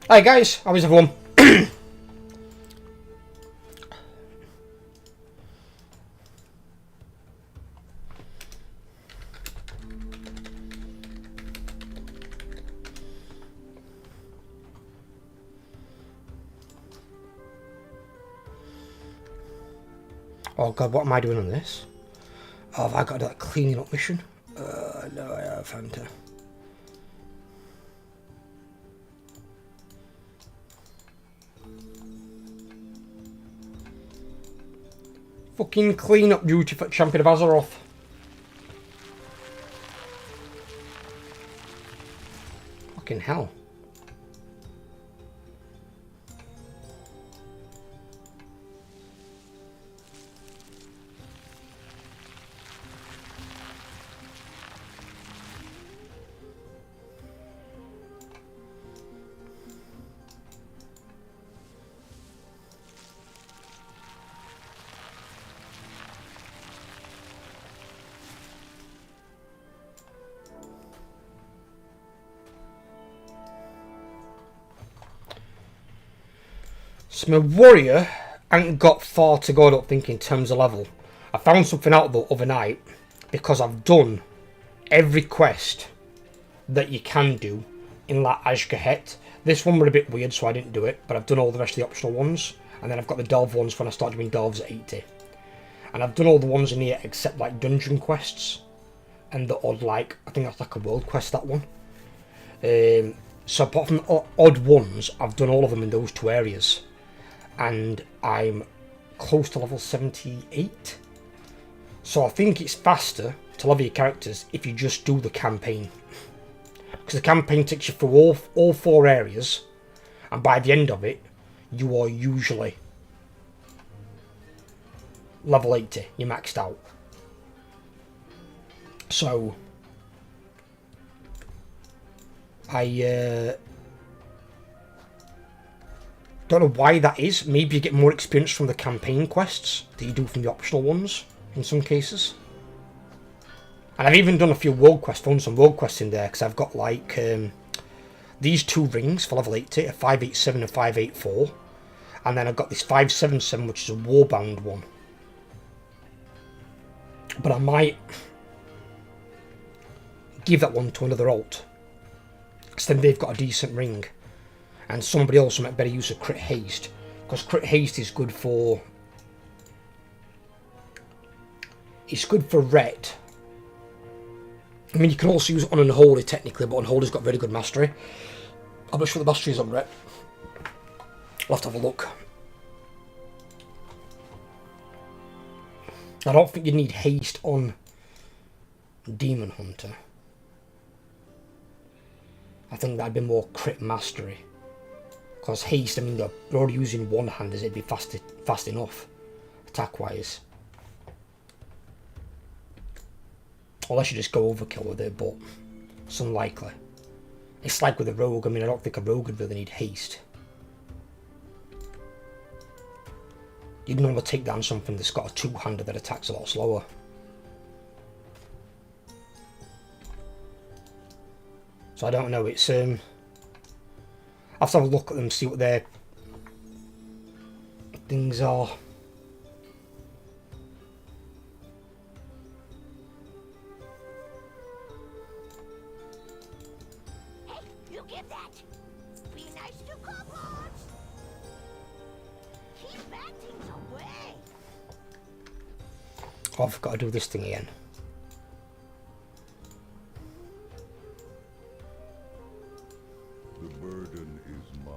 Hi guys, how is everyone? Oh god, what am I doing on this? Oh, have I got that cleaning up mission? No, I haven't. Fucking clean up duty for Champion of Azeroth. Fucking hell. So my warrior ain't got far to go, I don't think, in terms of level. I found something out the other night because I've done every quest that you can do in like Ashgahet. This one were a bit weird, so I didn't do it, but I've done all the rest of the optional ones, and then I've got the delve ones when I start doing delves at 80. And I've done all the ones in here except like dungeon quests and the odd, like, I think that's like a world quest, that one. So apart from the odd ones, I've done all of them in those 2 areas. And I'm close to level 78. So I think it's faster to level your characters if you just do the campaign. Because the campaign takes you through all 4 areas. And by the end of it, you are usually level 80. You're maxed out. So I don't know why that is. Maybe you get more experience from the campaign quests that you do from the optional ones in some cases. And I've even done a few world quests, found some world quests in there, because I've got like these 2 rings for level 80, a 587 and 584. And then I've got this 577, which is a warbound one. But I might give that one to another alt, because then they've got a decent ring. And somebody else might better use a crit haste, because crit haste is good for... It's good for ret. I mean, you can also use it on Unholy technically, but Unholy's got very good mastery. I'm not sure the mastery is on ret. I'll have to have a look. I don't think you need haste on Demon Hunter. I think that'd be more crit mastery. Because haste, I mean, they're already using one hand, as it'd be fast enough, attack wise. Unless you just go overkill with it, but it's unlikely. It's like with a rogue. I mean, I don't think a rogue would really need haste. You'd normally take down something that's got a 2-hander that attacks a lot slower. So I don't know, it's I'll have to have a look at them, see what their things are. Hey, you get that? Be nice to kobolds. Keep bad things away. Oh, I've got to do this thing again. The burden is mine.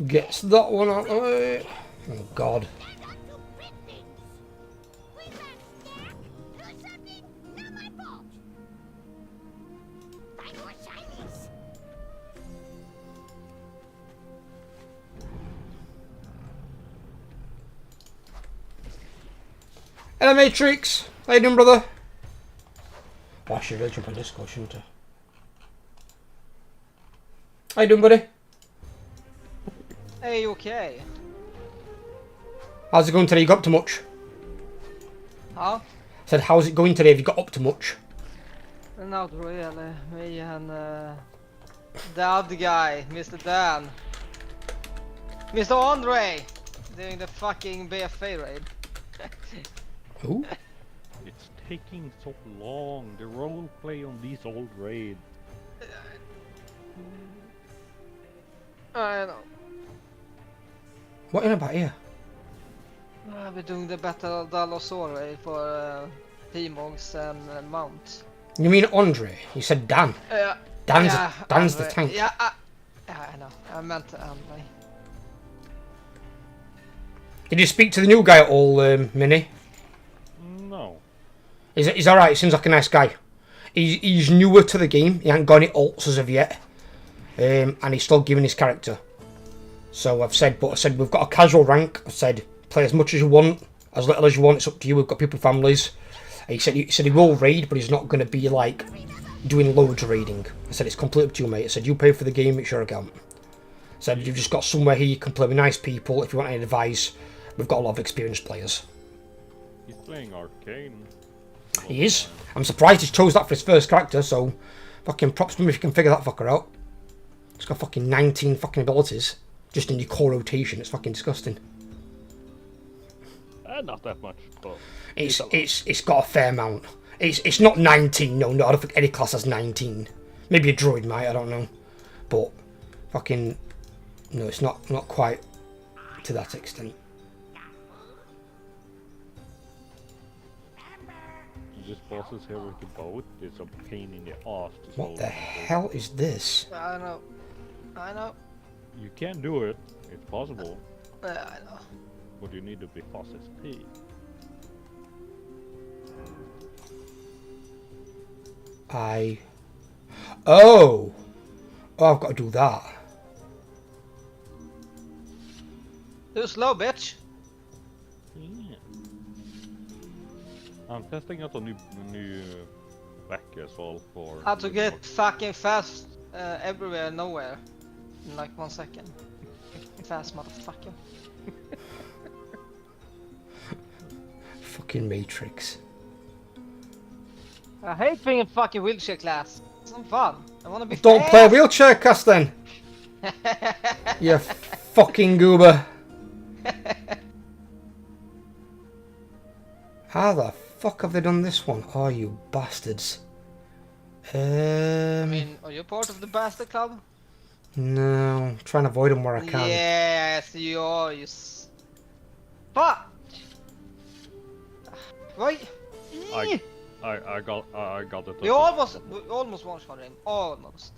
Gets that one out of the way. Oh God. Hello Matrix! How you doing, brother? Oh, I should really jump on Discord, shouldn't I? How you doing, buddy? Hey, okay. How's it going today? You got up to much? Huh? I said, how's it going today? Have you got up to much? Not really. Me and the other guy, Mr. Dan. Mr. Andre! Doing the fucking BFA raid. Who? It's taking so long. The roleplay on these old raids. I know. What in about here? We're doing the Battle of Dalosor raid for P-Mogs and Mount. You mean Andre? You said Dan. Dan's Andre. the tank. Yeah, I know. I meant Andre. Did you speak to the new guy at all, Minnie? No. He's alright, he seems like a nice guy. He's newer to the game. He ain't got any alts as of yet, and he's still giving his character. So I said we've got a casual rank. I said play as much as you want, as little as you want. It's up to you. We've got people with families. He said he will raid, but he's not going to be like doing loads of raiding. I said it's completely up to you, mate. I said you pay for the game, it's your account. I said you've just got somewhere here you can play with nice people. If you want any advice, we've got a lot of experienced players. He's playing Arcane. He is. I'm surprised he chose that for his first character, so fucking props to him if you can figure that fucker out. He's got fucking 19 fucking abilities just in your core rotation. It's fucking disgusting. Not that much, but It's got a fair amount. It's not 19, no, I don't think any class has 19. Maybe a druid might, I don't know. But fucking no, it's not quite to that extent. this boss is here with the boat. It's a pain in the ass to What solve. the hell is this? I know. You can do it. It's possible. I know. But you need to be fast SP. Oh, I've got to do that. Too slow, bitch. Yeah. I'm testing out a new back as well for. How to get fucking fast everywhere, nowhere, in like 1 second. Fast motherfucker. Fucking Matrix. I hate being in fucking wheelchair class. It's not fun. I wanna be Don't fast. play a wheelchair cast then. You fucking goober. How the fuck have they done this one? Oh, you bastards. I mean, are you part of the bastard club? No, I'm trying to avoid them where I can. Yes, you are. Fuck! Right? I got it. You almost one-shot him. Almost.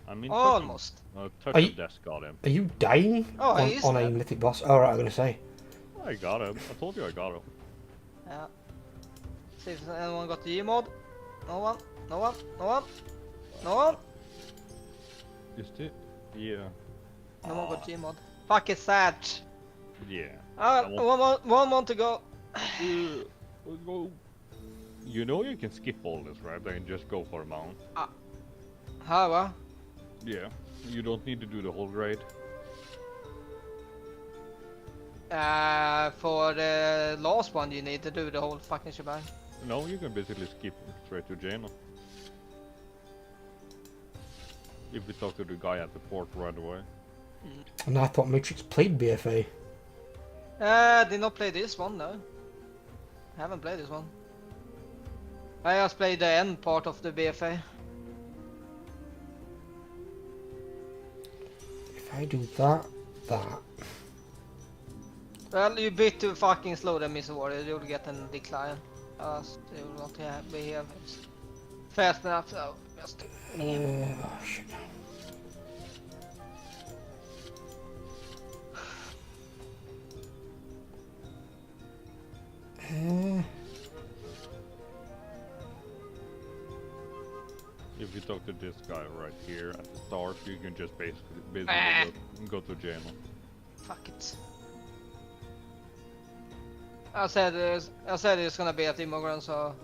I mean, Almost. Touch Are of you- death got him. Are you dying Oh, he is on a dead. mythic boss? Alright, I'm gonna say. I got him. I told you I got him. Yeah. See if anyone got the E-mod. No one. Just it? Yeah. No one got G-mod. Fuck, it's sad. Yeah. One more to go. Let's go. You know you can skip all this, right? And just go for a mount. How? Yeah. You don't need to do the whole raid. For the last one you need to do the whole fucking shebang. No, you can basically skip straight to Jaina. If we talk to the guy at the port right away. And I thought Matrix played BFA. Did not play this one though. Haven't played this one. I just played the end part of the BFA. If I do that. Well, you bit too fucking slow then, Mr. Warrior. You'll get a decline. You will not be here fast enough, so just... Oh shit. If you talk to this guy right here at the start, you can just basically go to Jaina. Fuck it. I said it's gonna be at Immigrant, so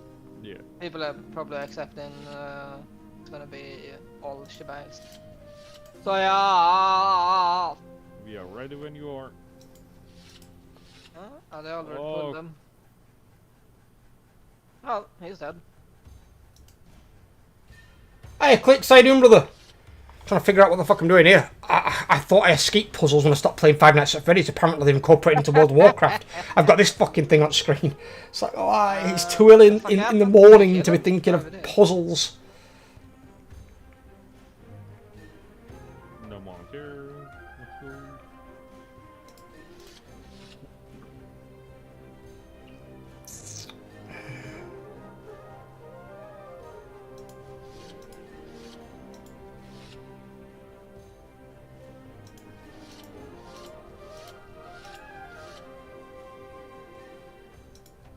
Yeah. people are probably accepting it's gonna be all shebangs. So yeah. We are ready when you are. They already Oh. pulled them. Oh, he's dead. Hey, Click, how you doing, brother? Trying to figure out what the fuck I'm doing here. I thought I escaped puzzles when I stopped playing Five Nights at Freddy's. Apparently they've incorporated into World of Warcraft. I've got this fucking thing on screen. It's like, oh, it's too early in the morning to be thinking of puzzles. No mount here. Let's go.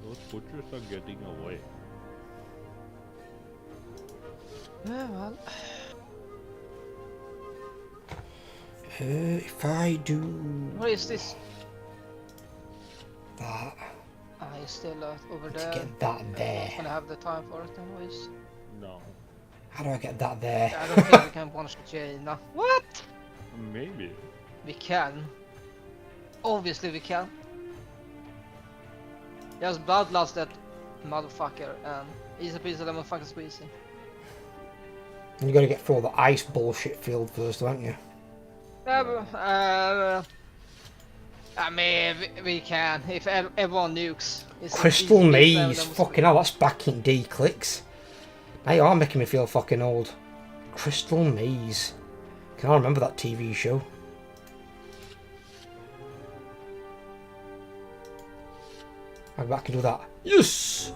Those butchers are getting away. Yeah, well. If I do What is this? that He's still over to there. get that I'm there, not gonna have the time for it anyways. No. how do I get that there? I don't think we can punch Jaina. What? Maybe. We can. Obviously we can. Just bloodlust that motherfucker and he's a piece of lemon fucking squeezy. And you got to get through the ice bullshit field first, don't you? I mean, we can if everyone nukes. It's Crystal easy piece of Maze, lemon fucking hell, that's back in D clicks. They are making me feel fucking old. Crystal Maze. Can I remember that TV show? I go back and do that. Yes!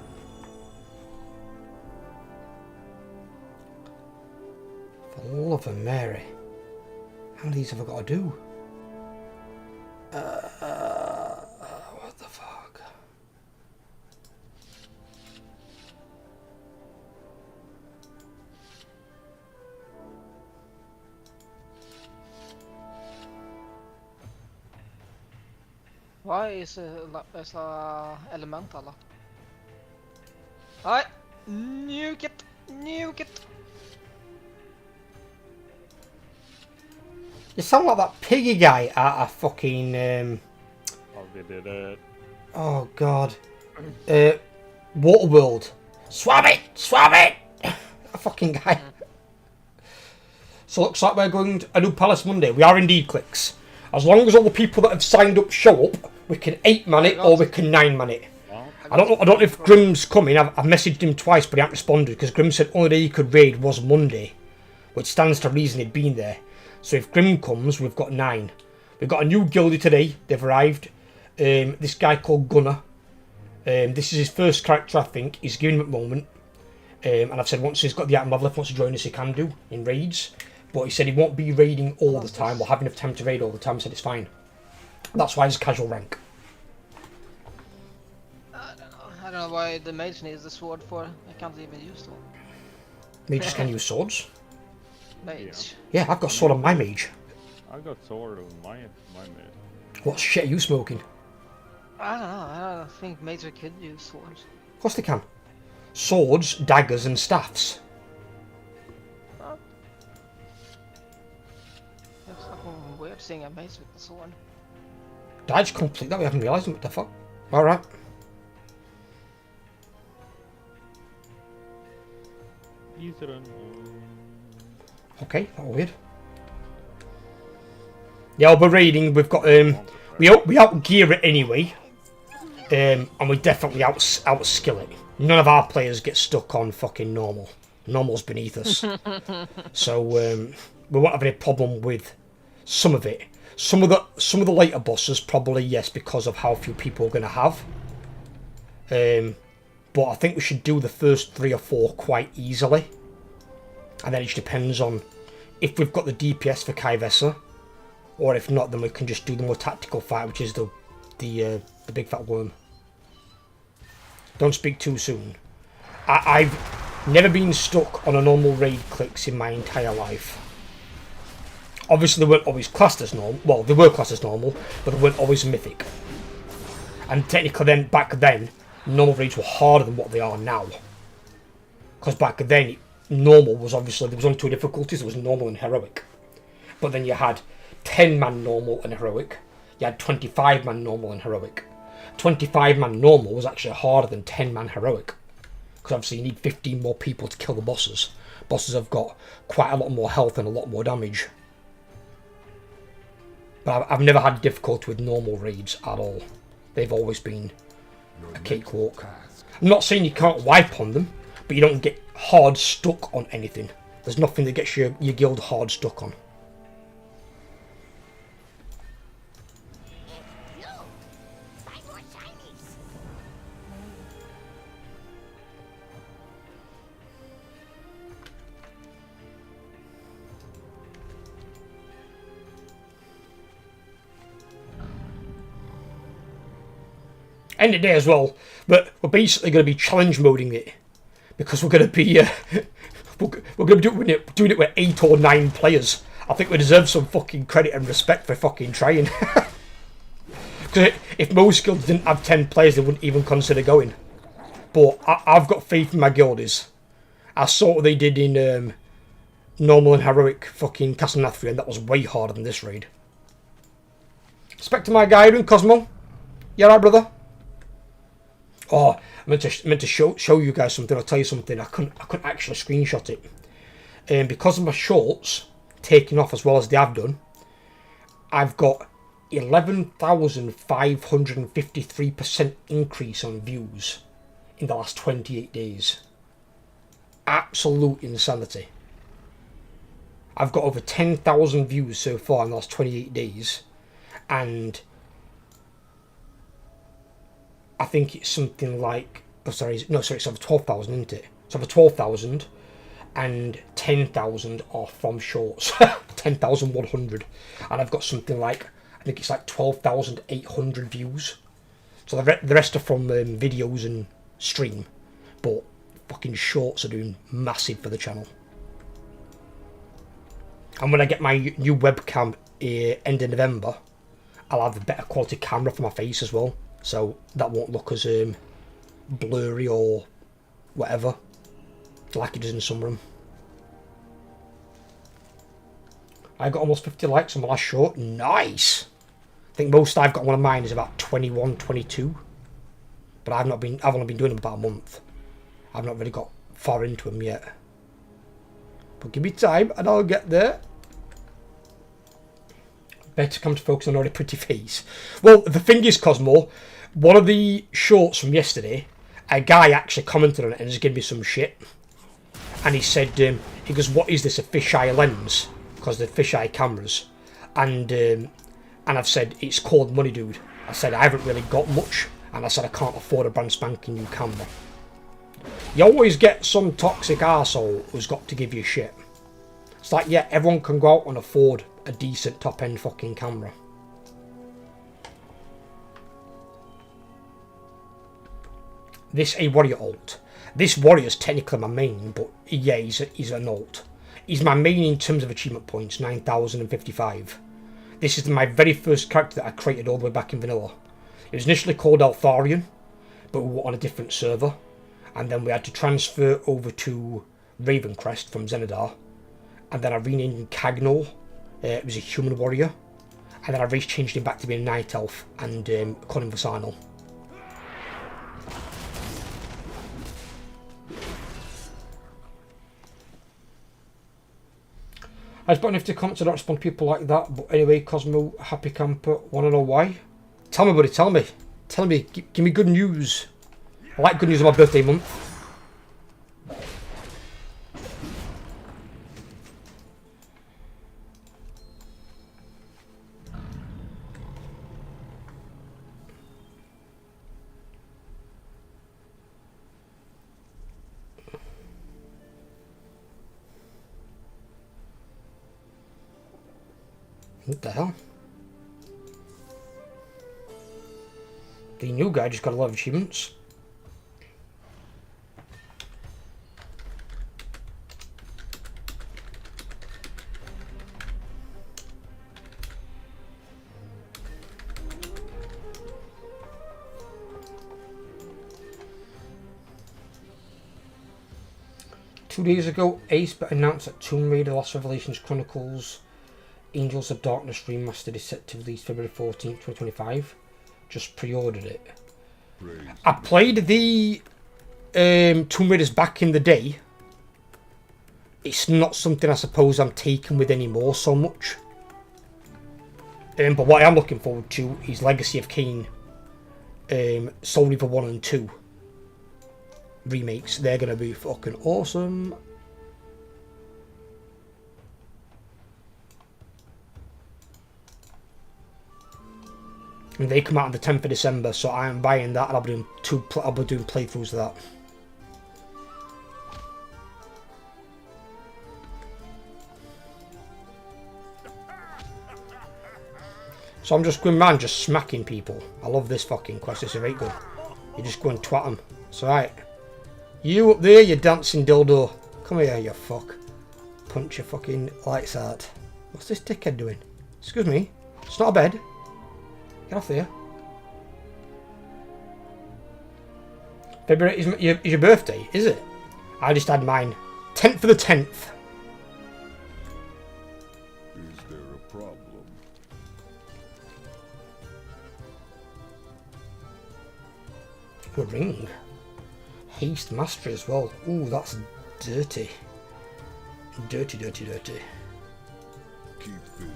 For the love of Mary. How many of these have I got to do? What the fuck? Why is it's a elemental? Alright, nuke it, nuke it. You sound like that piggy guy at a fucking Oh, they did it. oh god. Waterworld. Swab it! Swab it! A fucking guy. So looks like we're going to a new Palace Monday. We are indeed clicks. As long as all the people that have signed up show up, we can 8-man it or we can 9-man it. Well, I don't know if Grimm's coming. I've messaged him twice but he hasn't responded because Grimm said only day he could raid was Monday. Which stands to reason he'd been there. So if Grimm comes, we've got 9. We've got a new guildie today. They've arrived. This guy called Gunnar. This is his first character, I think. He's giving him at the moment. And I've said once he's got the item level, if he wants to join us, he can do in raids. But he said he won't be raiding all the time. We'll have enough time to raid all the time. He said it's fine. That's why it's casual rank. I don't know why the mage needs the sword for. I can't even use the one. Mages can use swords. Mage. Yeah, I've got a sword on my mage. I got sword on my mate. What shit are you smoking? I don't know. I don't think mages could use swords. Of course they can. Swords, daggers and staffs. It's fucking weird seeing a mage with the sword. Did I just complete that? We haven't realised it. What the fuck? Alright. Okay, that was weird. Yeah, we're raiding. We've got we out gear it anyway, and we definitely out skill it. None of our players get stuck on fucking normal. Normal's beneath us, so we won't have any problem with some of it. Some of the later bosses probably yes because of how few people are gonna have. But I think we should do the first 3 or 4 quite easily. And then it just depends on if we've got the DPS for Kaivessa, or if not, then we can just do the more tactical fight, which is the big fat worm. Don't speak too soon. I've never been stuck on a normal raid clicks in my entire life. Obviously, they weren't always classed as normal. Well, they were classed as normal, but they weren't always mythic. And technically, then back then, normal raids were harder than what they are now. Because back then, normal was obviously, there was only 2 difficulties. There was normal and heroic. But then you had 10-man normal and heroic. You had 25-man normal and heroic. 25-man normal was actually harder than 10-man heroic. Because obviously you need 15 more people to kill the bosses. Bosses have got quite a lot more health and a lot more damage. But I've never had difficulty with normal raids at all. They've always been a cakewalk. I'm not saying you can't wipe on them, but you don't get hard stuck on anything. There's nothing that gets your guild hard stuck on. You! Find more shinies! End of the day as well, but we're basically going to be challenge moding it. Because we're going to be we're going to be doing it with 8 or 9 players. I think we deserve some fucking credit and respect for fucking trying. Because if most guilds didn't have 10 players, they wouldn't even consider going. But I've got faith in my guildies. I saw what they did in normal and heroic fucking Castle Nathria, and that was way harder than this raid. Spectre, my guy, and Cosmo. You alright, brother? Oh, I meant to show you guys something. I'll tell you something. I couldn't actually screenshot it. Because of my shorts taking off as well as they have done, I've got 11,553% increase on views in the last 28 days. Absolute insanity. I've got over 10,000 views so far in the last 28 days, and I think it's something like, it's over 12,000, isn't it? It's over 12,000, and 10,000 are from shorts. 10,100, and I've got something like, I think it's like 12,800 views. So the rest are from videos and stream, but fucking shorts are doing massive for the channel. And when I get my new webcam end of November, I'll have a better quality camera for my face as well, so that won't look as blurry or whatever like it does in some room. I got almost 50 likes on my last short. Nice. I think most I've got one of mine is about 21, 22. But I've only been doing them about a month. I've not really got far into them yet. But give me time and I'll get there. Better come to focus on already pretty face. Well, the thing is, Cosmo, one of the shorts from yesterday, a guy actually commented on it and has given me some shit. And he said, he goes, what is this, a fisheye lens? Because they're fisheye cameras. And I've said, it's called money, dude. I said, I haven't really got much. And I said, I can't afford a brand spanking new camera. You always get some toxic arsehole who's got to give you shit. It's like, yeah, everyone can go out and afford a decent top-end fucking camera. This a warrior alt. This warrior's technically my main, but yeah, he's an alt. He's my main in terms of achievement points, 9,055. This is my very first character that I created all the way back in vanilla. It was initially called Altharian, but we were on a different server. And then we had to transfer over to Ravencrest from Zenadar. And then I renamed him Cagnol. It was a human warrior. And then I race changed him back to being a night elf and called him Vasanal. I was button if to comments, I don't respond to people like that. But anyway, Cosmo, happy camper, wanna know why? Tell me, buddy, tell me. Tell me, give me good news. I like good news on my birthday month. What the hell? The new guy just got a lot of achievements. Two days ago, Ace announced that Tomb Raider Lost Revelations Chronicles Angels of Darkness Remastered is set to release February 14th, 2025. Just pre-ordered it. I played the Tomb Raiders back in the day. It's not something I suppose I'm taking with anymore so much. But what I am looking forward to is Legacy of Kain, Soul Reaver 1 and 2 remakes. They're going to be fucking awesome. And they come out on the 10th of December, so I am buying that, and I'll be doing playthroughs of that. So I'm just going around just smacking people. I love this fucking quest, it's very good. You just go and twat them. It's alright. You up there, you dancing dildo. Come here, you fuck. Punch your fucking lights out. What's this dickhead doing? Excuse me. It's not a bed. Get off there. February is your birthday, is it? I just had mine. 10th for the 10th. Is there a problem? A ring. Haste mastery as well. Ooh, that's dirty. Dirty, dirty, dirty. Keep busy.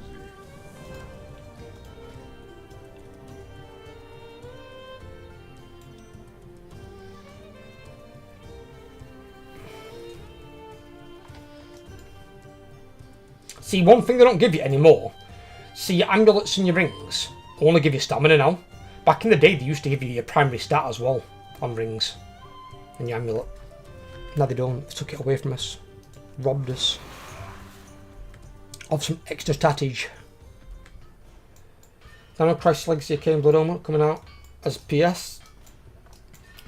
See, one thing they don't give you anymore. See, your amulets and your rings only give you stamina now. Back in the day, they used to give you your primary stat as well on rings and your amulet. Now they don't. They took it away from us. Robbed us of some extra statage. Dino Crisis Legacy of Kane Blood Armor coming out as PS.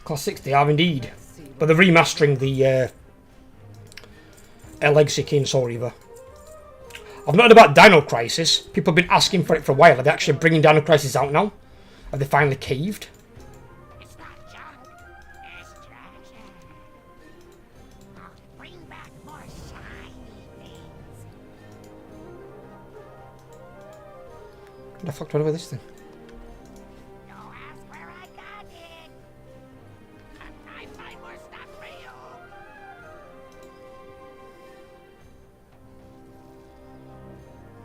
Classics, they are indeed. But they're remastering the Legacy Kane Soul Reaver. I've not heard about Dino Crisis. People have been asking for it for a while. Are they actually bringing Dino Crisis out now? Have they finally caved? It's not junk. It's treasure. I'll bring back more shiny things. What the fuck do I do with this thing? Don't ask where I got it. I find more stuff for you.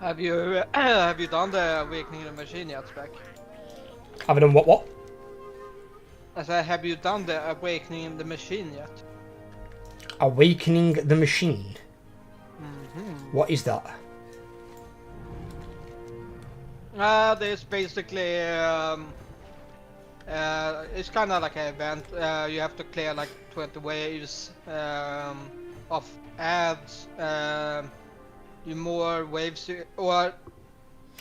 Have you have you done the Awakening of the Machine yet, Spec? Have I done what? I said, have you done the Awakening of the Machine yet? Awakening the Machine. What is that? There's basically it's kind of like an event. You have to clear like 20 waves of ads. You more waves or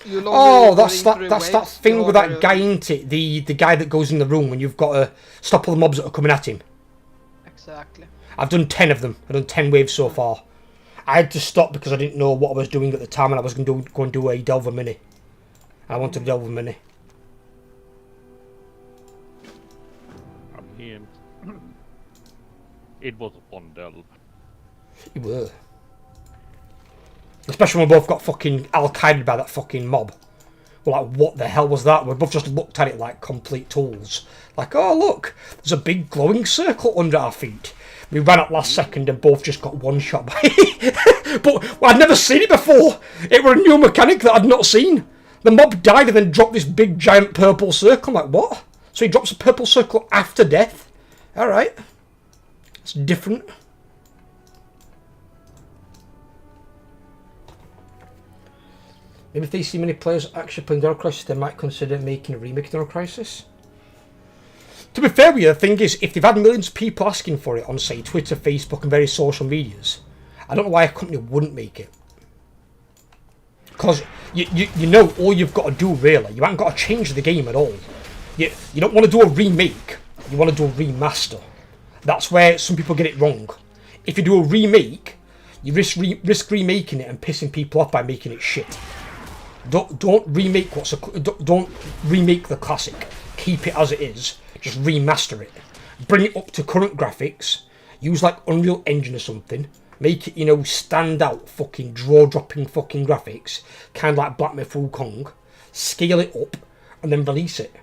you longer. Oh, that's that waves, that thing with that longer- guy, ain't it? The guy that goes in the room when you've got to stop all the mobs that are coming at him. Exactly. I've done 10 of them. I've done 10 waves so far. I had to stop because I didn't know what I was doing at the time, and I was going to go and do a Delver Mini. I wanted a Delver Mini. I'm here. It was a fun delve. You were. Especially when we both got fucking Al-Qaeda by that fucking mob. We're like, what the hell was that? We both just looked at it like complete tools. Like, oh look, there's a big glowing circle under our feet. We ran at last second and both just got one shot by it. But I'd never seen it before. It were a new mechanic that I'd not seen. The mob died and then dropped this big giant purple circle. I'm like, what? So he drops a purple circle after death? Alright. It's different. Maybe if they see many players actually playing Dino Crisis, they might consider making a remake of Dino Crisis. To be fair with you, the thing is, if they've had millions of people asking for it on, say, Twitter, Facebook and various social medias, I don't know why a company wouldn't make it. Because, you know, all you've got to do, really, you haven't got to change the game at all. You don't want to do a remake, you want to do a remaster. That's where some people get it wrong. If you do a remake, you risk remaking it and pissing people off by making it shit. Don't remake don't remake the classic. Keep it as it is. Just remaster it. Bring it up to current graphics. Use like Unreal Engine or something. Make it, you know, stand out fucking draw-dropping fucking graphics. Kind of like Black Myth Wukong. Scale it up and then release it.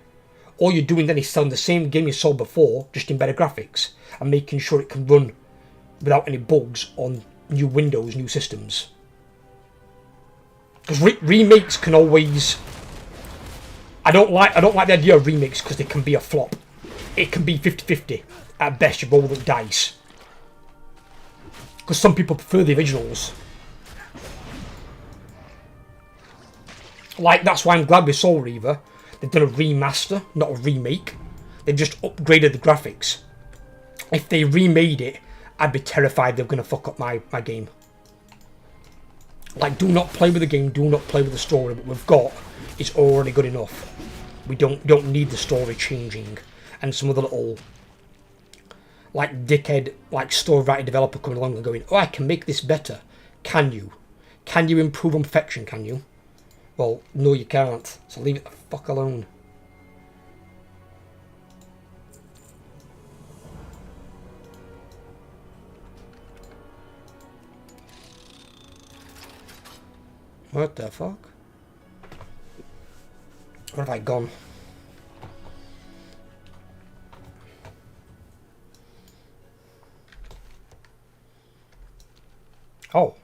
All you're doing then is selling the same game you sold before, just in better graphics. And making sure it can run without any bugs on new Windows, new systems. Because remakes can always... I don't like the idea of remakes because they can be a flop. It can be 50-50. At best, you roll the dice. Because some people prefer the originals. Like, that's why I'm glad with Soul Reaver. They've done a remaster, not a remake. They've just upgraded the graphics. If they remade it, I'd be terrified they're going to fuck up my game. Like, do not play with the game, do not play with the story. What we've got is already good enough. We don't need the story changing. And some of the little like dickhead, like story-writing developer coming along and going, oh, I can make this better. Can you? Can you improve on perfection, can you? Well, no you can't, so leave it the fuck alone. What the fuck? Where have I gone? Oh.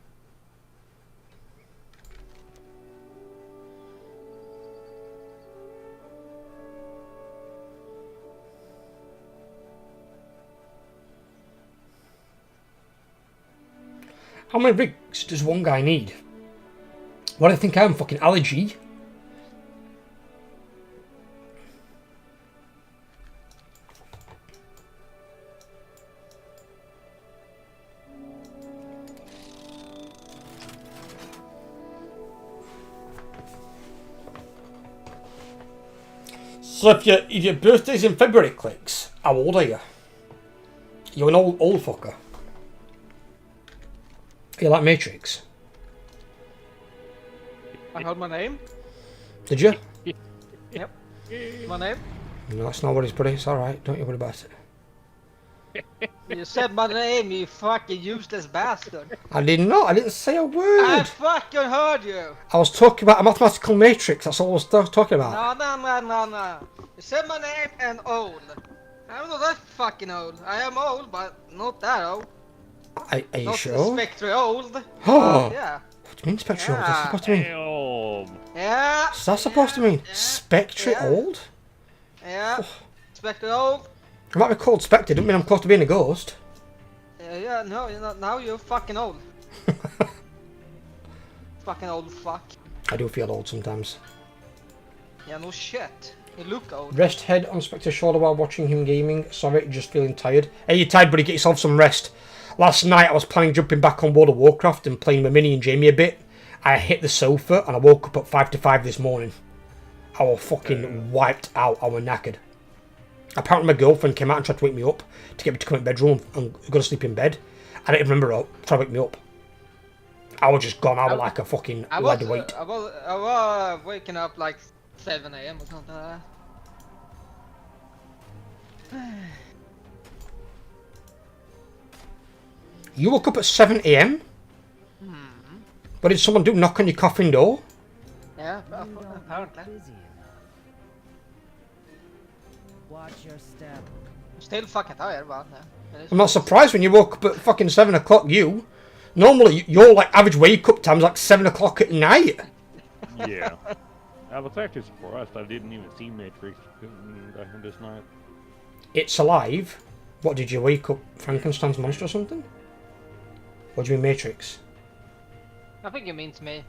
How many rigs does one guy need? What do I think I am, fucking allergy? So if your birthday's in February, Clicks, how old are you? You're an old fucker. You like Matrix? I heard my name. Did you? Yep. My name. No, that's not what it's pretty. It's alright, don't you worry about it. You said my name, you fucking useless bastard. I did not, I didn't say a word. I fucking heard you. I was talking about a mathematical matrix, that's all I was talking about. No. You said my name and old. I'm not that fucking old. I am old, but not that old. Are you Not sure? Spectre old. Oh. Yeah. What do you mean Spectre old? Yeah. What's that supposed to mean? Damn. Yeah. What's that supposed to mean? Spectre Yeah. old? Yeah. Spectre old. I might be called Spectre, doesn't mean I'm close to being a ghost. Yeah, no, you're not. Now you're fucking old. Fucking old fuck. I do feel old sometimes. Yeah, no shit. You look old. Rest head on Spectre's shoulder while watching him gaming. Sorry, just feeling tired. Hey, you're tired, buddy, get yourself some rest. Last night I was planning jumping back on World of Warcraft and playing with Minnie and Jamie a bit. I hit the sofa and I woke up at 5 to 5 this morning. I was fucking wiped out. I was knackered. Apparently my girlfriend came out and tried to wake me up to get me to come in the bedroom and go to sleep in bed. I didn't remember her trying to wake me up. I was just gone. I was like a fucking lead weight. I was waking up like 7 AM or something like that. You woke up at 7 AM? What did someone do? Knock on your coffin door? Yeah, apparently. Watch your step. I'm still fucking tired, but yeah. I'm not surprised when you woke up at fucking 7 o'clock, you. Normally, your like average wake up time's like 7 o'clock at night. Yeah. I was actually surprised I didn't even see Matrix this night. It's alive. What, did you wake up Frankenstein's monster or something? What do you mean Matrix? I think it means me.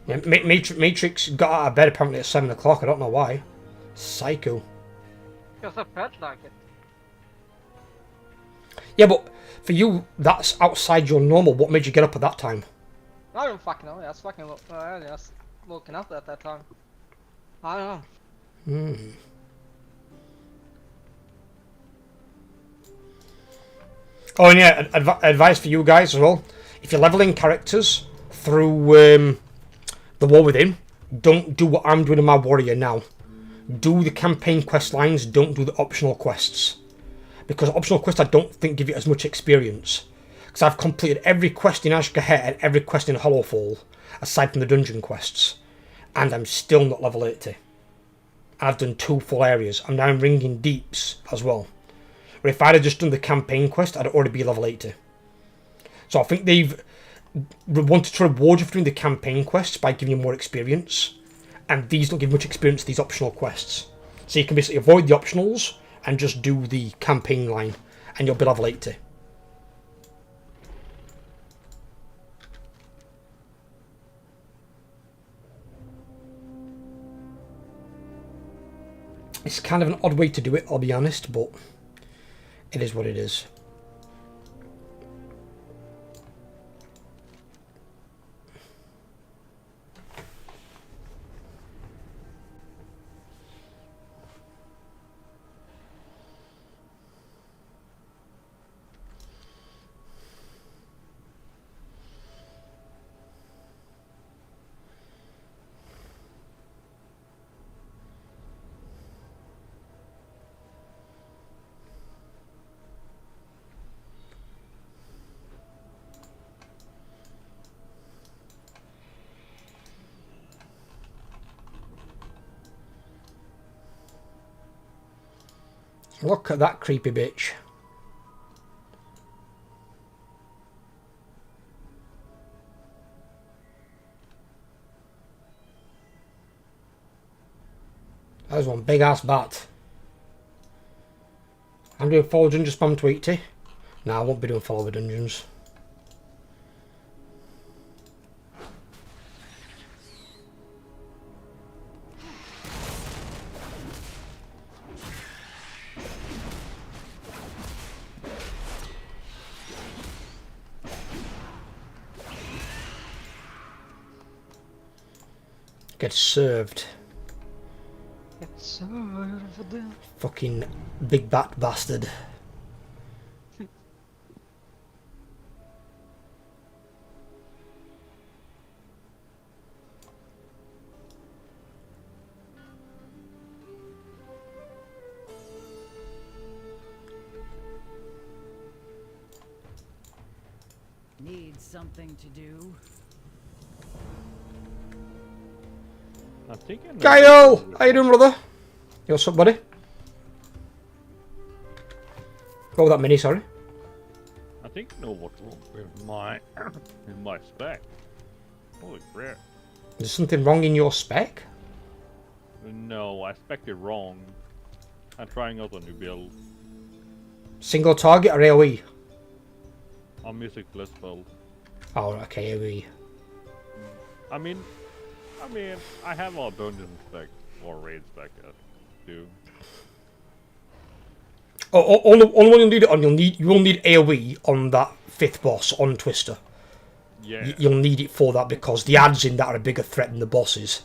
Yeah, Matrix got out of bed apparently at 7 o'clock. I don't know why. Psycho. Because I felt like it. Yeah, but for you, that's outside your normal. What made you get up at that time? I don't fucking know. I was fucking just woken up at that time. I don't know. Oh, and yeah, advice for you guys as well. If you're leveling characters through the War Within, don't do what I'm doing in my warrior now. Do the campaign quest lines, don't do the optional quests. Because optional quests I don't think give you as much experience. Because I've completed every quest in Ashgahet and every quest in Hollowfall, aside from the dungeon quests. And I'm still not level 80. I've done 2 full areas. I'm now in Ringing Deeps as well. But if I'd have just done the campaign quest, I'd already be level 80. So I think they've wanted to reward you for doing the campaign quests by giving you more experience. And these don't give much experience, these optional quests. So you can basically avoid the optionals and just do the campaign line, and you'll be level 80. It's kind of an odd way to do it, I'll be honest, but it is what it is. Look at that creepy bitch. That was one big ass bat. I'm doing follow dungeon spam tweety. No, I won't be doing follow the dungeons. Get served. It's served. Fucking big bat bastard. Need something to do? I think I know Kyle! what- How you doing, brother? You what's up, buddy? Go with that mini, sorry. I think I know what's wrong with my in my spec. Holy crap! Is something wrong in your spec? No, I spec'd it wrong. I'm trying out a new build. Single target or AoE? I'm using plus build. Oh, okay, AoE. I mean, I have a dungeon spec or raid spec too. Oh, only one you'll need it on. You will need AoE on that 5th boss on Twister. Yeah. You'll need it for that because the ads in that are a bigger threat than the bosses.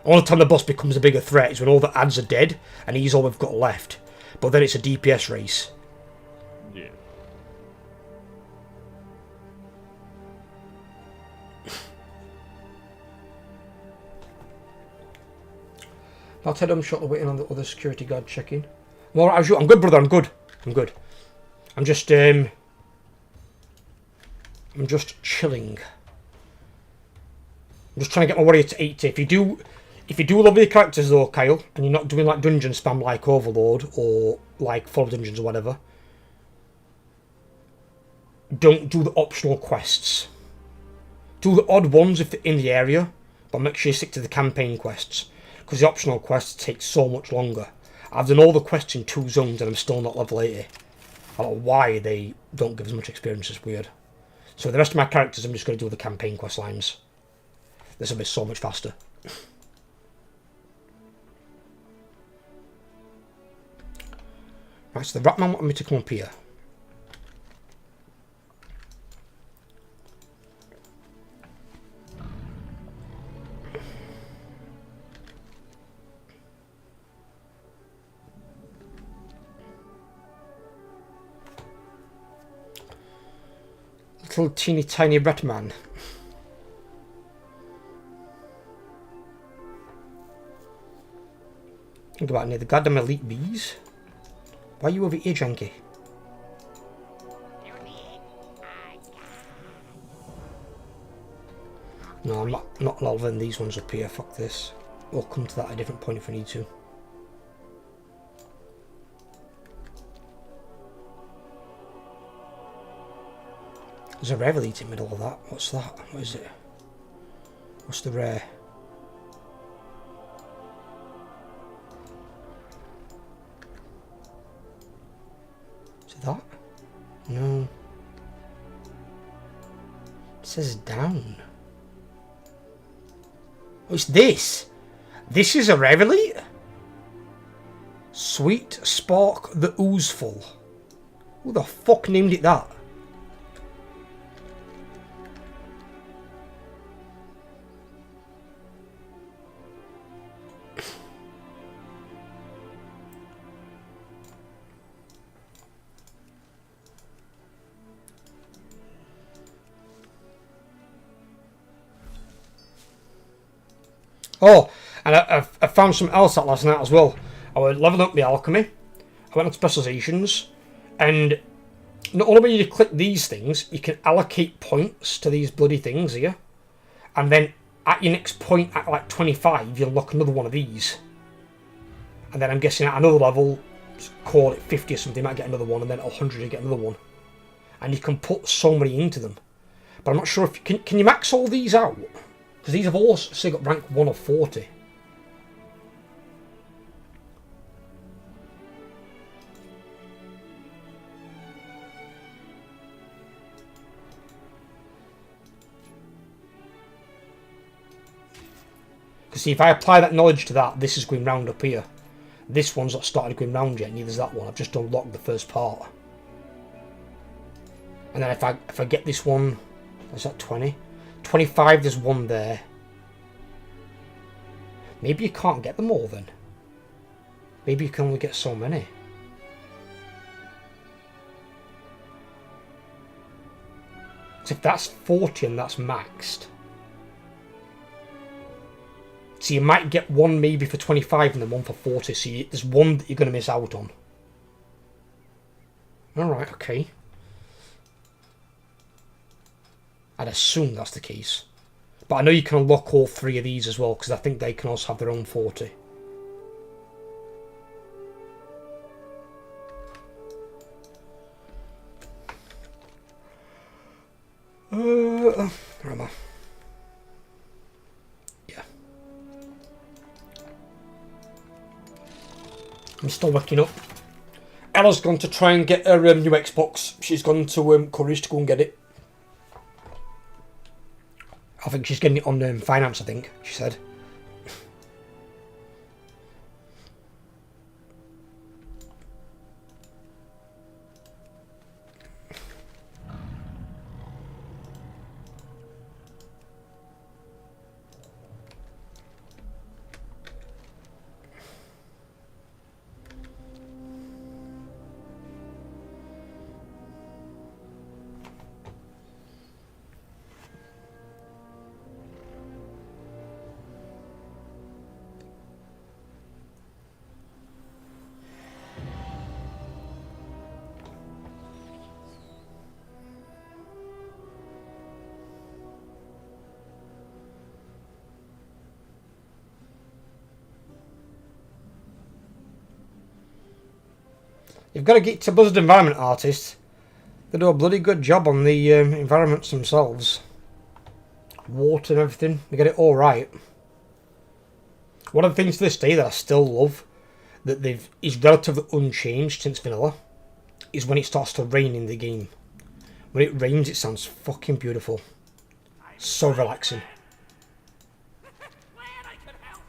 Only time the boss becomes a bigger threat is when all the ads are dead and he's all we've got left. But then it's a DPS race. Yeah. I'll tell them shortly waiting on the other security guard checking. I'm alright, as you. I'm good, brother. I'm good. I'm good. I'm just chilling. I'm just trying to get my warrior to 80. If you do love your characters though, Kyle, and you're not doing like dungeon spam like Overlord or like follow dungeons or whatever, don't do the optional quests. Do the odd ones if they're in the area, but make sure you stick to the campaign quests. Because the optional quests take so much longer. I've done all the quests in 2 zones and I'm still not level 80. I don't know why they don't give as much experience, it's weird. So the rest of my characters I'm just going to do the campaign quest lines. This will be so much faster. Right, so the Ratman wanted me to come up here. Little teeny tiny Ratman. Think about it, the goddamn elite bees. Why are you over here, Janky? No, I'm not leveling these ones up here, fuck this. We'll come to that at a different point if we need to. There's a Revelite in the middle of that. What's that? What is it? What's the rare? Is it that? No. It says down. Oh, it's this. This is a Revelite? Sweet Spark the Oozeful. Who the fuck named it that? Oh, and I found something else out last night as well. I was leveling up my alchemy. I went on specializations, and not only when you click these things, you can allocate points to these bloody things here, and then at your next point at like 25, you'll unlock another one of these. And then I'm guessing at another level, call it 50 or something, you might get another one, and then at 100 you get another one. And you can put so many into them. But I'm not sure if you can you max all these out? Because these have all still got rank 1 of 40. Because see, if I apply that knowledge to that, this is going round up here. This one's not started going round yet, neither's that one. I've just unlocked the first part. And then if I get this one, is that 20? 25, there's one there. Maybe you can't get them all then. Maybe you can only get so many. So if that's 40 and that's maxed. So you might get one maybe for 25 and then one for 40. So there's one that you're going to miss out on. Alright, okay. I'd assume that's the case. But I know you can unlock all 3 of these as well, because I think they can also have their own 40. Where am I? Yeah. I'm still waking up. Ella's gone to try and get her new Xbox. She's gone to Courage to go and get it. I think she's getting it on finance, I think, she said. You've got to get to Buzzard Environment Artists. They do a bloody good job on the environments themselves. Water and everything. They get it all right. One of the things to this day that I still love, that is relatively unchanged since vanilla, is when it starts to rain in the game. When it rains, it sounds fucking beautiful. So relaxing. Glad I could help.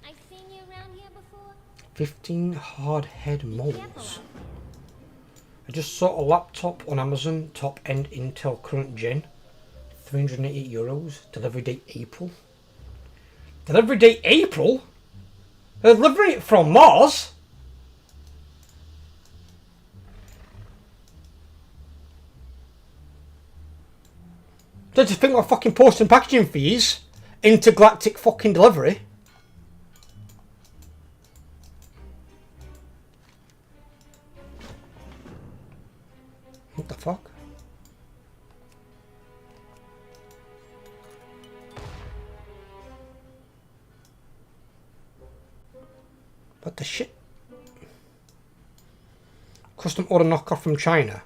I've seen you around here before. 15 hard head moles. I just saw a laptop on Amazon, top end Intel current gen. €380. Delivery date April. Delivery date April? They're delivering it from Mars? Don't you think we're fucking posting packaging fees? Intergalactic fucking delivery? What the fuck? What the shit? Custom order knockoff from China.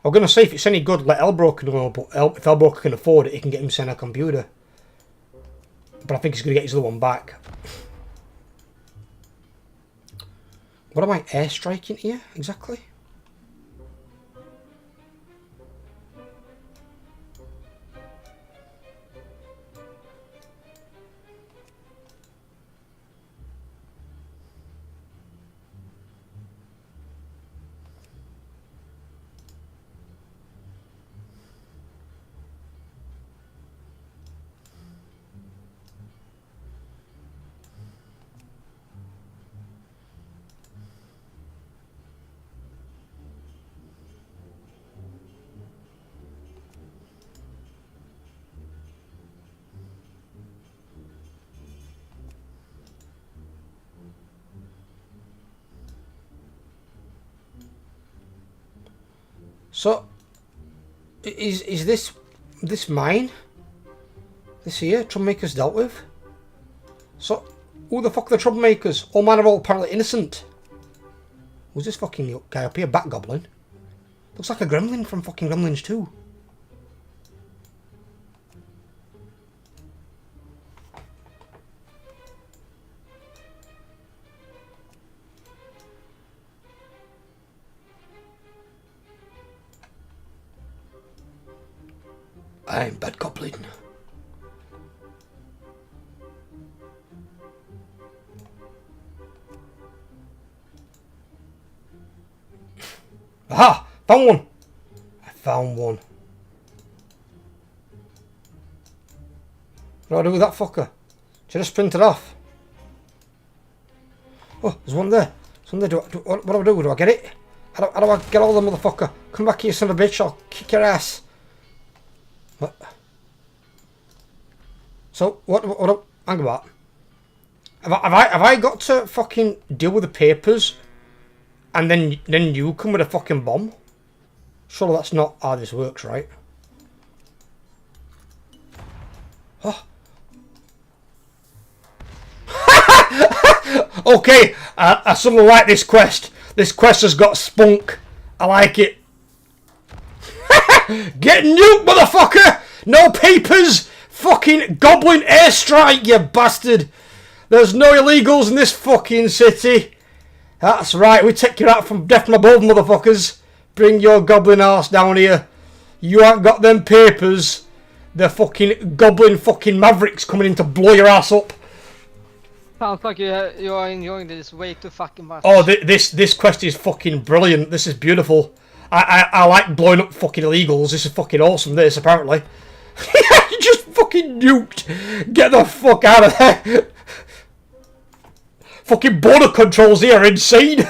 I'm going to say if it's any good, let Elbroken know, but if Elbroken can afford it, he can get him sent a computer. But I think he's going to get his other one back. What am I airstriking here, exactly? So, is this this mine? This here, troublemakers dealt with? So, who the fuck are the troublemakers? All mine are all apparently innocent. Who's this fucking guy up here? Bat goblin? Looks like a gremlin from fucking Gremlins 2. I'm Bat Goblin. Aha! Found one! I found one. What do I do with that fucker? Should I sprint it off? Oh, there's one there. There's one there. What do I do? Do I get it? How do I get all the motherfucker? Come back here, son of a bitch. I'll kick your ass. What? So, what hang about. Have I got to fucking deal with the papers and then you come with a fucking bomb? Surely that's not how this works, right? Oh. Okay, I suddenly like this quest. This quest has got spunk. I like it. Get nuked, motherfucker! No papers! Fucking goblin airstrike, you bastard! There's no illegals in this fucking city. That's right, we take you out from death from above, motherfuckers. Bring your goblin arse down here. You ain't got them papers. The fucking goblin fucking mavericks coming in to blow your ass up. Sounds like you are enjoying this way too fucking much. Oh, this quest is fucking brilliant. This is beautiful. I like blowing up fucking illegals. This is fucking awesome, this, apparently. You just fucking nuked. Get the fuck out of there. Fucking border controls here are insane.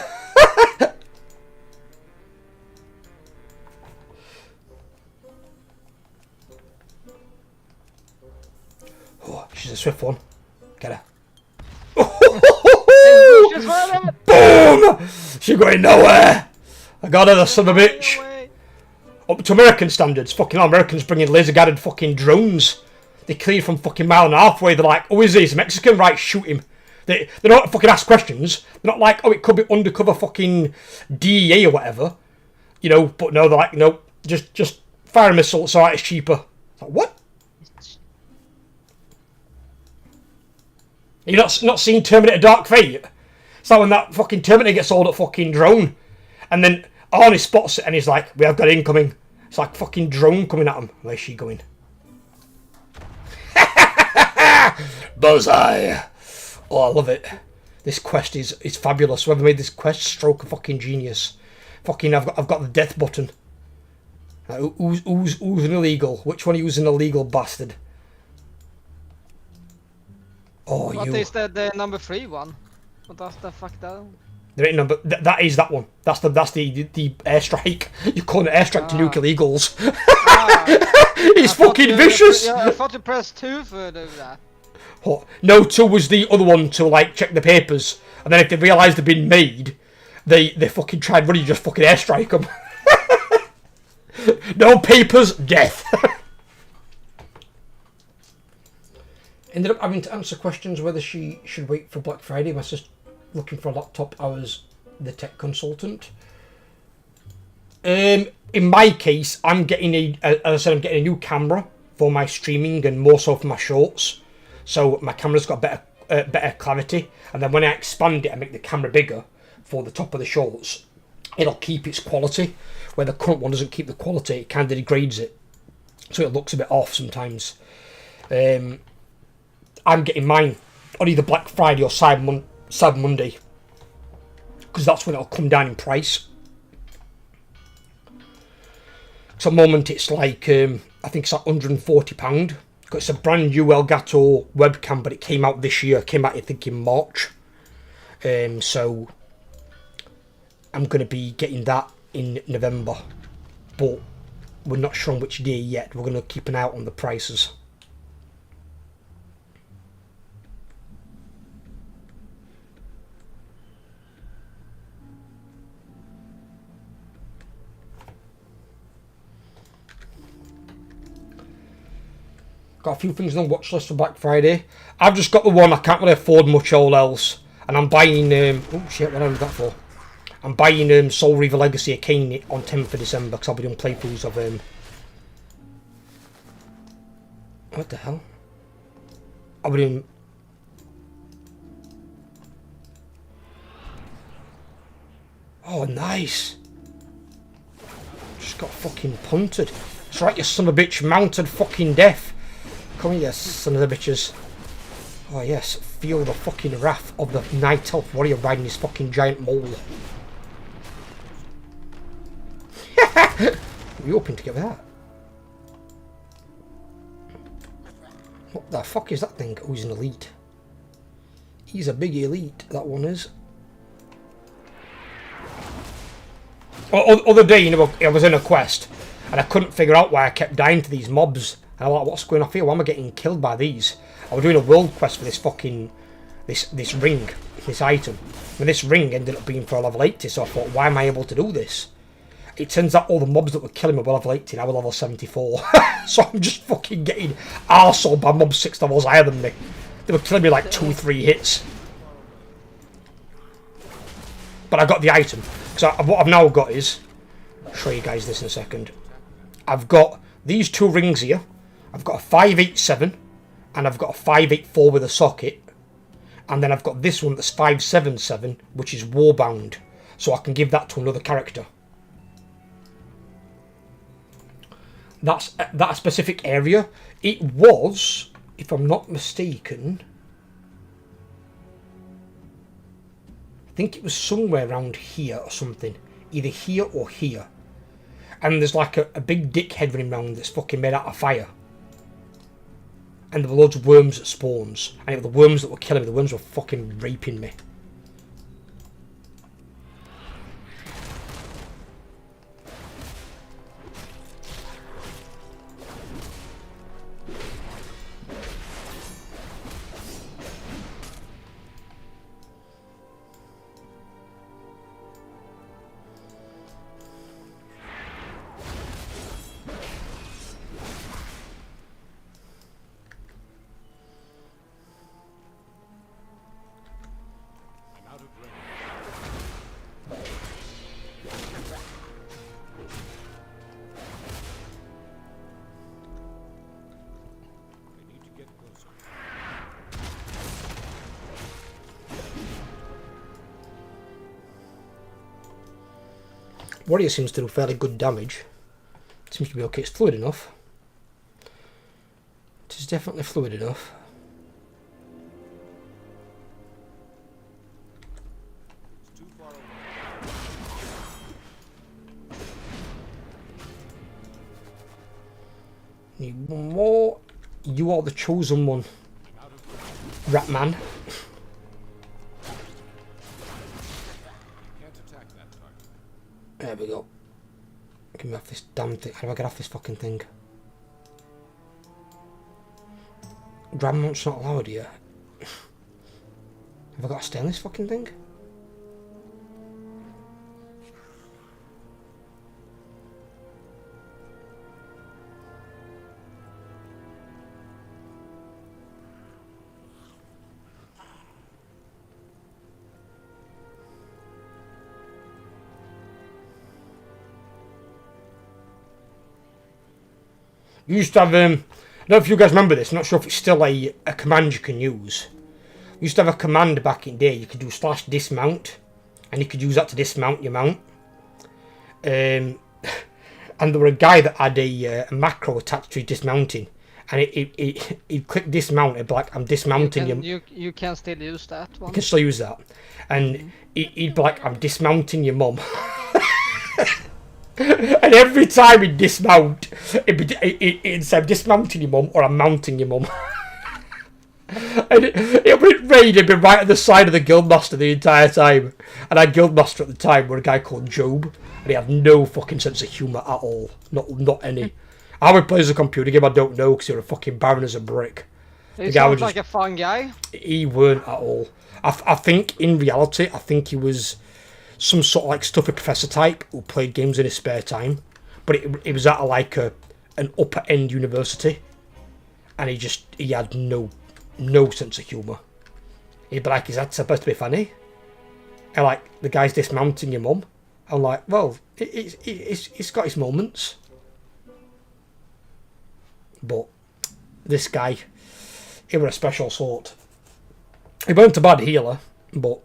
Oh, she's a swift one. Get her. Boom! She's going nowhere. I got her, the son of a bitch. Up to American standards. Fucking Americans bringing laser-guided fucking drones. They clear from fucking mile and a half away. They're like, oh, is he? Mexican? Right, shoot him. They don't fucking ask questions. They're not like, oh, it could be undercover fucking DEA or whatever. You know, but no, they're like, no, just fire a missile. It's alright, it's cheaper. It's like, what? You're not seen Terminator Dark Fate? It's like when that fucking Terminator gets all that fucking drone. And then Arnie spots it and he's like, we have got incoming. It's like fucking drone coming at him. Where's she going? Bullseye. Oh, I love it. This quest is fabulous. Whoever made this quest, stroke of fucking genius. Fucking, I've got the death button. Who's an illegal? Which one are you an illegal bastard? Oh, what you. is the number 3 one? What does the fuck that? There ain't number. That is that one. That's the airstrike. You're calling it airstrike to nuke illegals. It's fucking vicious. I thought you pressed 2 for that. What? No, 2 was the other one to like check the papers, and then if they realised they'd been made, they fucking tried running, just fucking airstrike them. No papers, death. Ended up having to answer questions whether she should wait for Black Friday. My sister looking for a laptop. I was the tech consultant. In my case, I'm getting as I said, I'm getting a new camera for my streaming and more so for my shorts. So my camera's got better clarity, and then when I expand it and make the camera bigger for the top of the shorts, it'll keep its quality. Where the current one doesn't keep the quality, it kind of degrades it, so it looks a bit off sometimes. I'm getting mine on either Black Friday or Cyber Monday, because that's when it'll come down in price. So at the moment it's like I think it's like £140. It's a brand new Elgato webcam, but it came out this year. It came out I think in March. So I'm going to be getting that in November, but we're not sure on which day yet. We're going to keep an eye out on the prices. Got a few things on the watch list for Black Friday. I've just got the one. I can't really afford much all else. And I'm buying... oh shit, what did I do that for? I'm buying Soul Reaver Legacy of Kain on 10th of December because I'll be doing playthroughs of... what the hell? I'll be doing... Oh, nice. Just got fucking punted. That's right, you son of a bitch. Mounted fucking death. Come here, son of the bitches. Oh, yes. Feel the fucking wrath of the Night Elf warrior riding his fucking giant mole. Were you hoping to get with that? What the fuck is that thing? Oh, he's an elite. He's a big elite, that one is. Other day, you know, I was in a quest and I couldn't figure out why I kept dying to these mobs. And I'm like, what's going on here? Why am I getting killed by these? I was doing a world quest for this fucking this ring, this item. And this ring ended up being for a level 80, so I thought, why am I able to do this? It turns out all the mobs that were killing me were level 80 and I was level 74. So I'm just fucking getting arseholed by mobs 6 levels higher than me. They were killing me like 2-3 hits. But I got the item. So what I've now got is, I'll show you guys this in a second. I've got these 2 rings here. I've got a 587 and I've got a 584 with a socket. And then I've got this one that's 577, which is Warbound. So I can give that to another character. That's that specific area. It was, if I'm not mistaken, I think it was somewhere around here or something. Either here or here. And there's like a big dickhead running around that's fucking made out of fire. And there were loads of worms that spawns. And it were the worms that were killing me. The worms were fucking raping me. Warrior seems to do fairly good damage. Seems to be okay. It's fluid enough. It is definitely fluid enough. Need one more. You are the chosen one, Ratman. There we go. Get me off this damn thing. How do I get off this fucking thing? Grab mount's not allowed here. Have I got to stay on this fucking thing? You used to have, I don't know if you guys remember this, I'm not sure if it's still a command you can use. You used to have a command back in the day, you could do /dismount, and you could use that to dismount your mount. And there were a guy that had a macro attached to his dismounting, and he'd click dismount, it'd be like, I'm dismounting you can still use that one. You can still use that. And he'd be like, I'm dismounting your mum. And every time he'd dismount, it'd say, I'm dismounting your mum, or I'm mounting your mum. And it would raid, it'd be right at the side of the guildmaster the entire time. And our guildmaster at the time was a guy called Job, and he had no fucking sense of humour at all. Not any. How he plays a computer game, I don't know, because he was a fucking barren as a brick. He sounds like a fun guy. He weren't at all. I think, in reality, I think he was some sort of like stuffy professor type who played games in his spare time, but it was at like an upper end university, and he had no sense of humour. He'd be like, is that supposed to be funny? And like, the guy's dismounting your mum. I'm like, well, it's got his moments. But this guy, he was a special sort. He weren't a bad healer, but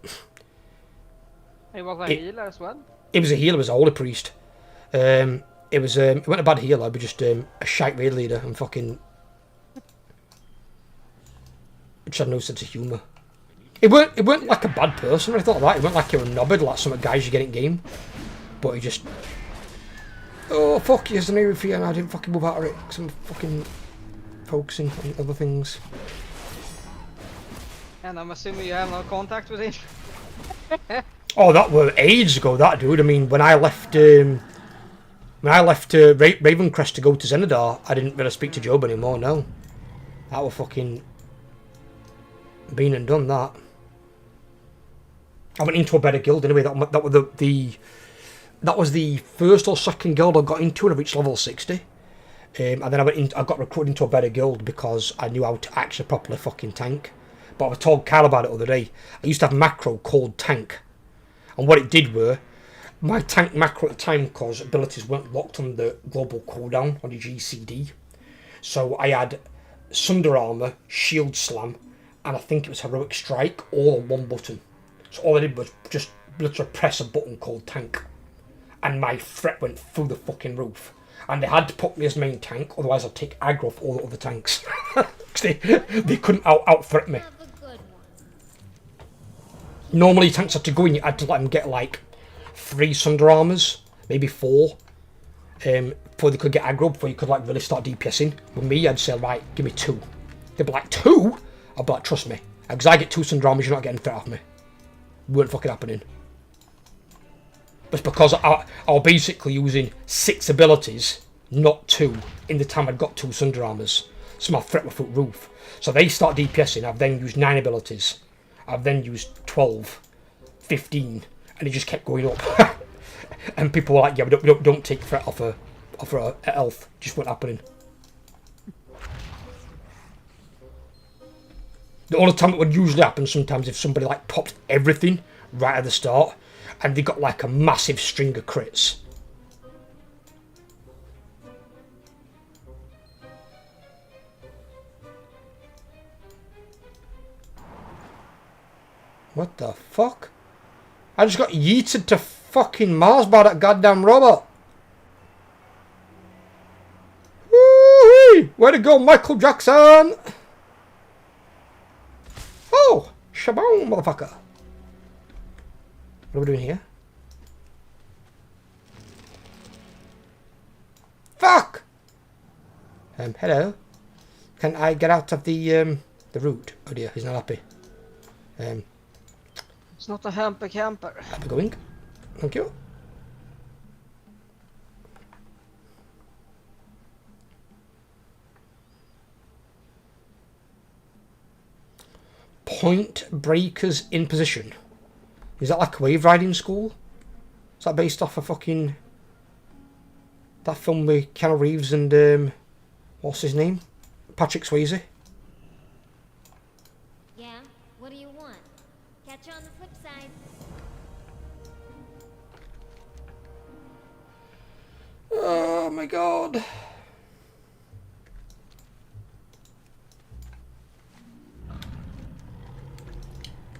He was a healer as well. he was a healer, he was a holy priest. He wasn't a bad healer, but just a shite raid leader and fucking just had no sense of humour. He weren't like a bad person or anything like that. He weren't like you were knobbered like some of the guys you get in game. But he just, oh fuck, here's an area for you, and I didn't fucking move out of it because I'm fucking focusing on other things. And I'm assuming you have no contact with him. Oh, that were ages ago, that dude. I mean, when I left Ravencrest to go to Zenadar, I didn't really speak to Job anymore. No, that were fucking been and done. That I went into a better guild anyway. That was that was the first or second guild I got into, and I reached level 60. And then I got recruited into a better guild because I knew how to actually properly fucking tank. But I was told Kyle about it the other day. I used to have a macro called tank. And what it did were, my tank macro at the time, because abilities weren't locked on the global cooldown on the GCD. So I had Sunder Armour, Shield Slam, and I think it was Heroic Strike, all on one button. So all I did was just literally press a button called tank. And my threat went through the fucking roof. And they had to put me as main tank, otherwise I'd take aggro for all the other tanks. they couldn't out-threat me. Have a good one. Normally tanks had to go in, you had to let them get like 3 Sunder Armours, maybe 4, before they could get aggro, before you could like really start DPSing. With me, I'd say, right, give me 2. They'd be like, 2? I'd be like, trust me, because I get 2 Sunder Armours, you're not getting threat off me. Weren't fucking happening. But it's because I was basically using 6 abilities, not 2, in the time I'd got 2 Sunder Armours. So my threat was through roof. So they start DPSing, I've then used 9 abilities. I've then used 12, 15, and it just kept going up. And people were like, yeah, we don't take threat off a elf. Just wasn't happening. The only time it would usually happen sometimes if somebody like popped everything right at the start, and they got like a massive string of crits. What the fuck? I just got yeeted to fucking Mars by that goddamn robot. Woo-wee! Way to go, Michael Jackson! Oh! Shaboom, motherfucker. What are we doing here? Fuck! Hello. Can I get out of the route? Oh dear, he's not happy. It's not a hamper camper. I'll be going. Thank you. Point breakers in position. Is that like a wave riding school? Is that based off a fucking that film with Keanu Reeves and what's his name? Patrick Swayze. Yeah? What do you want? Catch you on the flip side. Oh my god.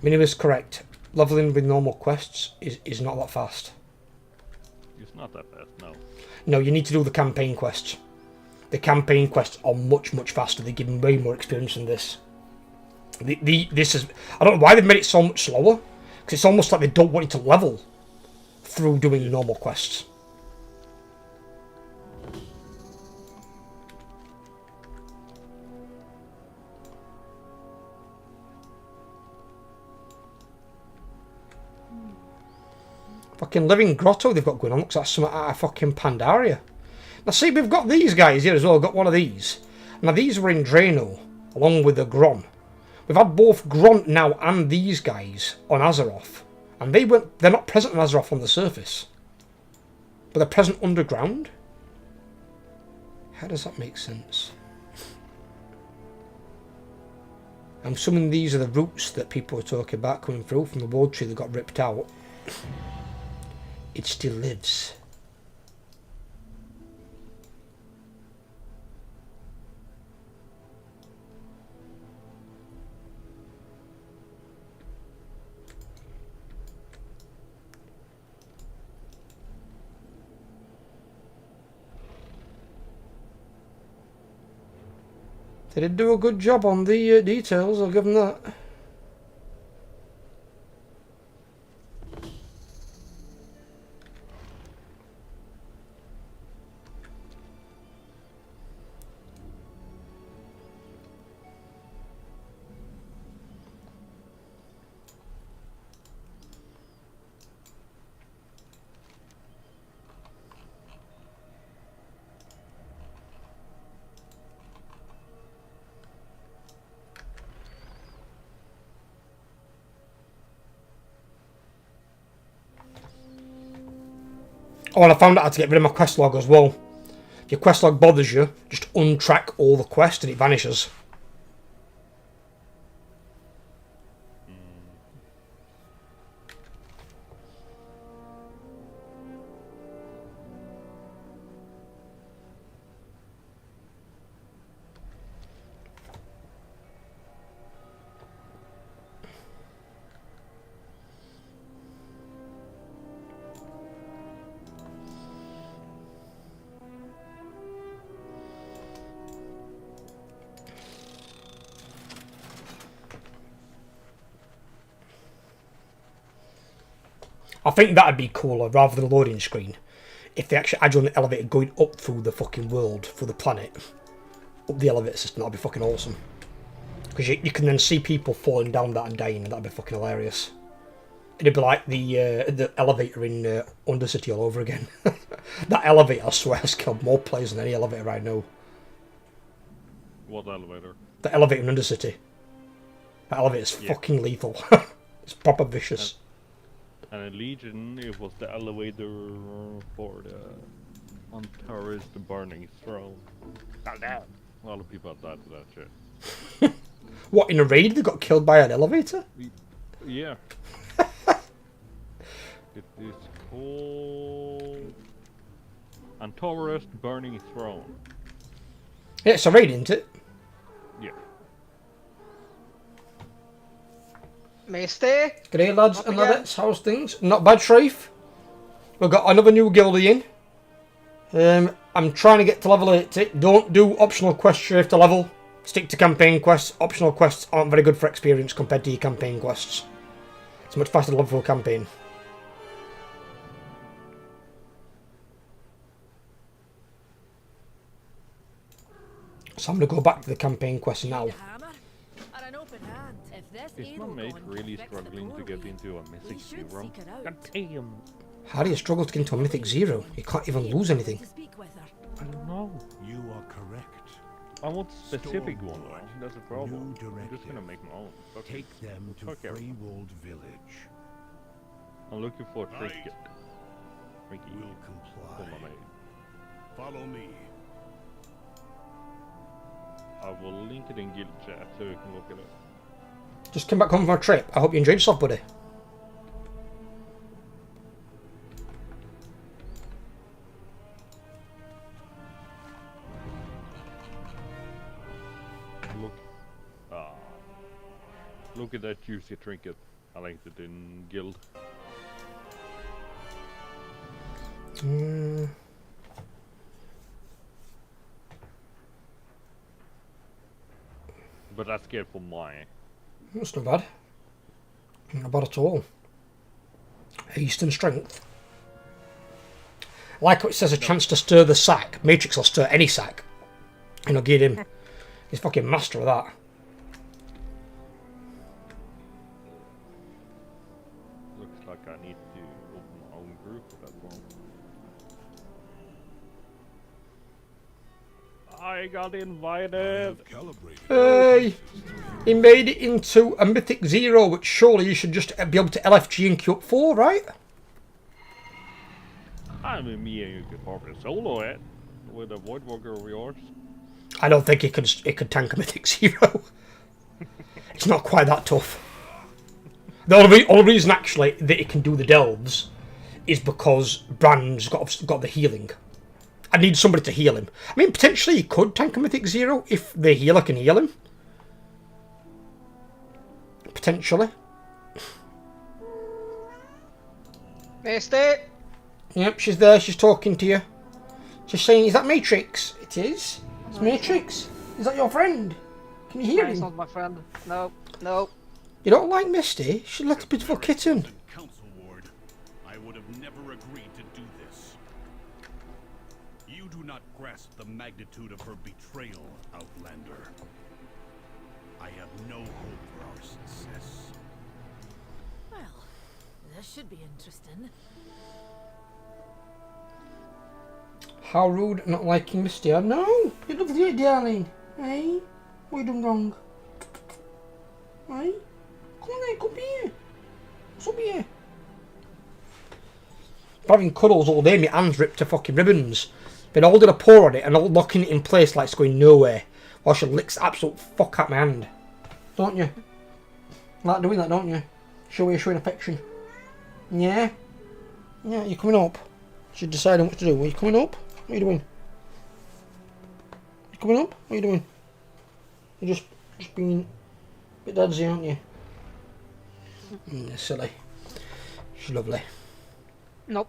Minnie was correct. Leveling with normal quests is not that fast. It's not that fast, no. No, you need to do the campaign quests. The campaign quests are much faster. They give way more experience than this. This is, I don't know why they've made it so much slower, because it's almost like they don't want you to level through doing the normal quests. Fucking Living Grotto they've got going on. Looks like something out of fucking Pandaria. Now see, we've got these guys here as well. We've got one of these. Now these were in Drano, along with the Gron. We've had both Gron now and these guys on Azeroth. And they're not present on Azeroth on the surface. But they're present underground? How does that make sense? I'm assuming these are the roots that people were talking about coming through from the wood tree that got ripped out. It still lives. They did do a good job on the details, I'll give them that. Oh, and I found out how to get rid of my quest log as well. If your quest log bothers you, just untrack all the quests and it vanishes. I think that'd be cooler rather than a loading screen. If they actually had you on the elevator going up through the fucking world, through the planet, up the elevator system, that'd be fucking awesome. Because you can then see people falling down that and dying, and that'd be fucking hilarious. It'd be like the elevator in Undercity all over again. That elevator, I swear, has killed more players than any elevator I know. What elevator? The elevator in Undercity. That elevator's fucking lethal. It's proper vicious. And in Legion, it was the elevator for the Antares, the Burning Throne. A lot of people have died for that shit. What, in a raid they got killed by an elevator? Yeah. It is called Antares, the Burning Throne. Yeah, it's a raid, isn't it? Yeah. Maestay? G'day lads Up and again. ladettes, how's things? Not bad, Shreef. We've got another new guildie in. I'm trying to get to level 80. Don't do optional quests, Shreef, to level. Stick to campaign quests. Optional quests aren't very good for experience compared to your campaign quests. It's much faster to level for a campaign. So I'm going to go back to the campaign quest now. Hammer or an open hand. If this Is my mate really struggling to get into a Mythic Zero? God damn. How do you struggle to get into a Mythic Zero? You can't even lose anything. To speak with her. I don't know. You are correct. I want a specific one though. Stormlord, That's a problem. new I'm just gonna make my own. Fuck it. Take them to Fuck everyone. Freewold Village. I'm looking for a Right. trinket. Trinket. Will For comply. my mate. Follow me. I will link it in guild chat so you can look it up. Just came back home from a trip. I hope you enjoyed yourself, buddy. Look. Look at that juicy trinket. I linked it in guild. But that's good for mine. That's not bad. Not bad at all. Eastern strength. Like what it says, a chance to stir the sack. Matrix will stir any sack. And I'll give him. He's fucking master of that. Looks like I need to open my own group for that one. I got I invited. have calibrated. Hey! He made it into a Mythic Zero, which surely you should just be able to LFG and queue up for, right? I mean, me and you could probably solo it with a Voidwalker of yours. I don't think it could tank a Mythic Zero. It's not quite that tough. The only reason actually that it can do the delves is because Bran's got the healing. I need somebody to heal him. I mean, potentially he could tank a Mythic 0 if the healer can heal him. Potentially. Misty! Yep, she's there. She's talking to you. She's saying, "Is that Matrix?" It is. It's Matrix. Is that your friend? Can you hear He's him? not my friend. No, no. You don't like Misty? She's a little beautiful kitten. Council Ward, I would have never agreed to do this. You do not grasp the magnitude of her betrayal, Outlander. I have no hope for our success. Well, this should be interesting. How rude, not liking Misty. I know. You love it, darling. Hey? What are you doing wrong? Hey? Come on then, come here. What's up here? I'm having cuddles all day, my hands ripped to fucking ribbons. Been holding a paw on it and locking it in place like it's going nowhere. While she licks the absolute fuck out my hand. Don't you? Like doing that, don't you? Showing affection. Yeah? Yeah, you're coming up. She's deciding what to do. Are you coming up? What are you doing? You coming up? What are you doing? You're just being a bit dadsy, aren't you? Silly. She's lovely. Nope.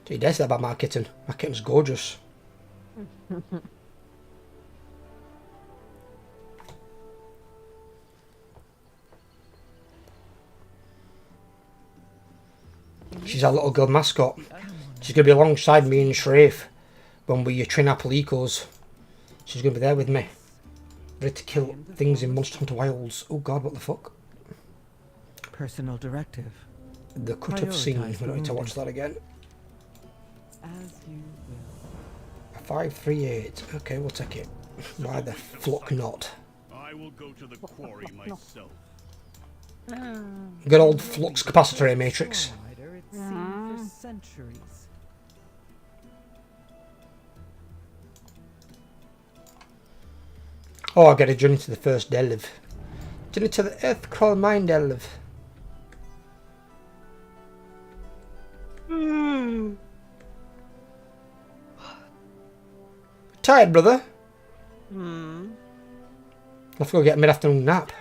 Do you dare say that about my kitten? My kitten's gorgeous. She's our little girl mascot. She's going to be alongside me and Shrave when we train our Palicos. She's going to be there with me. Ready to kill things in Monster Hunter Wilds. Oh god, what the fuck? Personal directive. The cut-up scene. Prioritize We don't need to the watch that again. As you will. 538. Okay, we'll take it. Why the fuck not? I will go to the quarry myself. Good old flux capacitor here, Matrix. Spider, it's seen for centuries. Oh, I get a journey to the first delve. Journey to the Earthcrawl Mine delve. Tired, brother? I'll have to go get a mid-afternoon nap.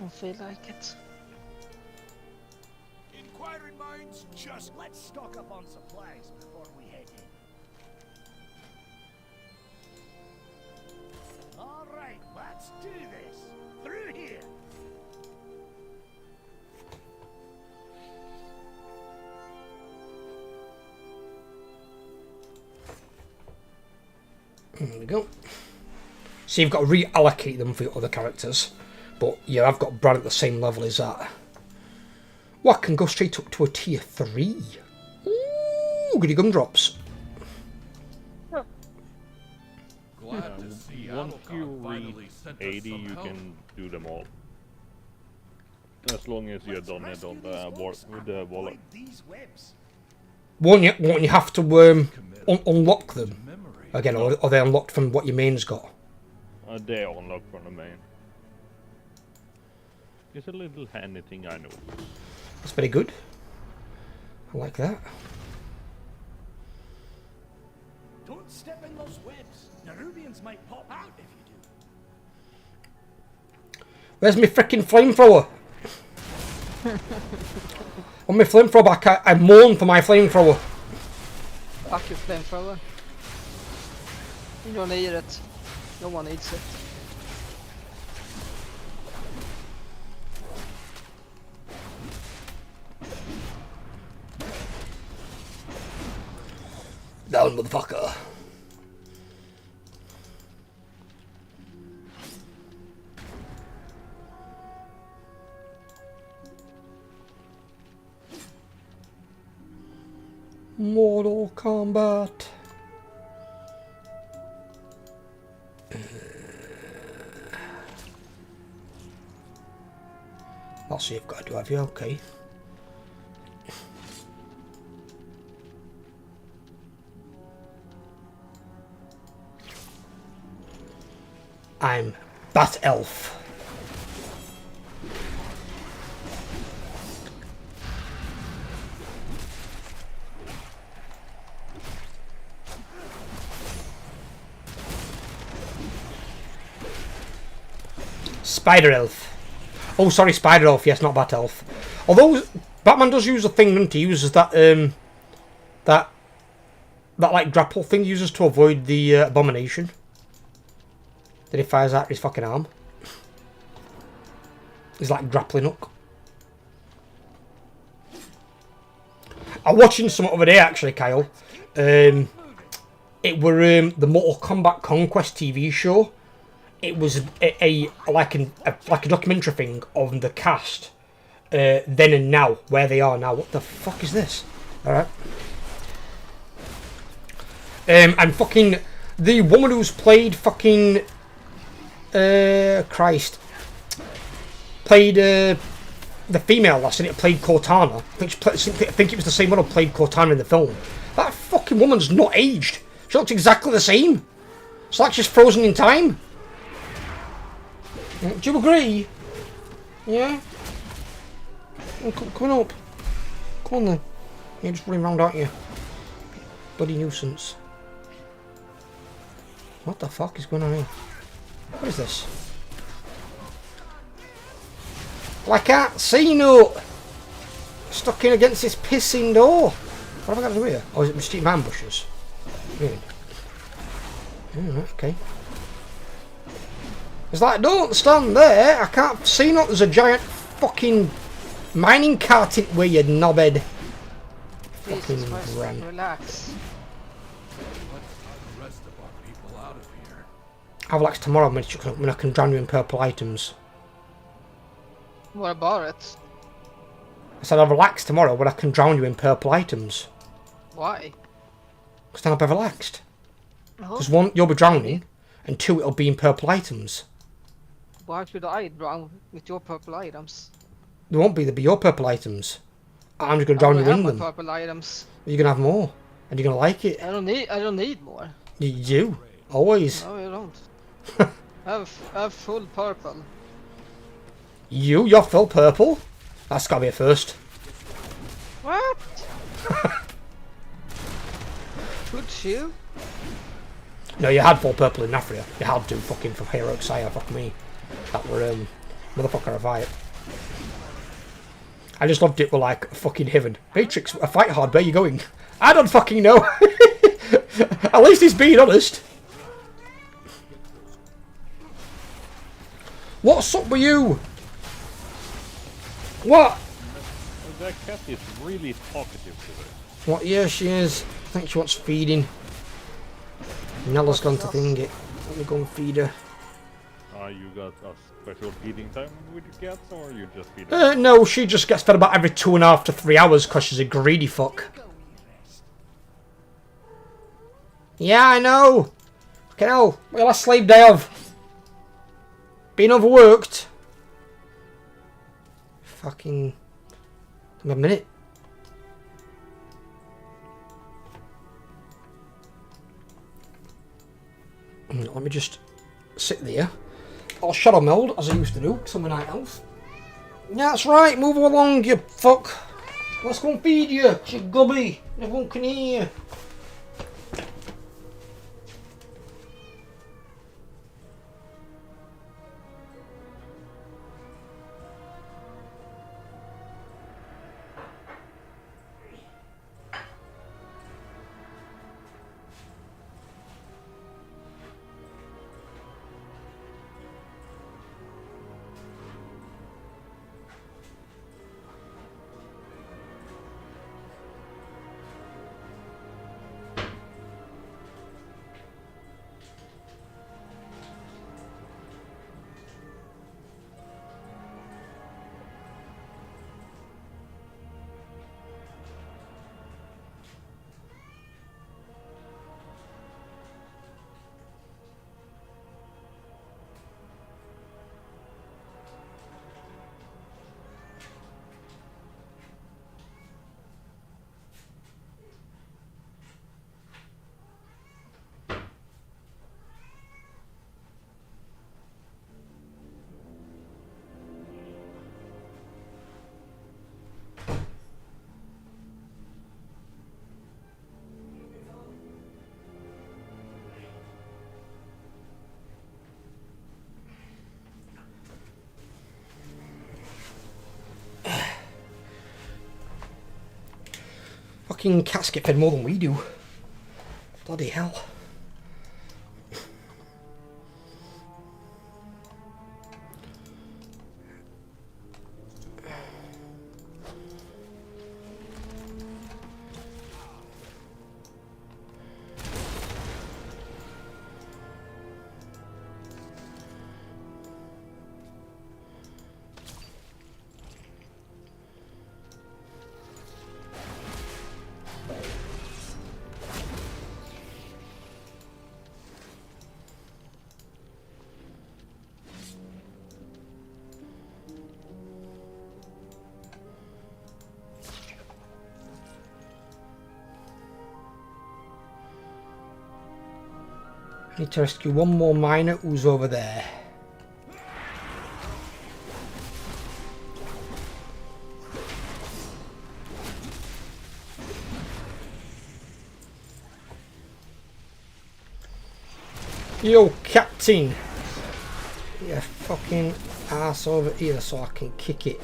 I feel like it. Inquiring minds, just let's stock up on supplies before we head in. All right, let's do this. Through here. There we go. So you've got to reallocate them for your other characters. But yeah, I've got Brad at the same level as that. Well, I can go straight up to a tier 3. Ooh, goody gumdrops. Glad to see Once you Alcon reach finally sent us 80, some you help. can do them all. As long as you're done it on with the wallet. These webs. Won't you have to unlock them again, or are they unlocked from what your main's got? They are unlocked from the main. It's a little handy thing, I know. That's very good. I like that. Don't step in those webs. Nerubians might pop out if you do. Where's my freaking flamethrower? On my flamethrower back, I mourn for my flamethrower. Fuck your flamethrower. You don't need it. No one needs it. Down, motherfucker. Mortal Kombat. That's what you've got to do, have you? Okay. I'm Bat Elf. Spider Elf. Oh, sorry, Spider Elf. Yes, not Bat Elf. Although Batman does use a thing, doesn't he? He uses that that like grapple thing he uses to avoid the abomination. That he fires out his fucking arm. He's like grappling hook. I'm watching some other day actually, Kyle. It were the Mortal Kombat Conquest TV show. It was a documentary thing of the cast then and now, where they are now. What the fuck is this? All right. And fucking the woman who's played fucking Christ played the female last in it played Cortana. I think it was the same one who played Cortana in the film. That fucking woman's not aged. She looks exactly the same. It's like she's frozen in time. Do you agree? Yeah? Come on up. Come on then. You're just running around, aren't you? Bloody nuisance. What the fuck is going on here? What is this? Well, I can't see no. Stuck in against this pissing door. What have I got to do here? Oh, is it mosquito ambushes? Really? Okay. It's like, don't stand there. I can't see not. There's a giant fucking mining cart in where you knobhead. Fucking ran. Relax. I'll relax tomorrow when I can drown you in purple items. What about it? I said I'll relax tomorrow when I can drown you in purple items. Why? Because then I'll be relaxed. Because one, you'll be drowning, and two, it'll be in purple items. Why should I drown with your purple items? There won't be, there'll be your purple items. I'm just going to drown you in them. Purple items. You're going to have more, and you're going to like it. I don't need more. You do. Always. No, you don't. I have full purple. You're full purple? That's got to be a first. What? Good you? No, you had full purple in Nafria. You had to fucking for Heroic Sire, fuck me. That were motherfucker a fight. I just loved it with like fucking heaven. Matrix, a fight hard, where you going? I don't fucking know. At least he's being honest. What's up with you? What? That cat is really talkative today. What? Yeah, she is. I think she wants feeding. Nella's gone to thing it. Let me go and feed her. You got a special feeding time with your cats, or you just feed her? No, she just gets fed about every 2.5 to 3 hours because she's a greedy fuck. Yeah, I know. Fucking hell. What last slave day of? Being overworked. Fucking... Give me a minute. Let me just sit there. I'll shadow meld as I used to do, because I'm a night elf. Yeah, that's right, move along, you fuck. Let's go and feed you, you gubby. Everyone can hear you. Fucking cats get fed more than we do. Bloody hell. I need to rescue one more miner who's over there. Yo, Captain! Yeah, fucking ass over here so I can kick it.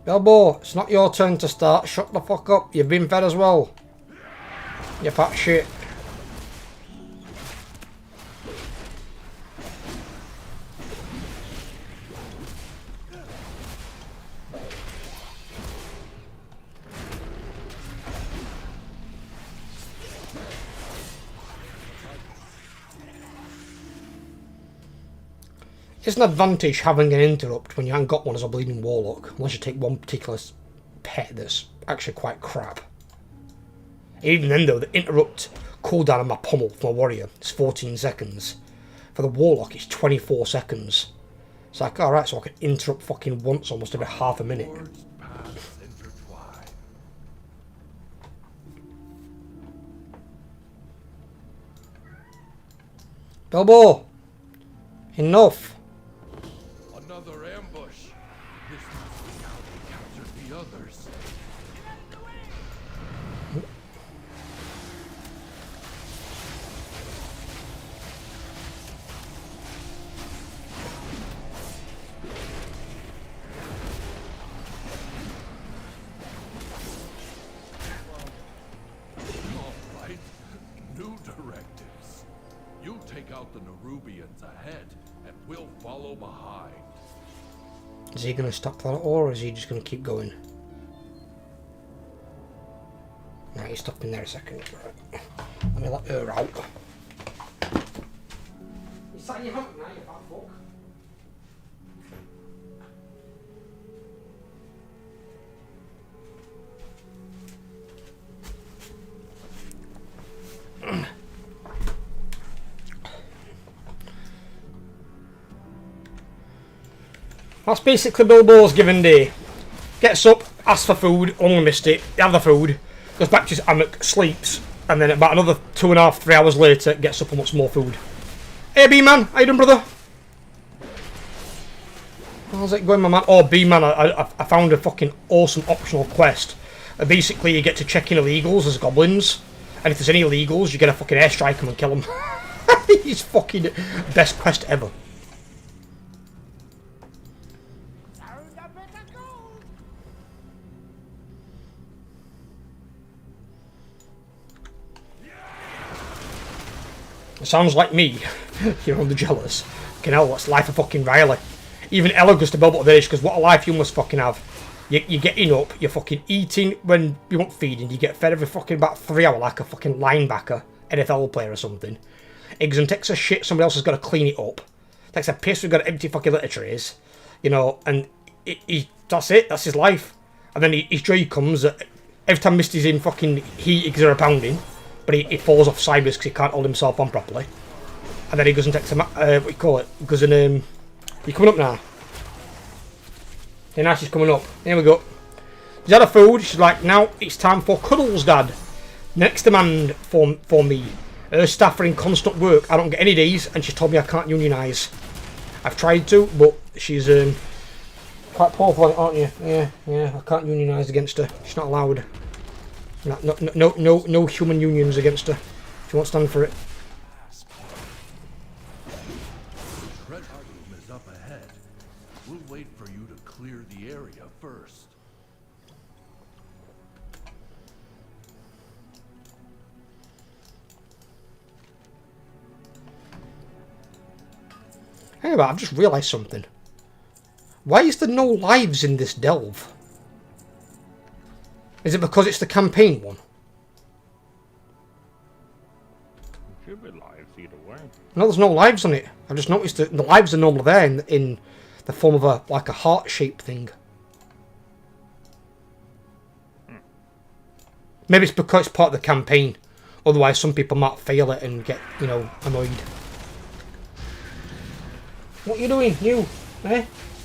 Bilbo, it's not your turn to start. Shut the fuck up. You've been fed as well. You fat shit. It's an advantage having an interrupt when you haven't got one as a bleeding warlock, unless you take one particular pet that's actually quite crap. Even then though, the interrupt cooldown on my pommel for my warrior is 14 seconds. For the warlock it's 24 seconds. It's like, alright, so I can interrupt fucking once almost every half a minute. Bilbo! Enough! Another ambush. This must be how they captured the others. All right. New directives. You take out the Nerubians ahead, and we'll follow behind. Is he going to stop that or is he just going to keep going? Nah, he's stopping there a second. Right. Let me let her out. You sat in your hump now, you fat fuck. That's basically Bilbo's given day. Gets up, asks for food, only missed it, have the food, goes back to his hammock, sleeps, and then about another 2.5, 3 hours later, gets up and wants more food. Hey B-Man, how you doing, brother? How's it going, my man? Oh, B-Man, I found a fucking awesome optional quest. Basically, you get to check in illegals as goblins, and if there's any illegals, you get a fucking airstrike them and kill them. It's fucking best quest ever. It sounds like me. You're on the jealous. Fucking hell, that's life of fucking Riley. Even Ella goes to Bilbo this because what a life you must fucking have. You're getting up, you're fucking eating when you want feeding, you get fed every fucking about 3 hours like a fucking linebacker, NFL player or something. Igson takes a shit, somebody else has got to clean it up. Takes a piss, we've got to empty fucking litter trays. You know, and that's it, that's his life. And then his joy comes that every time Misty's in fucking heat, he are pounding. But he falls off sideways because he can't hold himself on properly. And then he goes and takes a, what do you call it? Goes and, you coming up now? Then now she's coming up. Here we go. She's had her food. She's like, now it's time for cuddles, Dad. Next demand for me. Her staff are in constant work. I don't get any days, and she told me I can't unionise. I've tried to, but she's quite powerful, aren't you? Yeah, I can't unionise against her. She's not allowed. No human unions against her. She won't stand for it. Treasure room is up ahead. We'll wait for you to clear the area first. Hang about, I've just realised something. Why is there no lives in this delve? Is it because it's the campaign one? Should be lives either way. No, there's no lives on it. I've just noticed that the lives are normally there in the form of a heart-shaped thing. Maybe it's because it's part of the campaign. Otherwise, some people might fail it and get, annoyed. What you doing, you? Eh?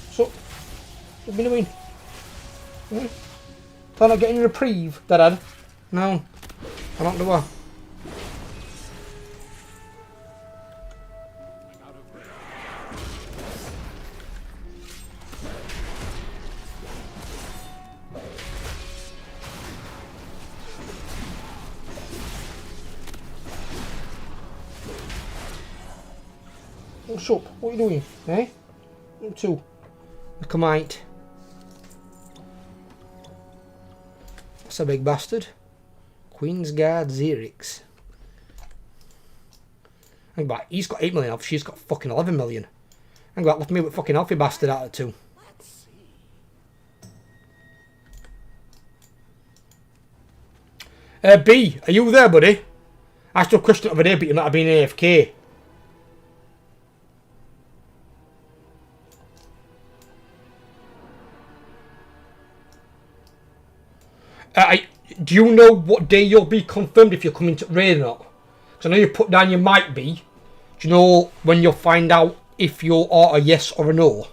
So, what you doing? Eh? Thought I'd get a reprieve, Dad? No, I don't do her. What's up? What are you doing? Eh? Up to? Look a mite. That's a big bastard. Queen's Guard Xerix. Hang about, he's got 8 million health, she's got fucking 11 million. Hang about, left me with fucking healthy bastard out of 2. B, are you there, buddy? I asked you a question over there, but you might have been AFK. Do you know what day you'll be confirmed if you're coming to raid or not? Because I know you put down you might be. Do you know when you'll find out if you are a yes or a no?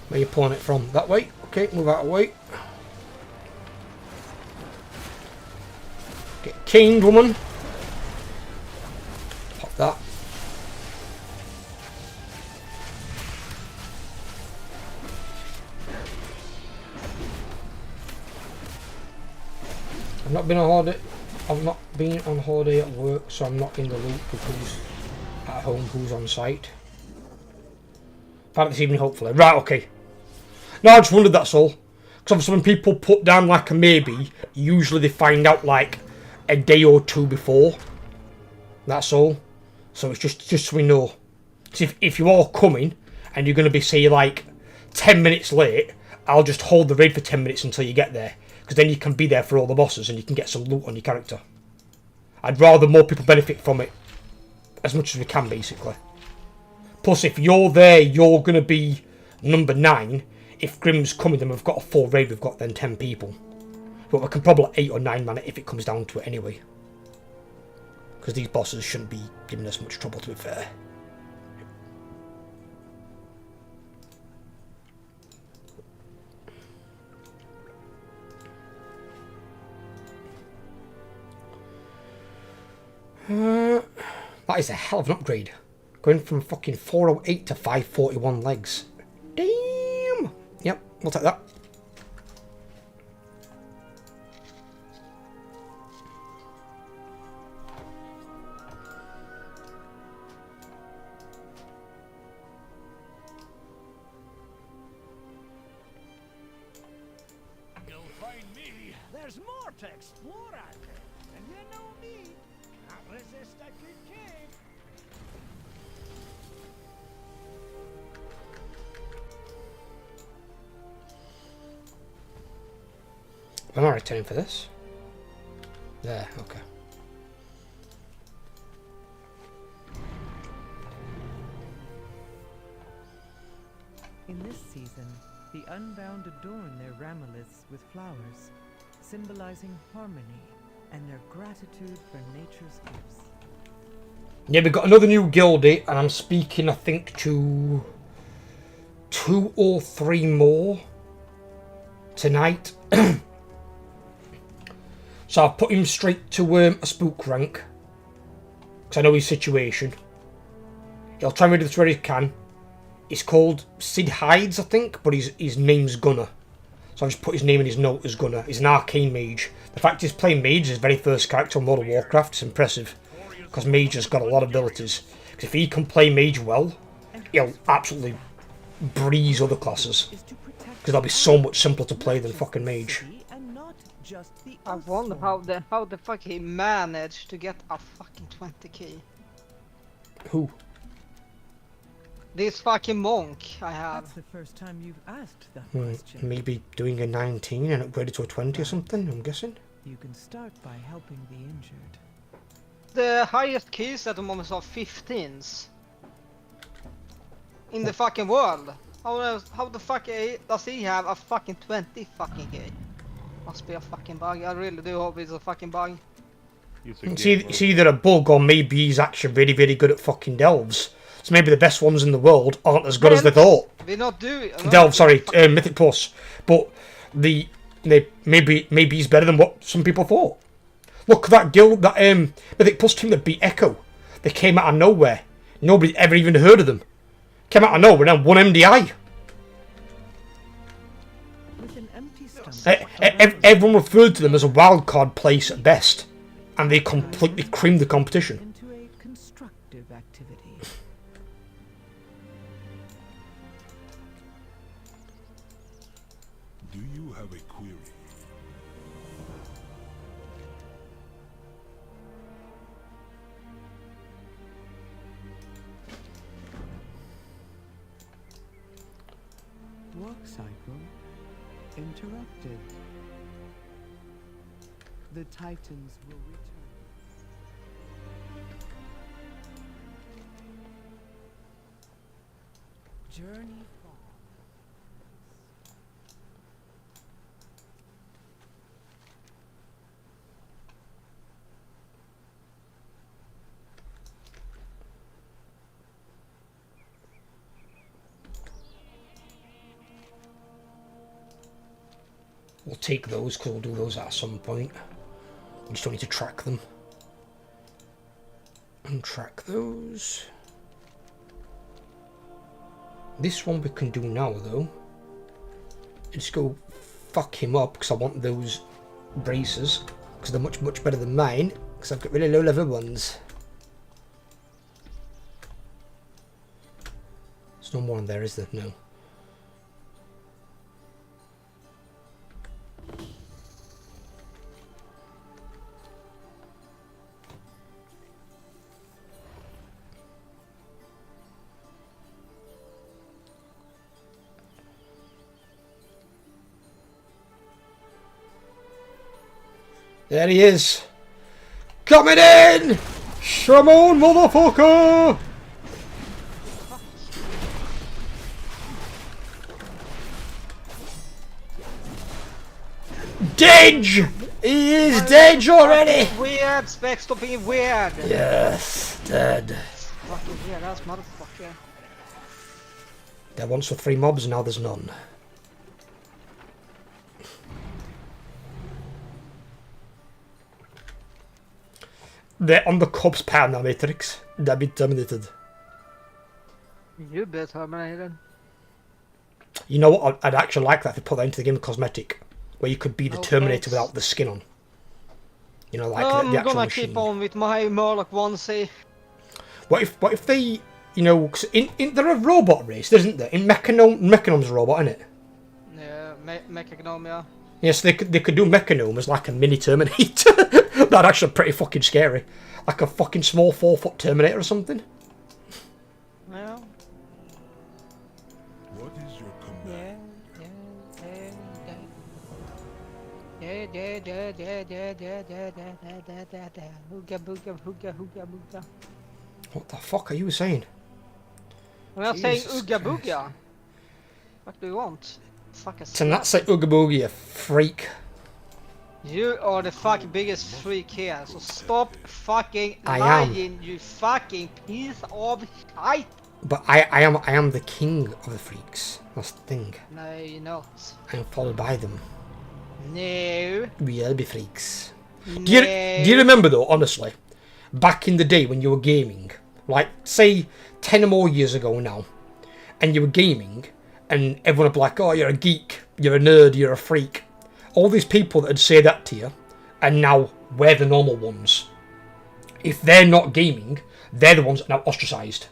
Where are you pulling it from? That way? Okay, move out of the way. Get caned, woman. Pop that. I've not been on holiday. I've not been on holiday at work, so I'm not in the loop with who's at home, who's on site. Found it this evening, hopefully. Right, okay. No, I just wondered, that's all. Because obviously when people put down like a maybe, usually they find out like a day or two before. That's all. So it's just so we know. So if you are coming and you're going to be, say, like 10 minutes late, I'll just hold the raid for 10 minutes until you get there. Because then you can be there for all the bosses and you can get some loot on your character. I'd rather more people benefit from it as much as we can, basically. Plus, if you're there, you're going to be number 9. If Grimm's coming, then we've got a full raid, we've got then 10 people. But we can probably 8 or 9 man it if it comes down to it anyway. Because these bosses shouldn't be giving us much trouble, to be fair. That is a hell of an upgrade. Going from fucking 408 to 541 legs. Damn! Yep, we'll take that. You'll find me. There's more to explore out there. And you know me. Can't resist a good cave. I'm not returning for this. There, okay. In this season, the Unbound adorn their ramiliths with flowers, symbolizing harmony and their gratitude for nature's gifts. Yeah, we've got another new guildie, and I'm speaking, I think, to 2 or 3 more tonight. So I've put him straight to a spook rank, because I know his situation. He'll try and read this where he can. He's called Sid Hides, I think, but his name's Gunner. So I just put his name in his note as Gunner. He's an arcane mage. The fact he's playing mage, his very first character on World of Warcraft, is impressive. Because mage has got a lot of abilities. Because if he can play mage well, he'll absolutely breeze other classes. Because they'll be so much simpler to play than fucking mage. I wonder how the fuck he managed to get a fucking 20k. Who? This fucking monk I have. That's the first time you've asked that question. Maybe doing a 19 and upgraded to a 20 or something, I'm guessing. You can start by helping the injured. The highest keys at the moment are 15s. In the fucking world. How the fuck does he have a fucking 20 fucking k? Must be a fucking bug. I really do hope it's a fucking bug. It's either a bug or maybe he's actually very, very good at fucking delves. So maybe the best ones in the world aren't as good as they thought. We're not doing Delve, sorry, Mythic Plus. But maybe he's better than what some people thought. Look, that guild, that Mythic Plus team that beat Echo. They came out of nowhere. Nobody ever even heard of them. Came out of nowhere and won MDI. With an empty stomach, Everyone referred to them as a wildcard place at best. And they completely creamed the competition. into a constructive activity. Do you have a query? Walk cycle interrupted. The Titans will return. Journey far. We'll take those because we'll do those at some point. We just don't need to track them. And track those. This one we can do now though. Just go fuck him up because I want those braces. Because they're much, much better than mine. Because I've got really low level ones. There's no more on there, is there? No. There he is. Coming in! Shramon, motherfucker! Dead! He is dead already! Weird, Spec, stop being weird! Yes, dead. Fucking weird ass motherfucker. There once were 3 mobs, now there's none. They're on the corpse pile now, Matrix. They've been terminated. You be Terminated. You know what? I'd actually like that if they put that into the game of cosmetic, where you could be the No Terminator thanks. without the skin on. You know, like I'm the actual gonna machine. keep on with my Murloc onesie. What if they, you know, 'cause in they're a robot race, isn't there? In Mechanom's a robot, isn't it? Yeah, Mechagnomia. Yes, they could do Mechanome as like a mini Terminator. That'd actually pretty fucking scary. Like a fucking small 4-foot Terminator or something. Yeah. What is your command? Hooga booga hooga hooga booga. What the fuck are you saying? I'm not saying Jesus ooga Christ. booga. What do you want? Fuck a To not say Ooga Boogie, you freak. You are the fucking biggest freak here, so stop fucking I am. lying, you fucking piece of shit! But I am the king of the freaks. That's the thing. No, you're not. I'm followed by them. No. We'll be freaks. No. Do you remember though, honestly, back in the day when you were gaming, like say 10 or more years ago now, and you were gaming, and everyone would be like, oh, you're a geek, you're a nerd, you're a freak. All these people that would say that to you, and now we're the normal ones. If they're not gaming, they're the ones that are now ostracised.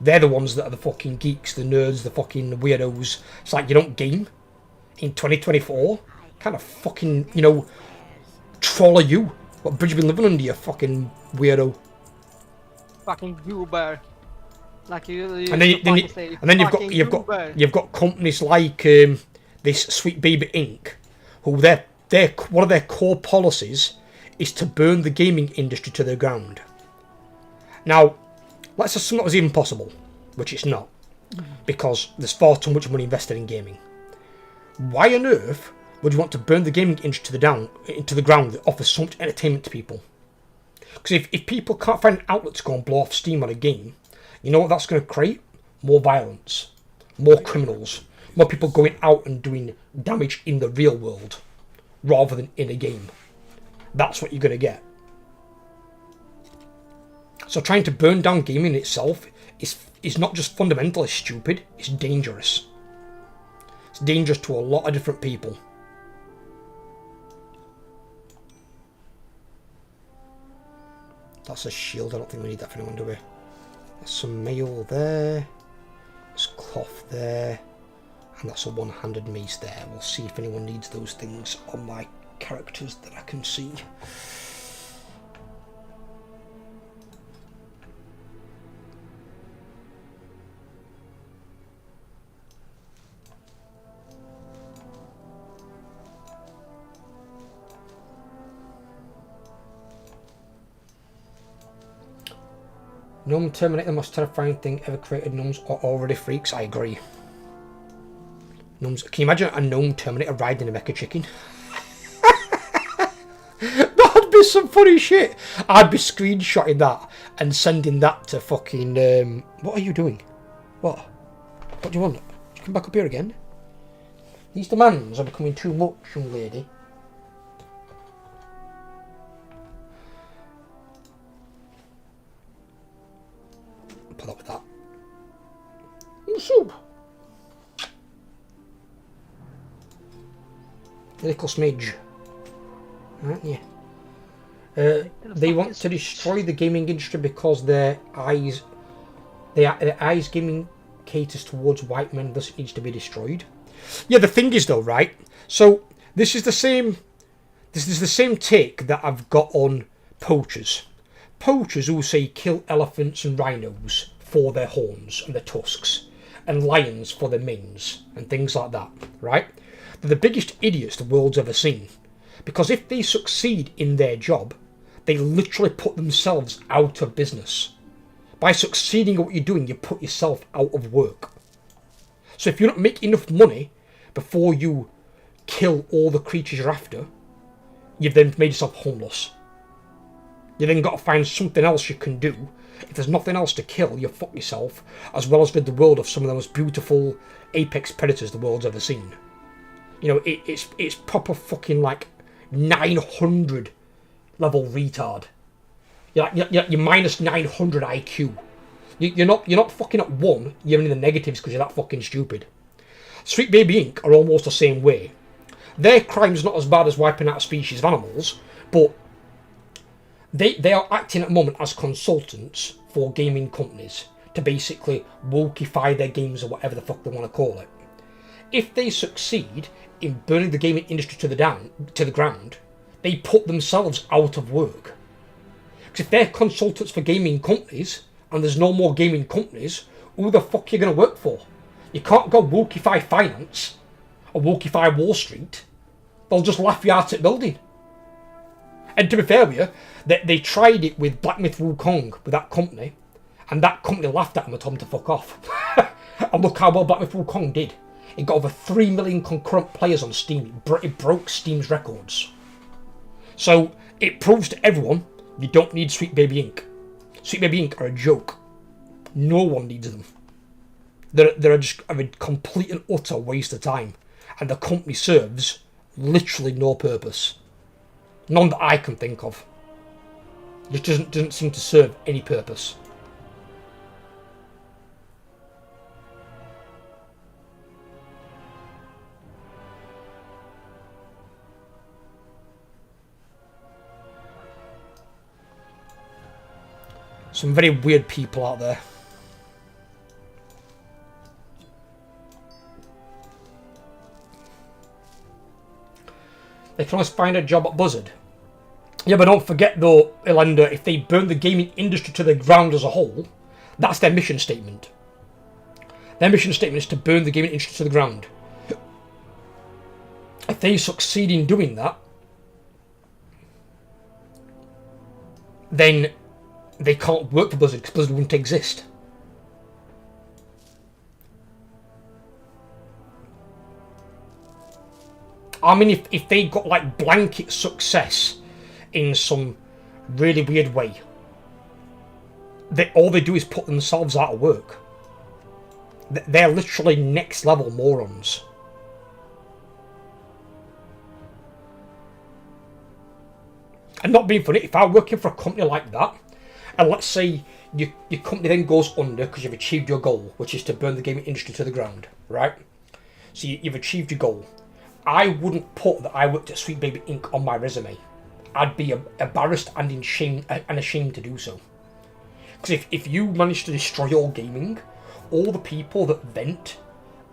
They're the ones that are the fucking geeks, the nerds, the fucking weirdos. It's like, you don't game in 2024? Kind of fucking, you know, troll are you? What bridge have you been living under, you fucking weirdo? Fucking goober. Like you And then you've got companies like this Sweet Baby Inc., who their one of their core policies is to burn the gaming industry to the ground. Now, let's assume that was even possible, which it's not, because there's far too much money invested in gaming. Why on earth would you want to burn the gaming industry into the ground that offers so much entertainment to people? Because if people can't find an outlet to go and blow off steam on a game, you know what that's going to create? More violence, more criminals, more people going out and doing damage in the real world rather than in a game. That's what you're going to get. So trying to burn down gaming itself is not just fundamentally stupid, it's dangerous. It's dangerous to a lot of different people. That's a shield, I don't think we need that for anyone, do we? There's some mail there. There's cloth there. And that's a one-handed mace there. We'll see if anyone needs those things on my characters that I can see. Gnome Terminator, the most terrifying thing ever created. Gnomes are already freaks, I agree. Gnomes, can you imagine a gnome Terminator riding a mecha chicken? That'd be some funny shit. I'd be screenshotting that and sending that to fucking, what are you doing? What? What do you want? Did you come back up here again? These demands are becoming too much, young lady. Put up with that. Soup. Little smidge. Aren't you? They want to destroy the gaming industry because their eyes gaming caters towards white men, thus it needs to be destroyed. Yeah, the thing is though, right? So this is the same take that I've got on poachers. Poachers who say kill elephants and rhinos for their horns and their tusks, and lions for their manes, and things like that, right? They're the biggest idiots the world's ever seen. Because if they succeed in their job, they literally put themselves out of business. By succeeding at what you're doing, you put yourself out of work. So if you don't make enough money before you kill all the creatures you're after, you've then made yourself homeless. You then got to find something else you can do. If there's nothing else to kill, you fuck yourself, as well as rid the world of some of the most beautiful apex predators the world's ever seen. You know, it's proper fucking like 900 level retard. You're minus 900 IQ. You're not fucking at 1, you're in the negatives because you're that fucking stupid. Sweet Baby Inc. are almost the same way. Their crime's not as bad as wiping out a species of animals, but they are acting at the moment as consultants for gaming companies to basically wokeify their games or whatever the fuck they want to call it. If they succeed in burning the gaming industry to the ground, they put themselves out of work. Because if they're consultants for gaming companies and there's no more gaming companies, who the fuck are you going to work for? You can't go wokeify finance or wokeify Wall Street. They'll just laugh you out at building. And to be fair with you, they tried it with Black Myth Wukong with that company, and that company laughed at them and told them to fuck off. And look how well Black Myth Wukong did. It got over 3 million concurrent players on Steam. It broke Steam's records. So it proves to everyone you don't need Sweet Baby Inc. Sweet Baby Inc. are a joke. No one needs them. They're just a complete and utter waste of time. And the company serves literally no purpose. None that I can think of. It doesn't seem to serve any purpose. Some very weird people out there. They can always find a job at Buzzard. Yeah, but don't forget though, Elenda, if they burn the gaming industry to the ground as a whole, that's their mission statement. Their mission statement is to burn the gaming industry to the ground. If they succeed in doing that, then they can't work for Blizzard because Blizzard wouldn't exist. I mean, if they got like blanket success in some really weird way, all they do is put themselves out of work. They're literally next level morons. And not being funny, if I were working for a company like that, and let's say your company then goes under because you've achieved your goal, which is to burn the gaming industry to the ground, right? So you've achieved your goal. I wouldn't put that I worked at Sweet Baby Inc. on my resume. I'd be embarrassed and ashamed to do so. Because if you manage to destroy all gaming, all the people that vent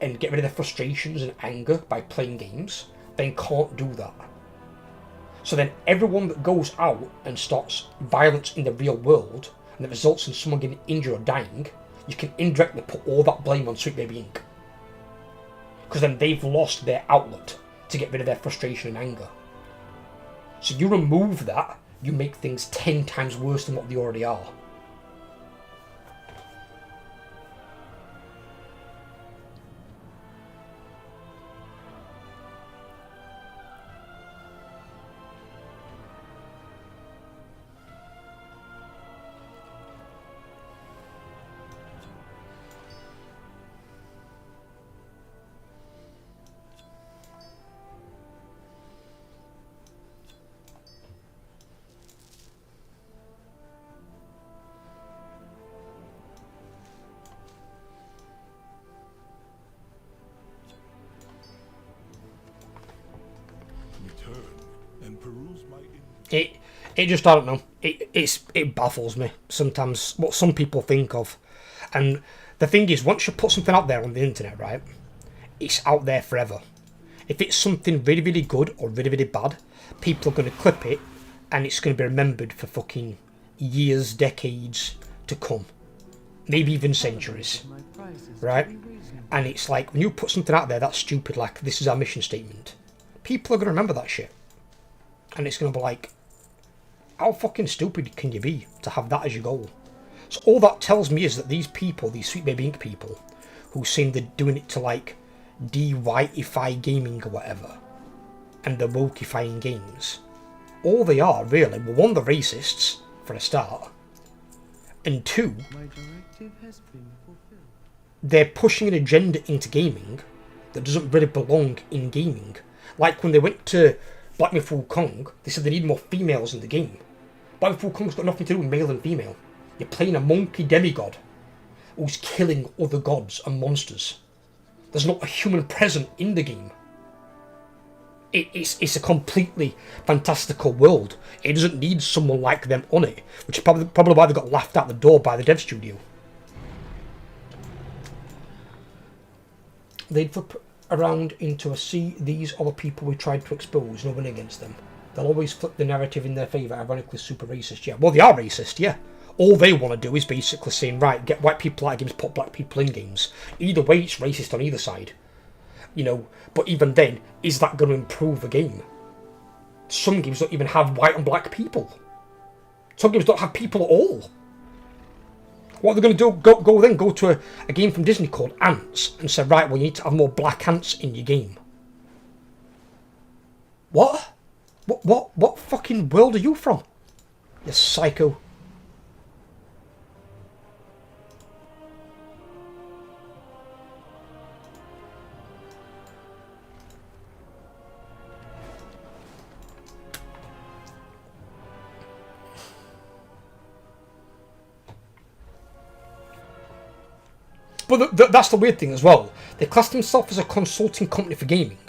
and get rid of their frustrations and anger by playing games, then can't do that. So then everyone that goes out and starts violence in the real world, and that results in someone getting injured or dying, you can indirectly put all that blame on Sweet Baby Inc. Because then they've lost their outlet to get rid of their frustration and anger. So you remove that, you make things 10 times worse than what they already are. It just, I don't know, it baffles me sometimes what some people think of. And the thing is, once you put something out there on the internet, right, it's out there forever. If it's something really, really good or really, really bad, people are going to clip it and it's going to be remembered for fucking years, decades to come. Maybe even centuries, right? And it's like, when you put something out there that's stupid, like, this is our mission statement, people are going to remember that shit. And it's going to be like, how fucking stupid can you be to have that as your goal? So all that tells me is that these people, these Sweet Baby Inc. people, who seem they're doing it to like de-whiteify gaming or whatever, and they're wokeifying games, all they are really, well, one, they're racists, for a start, and two, they're pushing an agenda into gaming that doesn't really belong in gaming. Like when they went to Black Myth Wukong, they said they need more females in the game. Black Myth Wukong's got nothing to do with male and female. You're playing a monkey demigod who's killing other gods and monsters. There's not a human present in the game. It's a completely fantastical world. It doesn't need someone like them on it, which is probably why they got laughed out the door by the dev studio. They'd flip around into a see these are the people we tried to expose, no one against them. They'll always flip the narrative in their favour, ironically super racist, yeah. Well, they are racist, yeah. All they want to do is basically saying, right, get white people out of games, put black people in games. Either way, it's racist on either side. You know, but even then, is that going to improve a game? Some games don't even have white and black people. Some games don't have people at all. What are they going to do? Go to a game from Disney called Ants and say, right, well, you need to have more black ants in your game. What? What fucking world are you from? You psycho. But that's the weird thing as well. They class themselves as a consulting company for gaming.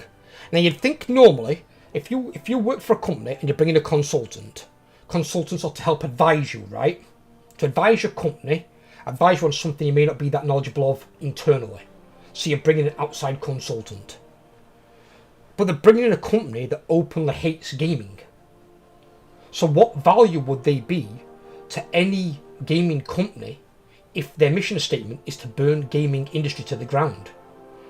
Now you'd think normally, if you work for a company and you bring in a consultant, consultants are to help advise you, right? To advise your company, advise you on something you may not be that knowledgeable of internally. So you're bringing an outside consultant. But they're bringing in a company that openly hates gaming. So what value would they be to any gaming company if their mission statement is to burn gaming industry to the ground?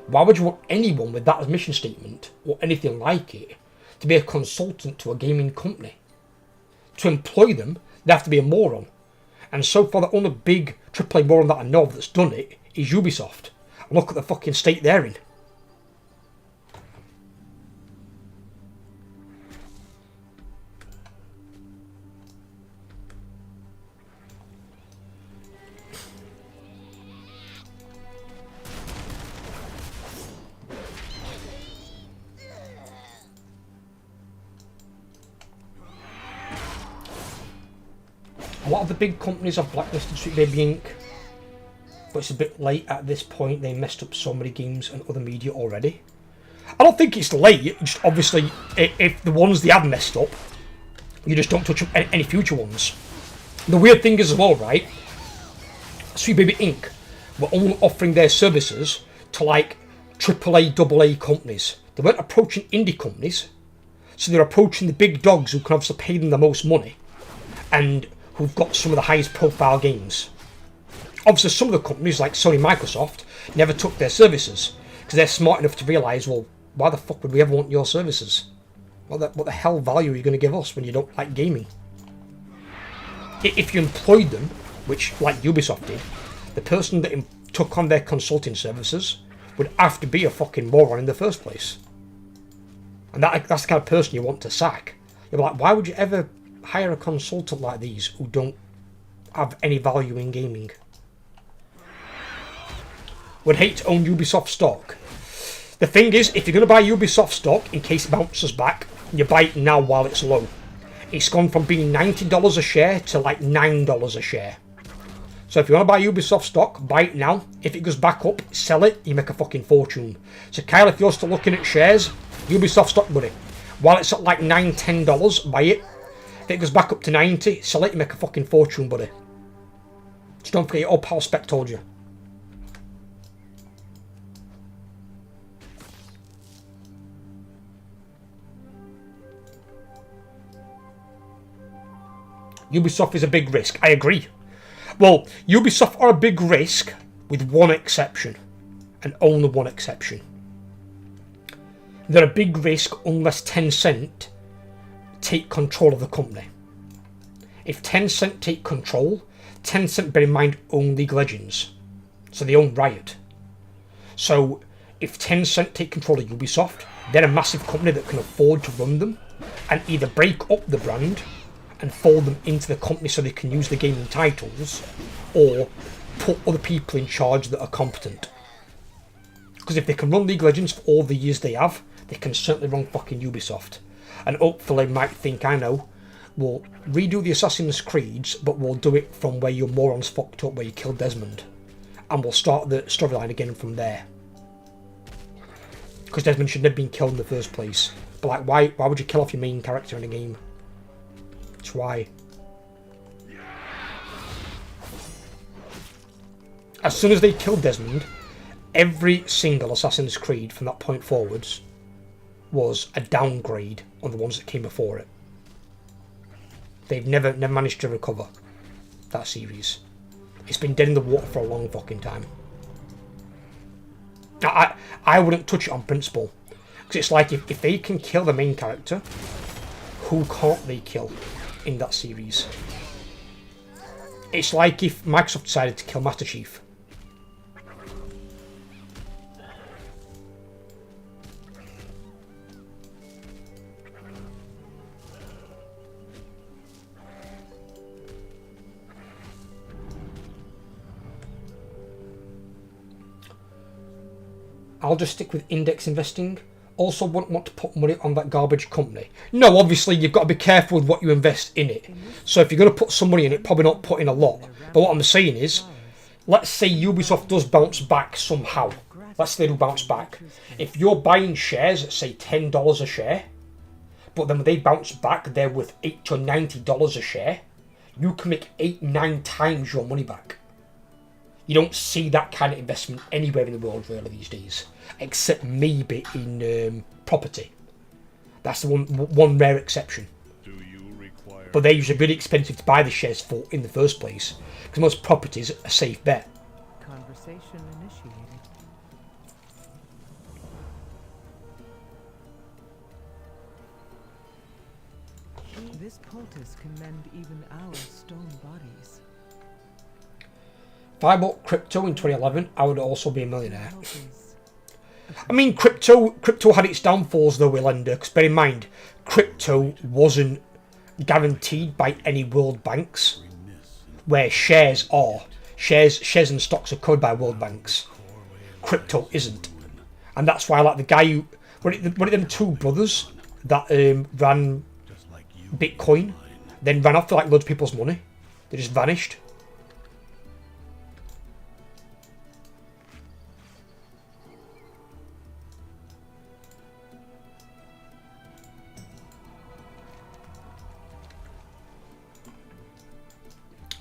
Why would you want anyone with that as mission statement, or anything like it, to be a consultant to a gaming company? To employ them, they have to be a moron. And so far the only big AAA moron that I know of that's done it is Ubisoft. And look at the fucking state they're in. A lot of the big companies have blacklisted Sweet Baby Inc. But it's a bit late at this point. They messed up so many games and other media already. I don't think it's late. Just obviously, if the ones they have messed up, you just don't touch any future ones. The weird thing is as well, right? Sweet Baby Inc. were only offering their services to like AAA, AA companies. They weren't approaching indie companies. So they're approaching the big dogs who can obviously pay them the most money. And who've got some of the highest profile games. Obviously some of the companies like Sony and Microsoft never took their services because they're smart enough to realise, well, why the fuck would we ever want your services? What the hell value are you going to give us when you don't like gaming? If you employed them, which like Ubisoft did, the person that took on their consulting services would have to be a fucking moron in the first place. And that's the kind of person you want to sack. You're like, why would you ever hire a consultant like these who don't have any value in gaming? Would hate to own Ubisoft stock. The thing is, if you're going to buy Ubisoft stock in case it bounces back, you buy it now while it's low. It's gone from being $90 a share to like $9 a share. So if you want to buy Ubisoft stock, buy it now. If it goes back up, sell it, you make a fucking fortune. So Kyle, if you're still looking at shares, Ubisoft stock, buddy. While it's at like $9, $10, buy it. If it goes back up to 90, sell it, you make a fucking fortune, buddy. Just don't forget, old pal Spec told you. Ubisoft is a big risk. I agree. Well, Ubisoft are a big risk with one exception. And only one exception. They're a big risk unless Tencent take control of the company. If Tencent take control, Tencent, bear in mind, own League of Legends. So they own Riot. So if Tencent take control of Ubisoft, they're a massive company that can afford to run them and either break up the brand and fold them into the company so they can use the gaming titles, or put other people in charge that are competent. Because if they can run League of Legends for all the years they have, they can certainly run fucking Ubisoft. And hopefully might think, I know, we'll redo the Assassin's Creeds, but we'll do it from where your morons fucked up, where you killed Desmond. and we'll start the storyline again from there. Because Desmond shouldn't have been killed in the first place. But like, why would you kill off your main character in a game? That's why. As soon as they killed Desmond, every single Assassin's Creed from that point forwards was a downgrade on the ones that came before it. They've never managed to recover that series. It's been dead in the water for a long fucking time. I wouldn't touch it on principle. Because it's like, if they can kill the main character, who can't they kill in that series? It's like if Microsoft decided to kill Master Chief. I'll just stick with index investing. Also wouldn't want to put money on that garbage company. No, obviously you've got to be careful with what you invest in it. So if you're going to put some money in it, probably not put in a lot. But what I'm saying is, let's say Ubisoft does bounce back somehow. Let's say they do bounce back. If you're buying shares at say $10 a share, but then when they bounce back, they're worth $80 to $90 a share, you can make 8-9 times your money back. You don't see that kind of investment anywhere in the world really these days, except maybe in property. That's the one rare exception. But they're usually really expensive to buy the shares for in the first place, because most properties are a safe bet. Conversation initiated. This poultice can mend even our stone bodies. If I bought crypto in 2011, I would also be a millionaire. I mean, crypto had its downfalls though, Willender, because bear in mind, crypto wasn't guaranteed by any world banks, where shares are. Shares and stocks are covered by world banks. Crypto isn't. And that's why, like, the guy who... Were it them two brothers that ran Bitcoin, then ran after, like, loads of people's money? They just vanished.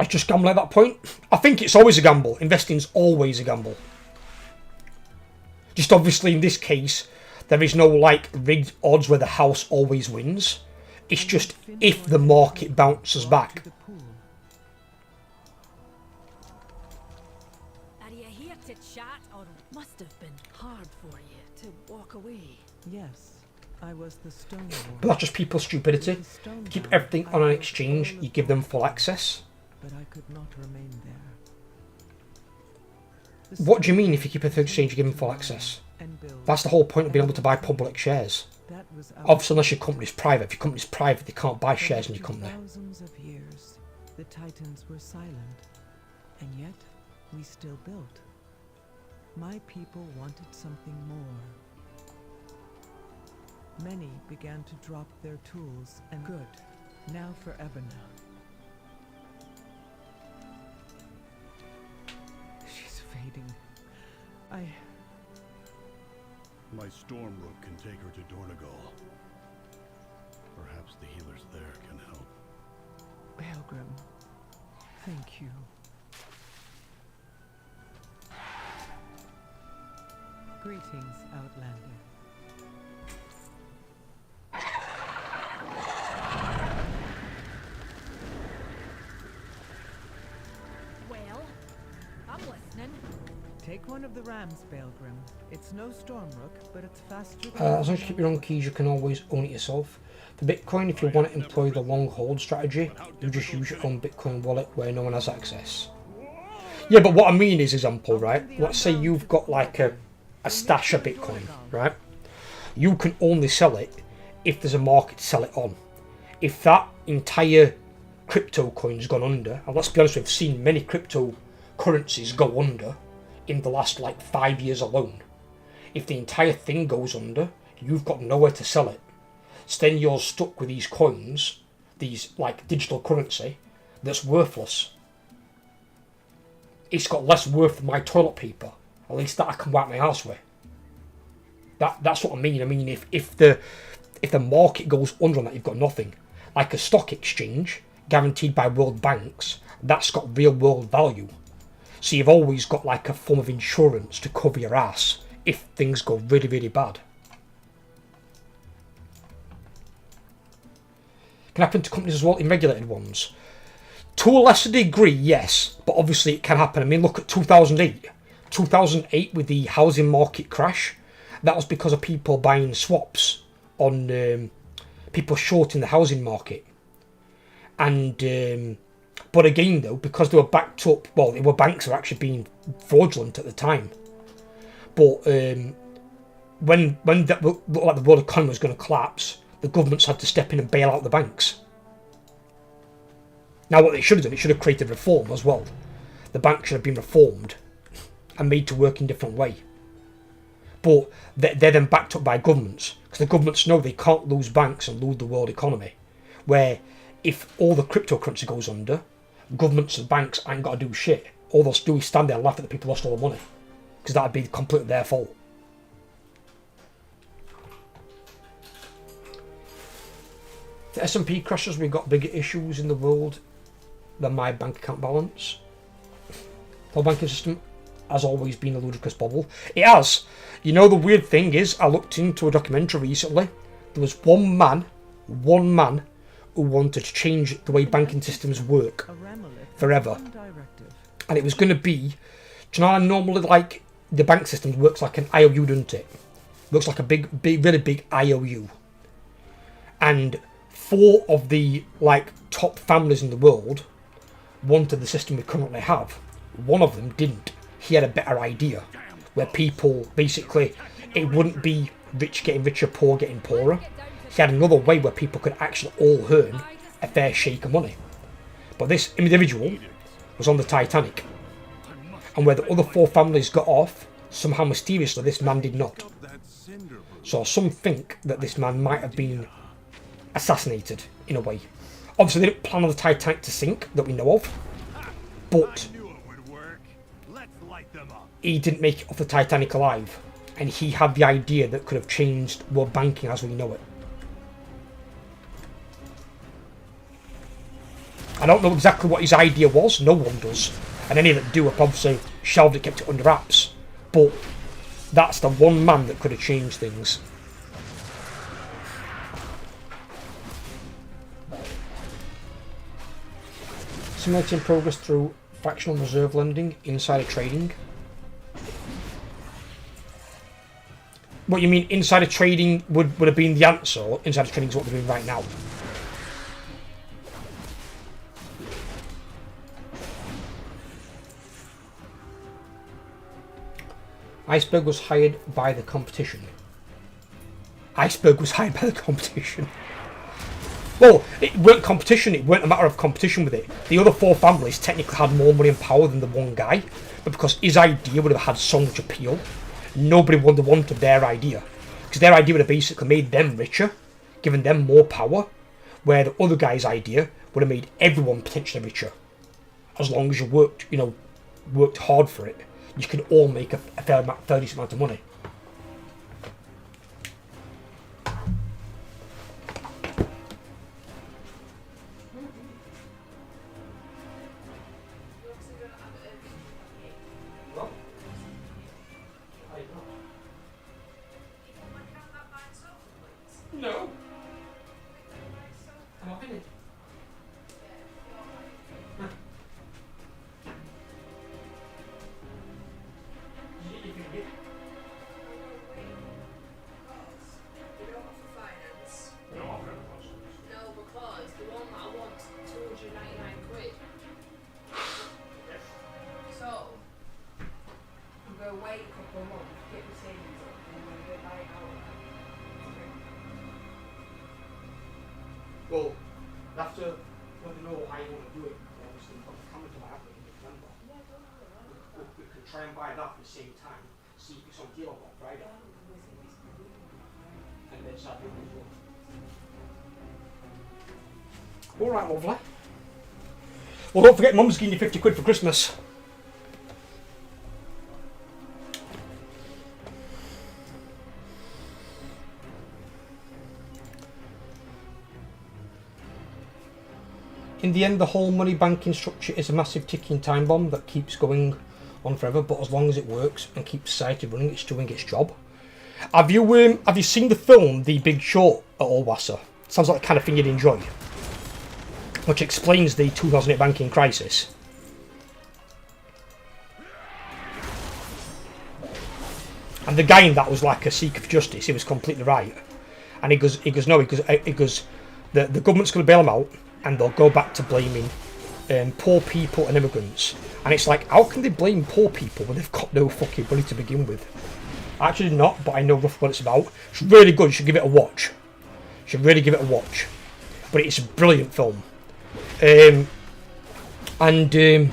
I just gamble at that point. I think it's always a gamble. Investing's always a gamble. Just obviously in this case, there is no like rigged odds where the house always wins. It's just if the market bounces back. Are you here to chat, or must have been hard for you to walk away? Yes, I was the stone. But that's just people's stupidity. To keep everything on an exchange, you give them full access. But I could not remain there. What do you mean if you keep a third exchange, you give them full access? That's the whole point of being able to buy public shares. Obviously, unless your company's private. If your company's private, they can't buy shares in your company. Thousands of years, the Titans were silent, and yet we still built. My people wanted something more. Many began to drop their tools, and good, now forever now. She's fading. My Stormrook can take her to Dornegal. Perhaps the healers there can help. Pilgrim, thank you. Greetings, Outlander. Well, I'm listening. Take one of the rams, Pilgrim. It's no Stormrook, but it's faster. As long as you keep your own keys, you can always own it yourself. For Bitcoin, if you want to employ the long hold strategy, you just use your own Bitcoin wallet where no one has access. Yeah, but what I mean is, example, right? Let's say you've got like a stash of Bitcoin, right? You can only sell it if there's a market to sell it on. If that entire crypto coin's gone under, and let's be honest, we've seen many cryptocurrencies go under in the last like 5 years alone. If the entire thing goes under, you've got nowhere to sell it. So then you're stuck with these coins, these like digital currency, that's worthless. it's got less worth than my toilet paper. At least that I can wipe my house with. That's what I mean. I mean, if the market goes under on that, you've got nothing. Like a stock exchange guaranteed by world banks, that's got real world value. So you've always got like a form of insurance to cover your ass if things go really, really bad. Can happen to companies as well in regulated ones. To a lesser degree, yes, but obviously it can happen. I mean, look at 2008. 2008 with the housing market crash, that was because of people buying swaps on people shorting the housing market. And but again though, because they were backed up, well, they were banks were actually being fraudulent at the time. But when that looked like the world economy was going to collapse, the governments had to step in and bail out the banks. Now what they should have done, it should have created reform as well. The bank should have been reformed and made to work in a different way. But they're then backed up by governments, because the governments know they can't lose banks and lose the world economy. Where if all the cryptocurrency goes under, governments and banks ain't got to do shit. All they'll do is stand there and laugh at the people who lost all the money, because that'd be completely their fault. If the S&P crashes, we've got bigger issues in the world than my bank account balance. The banking system has always been a ludicrous bubble. It has. You know, the weird thing is, I looked into a documentary recently. There was one man who wanted to change the way banking systems work forever. And it was going to be, do you know how normally like the bank system works like an IOU, doesn't it? Looks like a big, really big IOU. And 4 of the like top families in the world wanted the system we currently have. One of them didn't. He had a better idea, where people basically, it wouldn't be rich getting richer, poor getting poorer. He had another way where people could actually all earn a fair shake of money. But this individual was on the Titanic, and where the other 4 families got off, somehow mysteriously this man did not. So some think that this man might have been assassinated in a way. Obviously they didn't plan on the Titanic to sink that we know of, but he didn't make it off the Titanic alive, and he had the idea that could have changed world banking as we know it. I don't know exactly what his idea was, no one does, and any that do have obviously shelved it, kept it under wraps, but that's the one man that could have changed things. Simulating progress through fractional reserve lending, insider trading. What you mean, insider trading would have been the answer, or insider trading is what they're doing right now? Iceberg was hired by the competition. Iceberg was hired by the competition. Well, it weren't competition, it weren't a matter of competition with it. The other 4 families technically had more money and power than the one guy, but because his idea would have had so much appeal, nobody would have wanted their idea. Because their idea would have basically made them richer, given them more power, where the other guy's idea would have made everyone potentially richer. As long as you worked hard for it, you could all make a fair decent amount of money. No. I'm not in it. Well, you have to know how you want to do it. Obviously, you've got the camera to my app in December. We could try and buy that at the same time, see if it's on deal on Friday. And then start doing it as well. Alright, lovely. Well, don't forget Mum's giving you 50 quid for Christmas. In the end, the whole money banking structure is a massive ticking time bomb that keeps going on forever. But as long as it works and keeps society running, it's doing its job. Have you seen the film The Big Short at all, Wasser? Sounds like the kind of thing you'd enjoy. Which explains the 2008 banking crisis. And the guy in that was like a seeker for justice. He was completely right. And he goes, the government's going to bail them out, and they'll go back to blaming poor people and immigrants. And it's like, how can they blame poor people when they've got no fucking money to begin with? Actually not, but I know roughly what it's about. It's really good. You should give it a watch. You should really give it a watch. But it's a brilliant film. At the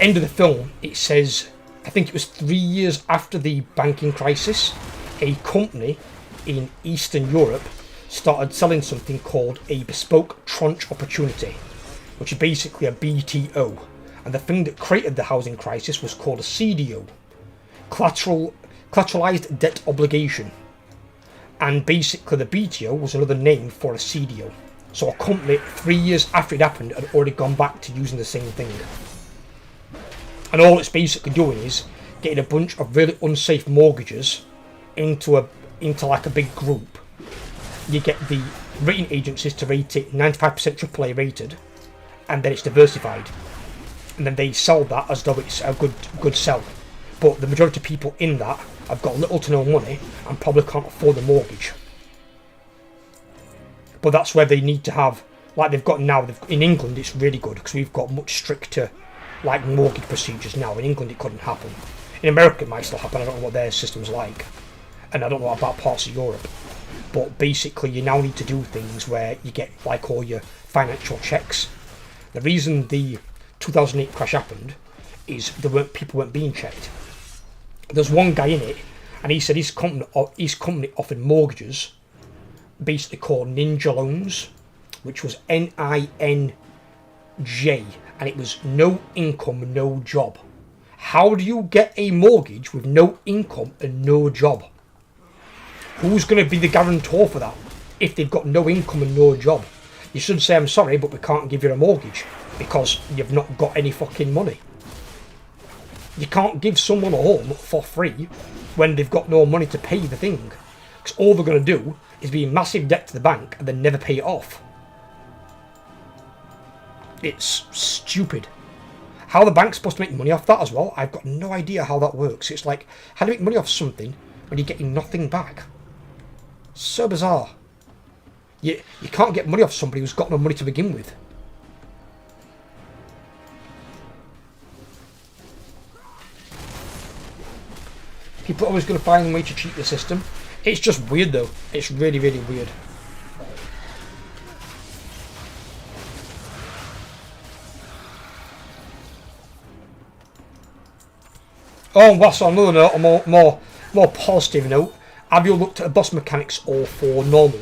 end of the film, it says, I think it was 3 years after the banking crisis, a company in Eastern Europe started selling something called a bespoke tranche opportunity, which is basically a BTO. And the thing that created the housing crisis was called a CDO, collateralized debt obligation. And basically the BTO was another name for a CDO. So a company 3 years after it happened had already gone back to using the same thing. And all it's basically doing is getting a bunch of really unsafe mortgages into like a big group. You get the rating agencies to rate it 95% AAA rated, and then it's diversified. And then they sell that as though it's a good sell. But the majority of people in that have got little to no money and probably can't afford the mortgage. But that's where they need to have, like they've got now, in England it's really good because we've got much stricter like mortgage procedures now. In England it couldn't happen. In America it might still happen, I don't know what their system's like. And I don't know about parts of Europe. But basically you now need to do things where you get like all your financial checks. The reason the 2008 crash happened is people weren't being checked. There's one guy in it, and he said his company offered mortgages basically called Ninja Loans, which was NINJ, and it was no income, no job. How do you get a mortgage with no income and no job? Who's going to be the guarantor for that if they've got no income and no job? You should say, I'm sorry, but we can't give you a mortgage because you've not got any fucking money. You can't give someone a home for free when they've got no money to pay the thing. Because all they're going to do is be in massive debt to the bank and then never pay it off. It's stupid. How the bank's supposed to make money off that as well, I've got no idea how that works. It's like, how do you make money off something when you're getting nothing back? So bizarre. You can't get money off somebody who's got no money to begin with. People are always going to find a way to cheat the system. It's just weird though. It's really, really weird. Oh, and what's on another note, a more positive note, have you looked at the boss mechanics all for normal?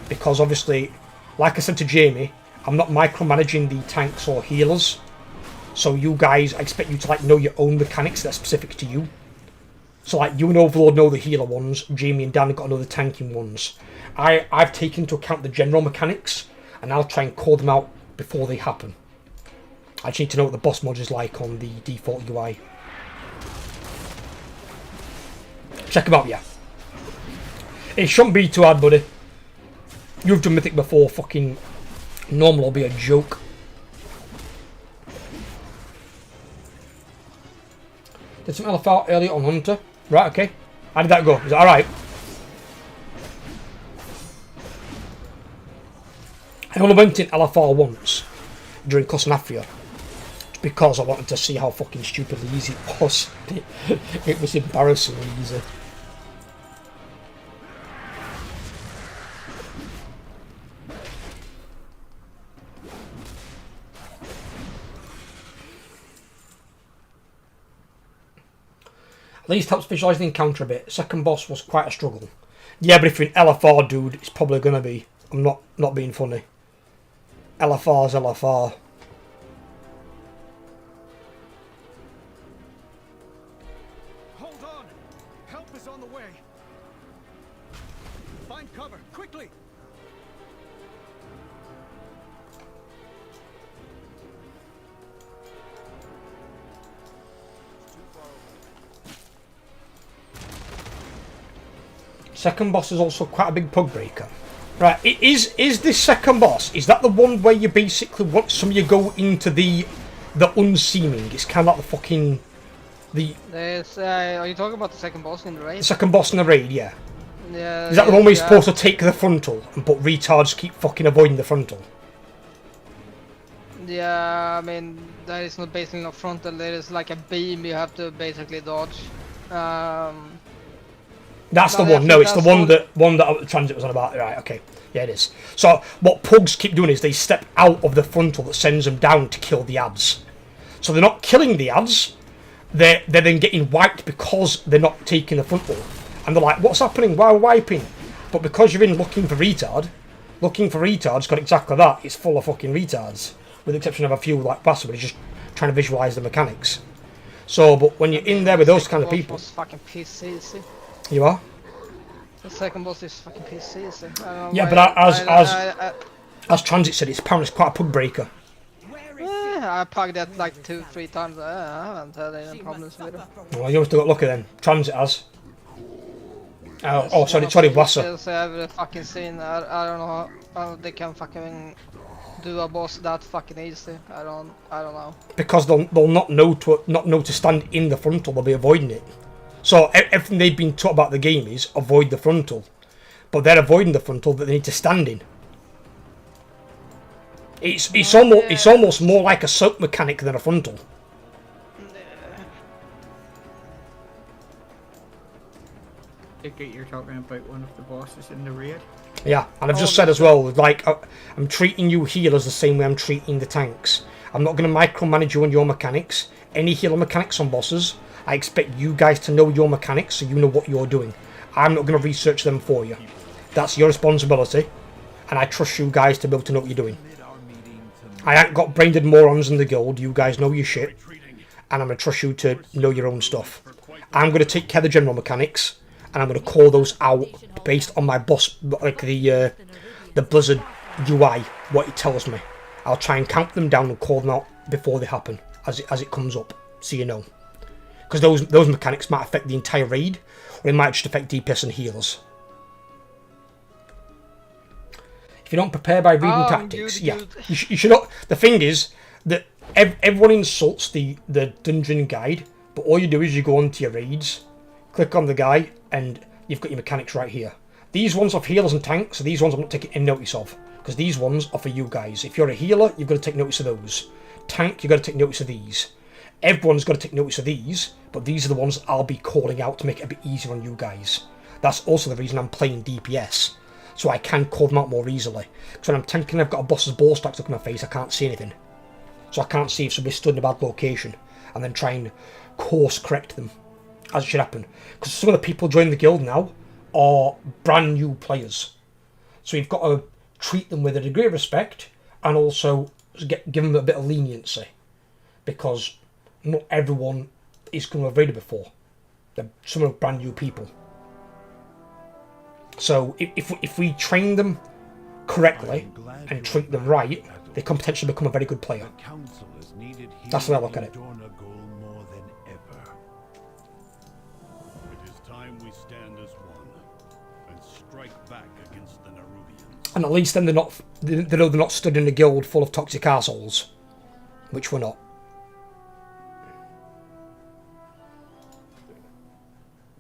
Because obviously, like I said to Jamie, I'm not micromanaging the tanks or healers. So you guys, I expect you to like know your own mechanics that are specific to you. So like you and Overlord know the healer ones, Jamie and Dan have got to know the tanking ones. I've taken into account the general mechanics, and I'll try and call them out before they happen. I just need to know what the boss mod is like on the default UI. Check them out, yeah. It shouldn't be too hard, buddy. You've done Mythic before, fucking normal will be a joke. Did some LFR earlier on Hunter. Right, okay. How did that go? Is that alright? I only went in LFR once during Cosnafria because I wanted to see how fucking stupidly easy it was. It was embarrassingly easy. At least helps visualise the encounter a bit. Second boss was quite a struggle. Yeah, but if you're an LFR dude, it's probably going to be. I'm not being funny. LFR's LFR. Hold on! Help is on the way! Find cover, quickly! Second boss is also quite a big pug breaker. Right, is this second boss, is that the one where you basically want some of you go into the unseeming? It's kind of like the fucking... Are you talking about the second boss in the raid? The second boss in the raid, yeah. Yeah. Is that the one where you're supposed to take the frontal, but retards keep fucking avoiding the frontal? Yeah, I mean, that is not basically not frontal, there is like a beam you have to basically dodge. That's the one. No, it's the one that Transit was on about. Right, okay. Yeah, it is. So what pugs keep doing is they step out of the frontal that sends them down to kill the ads. So they're not killing the ads. They're then getting wiped because they're not taking the frontal. And they're like, what's happening? Why are we wiping? But because you're in looking for retard's got exactly that. It's full of fucking retards. With the exception of a few like Bastard, but he's just trying to visualise the mechanics. So, but when you're in there with those kind of people... fucking piss easy. You are? The second boss is fucking piss easy. Yeah, but as Transit said, it's apparently quite a pug breaker. I pugged that like 2-3 times. I haven't had any problems with it. Well, you must have got lucky then. Transit has. Sorry, Wasser. I've fucking seen. I don't know how they can fucking do a boss that fucking easy. I don't know. Because they'll not know to stand in the frontal. They'll be avoiding it. So everything they've been taught about the game is avoid the frontal, but they're avoiding the frontal that they need to stand in. It's almost more like a soap mechanic than a frontal. You're talking about one of the bosses in the raid. Yeah, and I've just said as well, like I'm treating you healers the same way I'm treating the tanks. I'm not going to micromanage you on your mechanics. Any healer mechanics on bosses, I expect you guys to know your mechanics so you know what you're doing. I'm not going to research them for you. That's your responsibility, and I trust you guys to be able to know what you're doing. I ain't got brain-dead morons in the guild. You guys know your shit, and I'm going to trust you to know your own stuff. I'm going to take care of the general mechanics, and I'm going to call those out based on my boss, like the Blizzard UI, what it tells me. I'll try and count them down and call them out before they happen, as it comes up, so you know. Because those mechanics might affect the entire raid, or it might just affect DPS and healers. If you don't prepare by reading tactics, you should not. The thing is that everyone insults the dungeon guide, but all you do is you go onto your raids, click on the guy, and you've got your mechanics right here. These ones are for healers and tanks, so these ones I'm not taking any notice of, because these ones are for you guys. If you're a healer, you've got to take notice of those. Tank, you've got to take notice of these. Everyone's got to take notice of these, but these are the ones I'll be calling out to make it a bit easier on you guys. That's also the reason I'm playing DPS, so I can call them out more easily. Because when I'm tanking, I've got a boss's ball stack stuck in my face, I can't see anything. So I can't see if somebody's stood in a bad location, and then try and course correct them, as it should happen. Because some of the people joining the guild now are brand new players. So you've got to treat them with a degree of respect, and also give them a bit of leniency. Because not everyone is going to have raided before. Some are brand new people. So if we train them correctly and treat them right, they can potentially become a very good player. That's the way I look at it. It is time we stand as one and strike back against the Nerubians. And at least then they know they're not stood in a guild full of toxic assholes, which we're not.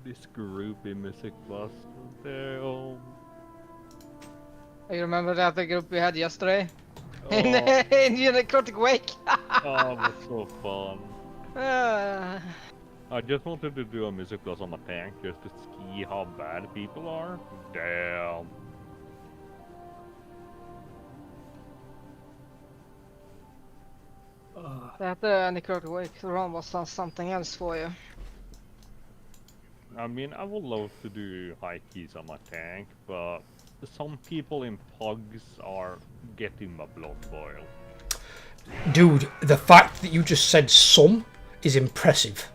This groupie music was there. Oh. You remember that the group we had yesterday? Oh. In Necrotic Wake? Oh, it was so fun. I just wanted to do a music class on my tank just to see how bad people are. Damn. That Necrotic Wake run was something else for you. I mean, I would love to do high keys on my tank, but some people in pugs are getting my blood boiled. Dude, the fact that you just said some is impressive.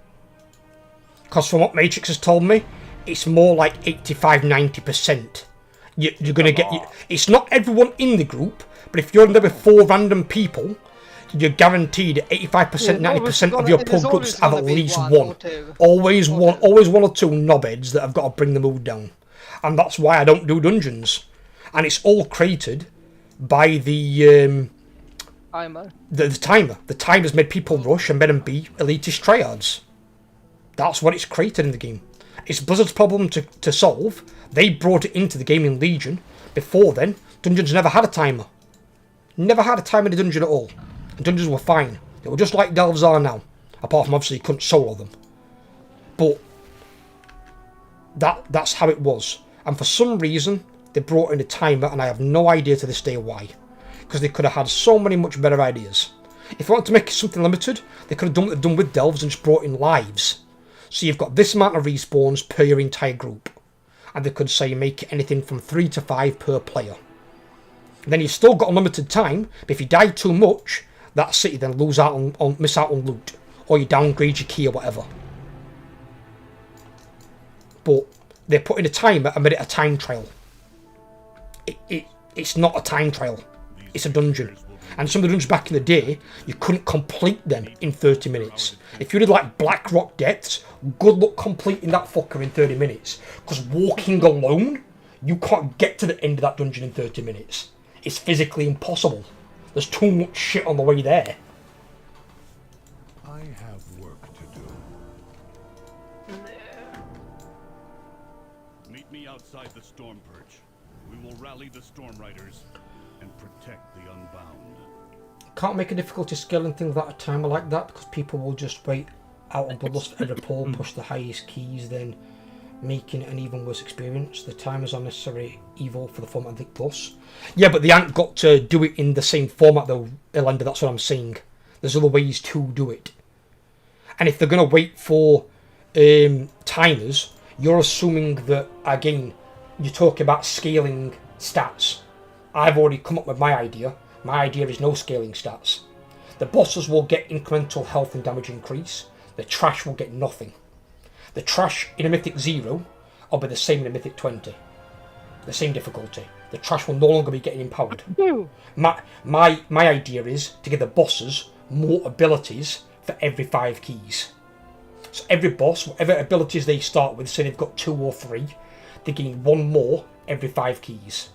Because from what Matrix has told me, it's more like 85-90%. You're going to get... It's not everyone in the group, but if you're in there with 4 random people, you're guaranteed 85%, 90% of your pub groups have at least one. Always one or two knobheads that have got to bring the mood down. And that's why I don't do dungeons. And it's all created by the Timer. the timer. The timer's made people rush and made them be elitist triads. That's what it's created in the game. It's Blizzard's problem to solve. They brought it into the game in Legion. Before then, dungeons never had a timer. Never had a timer in a dungeon at all. And dungeons were fine. They were just like delves are now. Apart from obviously you couldn't solo them. But that's how it was. And for some reason, they brought in a timer, and I have no idea to this day why. Because they could have had so many much better ideas. If they wanted to make something limited, they could have done what they've done with delves and just brought in lives. So you've got this amount of respawns per your entire group. And they could say make it anything from 3 to 5 per player. And then you've still got unlimited time, but if you die too much, that's it, you then lose out on miss out on loot. Or you downgrade your key or whatever. But they put in a timer and made it a time trial. It's not a time trial. It's a dungeon. And some of the dungeons back in the day, you couldn't complete them in 30 minutes. If you did like Black Rock Depths, good luck completing that fucker in 30 minutes. Because walking alone, you can't get to the end of that dungeon in 30 minutes. It's physically impossible. There's too much shit on the way there. I have work to do. Meet me outside the Storm Perch. We will rally the Storm Riders and protect the Unbound. Can't make a difficulty scaling things without a timer like that, because people will just wait out on Bloodlust for every pull, push the highest keys, then making it an even worse experience. The timers are necessary evil for the format Vic Plus. Yeah, but they ain't got to do it in the same format though, Elender, that's what I'm saying. There's other ways to do it. And if they're going to wait for timers, you're assuming that, again, you're talking about scaling stats. I've already come up with my idea. My idea is no scaling stats. The bosses will get incremental health and damage increase. The trash will get nothing. The trash in a Mythic 0 will be the same in a Mythic 20. The same difficulty. The trash will no longer be getting empowered. My idea is to give the bosses more abilities for every 5 keys. So every boss, whatever abilities they start with, say they've got 2 or 3, they gain 1 more every 5 keys.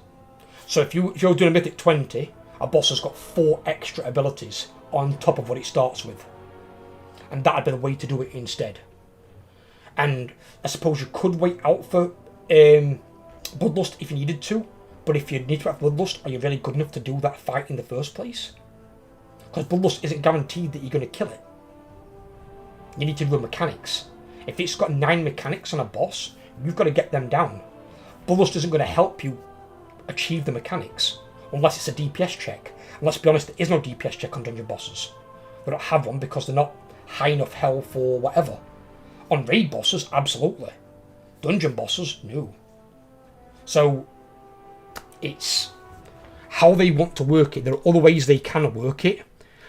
So if you're doing a Mythic 20, a boss has got 4 extra abilities on top of what it starts with. And that'd be the way to do it instead. And I suppose you could wait out for Bloodlust if you needed to, but if you need to have Bloodlust, are you really good enough to do that fight in the first place? Because Bloodlust isn't guaranteed that you're going to kill it. You need to do the mechanics. If it's got 9 mechanics on a boss, you've got to get them down. Bloodlust isn't going to help you achieve the mechanics, unless it's a DPS check. And let's be honest, there is no DPS check on dungeon bosses. They don't have one because they're not high enough health or whatever. On raid bosses, absolutely. Dungeon bosses, no. So, it's how they want to work it. There are other ways they can work it,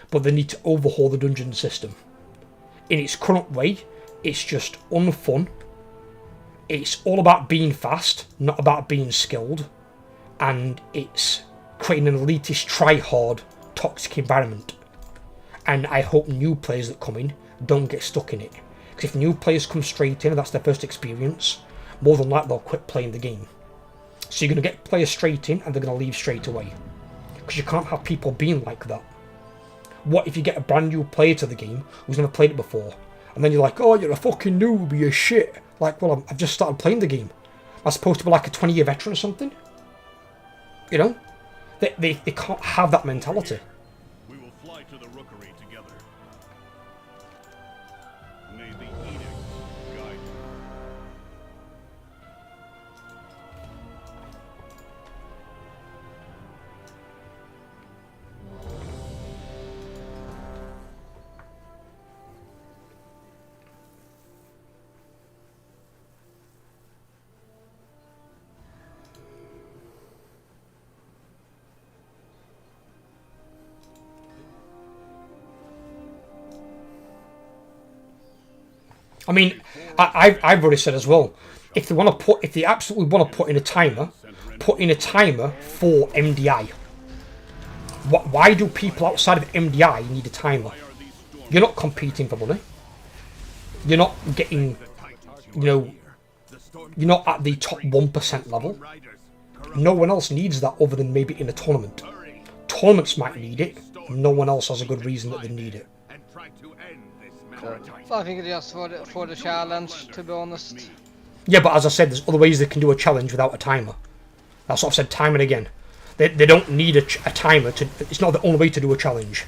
but they need to overhaul the dungeon system. In its current way, it's just unfun. It's all about being fast, not about being skilled. And it's creating an elitist, try-hard, toxic environment. And I hope new players that come in don't get stuck in it. Because if new players come straight in and that's their first experience, more than likely they'll quit playing the game. So you're going to get players straight in and they're going to leave straight away. Because you can't have people being like that. What if you get a brand new player to the game who's never played it before? And then you're like, oh, you're a fucking noob, you're shit. Like, well, I've just started playing the game. Am I supposed to be like a 20-year veteran or something? You know? They can't have that mentality. We will fly to the rookery together. May the edict guide you. I mean, I've already said as well, if they absolutely want to put in a timer for MDI. Why do people outside of MDI need a timer? You're not competing for money. You're not getting, you're not at the top 1% level. No one else needs that other than maybe in a tournament. Tournaments might need it. No one else has a good reason that they need it. I think it's just for the challenge, to be honest. Yeah, but as I said, there's other ways they can do a challenge without a timer. That's what I've said time and again. They don't need a timer to. It's not the only way to do a challenge.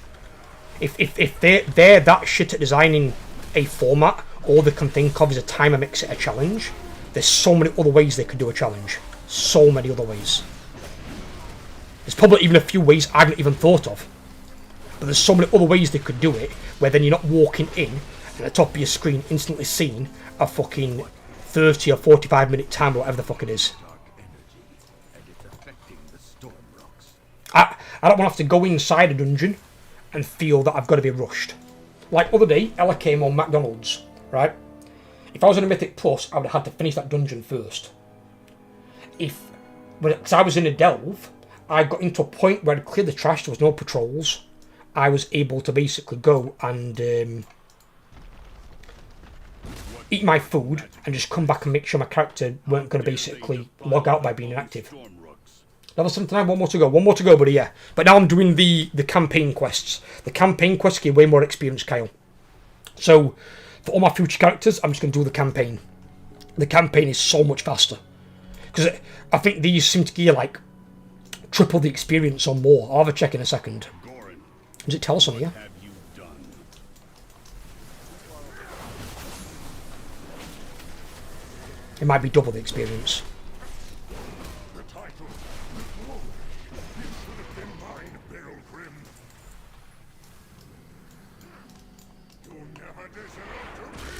If they're that shit at designing a format, all they can think of is a timer makes it a challenge. There's so many other ways they could do a challenge. So many other ways. There's probably even a few ways I haven't even thought of. But there's so many other ways they could do it, where then you're not walking in and at the top of your screen instantly seeing a fucking 30 or 45 minute timer, whatever the fuck it is. I don't want to have to go inside a dungeon and feel that I've got to be rushed. Like other day, Ella came on McDonald's, right? If I was in a Mythic Plus, I would have had to finish that dungeon first. Because I was in a delve, I got into a point where I'd cleared the trash, there was no patrols. I was able to basically go and eat my food and just come back and make sure my character weren't going to basically log out by being inactive. Level 79, one more to go, buddy, yeah. But now I'm doing the campaign quests. The campaign quests give way more experience, Kyle. So, for all my future characters, I'm just going to do the campaign. The campaign is so much faster. Because I think these seem to give like triple the experience or more. I'll have a check in a second. Does it tell us on here? It might be double the experience.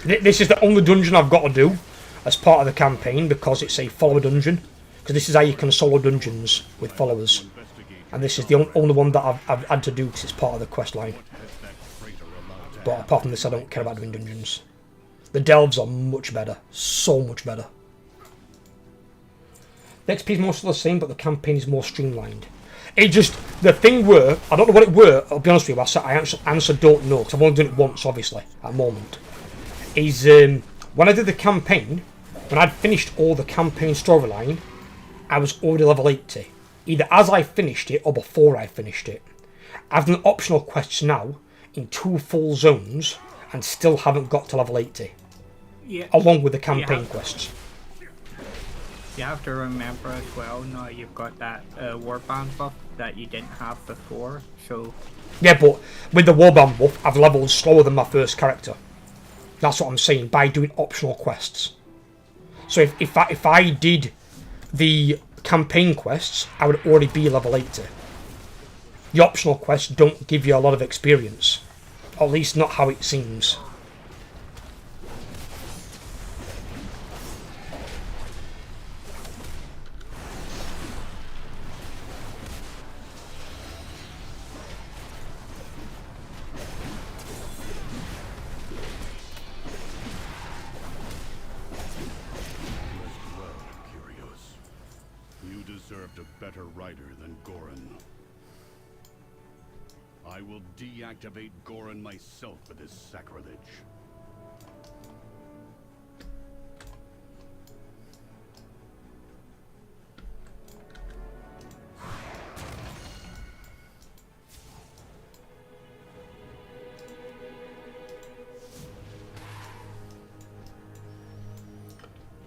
This is the only dungeon I've got to do as part of the campaign because it's a follower dungeon. Because this is how you can solo dungeons with followers. And this is the only one that I've had to do because it's part of the quest line. But apart from this, I don't care about doing dungeons. The delves are much better. So much better. The XP is mostly the same, but the campaign is more streamlined. It just, the thing were, I don't know what it were, I'll be honest with you, I answer don't know, because I've only done it once, obviously, at the moment. Is, when I did the campaign, when I'd finished all the campaign storyline, I was already level 80. Either as I finished it, or before I finished it. I've done optional quests now, in 2 full zones, and still haven't got to level 80. Yeah. Along with the campaign quests. You have to remember as well, now you've got that warband buff that you didn't have before, so... Yeah, but with the warband buff, I've leveled slower than my first character. That's what I'm saying, by doing optional quests. So if I did the campaign quests, I would already be level 80. The optional quests don't give you a lot of experience. Or at least not how it seems. Better rider than Goran. I will deactivate Goran myself for this sacrilege.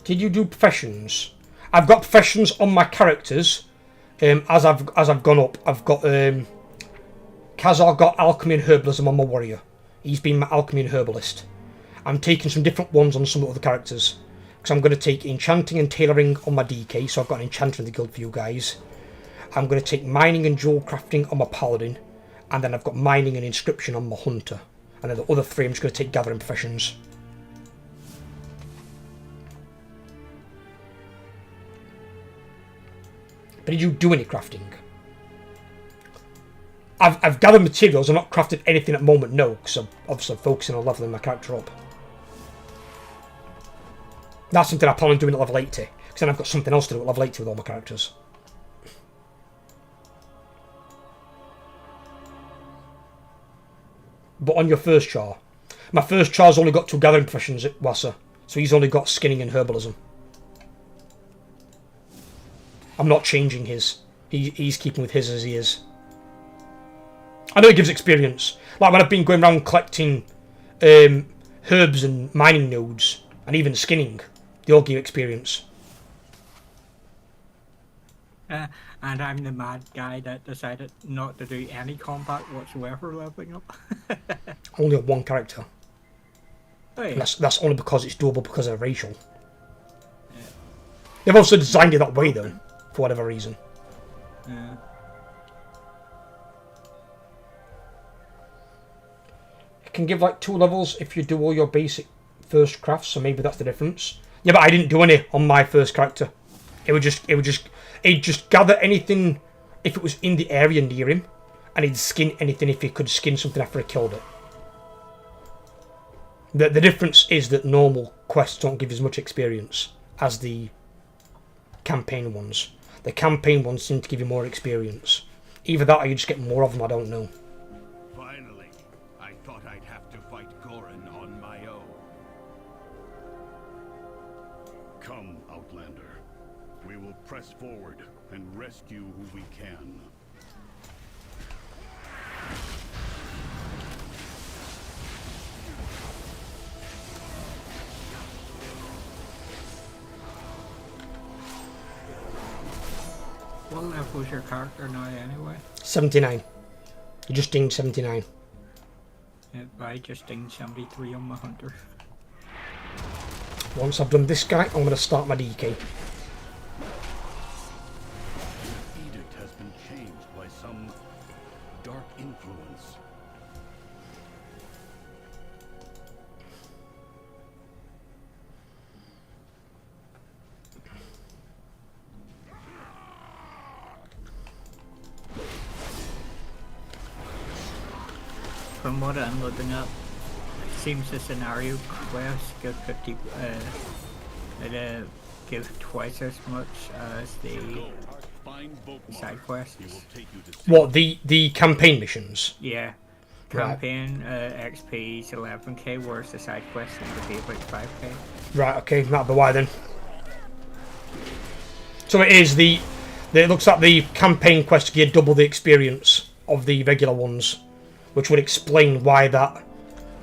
Did you do professions? I've got professions on my characters. As I've gone up, I've got Khazar got alchemy and herbalism on my warrior. He's been my alchemy and herbalist. I'm taking some different ones on some of the other characters because I'm going to take enchanting and tailoring on my DK. So I've got an enchanter in the guild for you guys. I'm going to take mining and jewel crafting on my paladin, and then I've got mining and inscription on my hunter. And then the other 3 I'm just going to take gathering professions. But did you do any crafting? I've gathered materials, I've not crafted anything at the moment, no, because I'm obviously focusing on leveling my character up. That's something I plan on doing at level 80, because then I've got something else to do at level 80 with all my characters. But on your first char, my first char's only got 2 gathering professions at Wassa, so he's only got skinning and herbalism. I'm not changing his. He's keeping with his as he is. I know it gives experience. Like when I've been going around collecting herbs and mining nodes, and even skinning, they all give experience. And I'm the mad guy that decided not to do any combat whatsoever leveling up. Only on one character. Oh, yeah. And that's only because it's doable because of racial. Yeah. They've also designed it that way though, for whatever reason. Yeah. It can give like 2 levels if you do all your basic first crafts, so maybe that's the difference. Yeah, but I didn't do any on my first character. It'd just gather anything if it was in the area near him, and he'd skin anything if he could skin something after he killed it. The difference is that normal quests don't give as much experience as the campaign ones. The campaign ones seem to give you more experience. Either that or you just get more of them, I don't know. Finally, I thought I'd have to fight Gorin on my own. Come, Outlander. We will press forward and rescue who we can. What level is your character now anyway? 79. You just dinged 79. Yeah, I just dinged 73 on my hunter. Once I've done this guy, I'm going to start my DK. The edict has been changed by some dark influence. From what I'm looking at, it seems the scenario quests give 50, give twice as much as the side quests. What, the campaign missions? Yeah. Campaign XP is 11k, whereas the side quests seem to be about 5k. Right, okay, that'll be why then. So it is it looks like the campaign quest gear double the experience of the regular ones, which would explain why that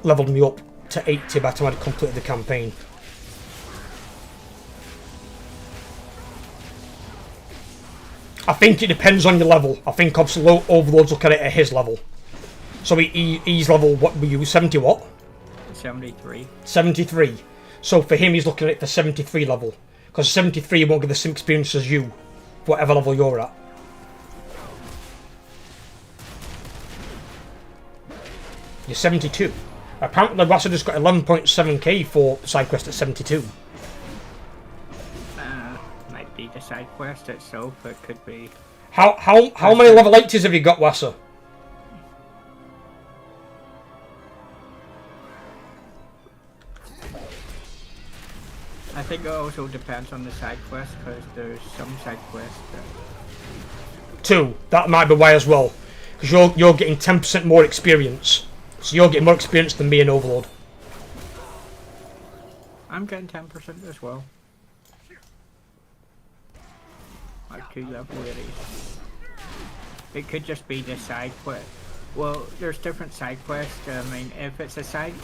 leveled me up to 80 by the time I'd completed the campaign. I think it depends on your level. I think obviously Overlords look at it at his level. So he's level, what were you, 70 what? 73. 73. So for him he's looking at it for 73 level. Because 73 won't give the same experience as you, whatever level you're at. You're 72. Apparently Wassa just got 11.7k for side quest at 72. Might be the side quest itself, it could be. How many level 80s have you got, Wassa? I think it also depends on the side quest, because there's some side quests that... 2. That might be why as well. Because you're getting 10% more experience. So you're getting more experience than me and Overlord. I'm getting 10% as well. Like 2 level 80s. It could just be the side quest. Well, there's different side quests. I mean, if it's a side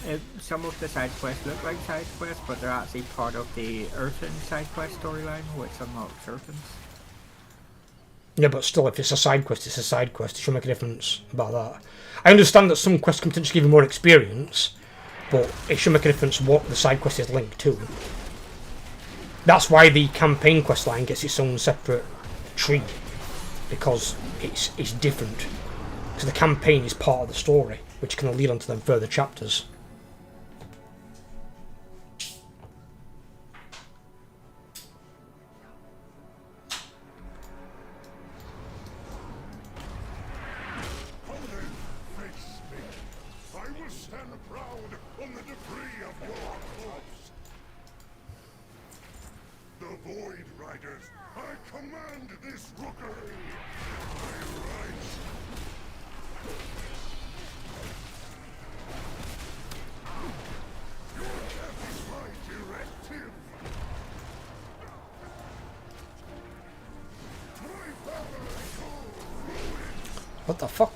if some of the side quests look like side quests, but they're actually part of the Earthen side quest storyline, which unlocks Earthens. Yeah, but still, if it's a side quest, it's a side quest. It should make a difference about that. I understand that some quests can potentially give you more experience, but it should make a difference what the side quest is linked to. That's why the campaign quest line gets its own separate tree, because it's different. Because the campaign is part of the story, which can lead on to them further chapters. What the fuck?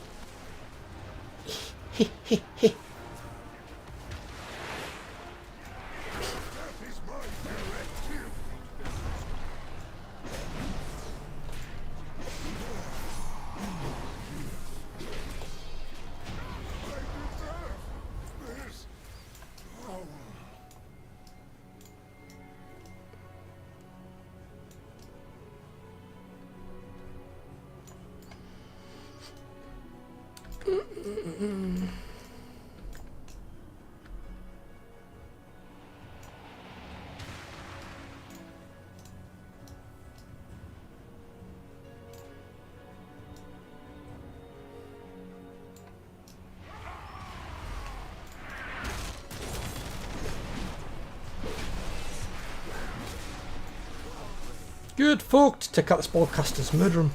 Good folk to take out the spellcasters, murder him.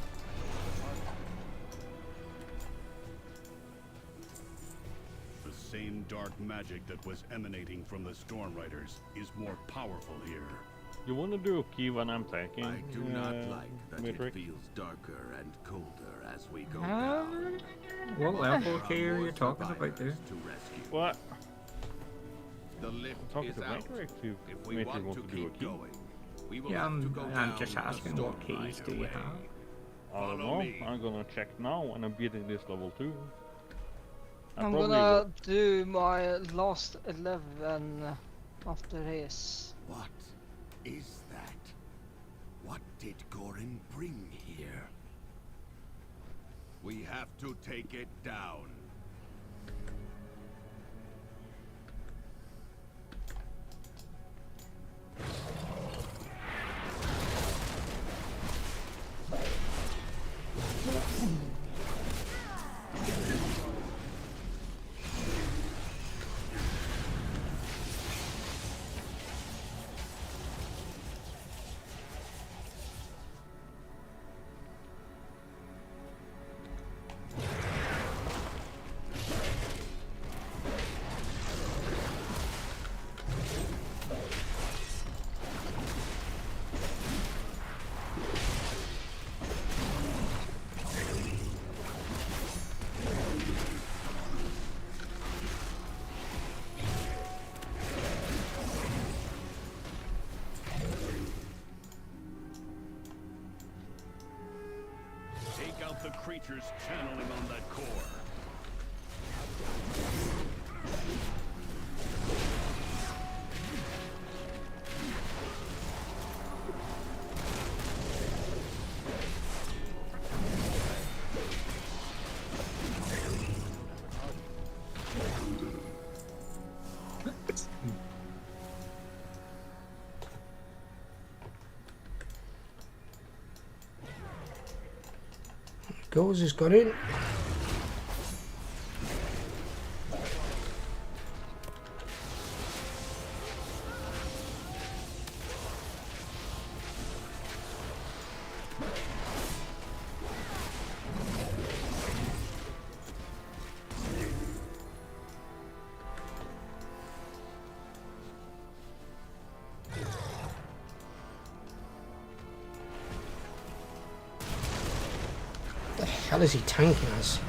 The same dark magic that was emanating from the Storm Riders is more powerful here. You wanna do a key when I'm tanking? I do not like that Midrick? it feels darker and colder as we go down. What level There key are are more you talking about there? survivors to rescue. What? The lift I'm talking is to out. Midrick if If we Midrick want wants to to do a keep key. going, we will Yeah, have to go I'm down just the asking what Storm keys Rider do you way. have? I don't Follow know. me. I'm gonna check now when I'm beating this level 2. I I'm probably gonna do my last 11 after this. What is that? What did Gorin bring here? We have to take it down. Take out the creatures channeling on that core. Goes, he's got in. The hell is he tanking us?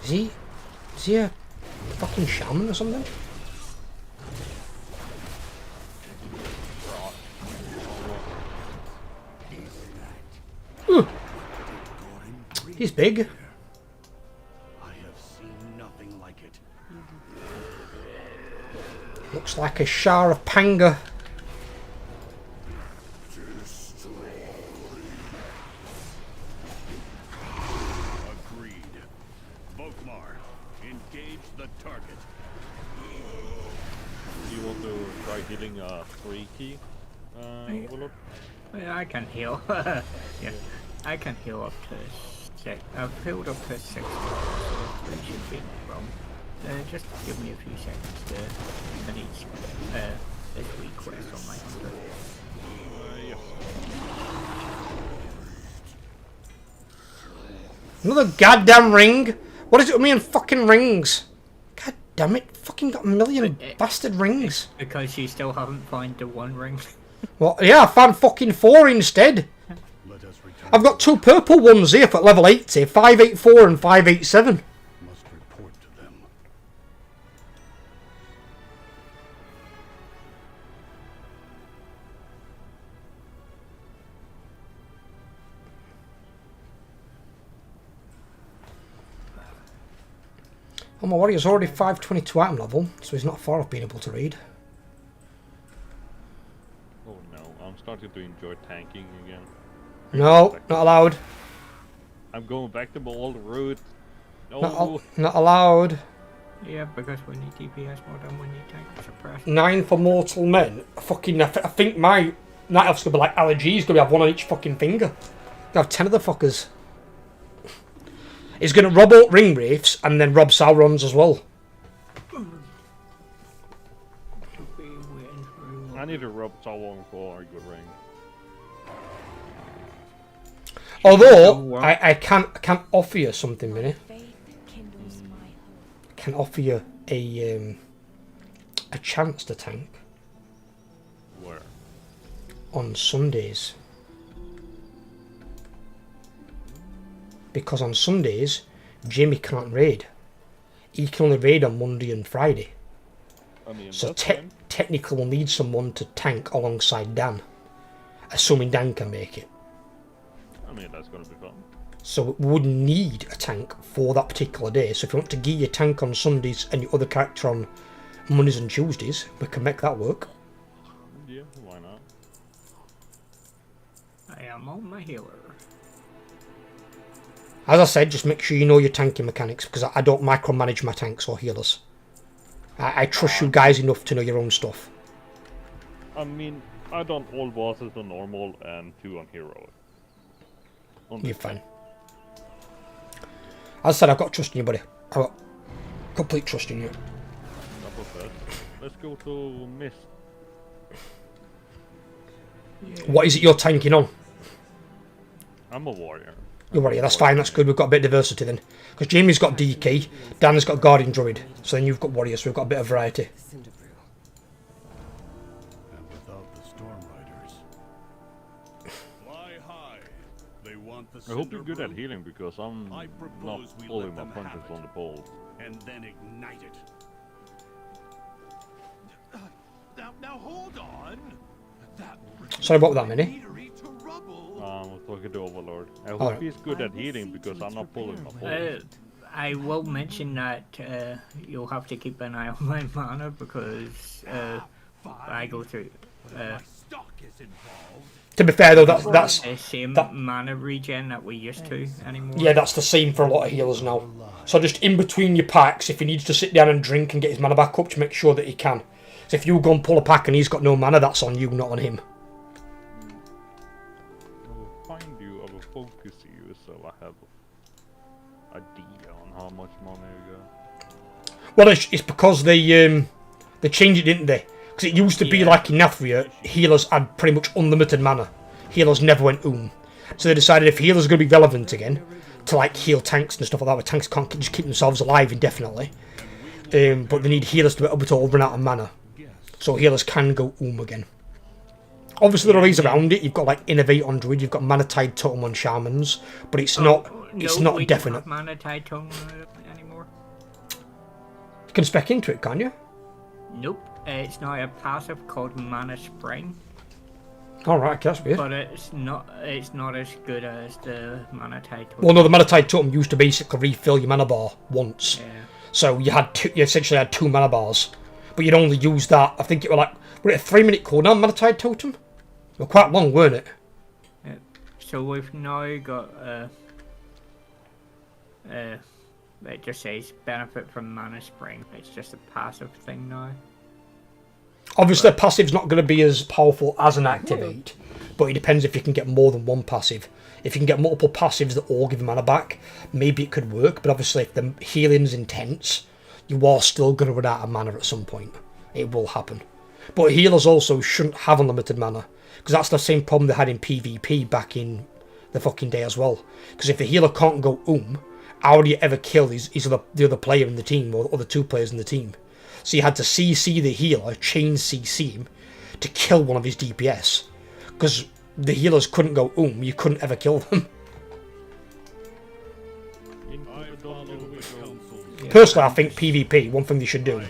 Is he a fucking shaman or something? Ooh. He's big. I have seen nothing like it. Looks like a Shah of Panga. Agreed. Volkmar, engage the target. you want to try getting a free key, Willard? Yeah, I can heal. Yeah, I can heal up to 6. I've healed up to 6, so it should be no problem. Just give me a few seconds to finish this week quest on my hunter. Yes. Another goddamn ring? What is it with me and fucking rings? God damn it, fucking got a million bastard rings. Because you still haven't found the one ring. Well, yeah, I found fucking 4 instead. Let us return I've got 2 purple ones here for level 80, 584 and 587. Must report to them. Oh, my warrior's already 522 item level, so he's not far off being able to read. Oh no, I'm starting to enjoy tanking again. No, not allowed. I'm going back to my old route. No. Not allowed. Yeah, because we need DPS more than we need tank suppress. 9 for mortal men. Fucking, I think my night elf's gonna be like allergies. He's gonna have 1 on each fucking finger. Gonna have 10 of the fuckers. He's gonna rob out ring wraiths and then rob Sauron's as well. I need to rub Sauron for a good ring. Although I can offer you something, Minnie. I can offer you a chance to tank. Where? On Sundays. Because on Sundays, Jimmy can't raid. He can only raid on Monday and Friday. I mean, So that's fine. technically we'll need someone to tank alongside Dan. Assuming Dan can make it. I mean, that's gonna be fun. So we would need a tank for that particular day. So if you want to gear your tank on Sundays and your other character on Mondays and Tuesdays, we can make that work. Yeah, why not? I am on my healer. As I said, just make sure you know your tanking mechanics, because I don't micromanage my tanks or healers. I trust you guys enough to know your own stuff. I mean, I done all bosses on normal and 2 on hero. You're fine. As I said, I've got trust in you, buddy. I've got complete trust in you. Enough of that. Let's go to Mist. What is it you're tanking on? I'm a warrior. You're right, yeah, that's fine, that's good. We've got a bit of diversity then. Because Jamie's got DK, Dan's got Guardian Druid, so then you've got Warriors, so we've got a bit of variety. And without the Storm Riders. Fly high. They want the I hope you're Cinder good at Brew. healing because I'm I not propose we pulling let my them punches have it. on the pole. And then ignite it. Now hold on. That Sorry about that, Minnie. meadery to rubble. I'm talking to Overlord. I hope Alright. he's good at healing because I'm not pulling my pole. I will mention that you'll have to keep an eye on my mana because I go through Stock is involved. To be fair though, that's the same that- mana regen that we used to anymore. yeah, that's the same for a lot of healers now. So just in between your packs, if he needs to sit down and drink and get his mana back up, to make sure that he can. So if you go and pull a pack and he's got no mana, that's on you, not on him. I will find you, I will focus you so I have an idea on how much money you got. Well, it's because they changed it, didn't they? Because it used to be like in Nathria, healers had pretty much unlimited mana. Healers never went So they decided if healers are going to be relevant again, to like heal tanks and stuff like that, where tanks can't just keep themselves alive indefinitely. But they need healers to be able to run out of mana. So healers can go again. Obviously there are ways around it. You've got like Innovate on Druid, you've got Mana Tide Totem on Shamans, but it's not we definite. Don't have mana tide totem anymore. You can spec into it, can't you? Nope. It's now a passive called Mana Spring, Alright, that's weird. but it's not as good as the Mana Tide Totem. Well, no, the Mana Tide Totem used to basically refill your mana bar once. Yeah. So you essentially had 2 mana bars. But you'd only use that, I think it were it a 3-minute cooldown, Mana Tide Totem? They were quite long, weren't it? So we've now got it just says benefit from Mana Spring. It's just a passive thing now. Obviously, a passive's not going to be as powerful as an activate, but it depends if you can get more than one passive. If you can get multiple passives that all give mana back, maybe it could work, but obviously if the healing's intense, you are still going to run out of mana at some point. It will happen. But healers also shouldn't have unlimited mana, because that's the same problem they had in PvP back in the fucking day as well. Because if the healer can't go how do you ever kill the other player in the team, or the other 2 players in the team? So you had to CC the healer, chain CC him, to kill one of his DPS. Because the healers couldn't go you couldn't ever kill them. Personally, I think PvP, one thing they should do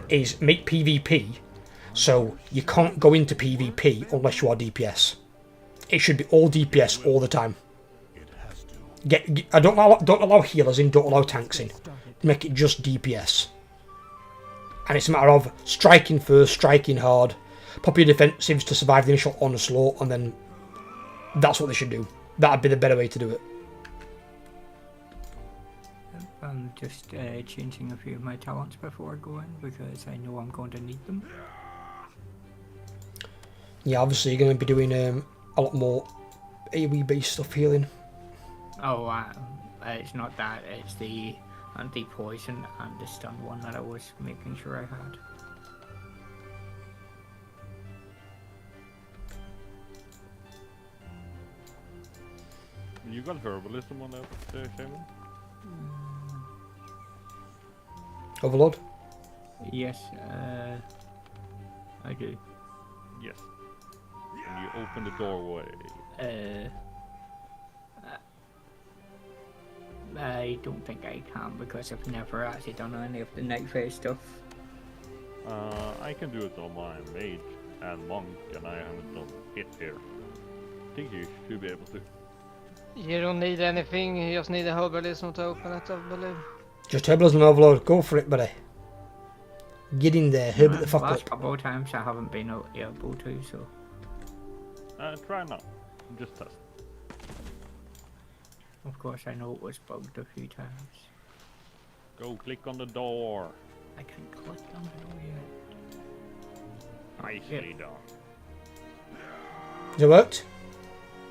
is make PvP so you can't go into PvP unless you are DPS. It should be all DPS all the time. Don't allow healers in, don't allow tanks in. Make it just DPS. And it's a matter of striking first, striking hard, pop your defensives to survive the initial onslaught, and then that's what they should do. That'd be the better way to do it. I'm just changing a few of my talents before going because I know I'm going to need them. Yeah, obviously you're going to be doing a lot more AoE based stuff healing. Oh, it's not that, it's the anti-poison and the stun one that I was making sure I had. You got herbalism on that, Shaman? Overlord? Yes, I do. Yes. And you open the doorway. I don't think I can because I've never actually done any of the night phase stuff. I can do it on my mage and monk, and I haven't done it here. I think you should be able to. You don't need anything, you just need a herbalism to open it, I believe. Just herbalism and overload, go for it, buddy. Get in there, herb the fuck last up. couple of times I haven't been able to, so. Try now. Just test. Of course, I know it was bugged a few times. Go click on the door. I can't click on the door yet. Nicely done. Has it worked?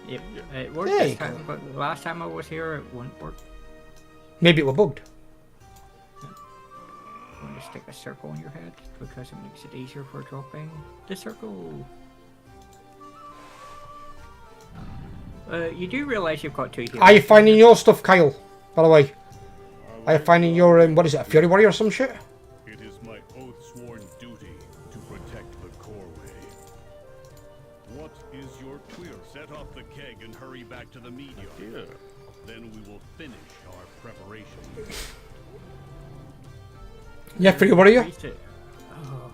Yep, it worked There this you time, go. but last time I was here it wouldn't work. Maybe it were bugged. You want to stick a circle on your head because it makes it easier for dropping the circle. You do realise you've got two healers. Are you finding your stuff, Kyle? By the way, are you finding your what is it, a Fury Warrior or some shit? It is my oath-sworn duty to protect the Coreway. What is your clear? Set off the keg and hurry back to the meat yard. Yeah. Then we will finish our preparation. Yeah, Fury Warrior. Oh.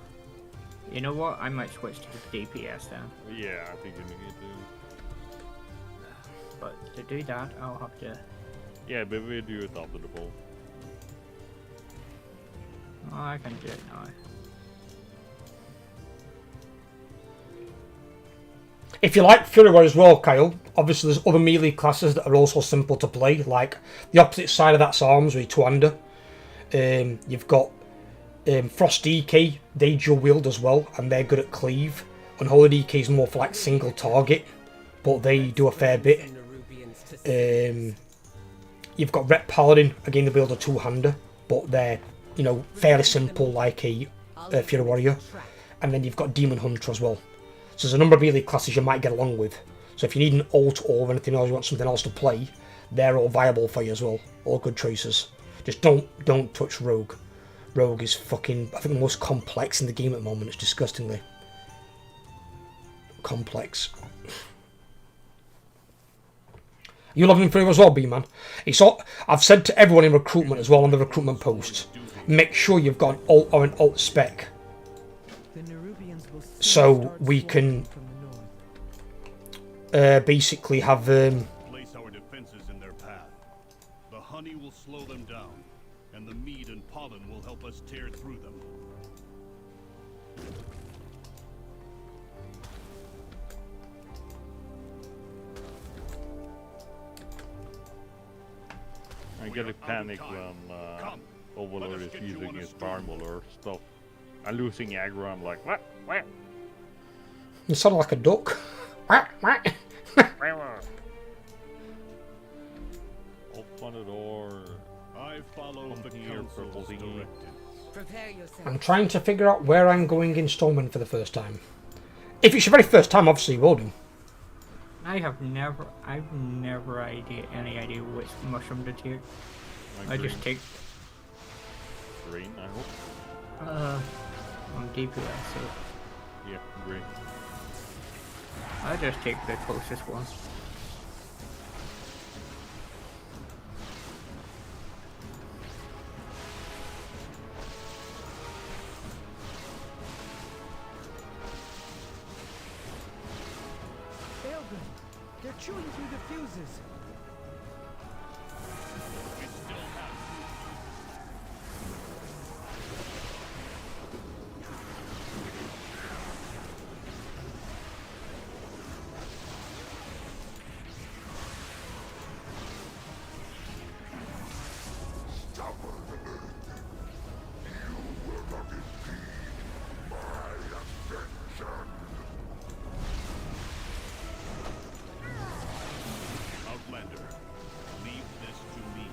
You know what? I might switch to DPS then. Yeah, I think you need to. But to do that, I'll have to. Yeah, but we do it after the ball. Oh, I can do it now. If you like Fury Warrior as well, Kyle, obviously there's other melee classes that are also simple to play, like the opposite side of that's arms with two-hander. You've got Frost DK, they dual wield as well, and they're good at cleave. Unholy DK is more for like single target, but they do a fair bit. You've got Rep Paladin, again they build a two-hander, but they're, you know, fairly simple like a Fury Warrior. And then you've got Demon Hunter as well. So there's a number of melee classes you might get along with. So if you need an ult or anything else, you want something else to play, they're all viable for you as well. All good choices. Just don't touch Rogue. Rogue is fucking, I think, the most complex in the game at the moment. It's disgustingly complex. You loving Fury as well, B-Man? It's all, I've said to everyone in recruitment as well on the recruitment posts, make sure you've got an alt or an alt spec. So we can basically have Place our defenses in their path. The honey will slow them down, and the mead and pollen will help us tear through them. I get a panic when Overlord is using his Barmul or stuff. I'm losing aggro, I'm like, what? What? You sound like a duck. Open the door. I follow the council's directives. Prepare yourself. I'm trying to figure out where I'm going in Stormwind for the first time. If it's your very first time, obviously you will do. I've never any idea which mushroom to take. I just take. Green, I hope. I'm DPS, so. Yeah, green. I'll just take the closest one. Belgrim, they're chewing through the fuses. Outlander, leave this to me.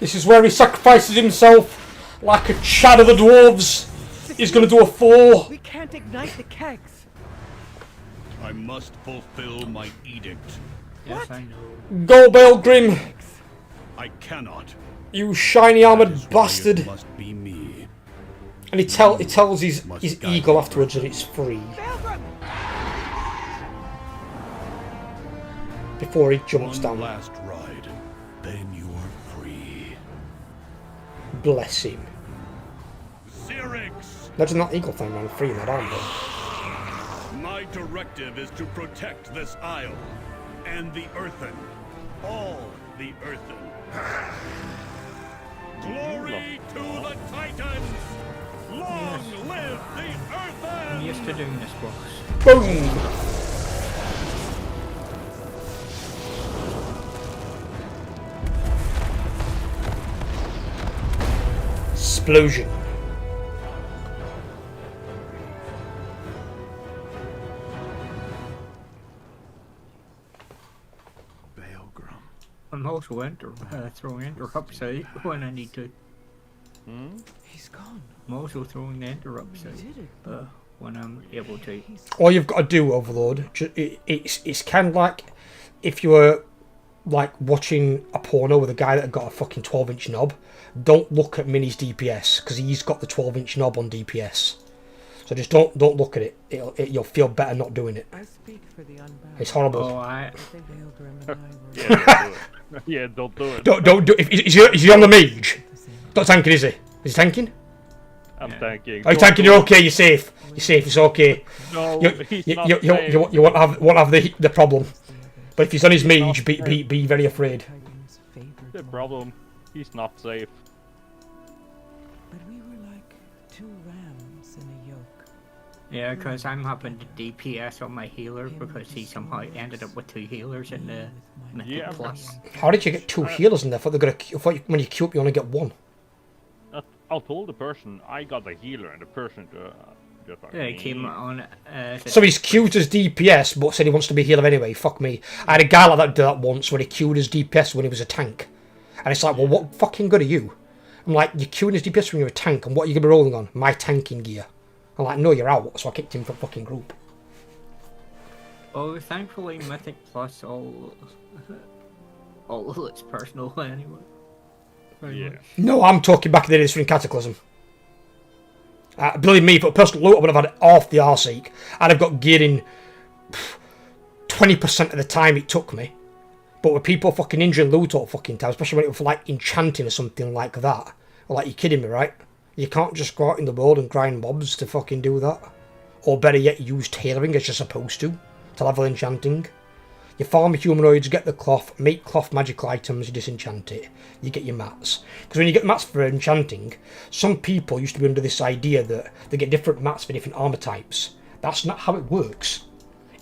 This is where he sacrifices himself like a Chad of the dwarves. He's gonna do a 4. We can't ignite the kegs. I must fulfill my edict. Yes, I know. Go, Belgrim! I cannot. You shiny armored bastard! It must be me. And he tells his eagle afterwards that it's free. Belgrim! Before he jumps One down. last ride, then you're free. Bless him. Syrinx! Imagine that eagle flying around free in that armor. My directive is to protect this isle and the earthen. All the earthen. Glory to the Titans! Long live the earthen! I'm used to doing this, boss. Boom! Explosion. Belgrim. I'm also throwing interrupts out when I need to. He's gone. I'm also throwing the interrupts out He did it. when I'm able to. All you've got to do, Overlord, it's kind of like if you were like watching a porno with a guy that had got a fucking 12-inch knob. Don't look at Mini's DPS because he's got the 12-inch knob on DPS. So just don't look at it. You'll feel better not doing it. I speak for the unbound. It's horrible. Oh, I. Belgrim and I were Yeah, don't do it. Don't do. Is he on the mage? Not tanking, is he? Is he tanking? I'm tanking. Are you tanking? You're okay. You're safe. You're safe. It's okay. No, he's not You safe. won't have the problem. But if he's on his mage, be very afraid. Titan's favored The one. problem, he's not safe. But we were like two rams in a yoke. Yeah, because I'm having the DPS on my healer because he somehow ended up with 2 healers in the Mythic Yeah. Plus. How did you get 2 healers in there? I thought when you queue up, you only get 1. I told the person I got a healer and the person just like, Yeah, he came on. So he's queued as DPS, but said he wants to be a healer anyway. Fuck me. I had a guy like that do that once, where he queued as DPS when he was a tank. And it's like, well, what fucking good are you? I'm like, you're queuing as DPS when you're a tank, and what are you going to be rolling on? My tanking gear. I'm like, no, you're out. So I kicked him from fucking group. Oh, thankfully Mythic Plus all it's personal anyway. Very Yeah. much. No, I'm talking back in the days during Cataclysm. Believe me, for personal loot, I would have had it off the arseek. I'd have got gear in 20% of the time it took me. But with people fucking injuring loot all fucking time, especially when it was for like enchanting or something like that. Well, like, you're kidding me, right? You can't just go out in the world and grind mobs to fucking do that. Or better yet, use tailoring as you're supposed to level enchanting. You farm humanoids, get the cloth, make cloth magical items, you disenchant it, you get your mats. Because when you get mats for enchanting, some people used to be under this idea that they get different mats for different armor types. That's not how it works.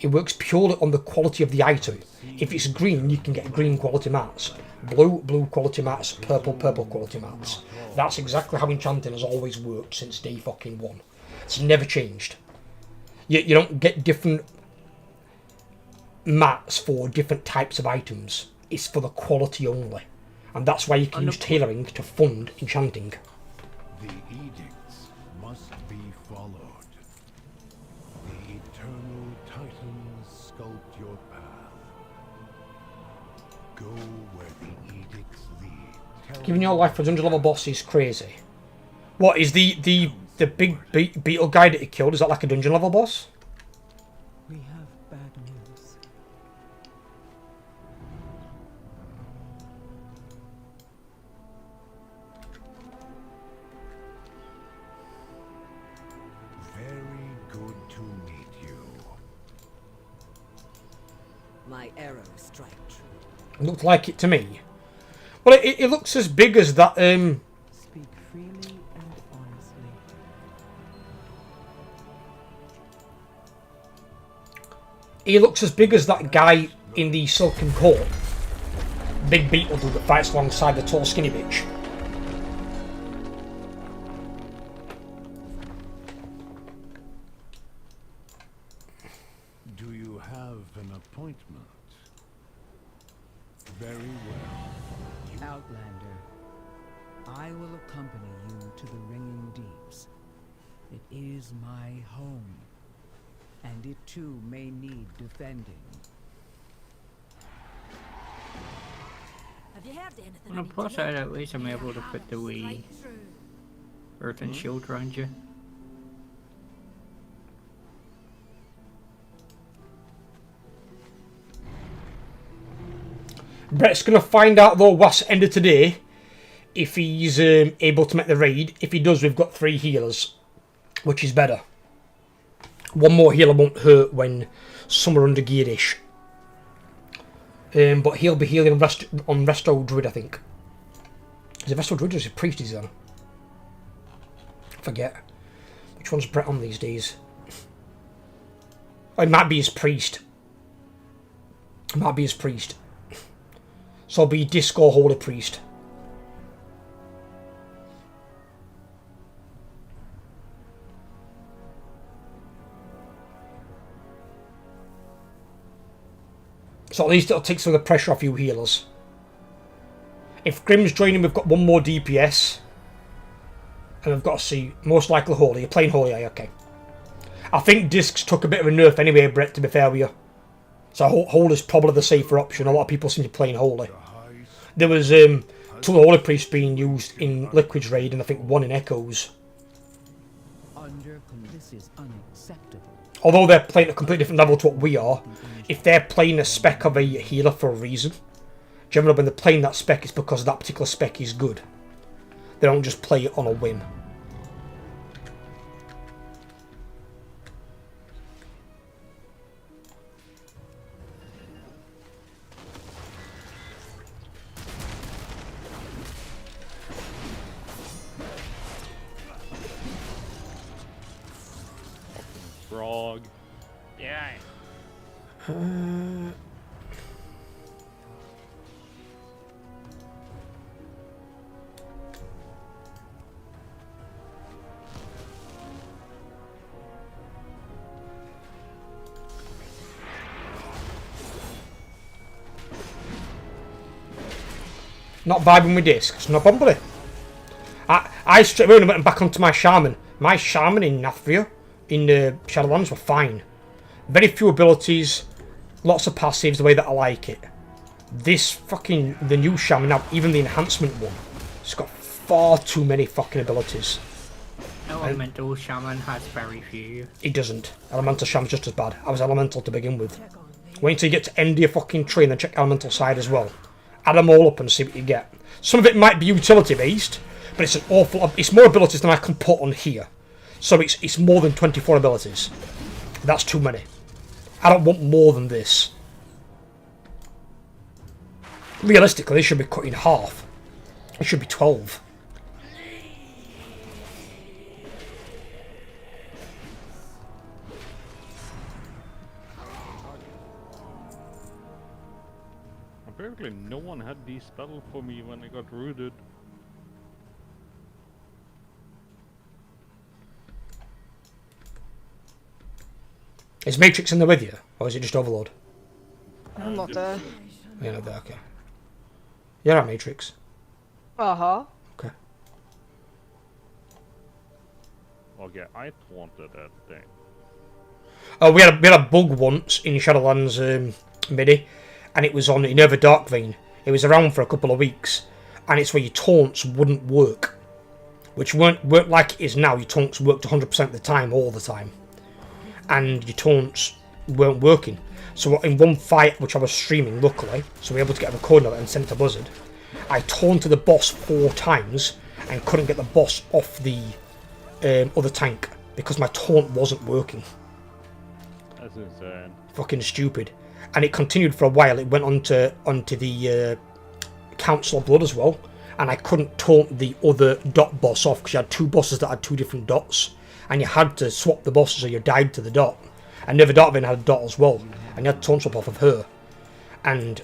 It works purely on the quality of the item. If it's green, you can get green quality mats. Blue, blue quality mats. Purple, purple quality mats. That's exactly how enchanting has always worked since day fucking 1. It's never changed. You don't get different mats for different types of items. It's for the quality only. And that's why you can use tailoring to fund enchanting. The edicts must be followed. The eternal titans sculpt your path. Go where the edicts lead. Tell Giving your life for 100 level boss is crazy. What is the the big beetle guy that he killed, is that like a dungeon level boss? We have bad news. Very good to meet you. My arrow strike true. Looked like it to me. Well, it looks as big as that. Speak freely and honestly. He looks as big as that guy in the Silken Court. Big beetle dude that fights alongside the tall skinny bitch. Do you have an appointment? Very well. Outlander, I will accompany you to the Ringing Deeps. It is my home, and it too may need defending. Have you heard anything? On a plus side, at least I'm able to put the wee earthen shield around you. Brett's going to find out though what's ended today if he's able to make the raid. If he does, we've got 3 healers, which is better. One more healer won't hurt when some are under gearish. But he'll be healing on Resto Druid, I think. Is it Resto Druid or is it Priest he's on? I forget. Which one's Brett on these days? Oh, it might be his Priest. It might be his Priest. So I'll be Disco Holy Priest. So at least it'll take some of the pressure off you healers. If Grim's joining, we've got 1 more DPS. And I've got to see, most likely Holy. You're playing Holy, okay. I think Discs took a bit of a nerf anyway, Brett, to be fair with you. So Holy's probably the safer option. A lot of people seem to be playing Holy. There was 2 Holy Priests being used in Liquid's raid, and I think 1 in Echoes. This is unacceptable. Although they're playing at a completely different level to what we are, if they're playing a spec of a healer for a reason, generally when they're playing that spec, it's because that particular spec is good. They don't just play it on a whim. Frog. Yeah. Not vibing with Discs, no problem with it. I straight away went back onto my Shaman. My Shaman in Nathria, in the Shadowlands, were fine. Very few abilities, lots of passives, the way that I like it. This fucking, the new Shaman now, even the enhancement one, it's got far too many fucking abilities. Elemental Shaman has very few. It doesn't. Elemental Shaman's just as bad. I was Elemental to begin with. Wait until you get to end your fucking tree and then check Elemental side as well. Add them all up and see what you get. Some of it might be utility based, but it's an awful. It's more abilities than I can put on here. So it's more than 24 abilities. That's too many. I don't want more than this. Realistically, they should be cut in half. It should be 12. Apparently no one had these spells for me when I got rooted. Is Matrix in there with you? Or is it just Overlord? I'm not there. You're not there, okay. You're at Matrix. Uh-huh. Okay. Okay, I taunted that thing. Oh, we had a bug once in Shadowlands MIDI, and it was on Minerva Darkvein. It was around for a couple of weeks, and it's where your taunts wouldn't work. which weren't like it is now. Your taunts worked 100% of the time, all the time, and your taunts weren't working. So in one fight, which I was streaming, luckily, so we were able to get a recording of it and send it to Blizzard, I taunted the boss 4 times and couldn't get the boss off the other tank because my taunt wasn't working. That's insane. Fucking stupid. And it continued for a while. It went onto the Council of Blood as well, and I couldn't taunt the other dot boss off because you had 2 bosses that had 2 different dots, and you had to swap the bosses or you died to the dot. And the other dot then had a dot as well, and you had to taunt swap off of her. And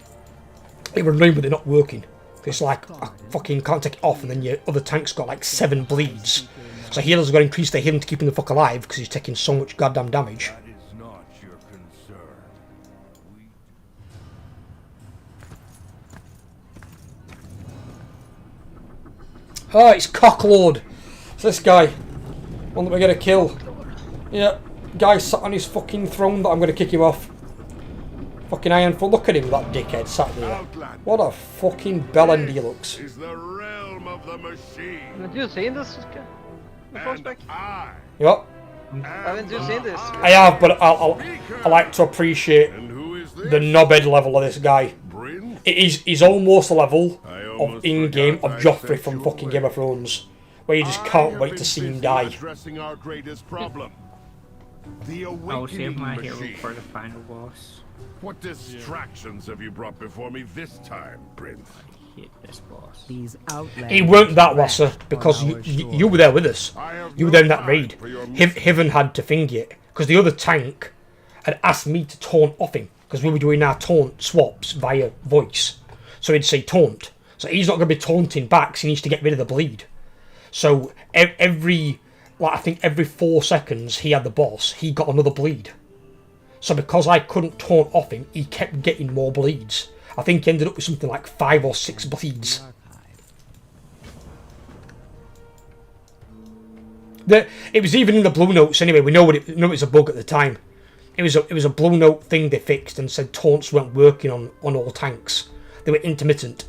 it was annoying with it not working. It's like, I fucking can't take it off, and then your other tank's got like 7 bleeds. So healers have got to increase their healing to keep him the fuck alive because he's taking so much goddamn damage. That is not your concern. Oh, it's Cocklord. It's this guy. One that we're going to kill. Yeah, guy sat on his fucking throne that I'm going to kick him off. Fucking Ironfoot. Look at him, that dickhead sat there. What a fucking bellend he looks. Is the realm of the machine. Haven't you seen this? Prospect? Yep. Haven't you seen this? I have, but I like to appreciate the knobhead level of this guy. He's almost the level of in-game of Joffrey from fucking Game of Thrones, where you just can't wait to see him die. Our greatest problem. The I'll save my awakening hero machine. for the final boss. What distractions have you brought before me this time, Prince? I hate this boss. These outlandish He weren't that threats Wasser, because on you, our you, shore. you were there with us. You were there in that raid. for your Hiven had to finger it, because the other tank had asked me to taunt off him, because we were doing our taunt swaps via voice. So he'd say taunt. So he's not going to be taunting back, so he needs to get rid of the bleed. So every 4 seconds he had the boss, he got another bleed. So because I couldn't taunt off him, he kept getting more bleeds. I think he ended up with something like 5 or 6 bleeds. It was even in the blue notes anyway. We know it was a bug at the time. It was a blue note thing they fixed and said taunts weren't working on all tanks. They were intermittent.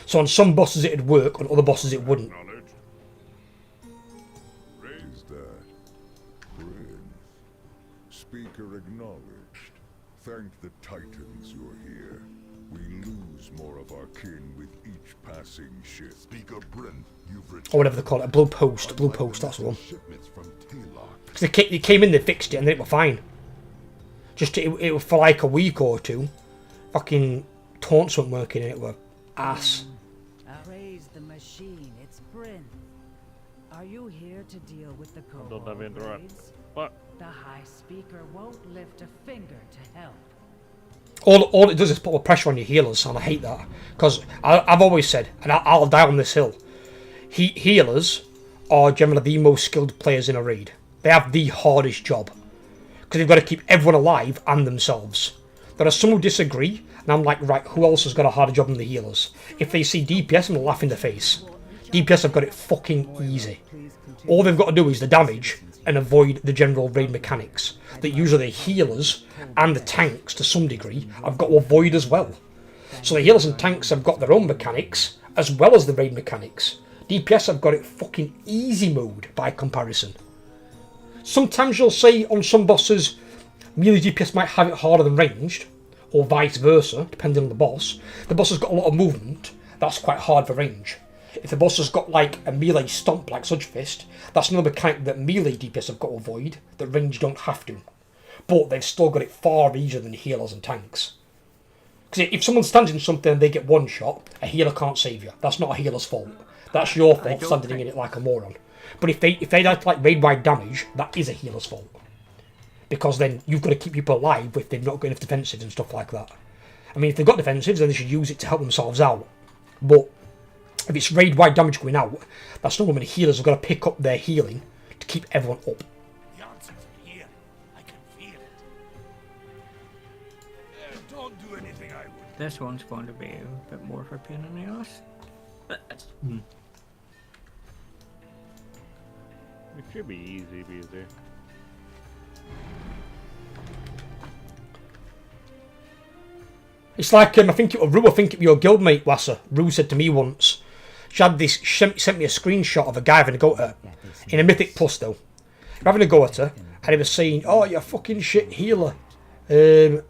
So on some bosses it'd work, on other bosses it wouldn't. Raise that. Prince. Speaker acknowledged. Thank the Titans you're here. We lose more of our kin with each passing ship. Speaker Bryn, you've Or whatever they call it, a blue post, that's the one. shipments from Taylor. Because they came in, they fixed it, and then it was fine. Just it was for like a week or 2. Fucking taunts weren't working, and it were ass. Praise the machine. It's Bryn. Are you here to deal with the Don't let me interrupt. raids? What? The High Speaker won't lift a finger to help. All it does is put more pressure on your healers, and I hate that. Because I've always said, and I'll die on this hill, healers are generally the most skilled players in a raid. They have the hardest job. Because they've got to keep everyone alive and themselves. There are some who disagree, and I'm like, right, who else has got a harder job than the healers? If they see DPS, I'm going to laugh in the face. DPS have got it fucking easy. All they've got to do is the damage and avoid the general raid mechanics that usually the healers and the tanks to some degree have got to avoid as well. So the healers and tanks have got their own mechanics as well as the raid mechanics. DPS have got it fucking easy mode by comparison. Sometimes you'll see on some bosses melee DPS might have it harder than ranged, or vice versa, depending on the boss. The boss has got a lot of movement, that's quite hard for range. If the boss has got like a melee stomp like Sludge Fist, that's another mechanic that melee DPS have got to avoid, that range don't have to. But they've still got it far easier than healers and tanks. Because if someone stands in something and they get one shot, a healer can't save you. That's not a healer's fault. That's your fault standing in it like a moron. But if they die to like raid-wide damage, that is a healer's fault. Because then you've got to keep people alive if they've not got enough defensives and stuff like that. I mean, if they've got defensives, then they should use it to help themselves out. But if it's raid-wide damage going out, that's not when the healers have got to pick up their healing to keep everyone up. The answers are here. I can feel it. Don't do anything I would. This one's going to be a bit more of a pain in the ass. It should be easy, easy. It's like, I think it was Rue, I think it was your guildmate, Wasser. Rue said to me once, She had this. She sent me a screenshot of a guy having a go at her in a Mythic Plus though. Having a go at her, and he was saying, "Oh, you're a fucking shit healer. Why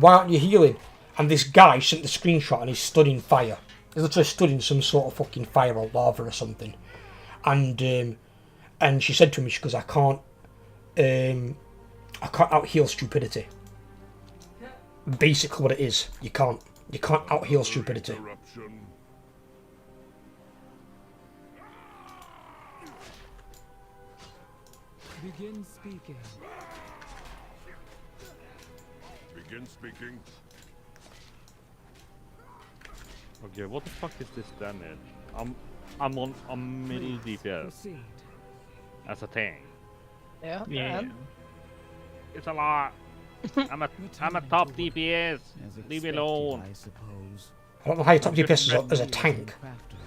aren't you healing?" And this guy sent the screenshot, and he's stood in fire. He's literally stood in some sort of fucking fire or lava or something. And she said to me, she goes, "I can't out heal stupidity." Basically, what it is, you can't out heal stupidity. Begin speaking. Begin speaking. Okay, what the fuck is this damage? I'm on a middle DPS Proceed. as a tank. Yeah. Yeah. And It's a lot. I'm a top DPS. Leave me alone. I suppose. I don't know how you top DPS as a tank.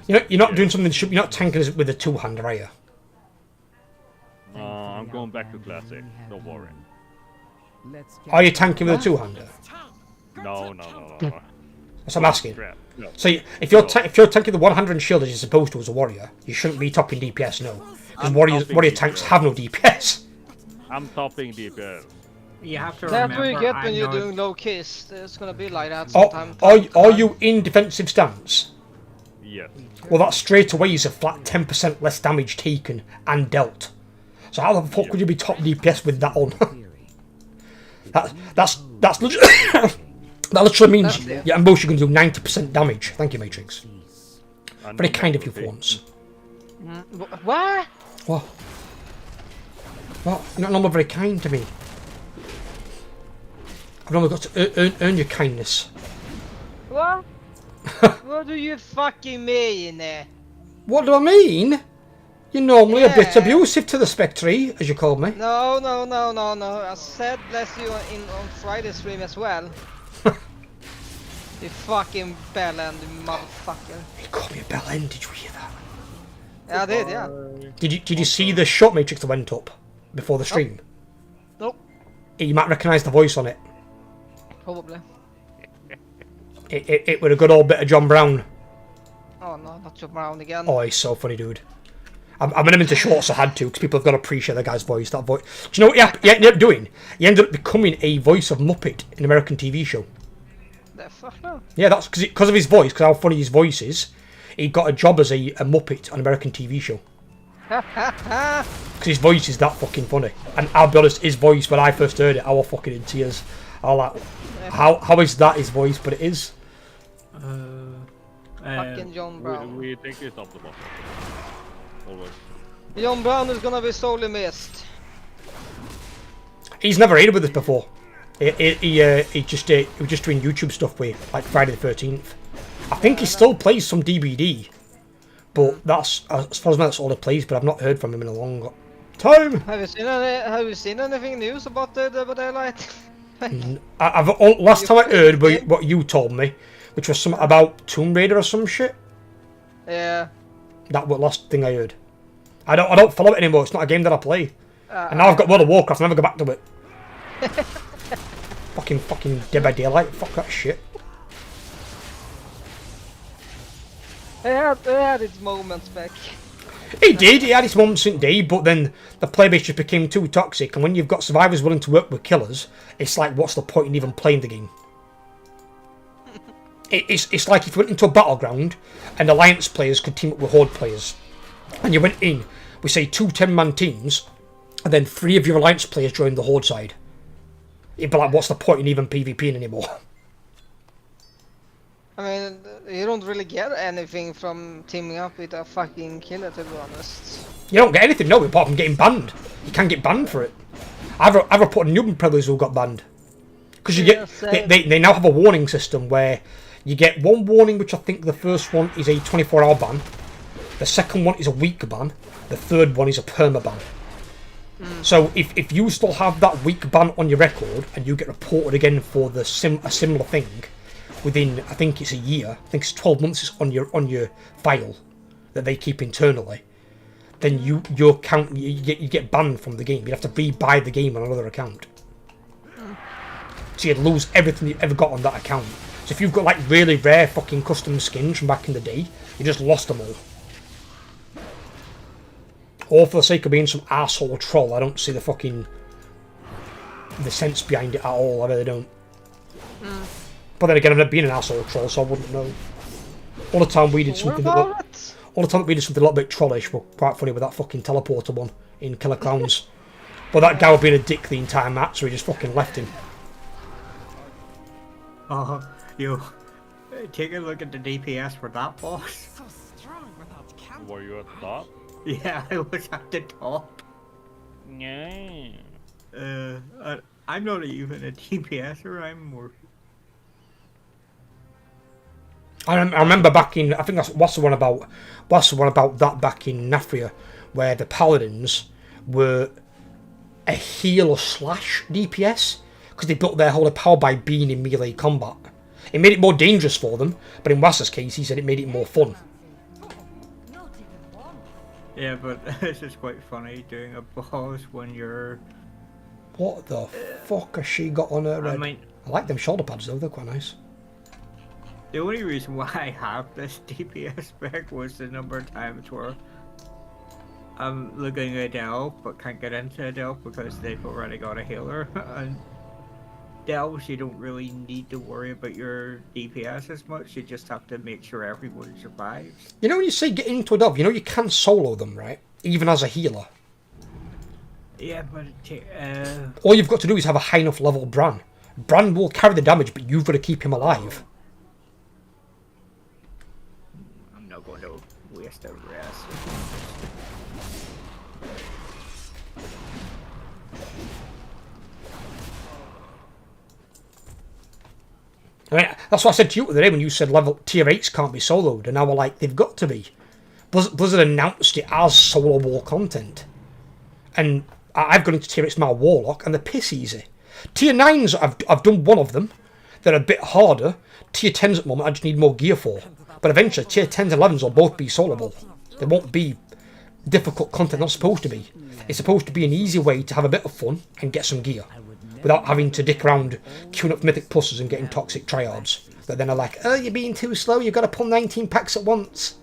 You're not doing something. You're not tanking with a two-hander, are you? I'm going back to classic. Don't worry. Let's Are you tanking with a two-hander? No. That's what I'm asking. Crap. No. So if you're tanking the one-hander and shield as you're supposed to as a warrior, you shouldn't be topping DPS, no. Because warrior tanks have no DPS. I'm topping DPS. You have to that's remember. what you get when I'm you're not- doing low kiss. It's gonna be like that Are, sometimes. are you in defensive stance? Yes. Well, that straight away is a flat 10% less damage taken and dealt. So how the fuck would you be top DPS with that on? that's legit. That literally means your ambush you're going to do 90% damage. Thank you, Matrix. Very kind of you for once. What? What? What? You're not normally very kind to me. I've normally got to earn your kindness. What? What do you fucking mean? What do I mean? You're normally a bit Yeah. abusive to the Spectre, as you called me. No. I said bless you on Friday stream as well. You fucking bellend, you motherfucker. You called me a bell end, did you hear that? Yeah, I did, yeah. Did you see the shot Matrix that went up before the stream? Nope. You might recognise the voice on it. Probably. It was a good old bit of John Brown. Oh no, not John Brown again. Oh, he's so funny, dude. I'm in him into shorts, I had to, because people have got to appreciate the guy's voice. That voice. Do you know what he ended up doing? He ended up becoming a voice of Muppet in an American TV show. The fuck no. Yeah, that's because of his voice, because how funny his voice is. He got a job as a Muppet on an American TV show. Because his voice is that fucking funny. And I'll be honest, his voice, when I first heard it, I was fucking in tears. I was like, how is that his voice? But it is. Fucking John Brown. We think he's up the bottom. Always. John Brown is gonna be sorely missed. He's never raided with us before. He was just doing YouTube stuff with like Friday the 13th. I think he still plays some DBD, but that's as far as I know, that's all he plays. But I've not heard from him in a long time. Have you seen anything news about the daylight? Last time I heard what you told me, which was something about Tomb Raider or some shit. Yeah. That was the last thing I heard. I don't follow it anymore. It's not a game that I play. And now I've got World of Warcraft. I'll never go back to it. fucking Dead by Daylight. Fuck that shit. It had its moments back. He did. He had his moments indeed, but then the playbase just became too toxic. And when you've got survivors willing to work with killers, it's like, what's the point in even playing the game? It's like if you went into a battleground and Alliance players could team up with Horde players. And you went in, we say 2 10-man teams, and then 3 of your Alliance players joined the Horde side. You'd be like, what's the point in even PvPing anymore? I mean, you don't really get anything from teaming up with a fucking killer, to be honest. You don't get anything, no, apart from getting banned. You can get banned for it. I've reported Nuban Predators who got banned. Because you they now have a warning system where you get one warning, which I think the first one is a 24-hour ban. The second one is a week ban. The third one is a perma ban. So if you still have that week ban on your record and you get reported again for a similar thing within, I think it's a year, I think it's 12 months on your file that they keep internally, then your account you get banned from the game. You have to rebuy the game on another account. So you'd lose everything you've ever got on that account. So if you've got like really rare fucking custom skins from back in the day, You just lost them all. Or for the sake of being some arsehole troll, I don't see the fucking... the sense behind it at all, I really don't. But then again, I'm not being an arsehole troll, so I wouldn't know. All the time we did something that looked... All the time we did something a little bit trollish, were quite funny with that fucking teleporter one in Killer Clowns. But that guy was being a dick the entire match, so we just fucking left him. Oh, you take a look at the DPS for that boss. So strong without camp. Were you at the top? Yeah, I was at the top. Yeah. I'm not even a DPSer, I'm more... I remember back in, I think what's the one about that back in Nafria, where the Paladins were a healer slash DPS, because they built their whole power by being in melee combat. It made it more dangerous for them, but in Wasser's case, he said it made it more fun. Yeah, but this is quite funny doing a boss when you're... What the fuck has she got on her head? I like them shoulder pads though, they're quite nice. The only reason why I have this DPS spec was the number of times where I'm looking at Delve but can't get into Delve because they've already got a healer. And Delves, you don't really need to worry about your DPS as much, you just have to make sure everyone survives. You know when you say getting into a Delve, you know you can solo them, right? Even as a healer. Yeah, but all you've got to do is have a high enough level Bran. Bran will carry the damage, but you've got to keep him alive. I'm not going to waste a rest. I mean, that's what I said to you the other day when you said level tier 8s can't be soloed, and now we're like, they've got to be. Blizzard announced it as solo war content. And I've gone into tier 8s my Warlock, and they're piss easy. Tier 9s, I've done one of them. They're a bit harder. Tier 10s at the moment, I just need more gear for. But eventually, tier 10s and 11s will both be soloable. They won't be difficult content, not supposed to be. It's supposed to be an easy way to have a bit of fun and get some gear. Without having to dick around queuing up Mythic Pluses and getting toxic triards. That then are like, oh, you're being too slow, you've got to pull 19 packs at once.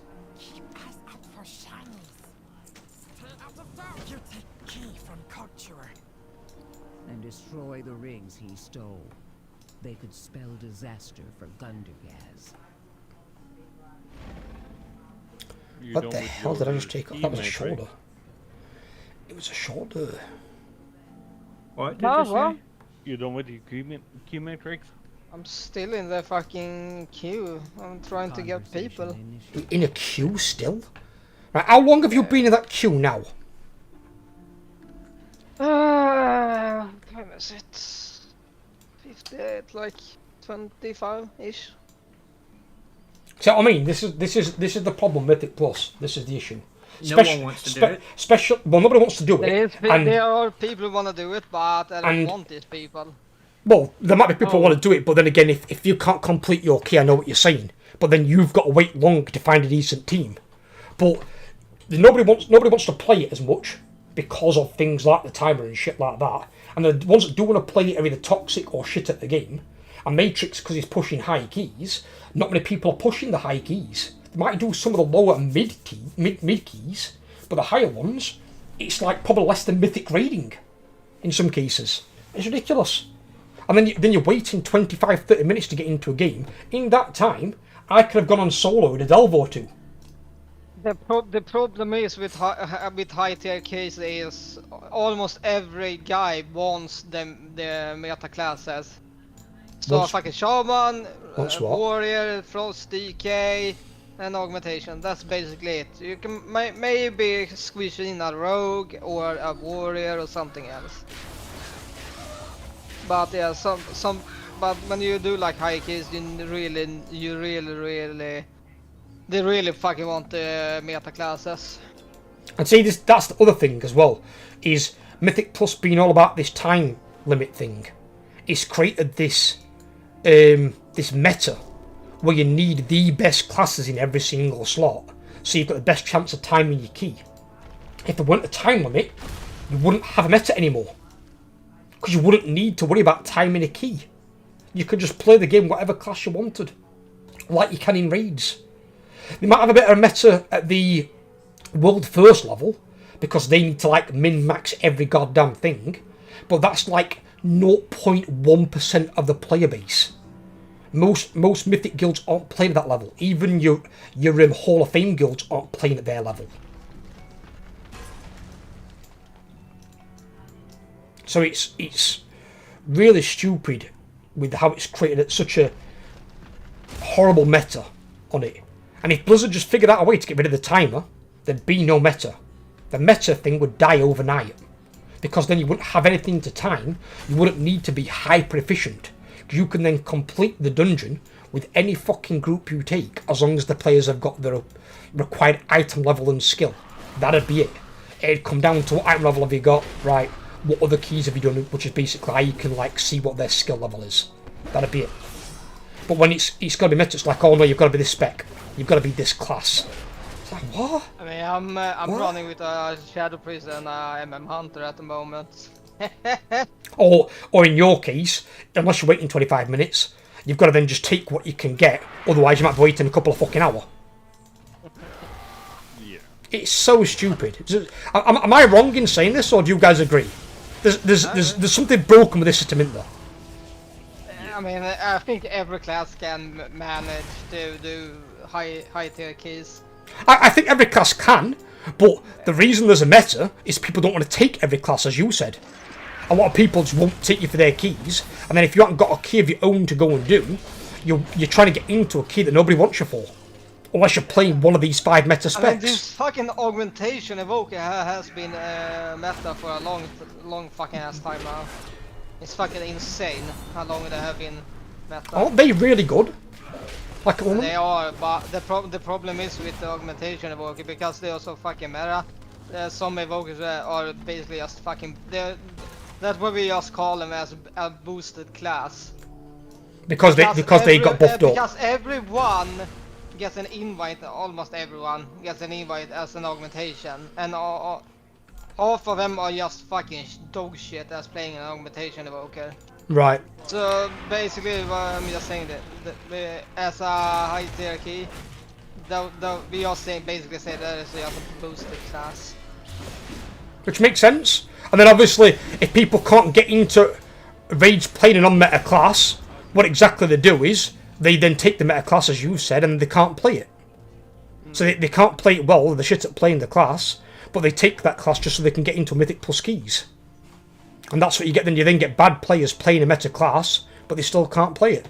And destroy the rings he stole. They could spell disaster for Gundergaz. What the hell did I just take off? That was a shoulder. It was a shoulder. What did you say? You done with your key matrix? I'm still in the fucking queue. I'm trying to get people. In a queue still? Right, how long have you been in that queue now? What time is it? 58, like 25-ish. See what I mean? This is the problem with Mythic Plus. This is the issue. No one wants to do it. Well, nobody wants to do it. There are people who want to do it, but I don't want these people. Well, there might be people who want to do it, but then again, if you can't complete your key, I know what you're saying. But then you've got to wait long to find a decent team. But nobody wants to play it as much because of things like the timer and shit like that. And the ones that do want to play it are either toxic or shit at the game. And Matrix, because he's pushing high keys, not many people are pushing the high keys. They might do some of the lower and mid keys, but the higher ones, it's like probably less than mythic rating in some cases. It's ridiculous. And then you're waiting 25-30 minutes to get into a game. In that time, I could have gone on solo with a delve or two. The problem is with high tier keys is almost every guy wants the meta classes. So fucking shaman, warrior, frost DK, and augmentation. That's basically it. You can maybe squeeze in a rogue or a warrior or something else. But yeah, but when you do like high keys, they really fucking want the meta classes. And see, that's the other thing as well, is Mythic Plus being all about this time limit thing. It's created this this meta where you need the best classes in every single slot, so you've got the best chance of timing your key. If there weren't a time limit, you wouldn't have a meta anymore, because you wouldn't need to worry about timing a key. You could just play the game whatever class you wanted, like you can in raids. They might have a bit of meta at the world first level, because they need to like min-max every goddamn thing, but that's like 0.1% of the player base. Most mythic guilds aren't playing at that level. Even your Hall of Fame guilds aren't playing at their level. So it's really stupid with how it's created such a horrible meta on it. And if Blizzard just figured out a way to get rid of the timer, there'd be no meta. The meta thing would die overnight, because then you wouldn't have anything to time. You wouldn't need to be hyper efficient. You can then complete the dungeon with any fucking group you take, as long as the players have got the required item level and skill. That'd be it. It'd come down to what item level have you got, right? What other keys have you done? Which is basically how you can like see what their skill level is. That'd be it. But when it's got to be meta, it's like, oh no, you've got to be this spec. You've got to be this class. It's like, what? I mean, I'm running with a Shadow Priest and a MM Hunter at the moment. or in your case, unless you're waiting 25 minutes, you've got to then just take what you can get. Otherwise, you might be waiting a couple of fucking hours. Yeah. It's so stupid. Am I wrong in saying this, or do you guys agree? There's something broken with this system, isn't there? I mean, I think every class can manage to do high tier keys. I think every class can, but the reason there's a meta is people don't want to take every class, as you said. A lot of people just won't take you for their keys, and then if you haven't got a key of your own to go and do, you're trying to get into a key that nobody wants you for. Unless you're playing one of these 5 meta specs. I mean, this fucking augmentation evoker has been meta for a long fucking ass time now. It's fucking insane how long they have been meta. Aren't they really good? Like they are, but the problem is with the augmentation evoker, because they are so fucking meta. Some evokers are basically just fucking... That's what we just call them, as a boosted class. Because they got buffed up. Because everyone gets an invite, almost everyone gets an invite as an augmentation, and half of them are just fucking dog shit as playing an augmentation evoker. Right. So basically, I'm just saying that as a high tier key, we are basically say that it's just a boosted class. Which makes sense. And then obviously, if people can't get into Rage playing an on-meta class, what exactly they do is, they then take the meta class, as you've said, and they can't play it. So they can't play it well, they're shit at playing the class, but they take that class just so they can get into Mythic plus keys. And that's what you get then. You then get bad players playing a meta class, but they still can't play it.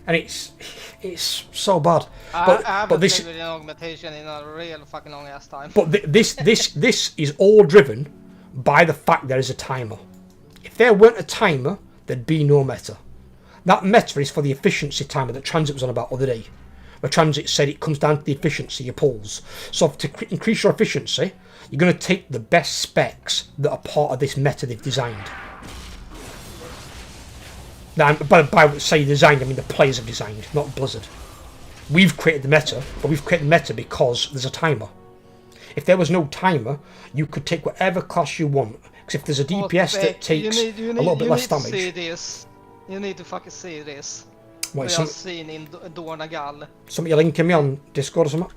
And it's so bad. I haven't played with an augmentation in a real fucking long ass time. But this is all driven by the fact there is a timer. If there weren't a timer, there'd be no meta. That meta is for the efficiency timer that Transit was on about the other day. Where Transit said it comes down to the efficiency of your pulls. So to increase your efficiency, you're going to take the best specs that are part of this meta they've designed. Now, by say designed, I mean the players have designed, not Blizzard. We've created the meta, but we've created the meta because there's a timer. If there was no timer, you could take whatever class you want. Because if there's a DPS that takes a little bit less damage... See this. You need to fucking see this. What, we have seen in Dornagal. Something you're linking me on Discord or something?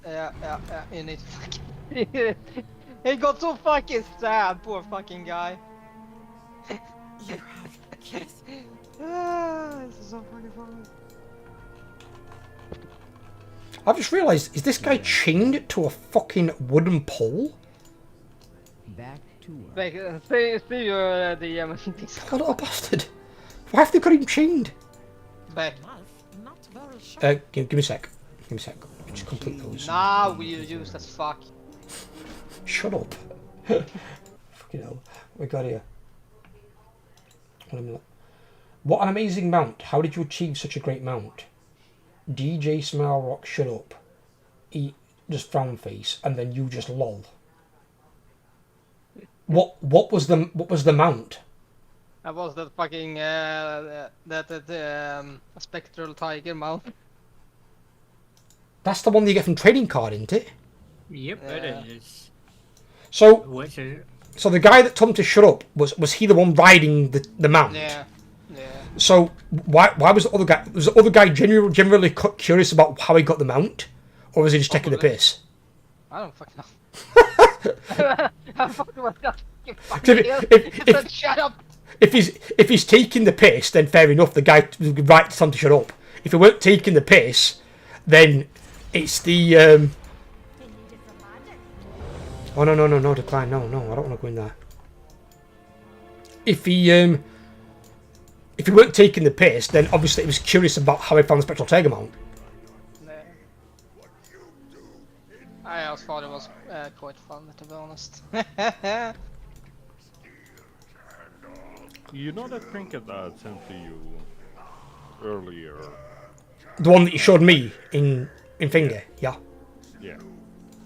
Yeah, you need to fucking... He got so fucking sad, poor fucking guy. You have kissed. This is so fucking funny. I've just realised, is this guy chained to a fucking wooden pole? Back to work. Like, see your DM. Like a little bastard. Why have they got him chained? Back. Not very sure. Give me a sec. Give me a sec. Just complete those. Nah, we use as fuck. Shut up. Fucking hell. What we got here? What an amazing mount. How did you achieve such a great mount? DJ Smile Rock, shut up. Eat, just frown face, and then you just lol. What was the mount? That was that fucking spectral tiger mount. That's the one that you get from trading card, isn't it? Yep, it is. So, which is it? So the guy that told him to shut up, was he the one riding the mount? Yeah. So why was the other guy? Was the other guy generally curious about how he got the mount, Or was he just taking the piss? I don't fucking know. How fucking was that? You fucking idiot. Shut up! If he's taking the piss, then fair enough, the guy would right to tell him to shut up. If he weren't taking the piss, then it's the oh no, decline, no, I don't want to go in there. If he weren't taking the piss, then obviously he was curious about how he found the spectral tag amount. I also thought it was quite fun, to be honest. You know that trinket that I sent to you earlier? The one that you showed me in Finger, yeah. Yeah.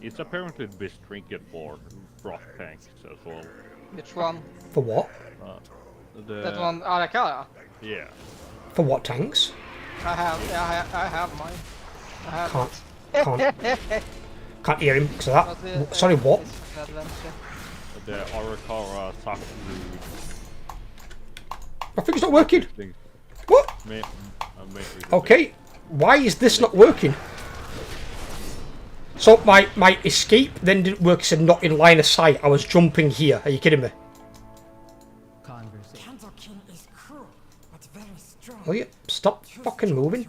It's apparently the best trinket for frost tanks as well. Which one? For what? That one, Arakara? Yeah. For what tanks? I have mine. I have Can't hear him because of that. Sorry, what? The Arakara Saku. I think it's not working. What? Okay, why is this not working? So my escape then didn't work. It said not in line of sight. I was jumping here. Are you kidding me? Oh yeah, stop fucking moving.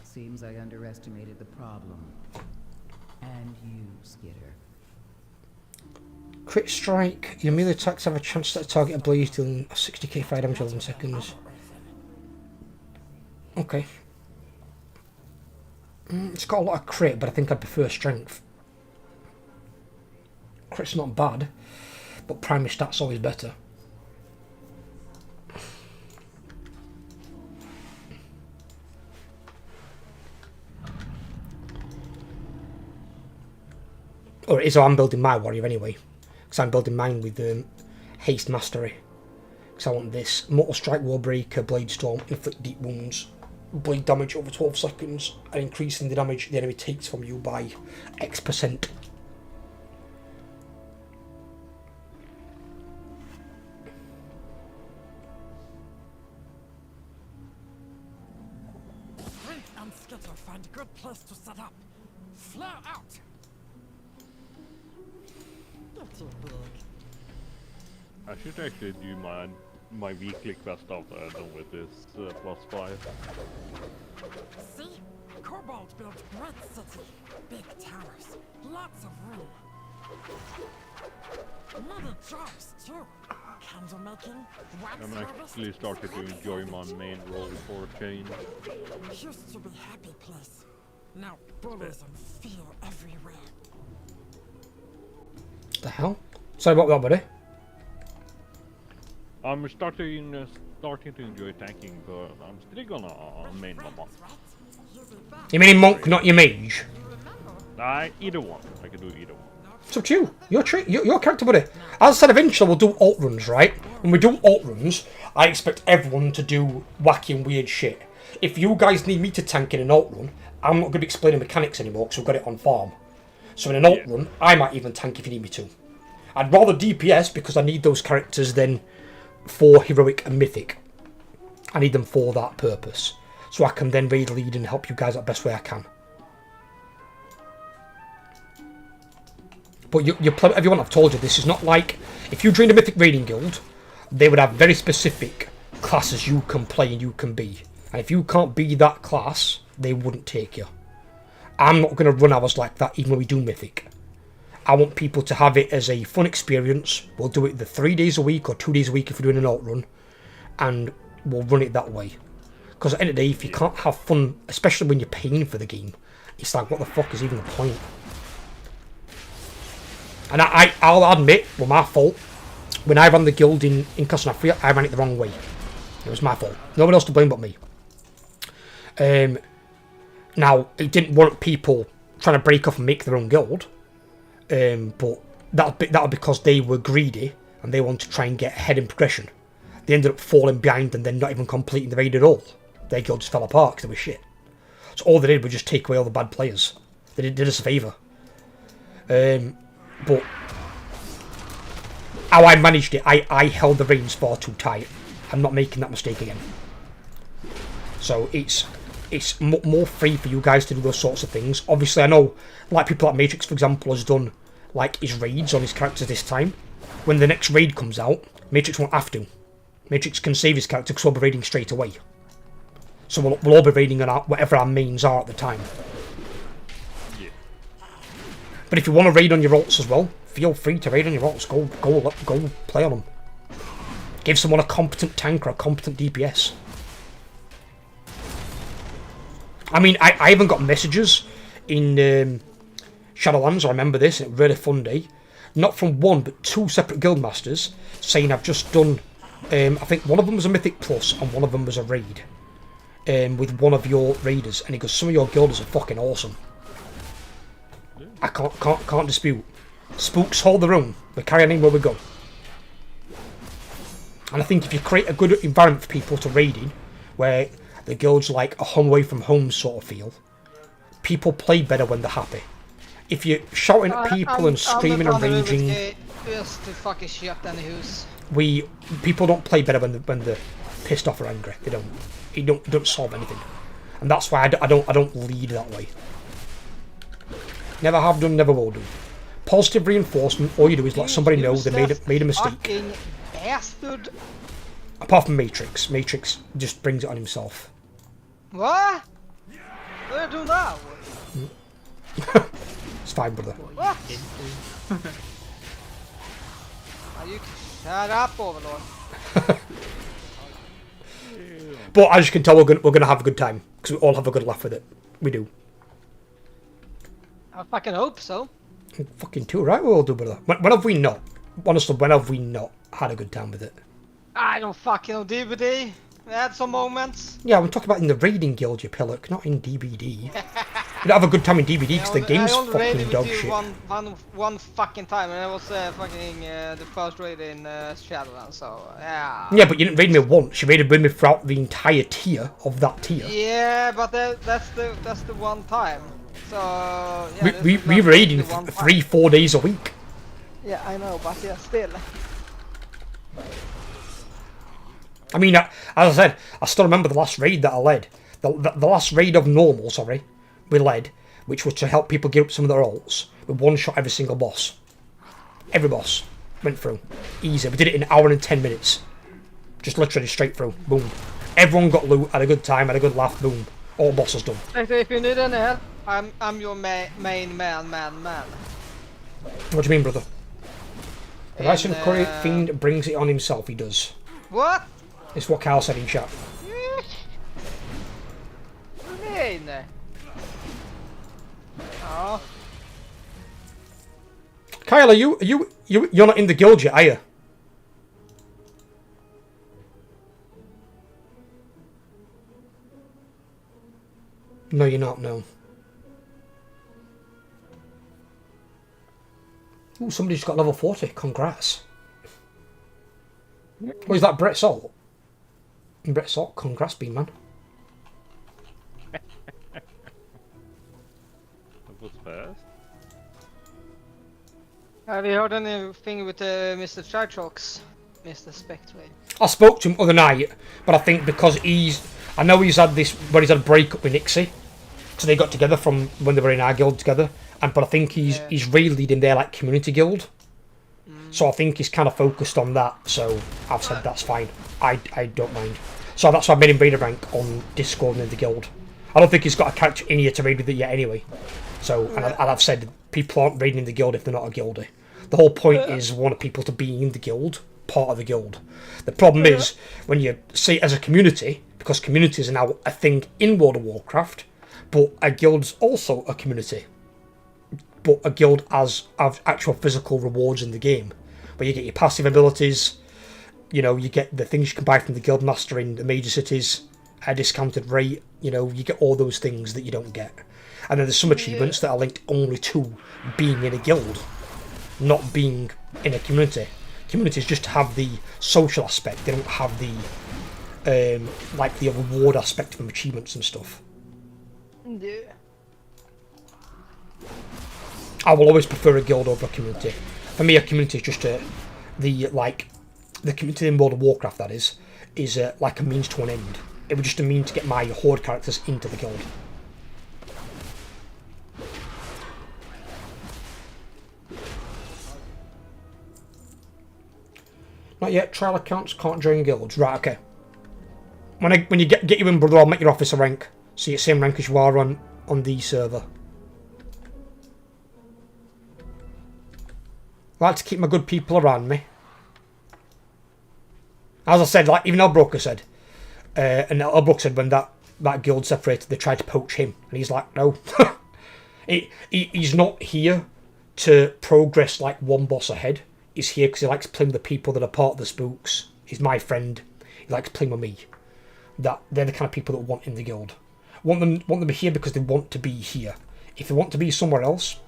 Seems I underestimated the problem. And you, Skitter. Crit strike. Your melee attacks have a chance to target a blaze dealing 60k fire damage in 11 seconds. Okay. It's got a lot of crit, but I think I'd prefer strength. Crit's not bad, but primary stat's always better. Or it is how I'm building my warrior anyway. Because I'm building mine with haste mastery. Because I want this. Mortal strike, warbreaker, blade storm, inflict deep wounds, bleed damage over 12 seconds, and increasing the damage the enemy takes from you by X%. Flint and Skitter find a good place to set up. Flare out! I should actually do my weekly quest after I'm done with this +5. See? Cobalt built great city. Big towers. Lots of room. Many jobs too. Candle making, wax I'm harvest, actually starting to enjoy my main role for change. used to be happy place. Now bullies and fear everywhere. The hell? Sorry about that, buddy. I'm starting to enjoy tanking, but I'm still gonna main my monk. You mean monk, not your mage? Either one. I can do either one. It's up to you. Your character, buddy. As I said, eventually we'll do alt runs, right? When we do alt runs, I expect everyone to do wacky and weird shit. If you guys need me to tank in an alt run, I'm not going to be explaining mechanics anymore because we've got it on farm. So in an alt run, I might even tank if you need me to. I'd rather DPS because I need those characters than for heroic and mythic. I need them for that purpose. So I can then raid lead and help you guys out the best way I can. But everyone, I've told you, this is not like... If you joined a mythic raiding guild, they would have very specific classes you can play and you can be. And if you can't be that class, they wouldn't take you. I'm not going to run hours like that even when we do mythic. I want people to have it as a fun experience. We'll do it either 3 days a week or 2 days a week if we're doing an alt run. And we'll run it that way. Because at the end of the day, if you can't have fun, especially when you're paying for the game, it's like, what the fuck is even the point? And I'll admit, well, my fault. When I ran the guild in Castlefria, I ran it the wrong way. It was my fault. Nobody else to blame but me. Now, it didn't warrant people trying to break off and make their own guild. But that was because they were greedy and they wanted to try and get ahead in progression. They ended up falling behind and then not even completing the raid at all. Their guild just fell apart because they were shit. So all they did was just take away all the bad players. They did us a favour. But how I managed it, I held the reins far too tight. I'm not making that mistake again. So it's more free for you guys to do those sorts of things. Obviously, I know, like people like Matrix, for example, has done like his raids on his characters this time. When the next raid comes out, Matrix won't have to. Matrix can save his character because we'll be raiding straight away. So we'll all be raiding on whatever our mains are at the time. Yeah. But if you want to raid on your alts as well, feel free to raid on your alts. Go play on them. Give someone a competent tank or a competent DPS. I mean, I haven't got messages in Shadowlands, I remember this, a really fun day. Not from one, but two separate guildmasters saying I've just done, I think one of them was a Mythic Plus and one of them was a raid. With one of your raiders, and he goes, some of your guilders are fucking awesome. I can't dispute. Spooks hold their own. We carry on where we go. And I think if you create a good environment for people to raid in, where the guild's like a home away from home sort of feel, people play better when they're happy. If you're shouting at people and screaming and raging, people don't play better when they're pissed off or angry. They don't. It don't solve anything, and that's why I don't lead that way. Never have done, never will do. Positive reinforcement. All you do is let somebody know they made a mistake. Fucking bastard. Apart from Matrix, Matrix just brings it on himself. What? What do you do now? It's fine, brother. What? You can shut up, Overlord. But as you can tell, we're gonna have a good time because we all have a good laugh with it. We do. I fucking hope so. Fucking too, right? We all do, brother. When have we not? Honestly, when have we not had a good time with it? I don't fucking know, DVD. We had some moments. Yeah, I'm talking about in the raiding guild, you pillock, not in DBD. You don't have a good time in DBD because the game's fucking dog shit. One fucking time, and it was fucking the first raid in Shadowlands, so yeah. Yeah, but you didn't raid me once. You raided me throughout the entire tier of that tier. Yeah, but that's the one time. So yeah, we raiding 3-4 days a week. Yeah, I know, but yeah, still. I mean, as I said, I still remember the last raid that I led. The last raid of normal, sorry, we led, which was to help people get up some of their alts. We one-shot every single boss. Every boss went through. Easy. We did it in an hour and 10 minutes. Just literally straight through. Boom. Everyone got loot, had a good time, had a good laugh. Boom. All bosses done. If you need any help, I'm your main man. What do you mean, brother? The Rising Curry Fiend brings it on himself, he does. What? It's what Carl said in chat. mean? Oh. Kyle, you're not in the guild yet, are you? No, you're not, no. Ooh, somebody's got level 40. Congrats. Oh, is that Brett Salt? Brett Salt, congrats, B-man. That was fast. Have you heard anything with Mr. Tritrox? Mr. SpectreGaming? I spoke to him other night, but I think because I know he's had this, where he's had a breakup with Nixie, so they got together from when they were in our guild together, but I think he's really leading their like community guild, so I think he's kind of focused on that. So I've said that's fine. I don't mind. So that's why I made him raider rank on Discord and in the guild. I don't think he's got a character in here to raid with it yet anyway. So and I've said people aren't raiding in the guild if they're not a guildie. The whole point is we want people to be in the guild, part of the guild. The problem is when you see it as a community, because communities are now a thing in World of Warcraft, but a guild's also a community. But a guild has actual physical rewards in the game, where you get your passive abilities, you know, you get the things you can buy from the guild master in the major cities at a discounted rate, you know, you get all those things that you don't get. And then there's some achievements that are linked only to being in a guild, not being in a community. Communities just have the social aspect, they don't have the like the reward aspect from achievements and stuff. Yeah. I will always prefer a guild over a community. For me, a community is just the community in World of Warcraft, that is like a means to an end. It was just a means to get my horde characters into the guild. Not yet. Trial accounts can't join guilds. Right. Okay. When you get you in, brother, I'll make your officer rank. So you're same rank as you are on the server. I like to keep my good people around me. As I said, like even Elbrook said, and Elbrook said when that guild separated, they tried to poach him, and he's like, no, he's not here to progress like one boss ahead. He's here because he likes playing with the people that are part of the spooks. He's my friend. He likes playing with me. That they're the kind of people that want in the guild. Want them here because they want to be here. If they want to be somewhere else,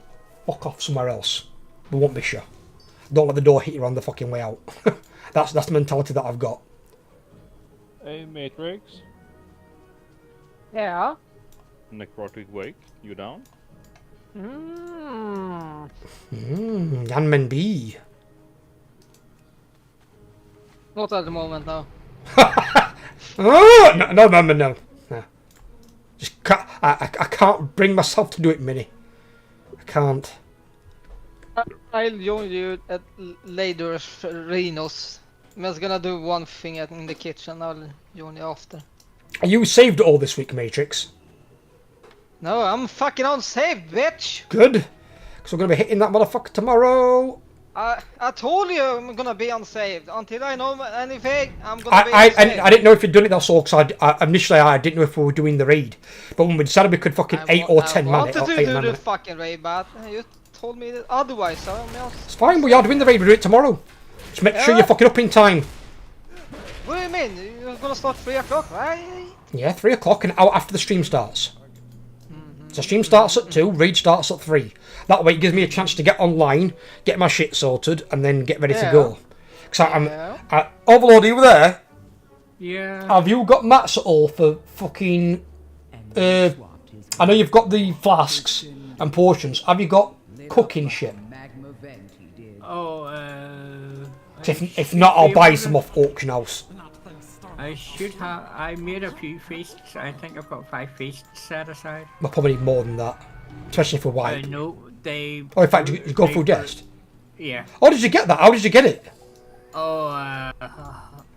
fuck off somewhere else. We won't be sure. Don't let the door hit you on the fucking way out. That's the mentality that I've got. Hey, Matrix. Yeah. Necrotic Wake, you down? Yanmen B. Not at the moment, no. Oh, no. Just can't, I can't bring myself to do it, Minnie. I can't. I'll join you at later, Renos. I'm just gonna do one thing in the kitchen. I'll join you after. Are you saved all this week, Matrix? No, I'm fucking unsaved, bitch. Good. Because we're gonna be hitting that motherfucker tomorrow. I told you I'm gonna be unsaved. Until I know anything, I'm gonna be unsaved. I didn't know if you'd done it, that's all, because initially I didn't know if we were doing the raid. But when we decided we could fucking 8 or 10 man it. I wanted to do the fucking raid, but you told me otherwise, so it's fine, we are doing the raid, we'll do it tomorrow. Just make sure you're fucking up in time. What do you mean? You're gonna start 3 o'clock, right? Yeah, 3 o'clock, an hour after the stream starts. So stream starts at 2, raid starts at 3. That way it gives me a chance to get online, get my shit sorted, and then get ready to go. Because Overlord, are you there? Yeah. Have you got mats at all for fucking... I know you've got the flasks and potions. Have you got cooking shit? Oh, If not, I'll buy some off auction house. I should have. I made a few feasts. I think I've got 5 feasts set aside. I'll probably need more than that. Especially for white. No, they... Oh, in fact, you go through guest? Yeah. Oh, did you get that? How did you get it? Oh,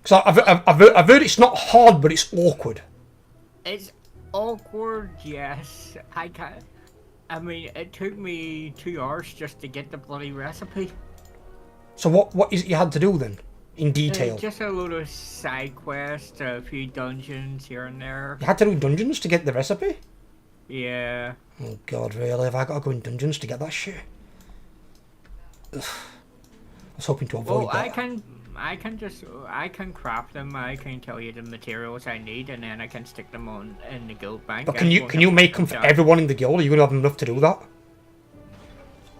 Because I've heard it's not hard, but it's awkward. It's awkward, yes. I mean, it took me 2 hours just to get the bloody recipe. So what is it you had to do then? In detail? Just a load of side quests, a few dungeons here and there. You had to do dungeons to get the recipe? Yeah. Oh god, really? Have I got to go in dungeons to get that shit? Ugh. I was hoping to avoid that. I can craft them. I can tell you the materials I need, and then I can stick them on in the guild bank. But can you make them for everyone in the guild? Are you gonna have enough to do that?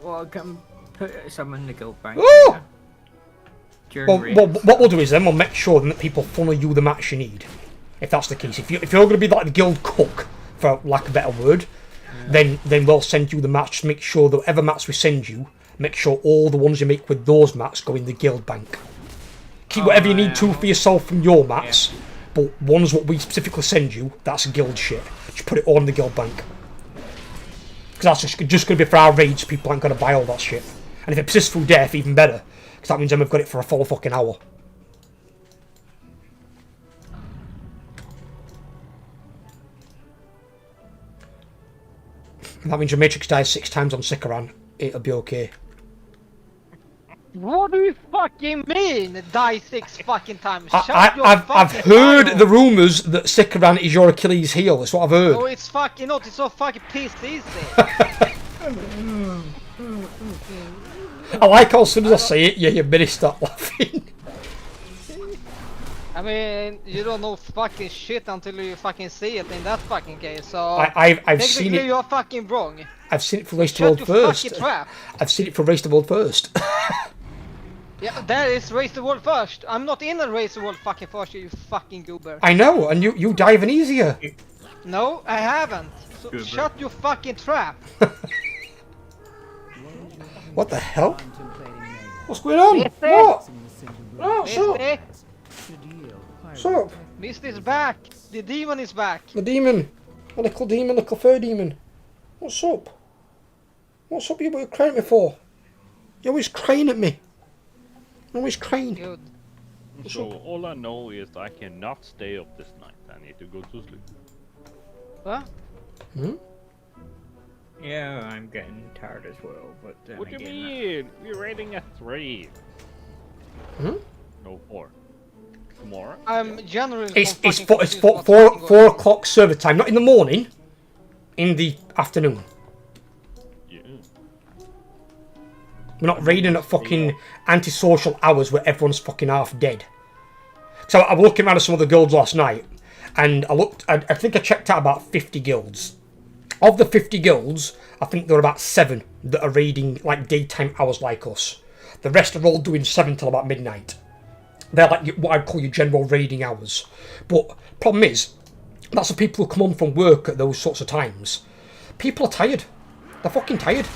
Well, I can put some in the guild bank. Oh! Yeah. Well, what we'll do is then we'll make sure that people funnel you the mats you need. If that's the case, if you're going to be like the guild cook, for lack of a better word, then we'll send you the mats. Just make sure that whatever mats we send you, make sure all the ones you make with those mats go in the guild bank. Keep whatever you need to for yourself from your mats, but ones what we specifically send you, that's guild shit. Just put it all in the guild bank. Because that's just going to be for our raids. People aren't going to buy all that shit. And if it persists through death, even better. Because that means then we've got it for a full fucking hour. And that means your Matrix dies 6 times on Sikaran. It'll be okay. What do you fucking mean? Die 6 fucking times? I've heard the rumours that Sikaran is your Achilles heel. That's what I've heard. No, it's fucking not. It's so fucking pissed easy. I like how as soon as I say it, you immediately start laughing. I mean, you don't know fucking shit until you fucking see it in that fucking case, so... I've seen it... you're fucking wrong. I've seen it for Race the World first. Fucking trap. I've seen it for Race the World first. Yeah, that is Race the World first. I'm not in a Race the World fucking first, you fucking goober. I know, and you die even easier. No, I haven't. So shut your fucking trap. What the hell? What's going on? Misty? What? In the Cinder Oh, Misty? so should yield what's up? Misty's back. The demon is back. The demon. A little demon, little fur demon. What's up? What's up, you? What are you crying at me for? You're always crying at me. You're always crying. Good. So all I know is I cannot stay up this night. I need to go to sleep. What? Hmm? Yeah, I'm getting tired as well, but then What do you again, mean? We're raiding at 3. Hmm? No, 4. Tomorrow? I'm generally. It's fucking four confused what's four fucking four going on. o'clock server time. Not in the morning. In the afternoon. Yeah. We're not raiding at fucking antisocial hours where everyone's fucking half dead. So I was looking around at some of the guilds last night, and I think I checked out about 50 guilds. Of the 50 guilds, I think there are about 7 that are raiding like daytime hours like us. The rest are all doing 7 till about midnight. They're like what I'd call your general raiding hours. But problem is, that's the people who come home from work at those sorts of times. People are tired. They're fucking tired.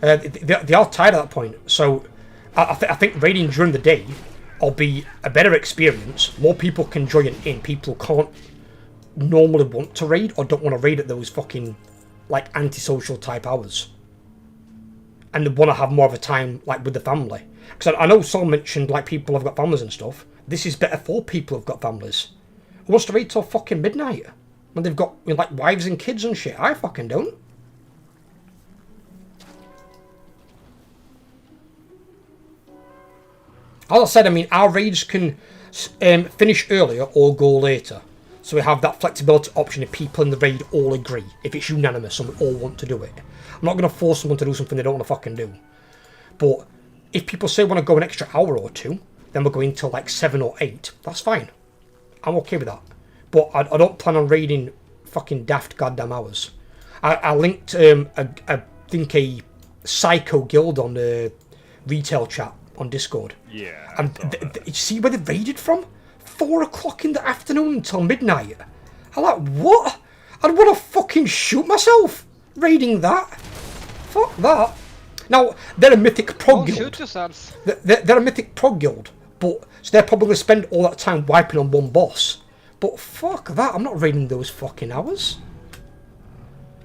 They are tired at that point. So I think raiding during the day will be a better experience. More people can join in. People can't normally want to raid or don't want to raid at those fucking like antisocial type hours. And they want to have more of a time like with the family. Because I know Sol mentioned like people have got families and stuff. This is better for people who've got families. Who wants to raid till fucking midnight? When they've got like wives and kids and shit. I fucking don't. As I said, I mean, our raids can finish earlier or go later. So we have that flexibility option if people in the raid all agree. If it's unanimous and we all want to do it. I'm not going to force someone to do something they don't want to fucking do. But if people say want to go an extra hour or 2, then we're going till like 7 or 8. That's fine. I'm okay with that. But I don't plan on raiding fucking daft goddamn hours. I linked, I think, a psycho guild on the retail chat on Discord. Yeah. And you see where they raided from? 4 o'clock in the afternoon until midnight. I'm like, what? I'd want to fucking shoot myself raiding that. Fuck that. Now, they're a mythic prog guild. Shoot yourselves. They're a mythic prog guild. But so they'll probably spend all that time wiping on one boss. But fuck that. I'm not raiding those fucking hours.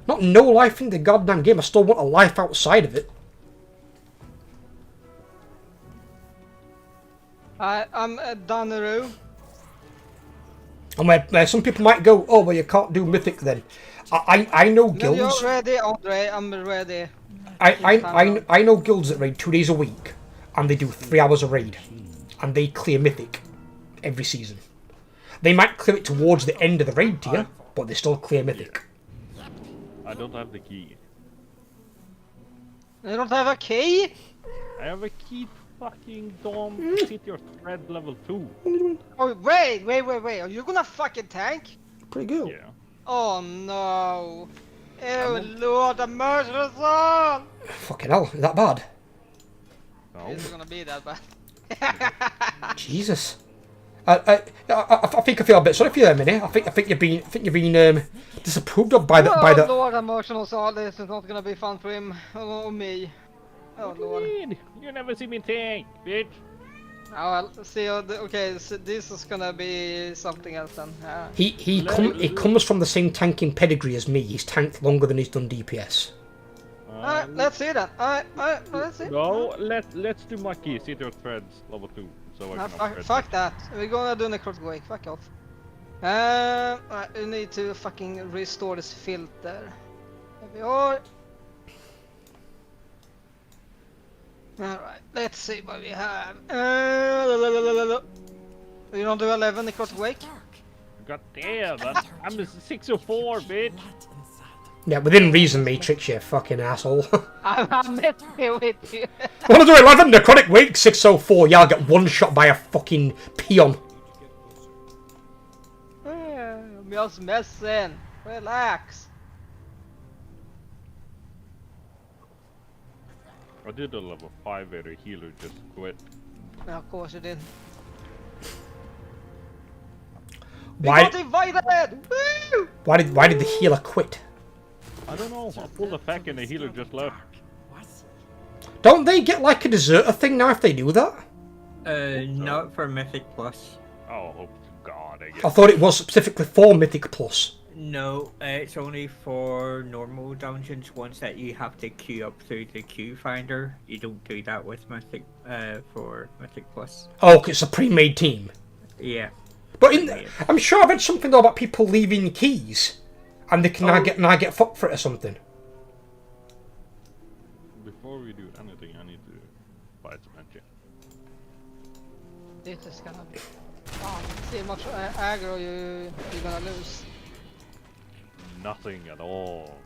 Not no life in the goddamn game. I still want a life outside of it. I'm down the road. And where some people might go, oh, well, you can't do mythic then. I know guilds. No, you're ready, Andre. I'm ready. I know guilds that raid 2 days a week, and they do 3 hours a raid, and they clear mythic every season. They might clear it towards the end of the raid tier, but they still clear mythic. I don't have the key. You don't have a key? I have a key. Fucking Dom, hit your thread level 2. Oh, wait. Are you gonna fucking tank? Pretty good. Yeah. Oh no. Oh Lord, the merciless son! Fucking hell, is that bad? No. It's gonna be that bad. Jesus. I think I feel a bit sorry for you there, Minnie. I think you've been disapproved of by the Oh Lord, emotional soul. This is not gonna be fun for him or me. Oh What Lord. do you mean? You never see me tank, bitch. Oh well, see. Okay, so this is gonna be something else then. He comes from the same tanking pedigree as me. He's tanked longer than he's done DPS. Alright, let's see that. Alright, let's see. No, let's do my keys. Hit your threads level 2. So I can upgrade Fuck that. We're gonna do necrotic wake. Fuck off. Alright, we need to fucking restore this filter. There we are. Alright, let's see what we have. You don't do 11 necrotic wake? God damn, I'm a 604, bitch. Yeah, within reason, Matrix, you fucking asshole. I'm messing with you. Wanna do 11 necrotic wake 604? Yeah, I'll get one shot by a fucking peon. I'm just messing. Relax. I did a level 5 where a healer just quit. Yeah, of course you did. We got invited! Woo! Why did the healer quit? I don't know. I pulled a pack and the healer just left. Don't they get like a deserter thing now if they do that? Not for Mythic Plus. Oh, hope to God. I thought it was specifically for Mythic Plus. No, it's only for normal dungeons, ones that you have to queue up through the queue finder. You don't do that with Mythic, for Mythic Plus. Oh, 'cause it's a pre-made team. Yeah. But I'm sure I've read something though about people leaving keys, and they can now get fucked for it or something. Before we do anything, I need to buy some engine. This is gonna be... Wow, see how much aggro you're gonna lose. Nothing at all.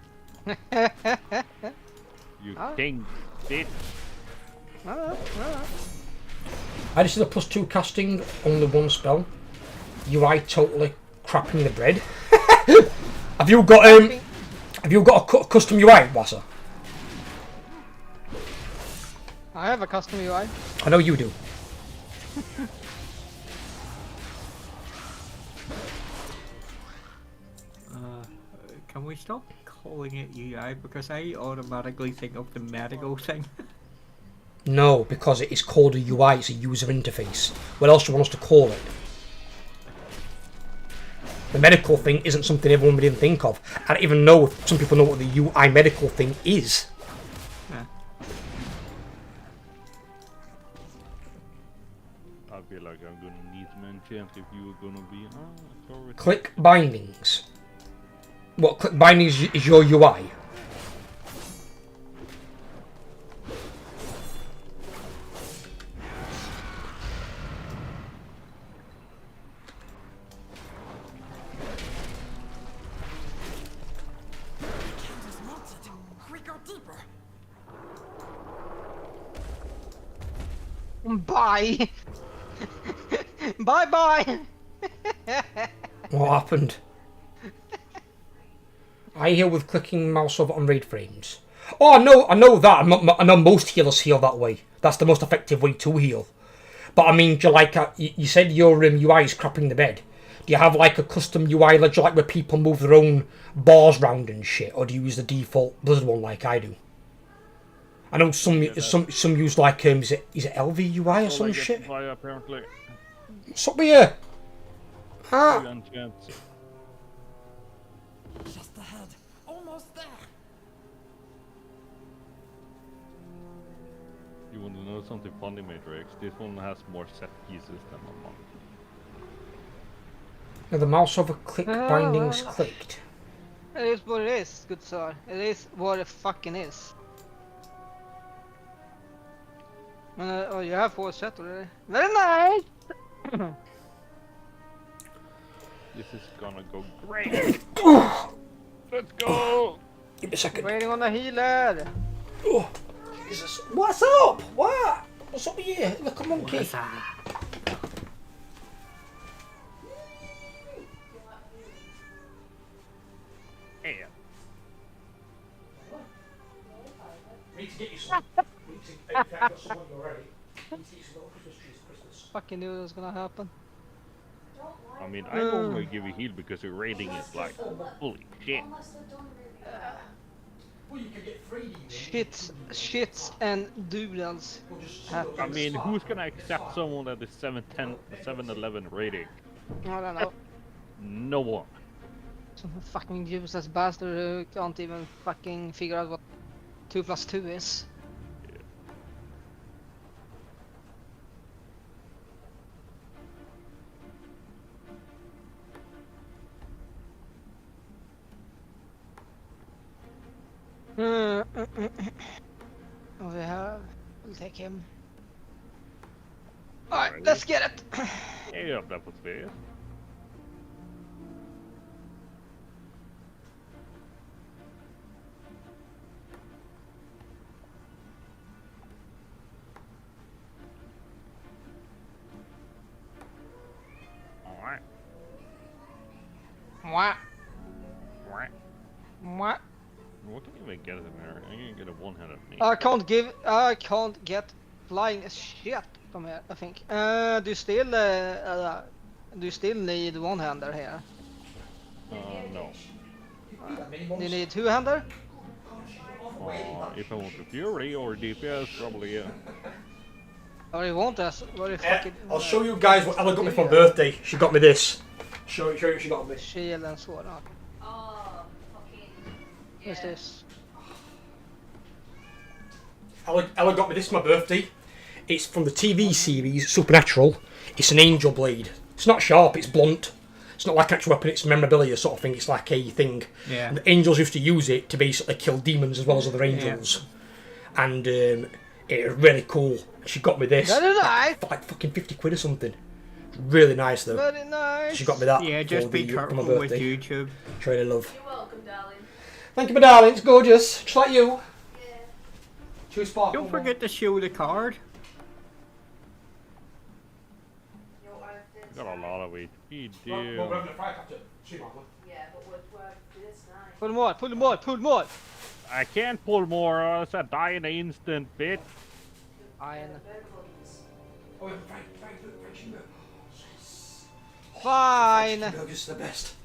You think, bitch. I just did a +2 casting, only one spell. UI totally crapping the bread. Have you got a custom UI, Wassa? I have a custom UI. I know you do. Can we stop calling it UI? Because I automatically think of the medical thing. No, because it is called a UI, it's a user interface. What else do you want us to call it? The medical thing isn't something everyone would even think of. I don't even know if some people know what the UI medical thing is. Yeah. I feel like I'm gonna need some enchant if you were gonna be. Sorry. Click bindings. What, click bindings is your UI? Bye! Bye bye! What happened? I heal with clicking mouse over on raid frames. Oh, I know that. I know most healers heal that way. That's the most effective way to heal. But I mean, do you like you said your UI is crapping the bed. Do you have like a custom UI, like where people move their own bars round and shit, or do you use the default Blizzard one like I do? I know some use like is it LV UI or some shit? Apparently. What's up with you? Ah. Just ahead. Almost there. You want to know something funny, Matrix? This one has more set pieces than my monk. Now the mouse over click bindings clicked. It is what it is, good sir. It is what it fucking is. Oh, you have 4 set already. Very nice! This is gonna go great! Let's go! Give me a second. Waiting on the healer! Oh, Jesus. What's up? What? What's up with you? Look a monkey. Yeah. Need to get you some. Fucking knew it was gonna happen. I mean, I normally give a heal because your rating is like, holy shit. Shits and doodles. I mean, who's gonna accept someone that is 711 rating? I don't know. No one. Some fucking useless bastard who can't even fucking figure out what 2 + 2 is. We'll take him. Alright, let's get it! Ja, där på 2. Alright. Mwah. Mwah. Mwah. What can you even get in there? I can get a one-handed knee. I can't get flying shit from here, I think. Do you still Do you still need one-hander here? No. You need two-hander? If I want the Fury or DPS, probably yeah. Or you want us? What if fucking... I'll show you guys what Ella got me for my birthday. She got me this. Show you what she got me. Shield and sword. Oh, fucking. What's this? Ella got me this for my birthday. It's from the TV series Supernatural. It's an angel blade. It's not sharp, it's blunt. It's not like an actual weapon, it's memorabilia sort of thing. It's like a thing. Yeah. And the angels used to use it to basically kill demons as well as other angels. Yeah. And it was really cool. She got me this. Very nice. For like fucking 50 quid or something. Really nice though. Very nice. She got me that. Yeah, just be careful with YouTube. Truly love. You're welcome, darling. Thank you, my darling. It's gorgeous. Just like you. Yeah. Too sparkle. Don't forget to show the card. Got a lot of HP, dude. Yeah, but pull more, pull more, pull more. I can't pull more, or else I die in an instant, bitch. Iron. Fine. Burgers are the best.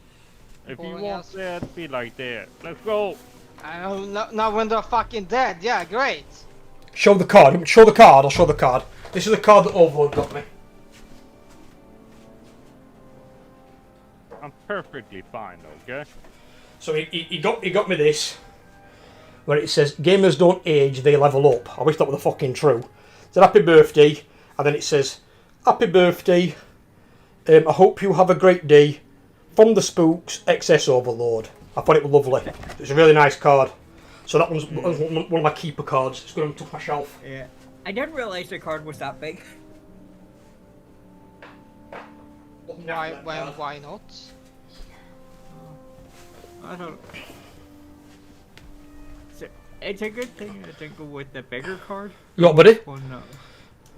If you want that, be like that. Let's go. I don't know. Now when they're fucking dead, yeah, great. Show the card. Show the card. I'll show the card. This is the card that Overlord got me. I'm perfectly fine, okay? So he got me this, where it says gamers don't age, they level up. I wish that were the fucking true. It said happy birthday, and then it says happy birthday. I hope you have a great day. From the Spooks, XS Overlord. I thought it was lovely. It was a really nice card. So that one's one of my keeper cards. It's going on top of my shelf. Yeah. I didn't realise the card was that big. Why not? I don't. It's a good thing I didn't go with the bigger card. You what, buddy? Well, no.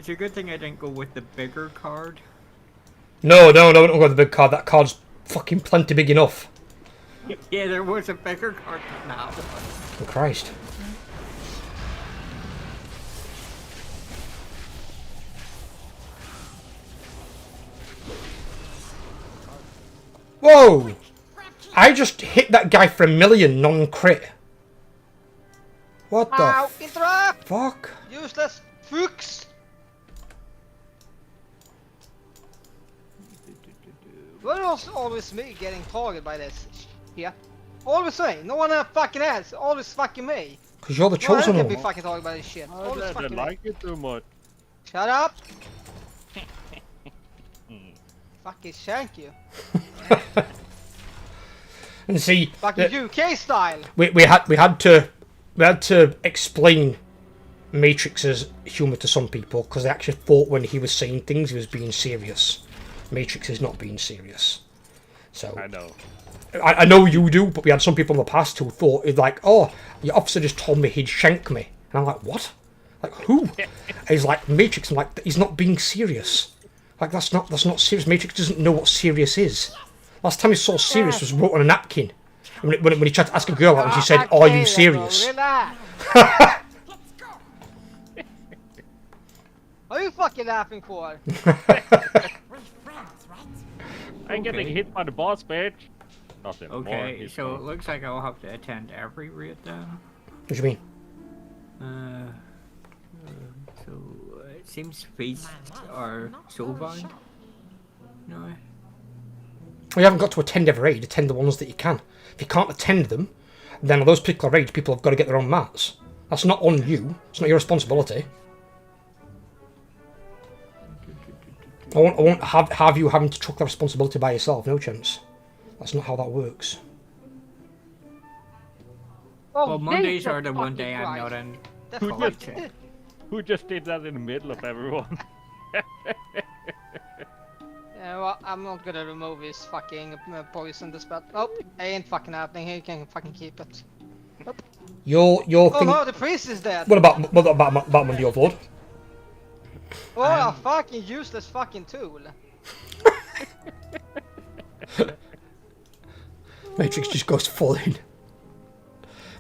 It's a good thing I didn't go with the bigger card. No, don't go with the big card. That card's fucking plenty big enough. Yeah, there was a bigger card now. Oh, Christ. Whoa! I just hit that guy for 1 million non-crit. What the fuck? Useless fucks! Why was always me getting targeted by this? Yeah. Always me. No one fucking else. Always fucking me. Because you're the chosen one. I one. can't be fucking targeted by this shit. Always I fucking like it too much. Shut up! Fucking shank you. And see, fucking UK style. We had to explain Matrix's humour to some people because they actually thought when he was saying things he was being serious. Matrix is not being serious. So I know. I know you do, but we had some people in the past who thought it's like, oh, your officer just told me he'd shank me, and I'm like, what? Like who? He's like Matrix. I'm like, he's not being serious. Like that's not serious. Matrix doesn't know what serious is. Last time he saw serious was wrote on a napkin. When he tried to ask a girl out and she said, "Are you serious?" What are you fucking laughing for? I'm getting hit by the boss, bitch. Nothing more. Okay, so it looks like I'll have to attend every raid then. What do you mean? So it seems Feast are soulbound. No. Well, you haven't got to attend every raid. Attend the ones that you can. If you can't attend them, then on those particular raids, people have got to get their own mats. That's not on you. It's not your responsibility. I won't have you having to chuck that responsibility by yourself. No chance. That's not how that works. Oh, well, Mondays are the one day I'm not in. Who just did that in the middle of everyone? Yeah, well, I'm not gonna remove his fucking poison dispel. Oh, it ain't fucking happening. He can fucking keep it. Nope. Your oh thing... no, the priest is dead. What about Monday Overlord? Oh, a fucking useless fucking tool. Matrix just goes full in.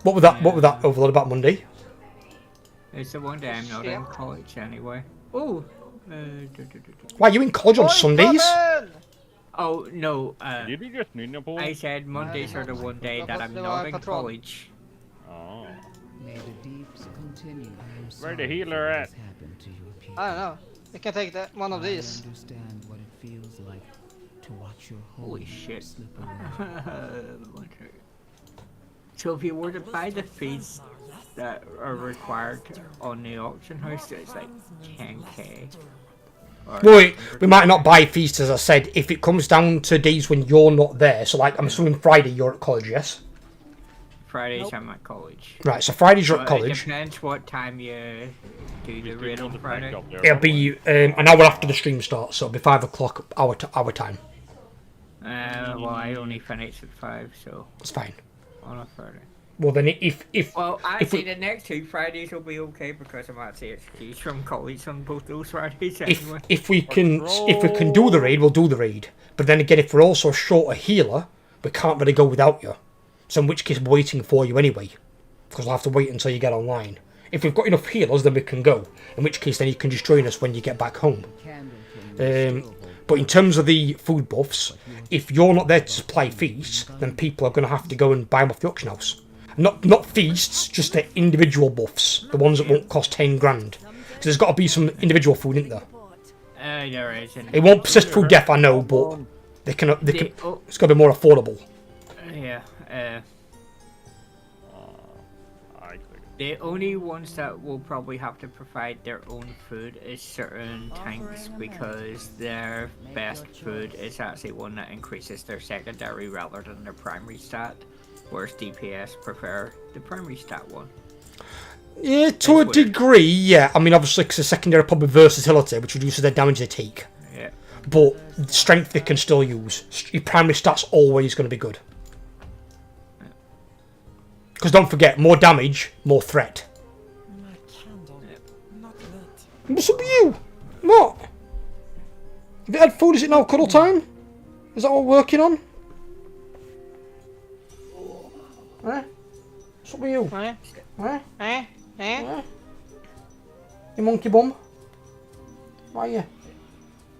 What was that? What was that Overlord about Monday? It's the one day I'm not in college anyway. Oh. Why are you in college on Sundays? Oh no, Did you just need Napoleon? I said Mondays are the one day that I'm not in college. Oh. May the deeps continue. Where the healer at? I don't know. You can take that one of these. I understand what it feels like to watch your Holy home shit. slip away. So if you were to buy the fees that are required on the auction house, it's like 10k. Wait, we might not buy feast, as I said, if it comes down to days when you're not there. So, like, I'm assuming Friday you're at college, yes? Fridays I'm at college. Right, so Fridays you're at It college. depends what time you do the raid on Friday. It'll be an hour after the stream starts, so it'll be 5 o'clock our time. Well, I only finish at 5, so... It's fine. On a Friday. Well, then if Well, if actually, we, the next 2 Fridays will be okay because I'm actually excused from college on both those Fridays anyway. if we can do the raid, we'll do the raid. But then again, if we're also short a healer, we can't really go without you. So in which case, we're waiting for you anyway, because we'll have to wait until you get online. If we've got enough healers, then we can go. In which case, then you can just join us when you get back home. But in terms of the food buffs, if you're not there to supply feasts, then people are going to have to go and buy them off the auction house. Not feasts, just the individual buffs, the ones that won't cost 10 grand. So there's got to be some individual food, isn't there? There is. It won't persist through death, I know, but they can. It's got to be more affordable. Yeah. The only ones that will probably have to provide their own food is certain tanks because their best food is actually one that increases their secondary rather than their primary stat, whereas DPS prefer the primary stat one. Yeah, to a degree, yeah. I mean, obviously, because the secondary probably versatility, which reduces their damage they take. Yeah. But strength they can still use. Your primary stat's always going to be good. Because don't forget, more damage, more threat. What's up with you? What? Have you had food? Is it now cuddle time? Is that what we're working on? Eh? What's up with you? You monkey bum? Why are you?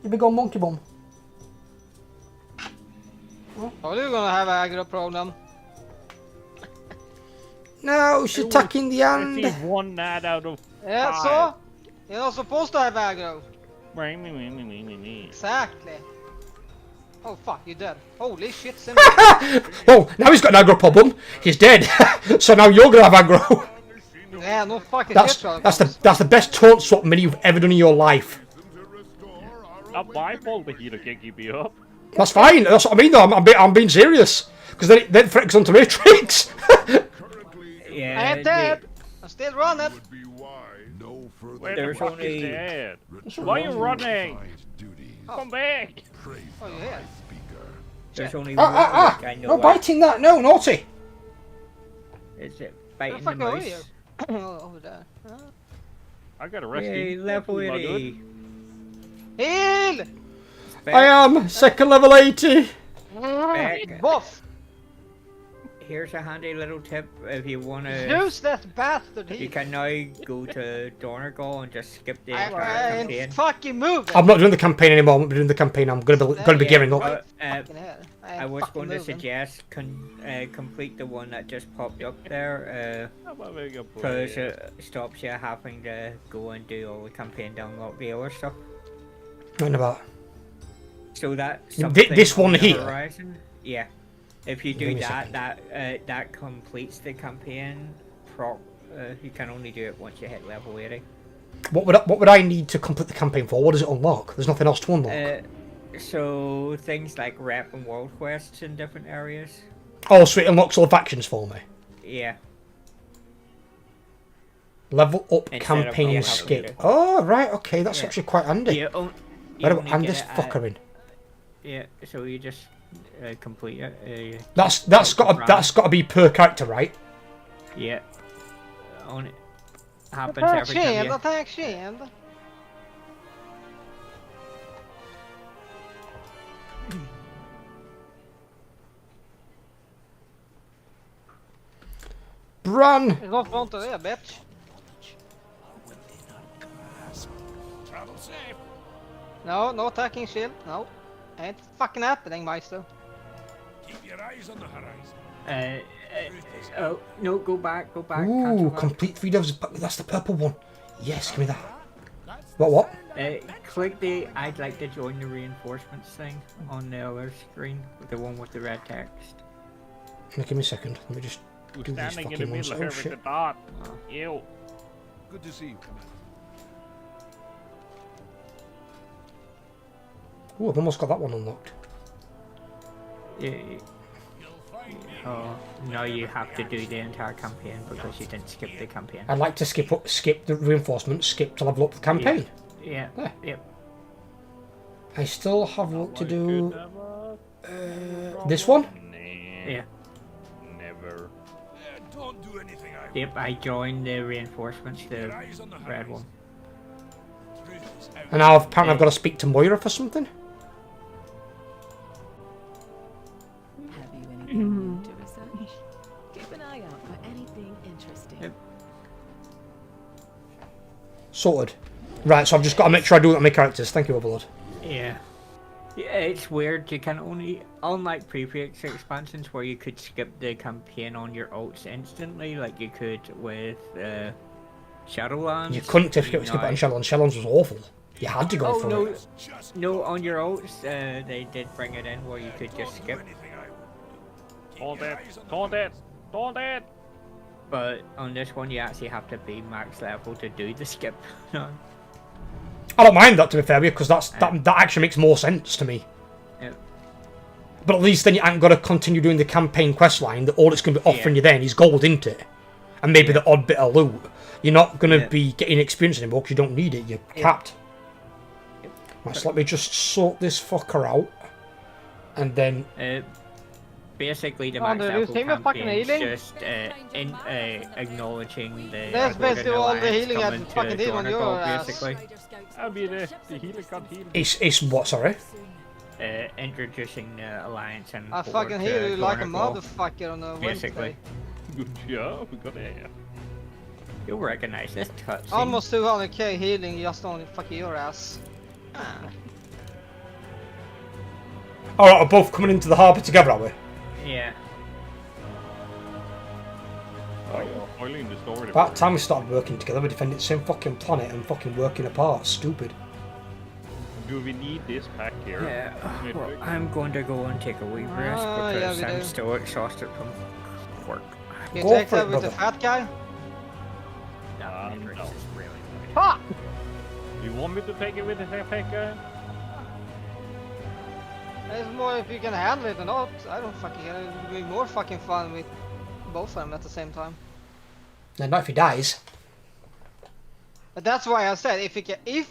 You big old monkey bum? Are you gonna have an aggro problem? No, she's attacking the hand. I see one night out of 5. Yeah, so? You're not supposed to have aggro. Me. Exactly. Oh fuck, you're dead. Holy shit, Sim. Oh, now he's got an aggro problem. He's dead. So now you're gonna have aggro. Yeah, no fucking That's shit. that's the best taunt swap mini you've ever done in your life. Not my fault the healer can't keep you up. That's fine. That's what I mean, though. I'm being serious because then it threatens onto Matrix. Yeah. I ain't dead. I'm still running. There's only. Dead. Why are you running? Come back. Oh, you're here. There's only one I know. No biting that. No, naughty. Is it biting the Fuck over mouse? here. Over there. I got a rescue. Yay, level 80. Heal! I am second level 80. Buff. Here's a handy little tip if you want to. Use that bastard. You can now go to Donegal and just skip the entire I campaign. fucking move. I'm not doing the campaign anymore. I'm not doing the campaign. I'm gonna be giving up. I was going to suggest complete the one that just popped up there, because it stops you having to go and do all the campaign download the other stuff. What about? So that this one here. Horizon, yeah. If you do that, that completes the campaign. You can only do it once you hit level 80. What would I need to complete the campaign for? What does it unlock? There's nothing else to unlock. So things like rep and world quests in different areas. Oh, so it unlocks all the factions for me. Yeah. Level up Instead campaign skip. Oh right, okay, that's actually quite handy. Where do I hand this fucker in? Yeah, so you just complete it. That's got to be per character, right? Yeah. Only happens every time. Attack shield. Run! It's not front of there, bitch. Travel safe. No attacking shield. No. Ain't fucking happening, Meister. Keep your eyes on the horizon. Oh, no, go back, Ooh, cancel that. complete 3 devs. That's the purple one. Yes, give me that. What? Click the I'd like to join the reinforcements thing on the other screen, the one with the red text. Now, give me a second. Let me just do these Standing in the fucking ones. middle Oh of the shit. dot. Ew. Good to see you, Commander. Ooh, I've almost got that one unlocked. Oh, no, you have to do the entire campaign because you didn't skip the campaign. I'd like to skip the reinforcements, skip to level up the campaign. Yeah. There. Yep. I still have work to do. This one? Yeah. Never. Don't do anything I Yep, I joined the reinforcements, the red one. And now apparently I've got to speak to Moira for something. Have you anything new to research? Keep an eye out for anything interesting. Yep. Sorted. Right, so I've just got to make sure I do it on my characters. Thank you, Overlord. Yeah. Yeah, it's weird. You can only, unlike previous expansions where you could skip the campaign on your ults instantly, like you could with Shadowlands. You couldn't skip it on Shadowlands. Shadowlands was awful. You had to go for it. No, on your ults, they did bring it in where you could just skip. Don't it. Don't it. Don't it. But on this one, you actually have to be max level to do the skip. I don't mind that, to be fair, because that actually makes more sense to me. Yeah. But at least then you ain't got to continue doing the campaign quest line. That all it's going to be offering you then is gold, isn't it? And maybe the odd bit of loot. You're not going to be getting experience anymore because you don't need it. You're capped. Right, so let me just sort this fucker out, and then. Basically, the max level campaign is just acknowledging the. That's basically all the healing I fucking did on your ass. Basically. I'll be the healer can't heal. It's what? Sorry. Introducing the alliance and. I fucking heal you like a motherfucker on a Basically. Good job, we got it. You'll recognize this cutscene. Almost 200k healing just on fucking your ass. Alright, we're both coming into the harbour together, are we? Yeah. Oiling the story. About time we started working together, we defended the same fucking planet and fucking working apart. Stupid. Do we need this pack here? Yeah. Well, I'm going to go and take a wee rest because I'm still exhausted from work. You take that with the fat guy? No. Really Fuck! You want me to take it with the fat guy? It's more if you can handle it or not. I don't fucking care. It'll be more fucking fun with both of them at the same time. No, not if he dies. But that's why I said if he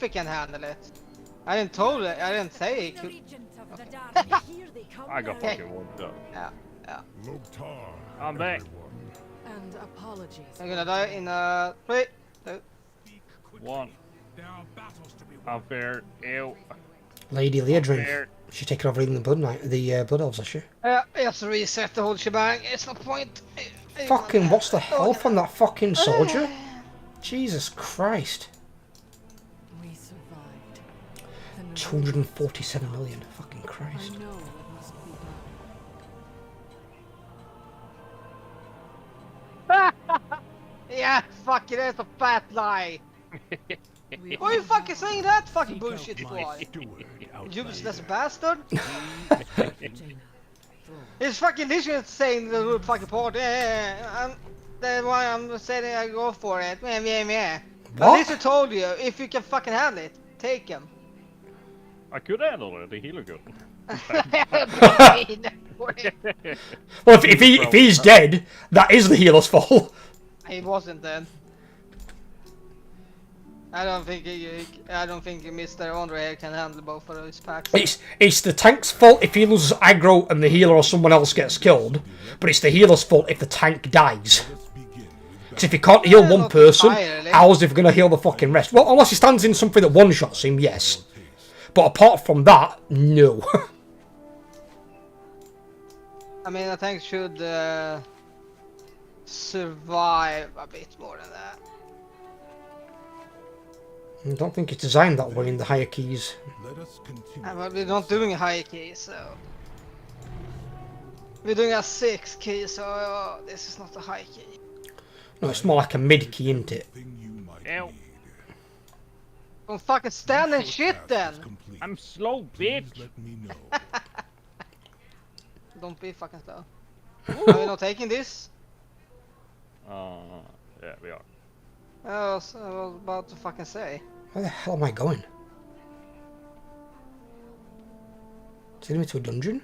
can handle it. I didn't say he could. I got fucking one though. Yeah. I'm back. And apologies. I'm gonna die in 3, 2, 1. Unfair. Ew. Lady Leodrin. She's taking over even the Blood Elves, is she? Just reset the whole shebang. It's no point. Fucking, what's the health on that fucking soldier? Jesus Christ. We survived. 247 million. Fucking Christ. I know it must be done. Yeah, fuck it, that's a fat lie. Why are you fucking saying that fucking bullshit for? Useless bastard. It's fucking literally saying the whole fucking part. That's why I'm saying I go for it. Yeah. I literally told you, if you can fucking handle it, take him. I could handle it, the healer could. Well, if he's dead, that is the healer's fault. He wasn't then. I don't think Mr. Andre here can handle both of those packs. It's the tank's fault if he loses aggro and the healer or someone else gets killed, but it's the healer's fault if the tank dies. Because if he can't heal one person, how's he going to heal the fucking rest? Well, unless he stands in something that one-shots him, yes. But apart from that, no. I mean, the tank should survive a bit more than that. I don't think it's designed that way in the higher keys. Let us continue. Well, we're not doing a high key, so we're doing a 6 key, so this is not a high key. No, it's more like a mid key, isn't it? Ow. Don't fucking stand and shit then! I'm slow, bitch! Let me know. Don't be fucking slow. Are we not taking this? Yeah, we are. I was about to fucking say. Where the hell am I going? Sending me to a dungeon?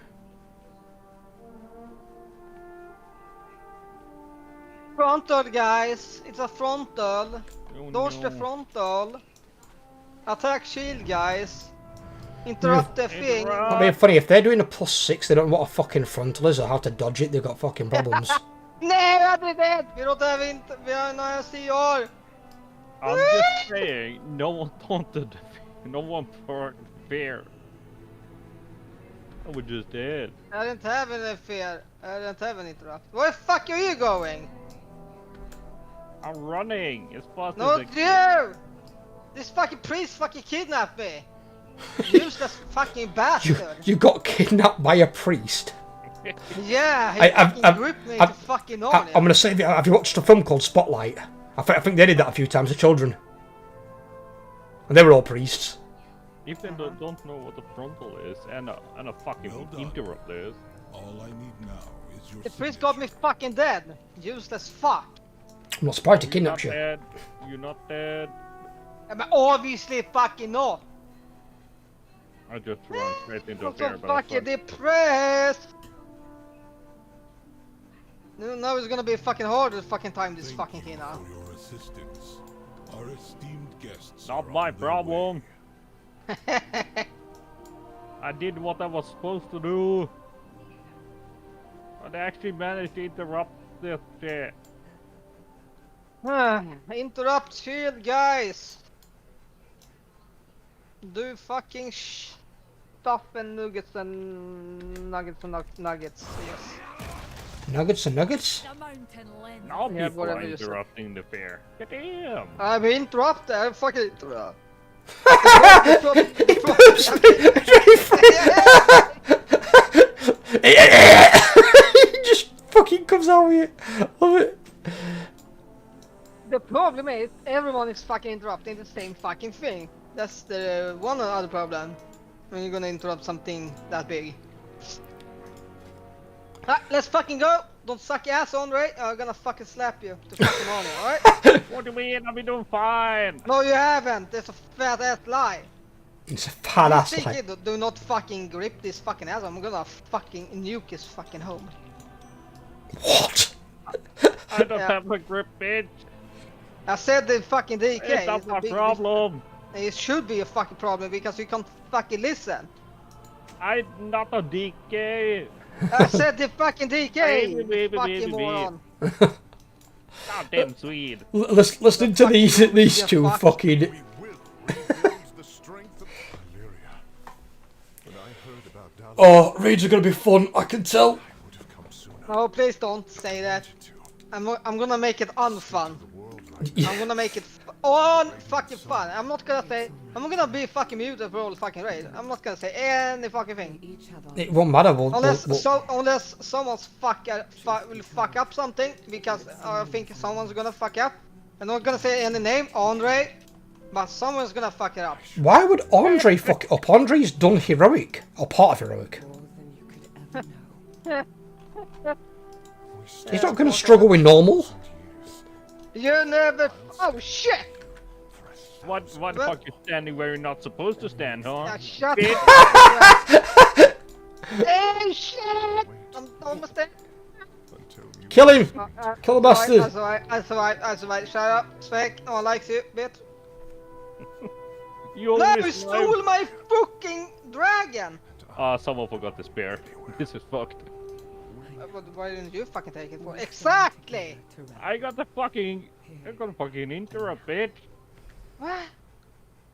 Frontal, guys! It's a frontal! Oh, Dodge no. the frontal! Attack shield, guys! Interrupt the thing! That'd be funny, if they're doing a +6, they don't know what a fucking frontal is or how to dodge it, they've got fucking problems. Nej, jag hade det! Vi har några CR! I'm just saying, no one taunted, no one part fear. I was just dead. I didn't have any fear. I didn't have any interrupt. Where the fuck are you going? I'm running as fast Not as I can. you! This fucking priest fucking kidnapped me! Useless fucking bastard! You got kidnapped by a priest? Yeah, he I've- fucking gripped me to fucking on I'm gonna say, have you watched a film called Spotlight? I think they did that a few times to children. And they were all priests. If they don't know what a frontal is and a fucking Well done. interrupt is, All I need now is your The priest got me fucking dead! Useless fuck! I'm not surprised he you're not kidnapped you. dead. You're not dead. But obviously fucking not! I just ran straight into a I'm so bear, but fucking depressed! Now it's gonna be fucking hard to fucking time this fucking key now. for your assistance. Our esteemed guests. not are my on their problem. way. I did what I was supposed to do. But I actually managed to interrupt this shit. Interrupt shield, guys! Do fucking stuff and nuggets and nuggets and nuggets, yes. Nuggets and nuggets? The mountain lens. Now Yeah, people whatever are you say. interrupting the fair. Damn! I'm interrupted, I'm fucking interrupt. He just fucking comes out with it. Love it. The problem is, everyone is fucking interrupting the same fucking thing. That's the one other problem. When you're gonna interrupt something that big. Let's fucking go! Don't suck your ass, Andre. I'm gonna fucking slap you to fucking honor, alright? What do you mean? I've been doing fine! No, you haven't. That's a fat ass lie. It's a fat ass Think lie. it, do not fucking grip this fucking ass. I'm gonna fucking nuke his fucking home. What? I don't Yeah. have a grip, bitch! I said the fucking DK. It's not is a my big- problem! It should be a fucking problem because you can't fucking listen. I'm not a DK! I said the fucking DK. Baby, baby, fucking baby, moron. Goddamn Swede! Listen to these two fuck. fucking. We will rebuild the strength of Valyria. When I heard about Dallas, Oh, raids are gonna be fun. I can tell. I would have come sooner. No, please don't say that. I'm gonna make it unfun. The world I'm gonna make it fucking fun. I'm not gonna say. I'm gonna be fucking muted for all fucking raid. I'm not gonna say any fucking thing. Each have It won't matter. We'll, Unless we'll- unless someone's will fuck up something, because I think someone's gonna fuck up. I'm not gonna say any name, Andre, but someone's gonna fuck it up. Why would Andre fuck it up? Andre's done heroic. Or part of heroic. more than you could ever know. He's not gonna struggle with normal. You never. Oh shit! What the fuck you standing where you're not supposed to stand, huh? Shut Bitch. up! Hey shit! I'm almost there. until you Kill him. Kill the bastard. I survived. Shut up, Spec. No one likes you, bitch. You No, always you stole my fucking dragon! someone forgot the spear. This is fucked. Why didn't you fucking take it for? Exactly! I got a fucking interrupt, bitch. What?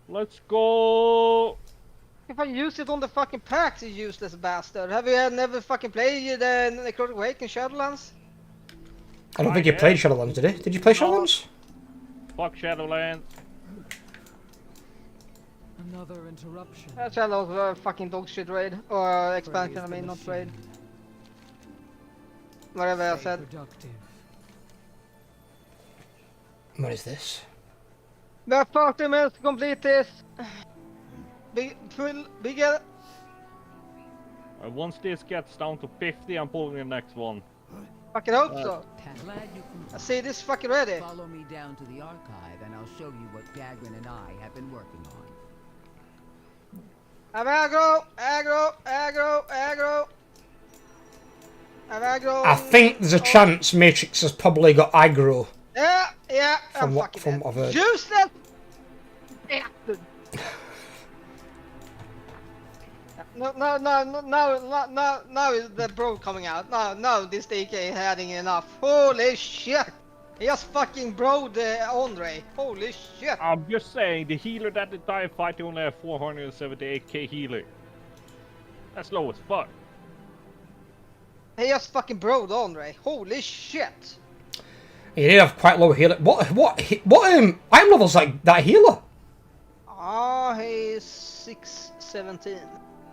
Let's go. If I use it on the fucking packs, you useless bastard. Have you never fucking played the Necrotic Wake in Shadowlands? I don't think you played Shadowlands, did he? Did you play Shadowlands? Fuck Shadowlands. Another interruption. That's a lot of fucking dog shit raid. Or expansion, I mean, not raid. Whatever I said. Productive. What is this? We have 40 minutes to complete this. Bigger. Once this gets down to 50, I'm pulling the next one. Fucking hope so. Glad you can I see this fucking ready. follow me down to the archive and I'll show you what Gagrin and I have been working on. I'm aggro, aggro, aggro, aggro. I'm aggro. I think there's a chance Matrix has probably got aggro. Yeah, From I'm what fucking I've heard. useless bastard. Now is the bro coming out. Now this DK is having enough. Holy shit! He just fucking broed Andre. Holy shit! I'm just saying, the healer that entire fight only have 478k healing. That's low as fuck. He just fucking broed Andre. Holy shit! He did have quite low healer. What item level's like that healer? Ah, he's 617.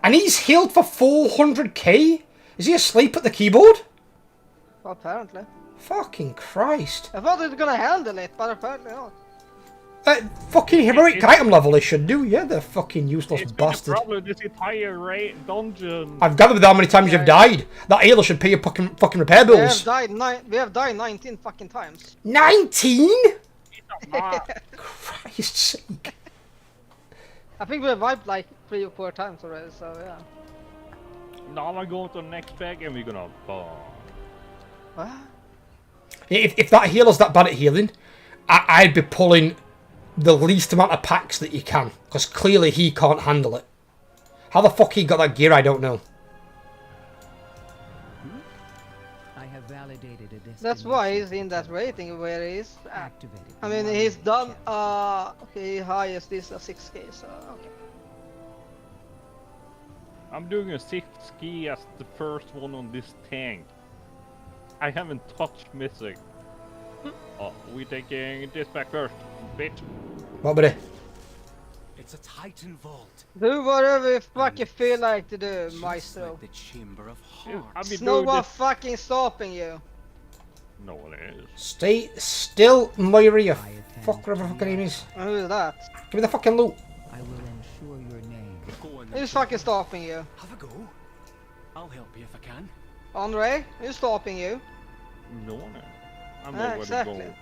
And he's healed for 400k? Is he asleep at the keyboard? Well, apparently. Fucking Christ. I thought he was gonna handle it, but apparently not. Fucking heroic item level they should do, yeah, they're fucking useless It's bastard. been a problem this entire dungeon. I've gathered with how many times you've died. That healer should pay your fucking repair We bills. have died 19 fucking times. 19? Christ's sake. I think we have wiped like 3 or 4 times already, so yeah. Now I'm going to the next pack and we're gonna bomb. What? If that healer's that bad at healing, I'd be pulling the least amount of packs that you can, because clearly he can't handle it. How the fuck he got that gear, I don't know. I have validated a That's why he's in that rating where he is. Activated. I mean, he's done. Okay, highest is a 6k, so okay. I'm doing a 6 ski as the first one on this tank. I haven't touched missing. Oh, we taking this back first, bitch. What about it? It's a Titan vault. Do whatever you fucking feel like to do, Maestro. The Chamber of I've Hearts. been No doing one this. fucking stopping you. No one is. Stay still, Moira, you fuck, whatever fucking name is. And who is that? Give me the fucking loot. I will ensure your name. Go on, Who's fucking stopping you? have a go. I'll help you if I can. Andre, who's stopping you? No one is. I'm nowhere Exactly.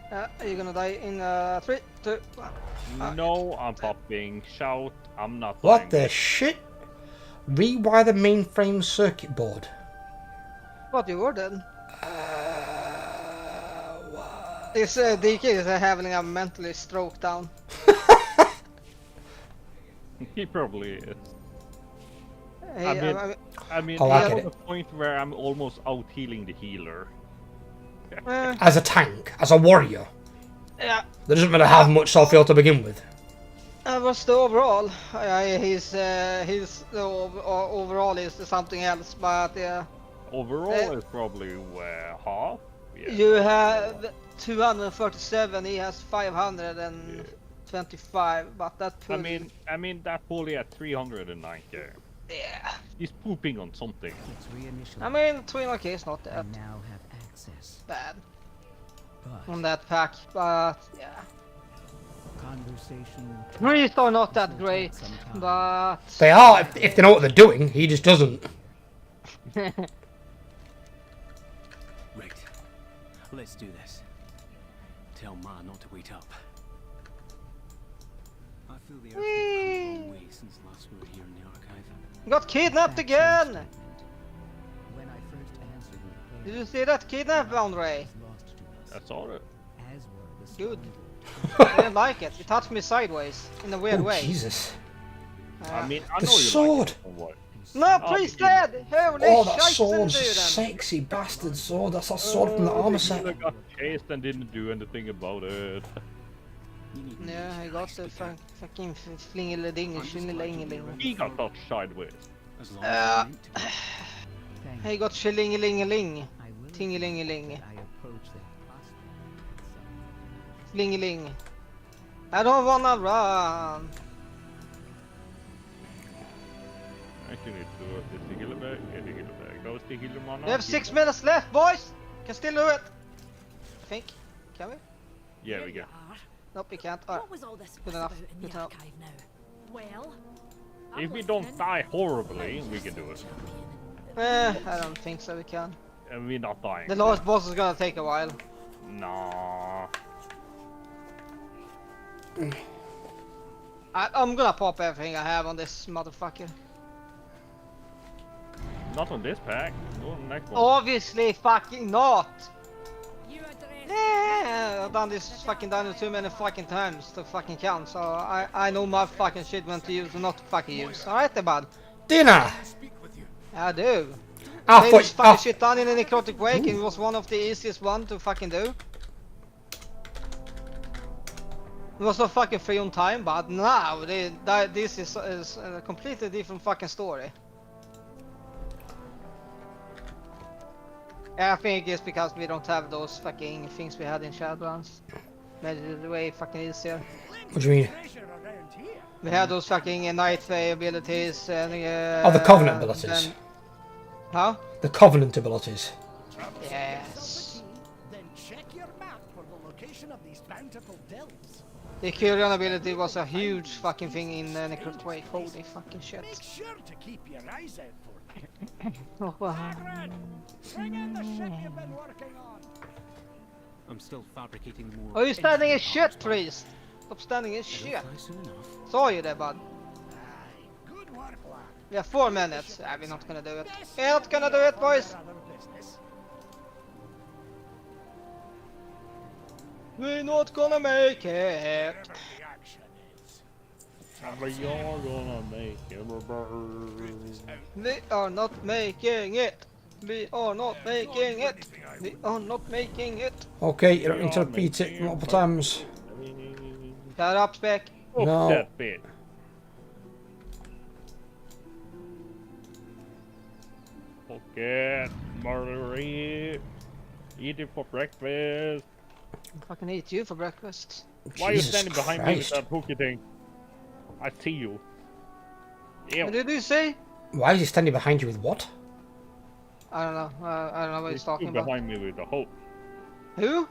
to Are you gonna die in 3, 2, 1? No, I'm popping. Shout. I'm not. What dying. the shit? Rewire the mainframe circuit board. What you ordered? This DK is having a mentally stroke down. He probably is. Hey, I mean, Oh, I it's get on the point where I'm almost out healing the healer. As a tank, as a warrior. Yeah. That doesn't matter how much self-heal to begin with. What's the overall? His overall is something else, but yeah. Overall, it's probably half. Yeah. You have 237. He has 525, but that. I mean that pulley at 309k. Yeah. He's pooping on something. I mean, 200k is not that Now have access. bad But on that pack, but yeah. conversation. Grease are not that great, but They are, if they know what they're doing. He just doesn't. Right. Let's do this. Tell Ma not to wait up. I feel the earth has come a long way since last we were here in the archive. got kidnapped again. When I first answered your Did you see that kidnap, Andre? I saw it. as were the Good. I didn't like it. It touched me sideways in a weird Oh, way. Jesus. I mean, I The know you sword. like it somewhat. No, Oh, please, yeah. Dad! Holy Oh, that shite, sword's a dude. sexy bastard sword. That's that sword from the armor set. Healer got chased and didn't do anything about it. Yeah, I got the fucking flingeling, shillingeling. He got touched sideways. As long as we meet. He got shillingelingeling. I will Tingelingeling. I approach that prospect. Flingeling. I don't wanna run. actually need to do it. Is the healer back? Yeah, the healer back. That was the healer mana. We have 6 minutes left, boys! Can still do it! I think. Can we? Yeah, Here we you can. are. Nope, we can't. Alright. What was all this Good fuss enough. about in Good the enough. archive now? Well, If I'm we don't listening. die horribly, we can do it. I don't think so, we can. And we're not dying. The last boss is gonna take a while. Nah. I'm gonna pop everything I have on this motherfucker. Not on this pack. Go on the next one. Obviously fucking not! You address Yeah, I've done this fucking dino too many fucking times to fucking count, so I know my fucking shit when to use and not to fucking use. Alright then, bud. Dinner! I do. I Play thought. this fucking shit done in a necrotic wake, it was one of the easiest one to fucking do. It was so fucking free on time, but now this is a completely different fucking story. I think it's because we don't have those fucking things we had in Shadowlands. Made it way fucking easier. What do you mean? We had those fucking Night Fae abilities and Oh, the Covenant abilities. Huh? The Covenant abilities. Yes. Then check your map for the location of these bountiful dells. The Curion ability was a huge fucking thing in Necrotic Wake. Holy fucking shit. Make sure to keep your eyes out for Oh, wow. Hagrid, bring in the shit you've been working on. I'm still fabricating more. Oh, you're standing as shit, priest! Stop standing as shit! Saw you there, bud. Good work, lad. We have 4 minutes. We're not gonna do it. We're not gonna do it, boys! We're not gonna make it! But you're gonna make it. We are not making it! We are not making it! We are not making it! Okay, you don't need to repeat it multiple times. Shut up, Spec! No. That bit. Okay, murder it. Eat it for breakfast. I fucking eat you for breakfast. Why are you Jesus standing behind me with Christ. that hooky thing? I see you. Ew. What did you say? Why is he standing behind you with what? I don't know. I don't know what he's talking You're about. behind me with the hook. Who?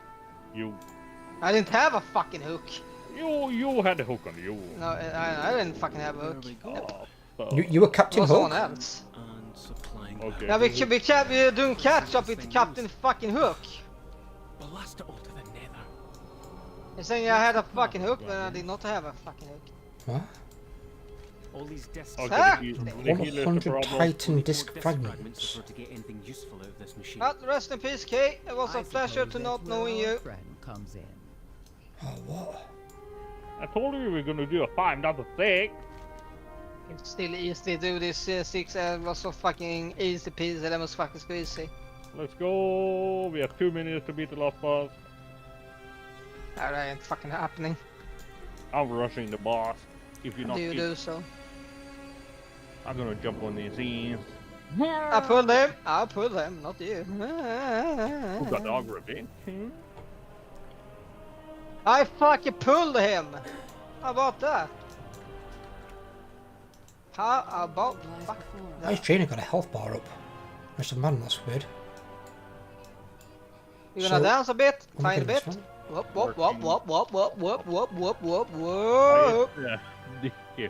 You. I didn't have a fucking hook. You had a hook on you. No, I didn't fucking have a hook. Oh, You were Captain It was someone Hook? else. And supplying. okay. Yeah, we're doing catch up with the Captain fucking Hook. Blast it all to the nether. You're saying I had a fucking hook, but I did not have a fucking hook. What? All these discs. Okay, Ah! the healer's the 100 problem. Titan Need disc more fragments. before to get anything useful out of this machine. Rest in peace, Kay. It was a pleasure to not knowing you. Friend comes in. Oh, what? I told you we were gonna do a 5, not a 6. It's still easy to do this 6. It was so fucking easy peasy. That was fucking squeezy. Let's go. We have 2 minutes to beat the last boss. That ain't fucking happening. I'm rushing the boss. If you're not, Do you do so? I'm gonna jump on these scenes. I pulled him. I pulled him, not you. Who got the auger bit? I fucking pulled him. How about that? How about fuck Nice that? trainer got a health bar up. There's a man, that's weird. You gonna So- dance a bit? Oh my Tiny bit? goodness, Whoop whoop whoop whoop whoop whoop whoop whoop whoop whoop whoop. Yeah.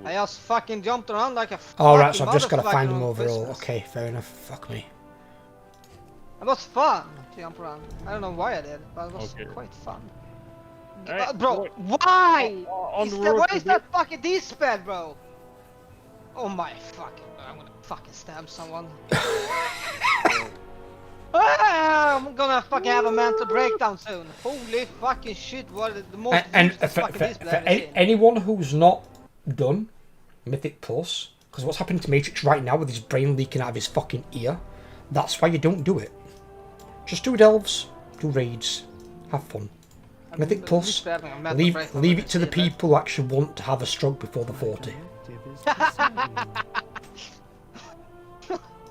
I just fucking jumped around like a Alright, fucking so I've just got to motherfucker find him on overall. Christmas. Okay, fair enough. Fuck me. It was fun to jump around. I don't know why I did, but it was Okay. quite fun. Hey, Bro, wait. why? On the Is that, road why to is that fucking D-spell, bro? Oh my fucking... I'm gonna fucking stab someone. I'm gonna fucking have a mental breakdown soon. Holy fucking shit, what is the most And useless for fucking D-spell I've ever seen. anyone who's not done Mythic Plus, because what's happening to Matrix right now with his brain leaking out of his fucking ear, that's why you don't do it. Just do delves, do raids, have fun. Mythic Plus, D-spell having a mental leave breakdown leave when it I to the see that. people who actually want to have a stroke before they're 40.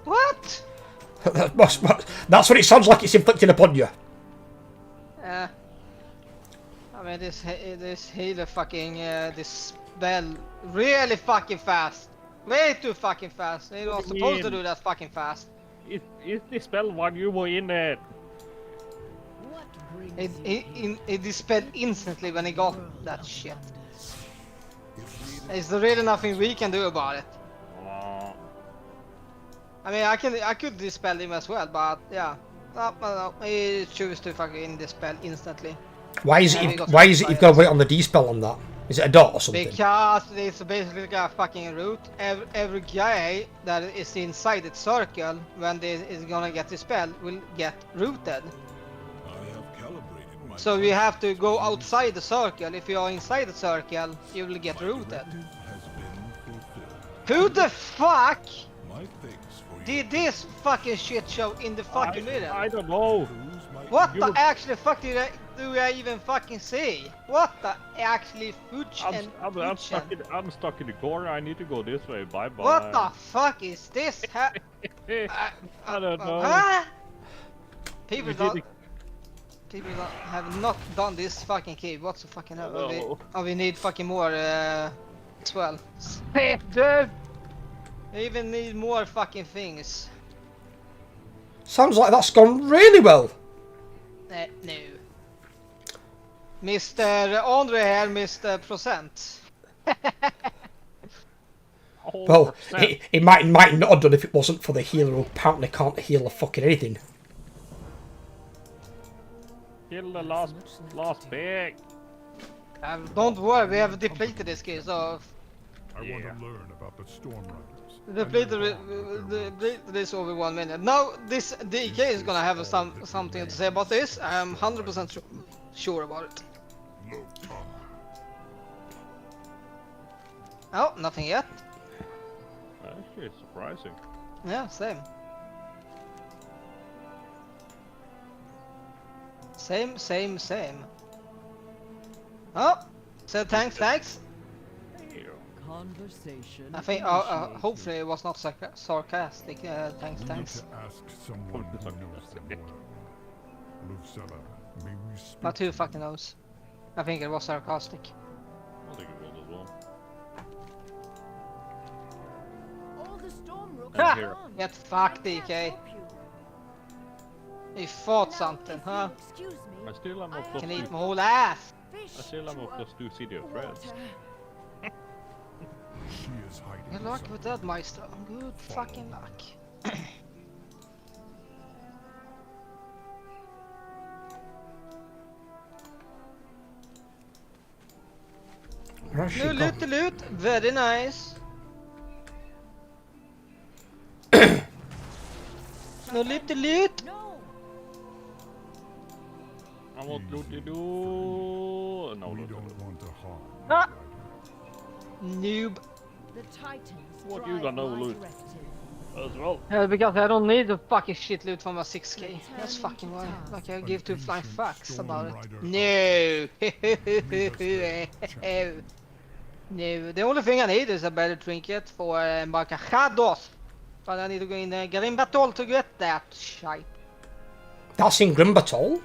What? That's what it sounds like it's inflicted upon you. I mean, this healer fucking this spell really fucking fast. Way too fucking fast. It was What do you supposed to mean? do that fucking fast. Is the spell while you were in it? What brings It dispelled instantly when he got that shit. Is there really nothing we can do about it? I mean, I could dispel him as well, but yeah. No. He chose to fucking dispel instantly. Why is it you've got to wait on the dispel on that? Is it a dot or something? Because it's basically a fucking root. Every guy that is inside the circle when they is gonna get the spell will get rooted. So you have to go outside the circle. If you are inside the circle, you will get rooted. Who the fuck did this fucking shit show in the fucking middle? I don't know. What the actually fuck do I even fucking say? What the actually fooch and I'm stuck in the corner. I need to go this way. Bye bye. What the fuck is this? I don't know. Huh? People have not done this fucking cave. What's the fucking hell? No. We need fucking more as well. Dude! We even need more fucking things. Sounds like that's gone really well. No. Mr. Andre here, Mr. Procent. Well, it might not have done if it wasn't for the healer who apparently can't heal a fucking anything. Kill the last pig. Don't worry, we have depleted this case, so... I want to learn about the Storm Riders. Depleted this over 1 minute. Now, this DK is gonna have something to say about this. I'm 100% sure about it. Oh, nothing yet. Actually, it's surprising. Yeah, same. Same. Oh, so thanks. Conversation. I think, hopefully it was not sarcastic. Thanks. Ask someone who knows them well. Lucella, may we speak? But who fucking knows? I think it was sarcastic. I think it was as well. all the storm rook I'm here. Get fucked, DK. He fought something, huh? Excuse me. I still am up Can to eat my whole ass. I still am up to City of Threads. She is hiding. Good luck with that, Maestro. Good fucking luck. No loot. Very nice. No loot. I want to do. No, We don't want to harm. Ah. Noob. The Titans. What you got no loot as well? Because I don't need the fucking shit loot from a 6k. That's fucking why. Like I give two flying fucks about it. No. No. The only thing I need is a better trinket for Marcajados. But I need to go in Grimbatol to get that shite. That's in Grimbatol?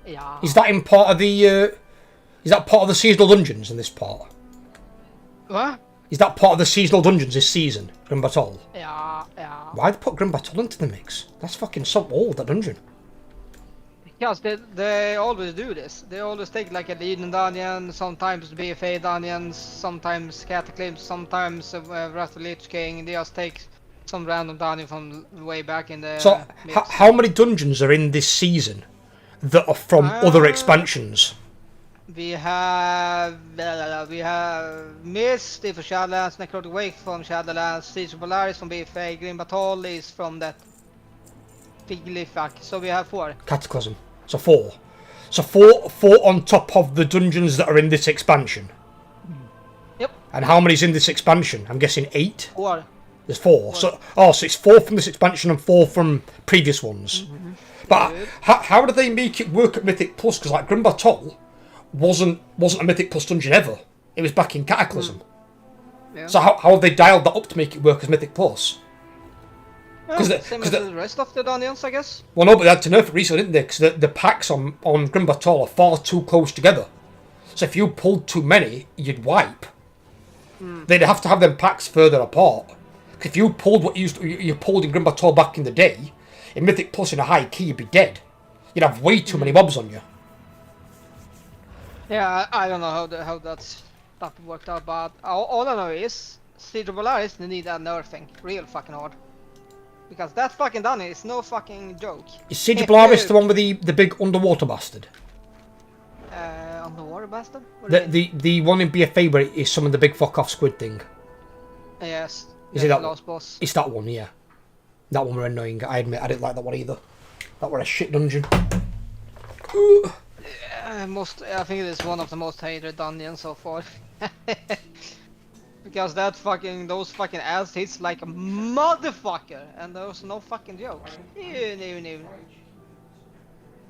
Yeah. Is that in part of the is that part of the seasonal dungeons in this part? What? Is that part of the seasonal dungeons this season, Grimbatol? Yeah. Why'd they put Grimbatol into the mix? That's fucking so old, that dungeon. Because they always do this. They always take like a Legion dungeon, sometimes BFA dungeons, sometimes Cataclysm, sometimes Wrath of Lich King. They just take some random dungeon from way back in the... So, how many dungeons are in this season that are from other expansions? We have Mist for Shadowlands, Necrotic Wake from Shadowlands, Siege of Polaris from BFA, Grim Battle is from that Figly fuck. So we have 4. Cataclysm. So 4. So 4 on top of the dungeons that are in this expansion. Yep. And how many's in this expansion? I'm guessing 8. 4. There's 4. So it's 4 from this expansion and 4 from previous ones. Mm-hmm. But how do they make it work at Mythic Plus? Because like Grim Battle wasn't a Mythic Plus dungeon ever. It was back in Cataclysm. Yeah. So how have they dialed that up to make it work as Mythic Plus? Same as the rest of the dungeons, I guess. Well, no, but they had to nerf it recently, didn't they? Because the packs on Grim Battle are far too close together. So if you pulled too many, you'd wipe. They'd have to have them packs further apart. If you pulled what you pulled in Grim Battle back in the day, in Mythic Plus in a high key, you'd be dead. You'd have way too many mobs on you. Yeah, I don't know how that stuff worked out, but all I know is Siege of Polaris they need that nerfing real fucking hard. Because that fucking Dunny is no fucking joke. Is Siege of Polaris the one with the big underwater bastard? Underwater bastard? What do you mean? The one in BFA where it is some of the big fuck off squid thing. Yes. Is it that last boss? It's that one, yeah. That one were annoying. I admit I didn't like that one either. That were a shit dungeon. I think it is one of the most hated dungeons so far. Because those fucking ads hits like a motherfucker, and there's no fucking joke. No.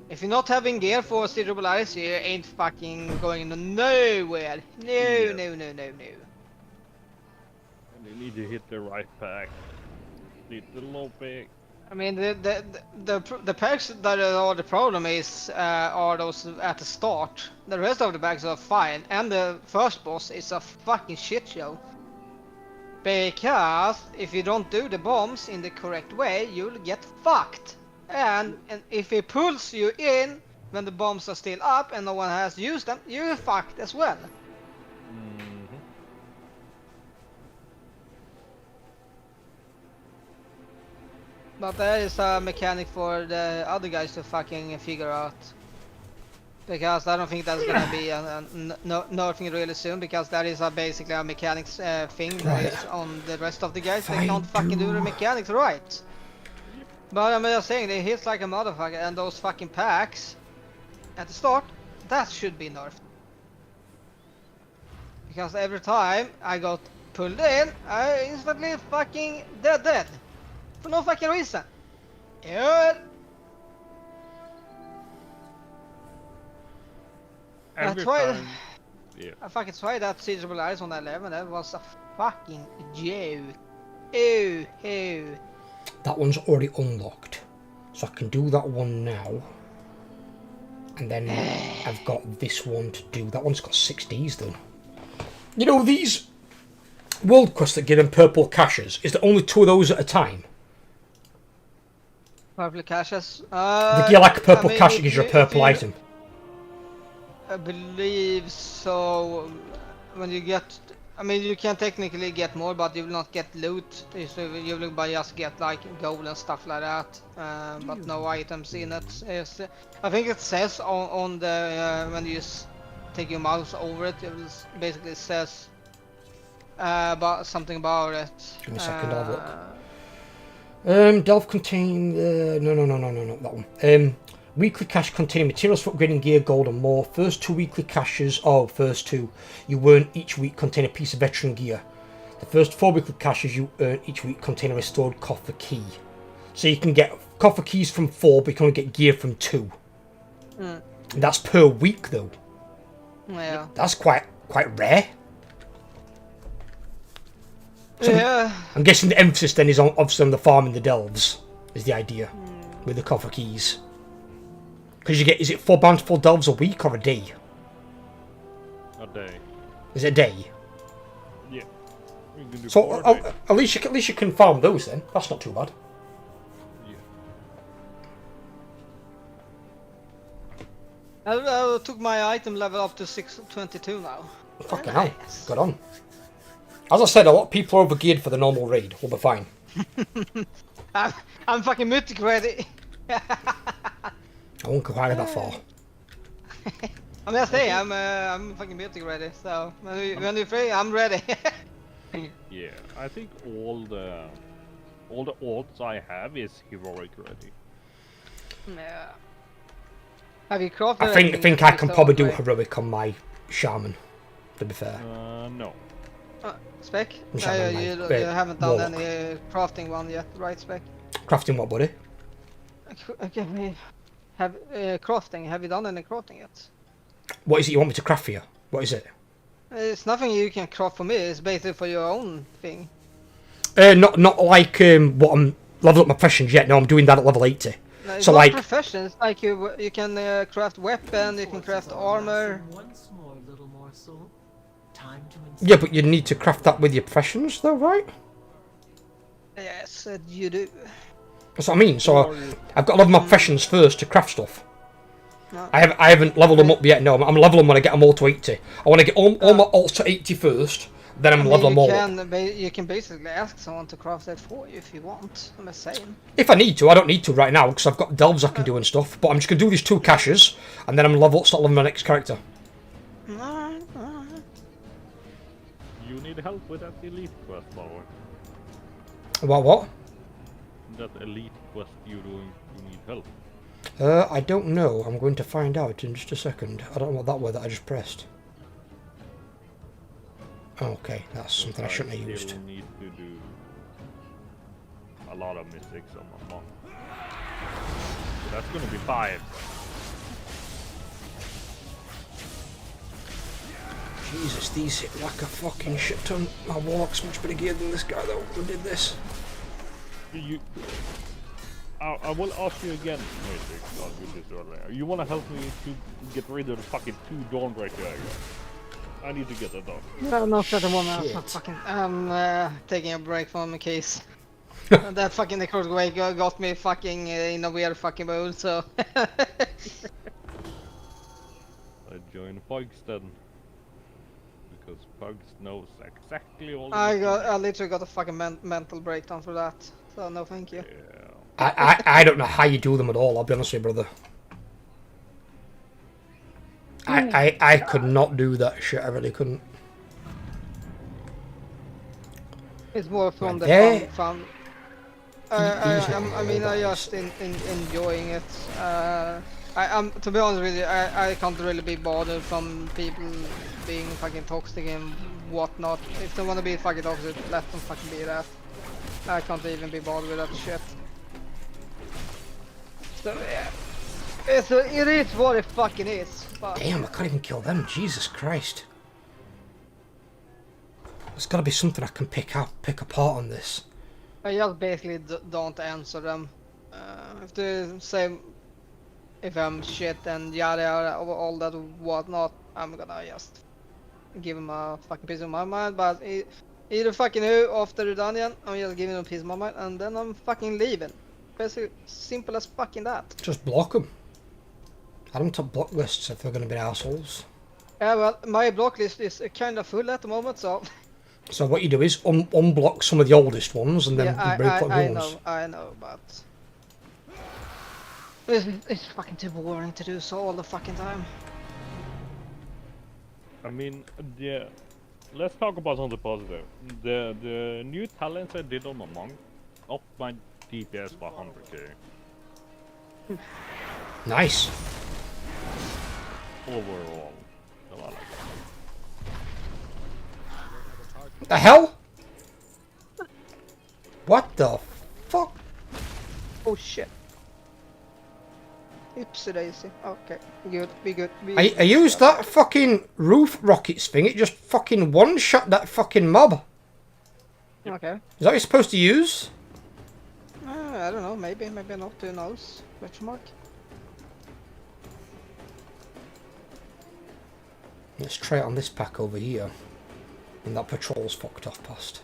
If you're not having gear for Siege of Polaris, you ain't fucking going nowhere. No. And you need to hit the right pack. Hit the low pack. I mean, the packs that are the problem are those at the start. The rest of the packs are fine, and the first boss is a fucking shit show. Because if you don't do the bombs in the correct way, you'll get fucked. And if it pulls you in when the bombs are still up and no one has used them, you're fucked as well. But that is a mechanic for the other guys to fucking figure out. Because I don't think that's gonna be nerfing really soon, because that is basically a mechanics thing that is on the rest of the guys. They can't fucking do the mechanics right. But I'm just saying, they hit like a motherfucker, and those fucking packs at the start, that should be nerfed. Because every time I got pulled in, I instantly fucking dead. For no fucking reason. Yeah. I fucking tried that Siege of Polaris on 11. That was a fucking joke. Ew. That one's already unlocked, so I can do that one now. And then I've got this one to do. That one's got 6 Ds though. You know, these world quests that give them purple caches, is there only 2 of those at a time? Purple caches? They give like a purple cache that gives you a purple item. I believe so. When you get, I mean, you can technically get more, but you will not get loot. So you will just get like gold and stuff like that, but no items in it. I think it says on the when you take your mouse over it, it basically says about something about it. Give me a second, I'll have a look. Delve contain no, that one. Weekly cache containing materials for upgrading gear, gold and more. First 2 weekly caches, first 2 you earn each week contain a piece of veteran gear. The first 4 weekly caches you earn each week contain a restored coffer key. So you can get coffer keys from 4, but you can only get gear from 2. And that's per week though. Yeah. That's quite rare. So yeah. I'm guessing the emphasis then is obviously on the farming the delves, is the idea, with the coffer keys. Because you get, is it 4 bountiful delves a week or a day? A day. Is it a day? Yeah. So at least you can farm those then. That's not too bad. Yeah. I took my item level up to 622 now. Fucking hell. Good on. As I said, a lot of people are overgeared for the normal raid. We'll be fine. I'm fucking mythic ready. I won't go higher that far. I'm just saying, I'm fucking mythic ready. So when you're free, I'm ready. Yeah, I think all the alts I have is heroic ready. Yeah. Have you crafted? I think I can probably do heroic on my shaman. To be fair. No. Spec? You haven't done any crafting one yet, right, Spec? Crafting what, buddy? Okay, we have crafting. Have you done any crafting yet? What is it you want me to craft for you? What is it? It's nothing you can craft for me. It's basically for your own thing. Not like what I'm level up my professions yet. No, I'm doing that at level 80. No, it's so not like professions. Like you can craft weapon. You can craft armor. Once more, little morsel. time to Yeah, but you need to craft that with your professions, though, right? Yes, you do. That's what I mean. So I've got to level my professions first to craft stuff. No. I haven't leveled them up yet. No, I'm leveling them when I get them all to 80. I want to get all my alts to 80 first, then I'm leveling them all up. You can basically ask someone to craft that for you if you want. I'm just saying. If I need to, I don't need to right now because I've got delves I can do and stuff. But I'm just gonna do these 2 caches, and then I'm start leveling my next character. Alright. You need help with that elite quest, Power. About what? That elite quest you're doing, you need help. I don't know. I'm going to find out in just a second. I don't know what that word that I just pressed. Okay, that's something I shouldn't have used. Still need to do a lot of mistakes on my monk. So that's gonna be 5. Jesus, these hit like a fucking shit ton. My warlock's much better geared than this guy though, who did this. I will ask you again, Matrix, I'll do this earlier. You wanna help me to get rid of the fucking 2 Dawnbreaker I got? I need to get that done. No, not at the moment. I'm taking a break from the case. That fucking necrotic wave got me fucking in a weird fucking mood, so... I join Pugs then. Because Pugs knows exactly all the I literally got a fucking mental breakdown for that. So no thank you. Yeah. I don't know how you do them at all, I'll be honest with you, brother. I could not do that shit, I really couldn't. It's more from the fun. I mean, I just enjoying it. I'm to be honest with you, I can't really be bothered from people being fucking toxic and whatnot. If they want to be fucking toxic, let them fucking be that. I can't even be bothered with that shit. So yeah, it is what it fucking is. But damn, I can't even kill them. Jesus Christ. There's got to be something I can pick apart on this. I just basically don't answer them. If they say if I'm shit and yada yada, all that whatnot, I'm gonna just give them a fucking piece of my mind. But either fucking who after the dungeon, I'm just giving them a piece of my mind, and then I'm fucking leaving. Basically, simple as fucking that. Just block them. Add them to block lists if they're gonna be assholes. Yeah, well, my block list is kind of full at the moment, so. So what you do is unblock some of the oldest ones and then yeah, break the ones. I know, but it's fucking too boring to do so all the fucking time. I mean, yeah. Let's talk about something positive. The new talents I did on my monk upped my DPS by 100k. Nice. Overall. So I like that. What the hell? What the fuck? Oh shit. Oopsie daisy. Okay, good, be good. I used that fucking roof rockets thing, it just fucking one-shot that fucking mob. Okay. Is that what you're supposed to use? I don't know, maybe not, who knows? Question mark. Let's try it on this pack over here. And that patrol's fucked off past.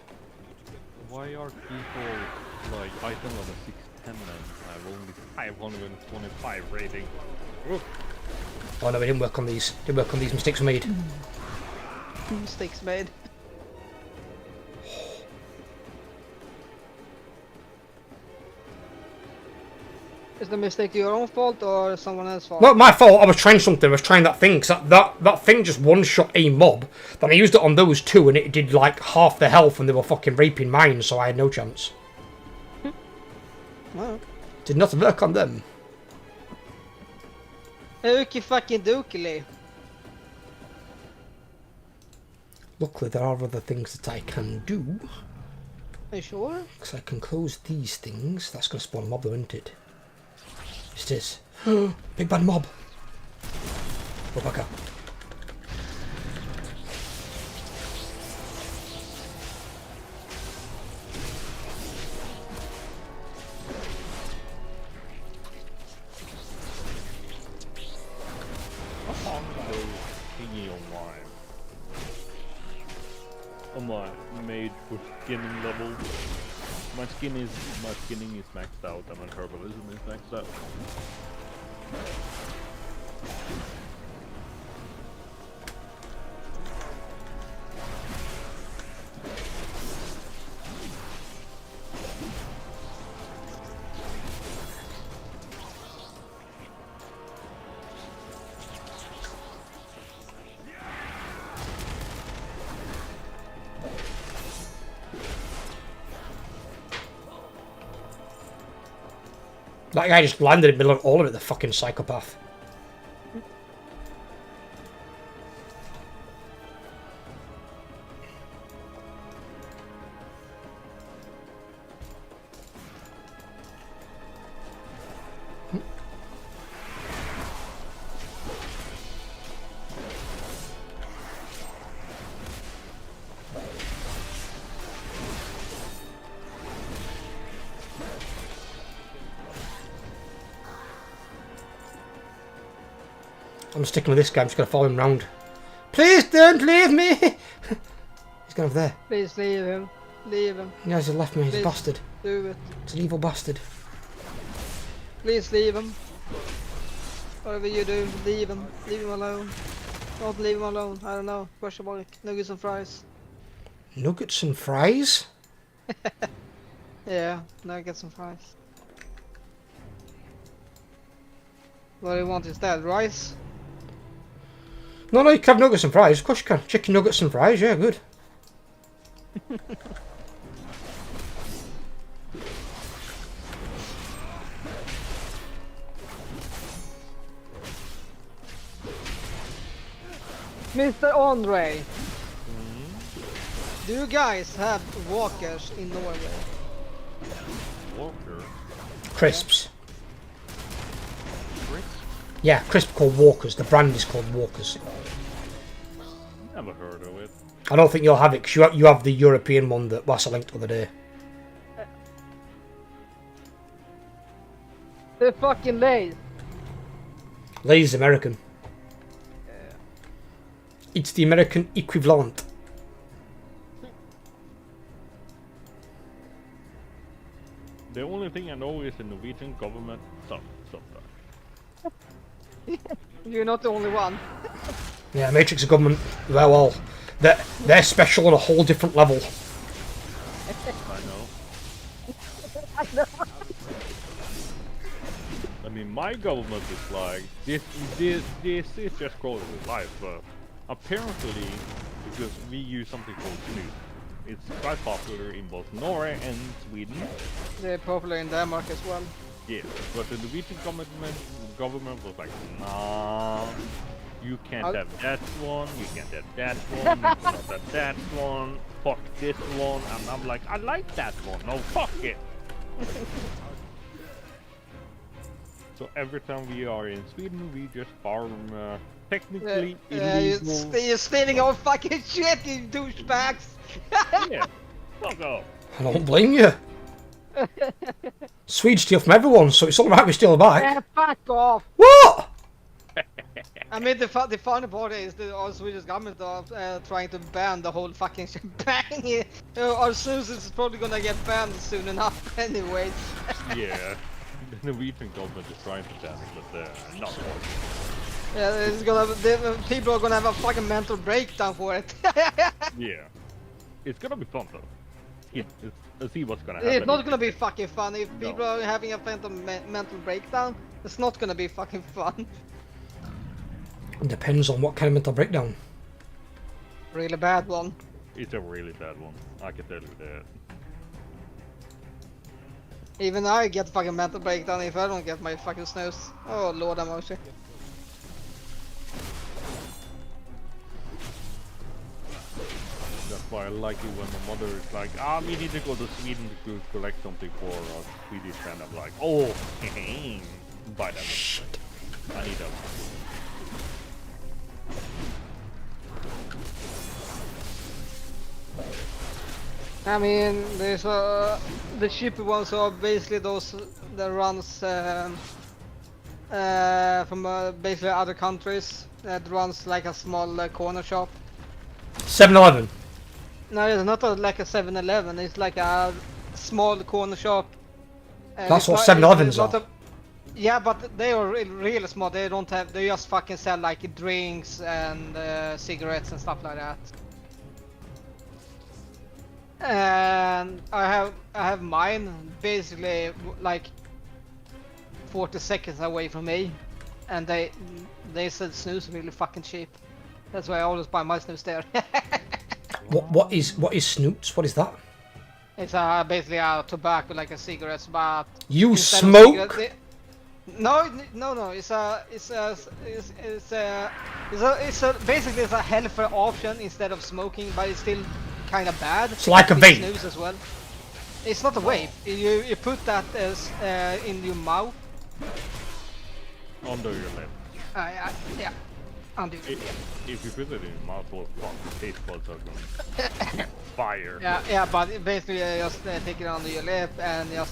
Why are people like item level 610 and have only 525 rating? Oof. Oh no, we didn't work on these. Didn't work on these. Mistakes were made. Mistakes made. Is the mistake your own fault or someone else's fault? Well, my fault. I was trying something. I was trying that thing. Cause that thing just one-shot a mob. Then I used it on those 2 and it did like half the health and they were fucking raping mine, so I had no chance. Well. Did not work on them. Okie fucking dokie. Luckily, there are other things that I can do. Are you sure? Because I can close these things. That's going to spawn a mob though, isn't it? It is. Big bad mob. Go back up. my mage for skinning level. My skinning is maxed out and my herbalism is maxed out. That guy just landed in the middle of all of it, the fucking psychopath. I'm sticking with this guy, I'm just going to follow him round. Please don't leave me! He's going over there. Please leave him. Leave him. He hasn't left me, he's a Please bastard. Do it. It's an evil bastard. Please leave him. Whatever you do, leave him. Leave him alone. Don't leave him alone. I don't know. Question mark. Nuggets and fries. Nuggets and fries? Yeah, nuggets and fries. What do you want instead? Rice? No, you can have nuggets and fries. Of course you can. Chicken nuggets and fries, yeah, good. Mr. Andre, do you guys have walkers in Norway? Walker? Crisps. Crisp? Yeah, crisp called Walkers. The brand is called Walkers. Never heard of it. I don't think you'll have it because you have the European one that Wassa linked the other day. They're fucking Lay's. Lay's American. It's the American equivalent. The only thing I know is the Norwegian government sometimes. You're not the only one. Yeah, Matrix of government. They're special on a whole different level. I know. I mean, my government is like this is just quality of life, but apparently, because we use something called Snooze, it's quite popular in both Norway and Sweden. They're popular in Denmark as well. Yeah, but the Norwegian government was like, nah, you can't have that one, you can't have that one, you cannot have that one, fuck this one, and I'm like, I like that one, no fuck it! So every time we are in Sweden, we just farm technically illegal... You're stealing our fucking shit, you douchebags! Yeah, fuck off. I don't blame you. Swedes steal from everyone, so it's all right we steal back. Yeah, fuck off! What? I mean, the funny part is that our Swedish government are trying to ban the whole fucking shebang. Our snooze is probably gonna get banned soon enough anyways. Yeah, the Norwegian government is trying to ban it, but they're not. Yeah, people are gonna have a fucking mental breakdown for it. Yeah. It's gonna be fun though. Let's see what's gonna happen. It's not gonna be fucking fun. If people are having a mental breakdown, it's not gonna be fucking fun. It depends on what kind of mental breakdown. Really bad one. It's a really bad one. I can tell you that. Even I get fucking mental breakdown if I don't get my fucking snooze. Oh lord, I'm actually. That's why I like it when my mother is like, we need to go to Sweden to collect something for our Swedish friend. I'm like, oh, buy that. Shit. I need that. I mean, there's the cheaper ones are basically those that runs from basically other countries that runs like a small corner shop. 7-Eleven. No, it's not like a 7-Eleven. It's like a small corner shop. That's it's what not- 7-Elevens it's not are. Yeah, but they are really small. They don't have. They just fucking sell like drinks and cigarettes and stuff like that. And I have mine basically like 40 seconds away from me, and they sell snus really fucking cheap. That's why I always buy my snus there. What is snoots? What is that? It's basically a tobacco like a cigarettes, but You instead of smoke? cigarette- No. Basically it's a healthier option instead of smoking, but it's still kind of bad. It's like a With vape. snus as well. It's not a vape. You put that as in your mouth. Under your lip. Yeah. Undo. If you put it in your mouth, well, fuck, the taste buds are going fire. Yeah, but basically just take it under your lip and just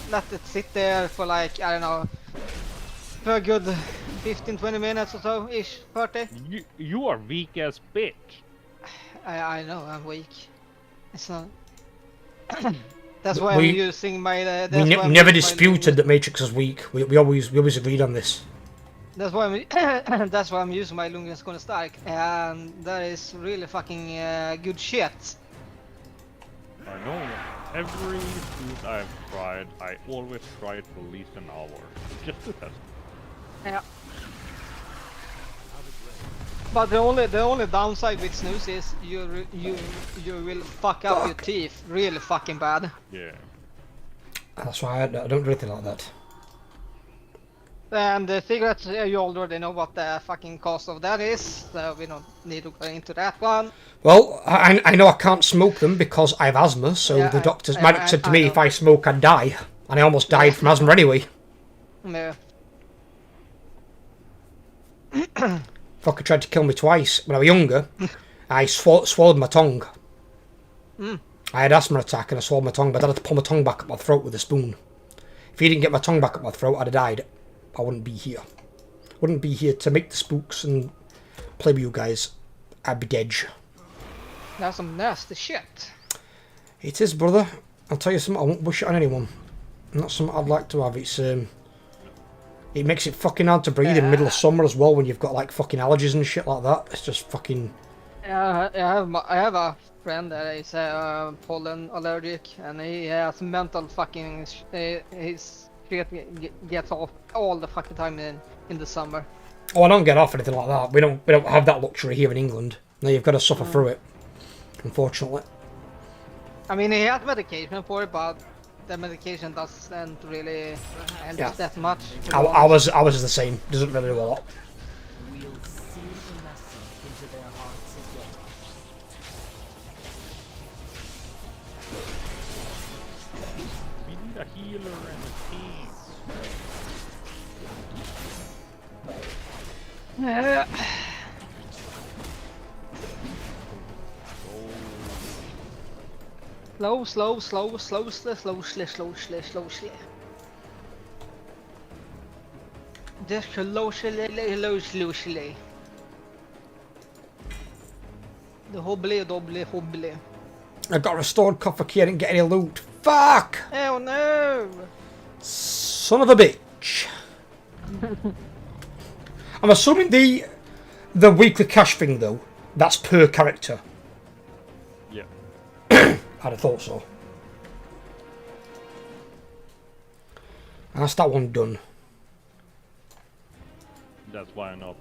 let it sit there for like, I don't know, for a good 15-20 minutes or so ish, 30. You are weak as bitch. I know I'm weak. It's not. That's why I'm using my. We never disputed that Matrix is weak. We always agreed on this. That's why I'm using my Lundgren's Gonna Stark, and that is really fucking good shit. I know. Every food I've tried, I always try it for at least an hour, just to test. Yeah. But the only downside with snus is you will fuck up your teeth really fucking bad. Yeah. That's why I don't do anything like that. And the cigarettes, you already know what the fucking cost of that is, so we don't need to go into that one. Well, I know I can't smoke them because I have asthma, so Yeah, the doctors might have said to me if I smoke I'd die, and I almost died from asthma anyway. Yeah. Fucker tried to kill me twice when I was younger. I swallowed my tongue. I had asthma attack and I swallowed my tongue, but I had to pull my tongue back up my throat with a spoon. If he didn't get my tongue back up my throat, I'd have died. I wouldn't be here. Wouldn't be here to make the spooks and play with you guys. I'd be dead. That's some nasty shit. It is, brother. I'll tell you something, I won't wish it on anyone. Not something I'd like to have. It's it makes it fucking hard to breathe in the middle of summer as well when you've got like fucking allergies and shit like that. It's just fucking... Yeah, I have a friend that is pollen allergic, and he has mental fucking... his shit gets off all the fucking time in the summer. Oh, I don't get off anything like that. We don't have that luxury here in England. No, you've got to suffer through it, unfortunately. I mean, he has medication for it, but the medication doesn't really help that much. I was the same. Doesn't really do a lot. We'll seal the lesson into their hearts again. We need a healer and a team. Yeah. Slowly. Just slowly. The hobbly. I got restored copper key. I didn't get any loot. Fuck! Oh no! Son of a bitch. I'm assuming the weekly cash thing though, that's per character. Yeah. I'd have thought so. That's that one done. That's why I'm not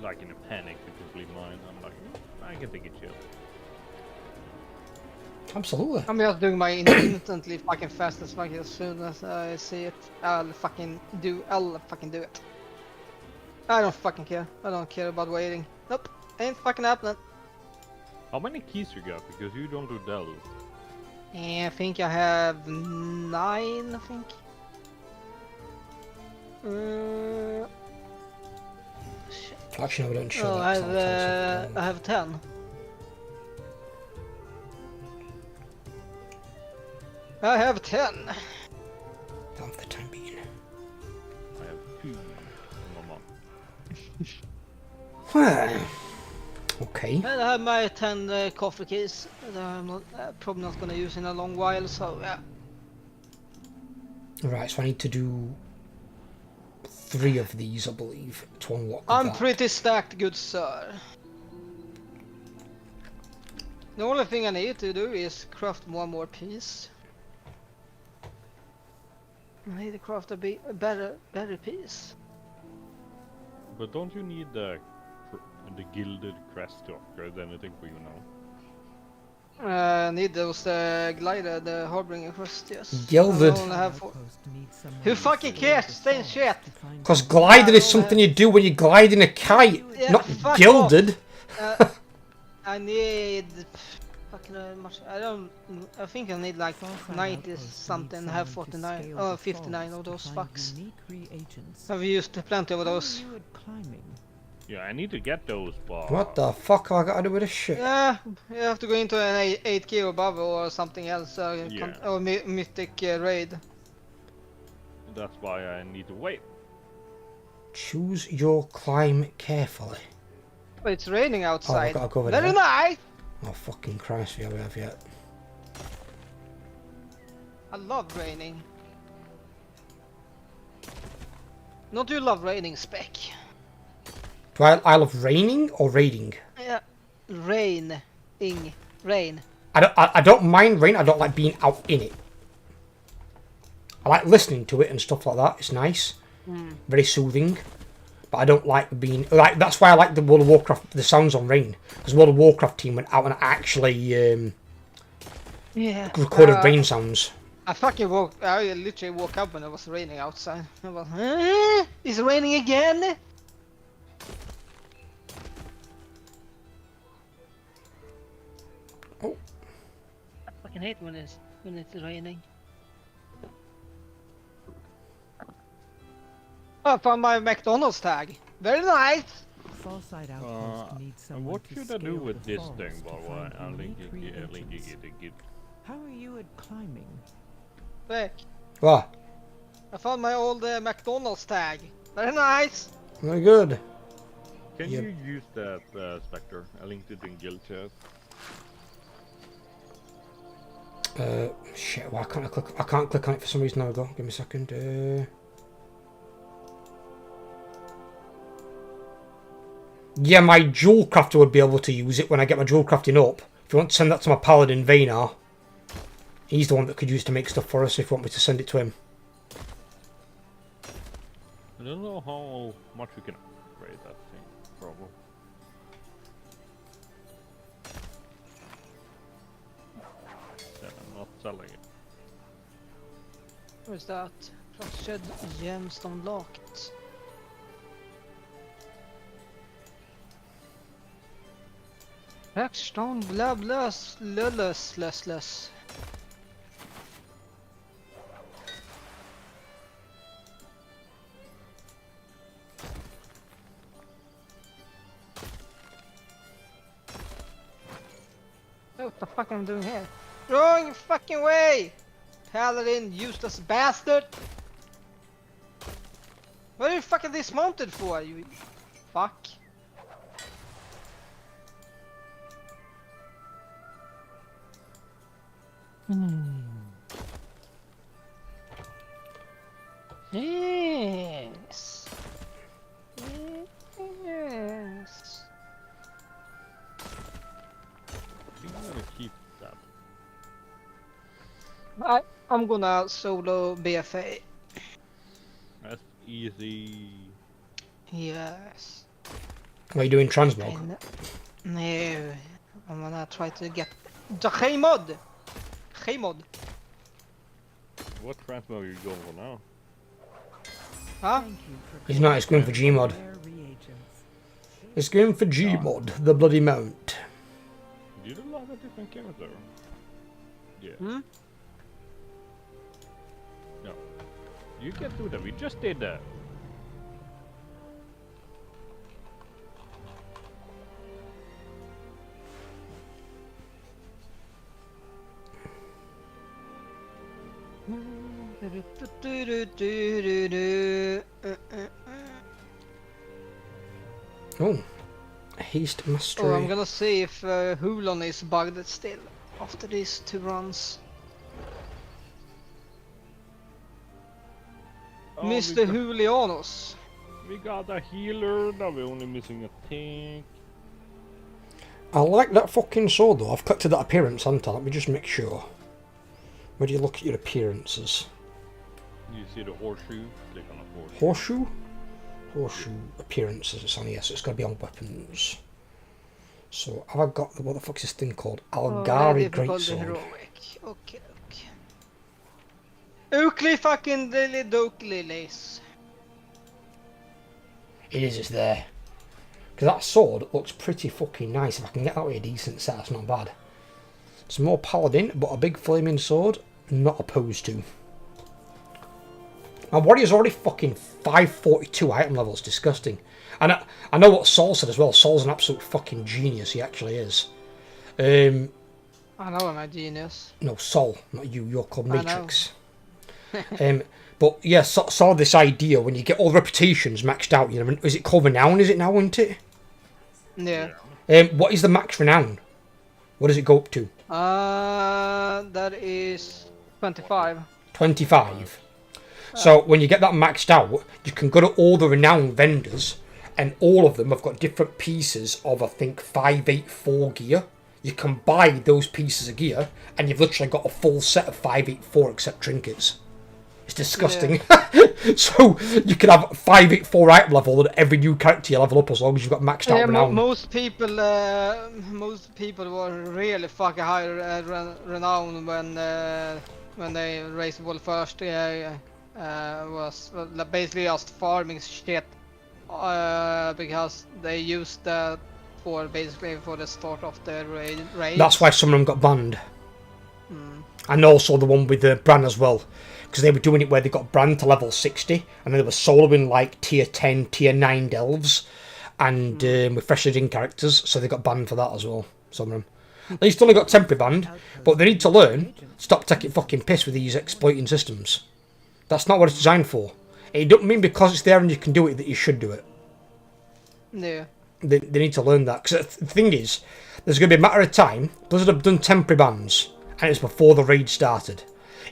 like in a panic to complete mine. I'm like, I can take it chill. Absolutely. I'm just doing my instantly fucking fastest fucking as soon as I see it. I'll fucking do it. I don't fucking care. I don't care about waiting. Nope. Ain't fucking happening. How many keys you got? Because you don't do Delve. I think I have 9, I think. Shit. Actually, no, we don't show Oh, that. I have 10. I have 10. Not for the time being. I have 2 on my mom. Okay. Okay. And I have my 10 coffee keys that I'm not, probably not gonna use in a long while, so yeah. Right, so I need to do 3 of these, I believe, to unlock I'm that. pretty stacked, good sir. The only thing I need to do is craft one more piece. I need to craft a better piece. But don't you need the gilded crest to upgrade anything for you now? I need those glider, the harboring crest, yes. Gilded. I only have 4. Who fucking cares? Stay in shit! Because glided is something you do when you glide in a kite, Yeah, not fuck gilded. I need fucking much. I think I need like 90 something. I have 49. Oh, 59 of those fucks. I've used plenty of those. Yeah, I need to get those, but... What the fuck have I got to do with this shit? Yeah, you have to go into an 8K or above or something else. Yeah. Or mythic raid. That's why I need to wait. Choose your climb carefully. But it's raining outside. Oh, I gotta go over Very there. nice! Oh, fucking Christ, we have yet. I love raining. Don't you love raining, Spec? Do I love raining or raiding? Yeah, rain. Rain. I don't mind rain, I don't like being out in it. I like listening to it and stuff like that, it's nice. Very soothing. But I don't like being... like that's why I like the World of Warcraft, the sounds on rain. Because World of Warcraft team went out and actually recorded rain sounds. I literally woke up when it was raining outside. I was, it's raining again? Oh. I fucking hate when it's raining. Oh, I found my McDonald's tag. Very nice. What should I do with this thing, by the way? I'll link it. How are you at climbing? Back. What? I found my old McDonald's tag. Very nice. Very good. Can you use that, Spectre? I linked it in guild chat. Shit, why can't I click? I can't click on it for some reason. There we go. Give me a second. Yeah, my jewel crafter would be able to use it when I get my jewel crafting up. If you want to send that to my paladin Vaynar, he's the one that could use to make stuff for us if you want me to send it to him. I don't know how much we can upgrade that thing, probably. Then I'm not selling it. Where's that? Frosted gemstone locket. Blackstone blah blah less. What the fuck am I doing here? Wrong fucking way! Paladin, useless bastard! What are you fucking dismounted for, you fuck? Yes. Yes. I think I'm gonna keep that. I'm gonna solo BFA. That's easy. Yes. What are you doing, transmog? No, I'm gonna try to get the G-mod. G-mod. What transmog are you going for now? Huh? He's not, he's going for Gmod. He's going for Gmod, the bloody mount. You do a lot of different games though. Yeah. Hmm? No. You can do that, we just did that. Oh, Haste Mastery. Oh, I'm gonna see if Hulon is bugged still after these 2 runs. Oh, Mr. Julianos. We got a healer, now we're only missing a tank. I like that fucking sword though. I've collected that appearance, haven't I? Let me just make sure. Where do you look at your appearances? You see the horseshoe? Click on the horseshoe. Horseshoe? Horseshoe appearances. It's on here, so it's got to be on weapons. So have I got what the fuck is this thing called? Algari Greatsword. Heroic. Okay, okay. Oakley fucking dilly dokely lace. It is, it's there. Because that sword looks pretty fucking nice. If I can get that with a decent set, that's not bad. It's more paladin, but a big flaming sword, not opposed to. My warrior's already fucking 542 item levels, disgusting. And I know what Saul said as well. Saul's an absolute fucking genius, he actually is. I know I'm a genius. No, Saul, not you, you're called Matrix. But yeah, saw this idea when you get all the reputations maxed out, you know, is it called Renown, is it now, isn't it? Yeah. What is the max Renown? What does it go up to? That is 25. 25. So when you get that maxed out, you can go to all the Renown vendors, and all of them have got different pieces of, I think, 584 gear. You can buy those pieces of gear, and you've literally got a full set of 584 except trinkets. It's disgusting. Yeah. So you can have 584 item level and every new character you level up as long as you've got maxed out Renown. Most people were really fucking high Renown when they raised the wall first. Was basically just farming shit because they used that for the start of the raid. That's why some of them got banned. And also the one with the Bran as well. Because they were doing it where they got Bran to level 60, and then they were soloing like tier 10, tier 9 delves, and with freshly in characters, so they got banned for that as well, some of them. They still only got temporary banned, but they need to learn, stop taking fucking piss with these exploiting systems. That's not what it's designed for. It don't mean because it's there and you can do it that you should do it. Yeah. They need to learn that, because the thing is, there's going to be a matter of time. Blizzard have done temporary bans, and it's before the raid started.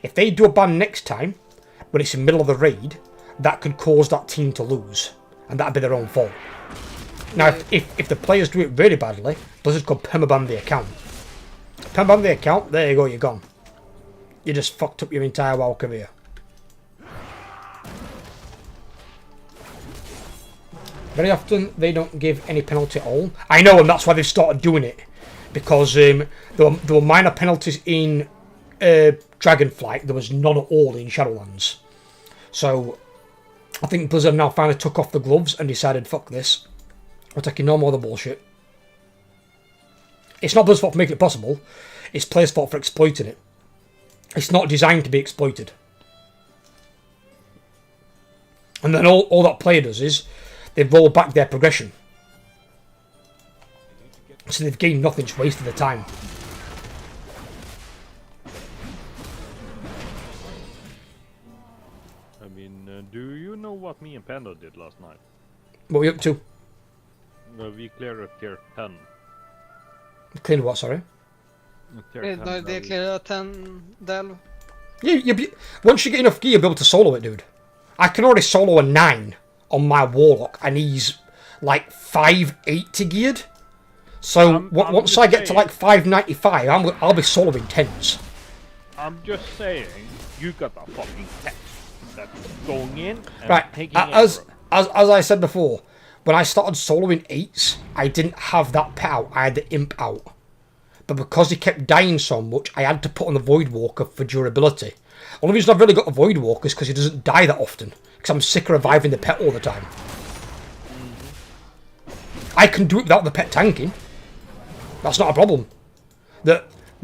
If they do a ban next time, when it's in the middle of the raid, that could cause that team to lose, and that'd be their own fault. Now, if the players do it really badly, Blizzard could permaban the account. Permaban the account, there you go, you're gone. You just fucked up your entire WoW career. Very often, they don't give any penalty at all. I know, and that's why they've started doing it. Because there were minor penalties in Dragonflight, there was none at all in Shadowlands. So, I think Blizzard now finally took off the gloves and decided, fuck this. We're taking no more of the bullshit. It's not Blizzard's fault for making it possible. It's players' fault for exploiting it. It's not designed to be exploited. And then all that player does is, they roll back their progression. So they've gained nothing, just wasted their time. I mean, do you know what me and Panda did last night? What were you up to? We cleared a tier 10. Cleared what, sorry? They cleared a 10 delve. Yeah, once you get enough gear, you'll be able to solo it, dude. I can already solo a 9 on my Warlock, and he's like 580 geared. So once I get to like 595, I'll be soloing 10s. I'm just saying, you got a fucking text that's going in and right, taking as I said before, when I started soloing 8s, I didn't have that pet out, I had the imp out. But because he kept dying so much, I had to put on the Void Walker for durability. The only reason I've really got a Void Walker is because he doesn't die that often. Because I'm sick of reviving the pet all the time. I can do it without the pet tanking. That's not a problem. The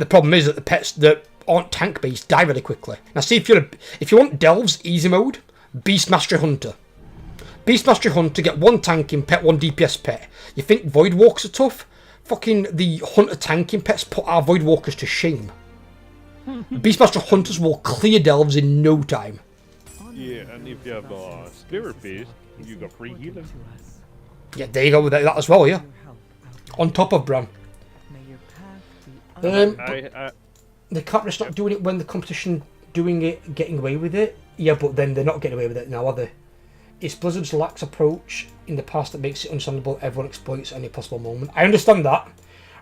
problem is that the pets that aren't tank based die really quickly. Now see, if you want Delves easy mode, Beast Mastery Hunter. Beast Mastery Hunter, get 1 tanking pet, 1 DPS pet. You think Void Walkers are tough? Fucking the Hunter tanking pets put our Void Walkers to shame. Beastmaster Hunters will clear Delves in no time. Yeah, and if you have a Spirit Beast, you got free healing. Yeah, there you go with that as well, yeah. On top of Bran. May your path be They can't just not doing it when the competition doing it, getting away with it. Yeah, but then they're not getting away with it now, are they? It's Blizzard's lax approach in the past that makes it understandable everyone exploits any possible moment. I understand that.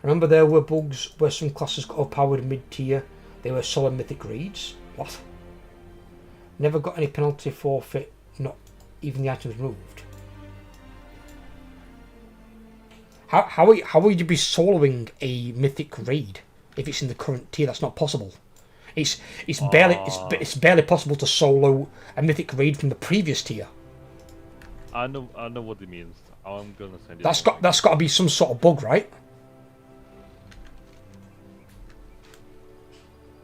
Remember there were bugs where some classes got overpowered mid-tier. They were solid mythic raids. What? Never got any penalty forfeit, not even the items removed. How would you be soloing a mythic raid if it's in the current tier? That's not possible. It's barely possible to solo a mythic raid from the previous tier. I know what it means. I'm gonna send you. That's got to be some sort of bug, right?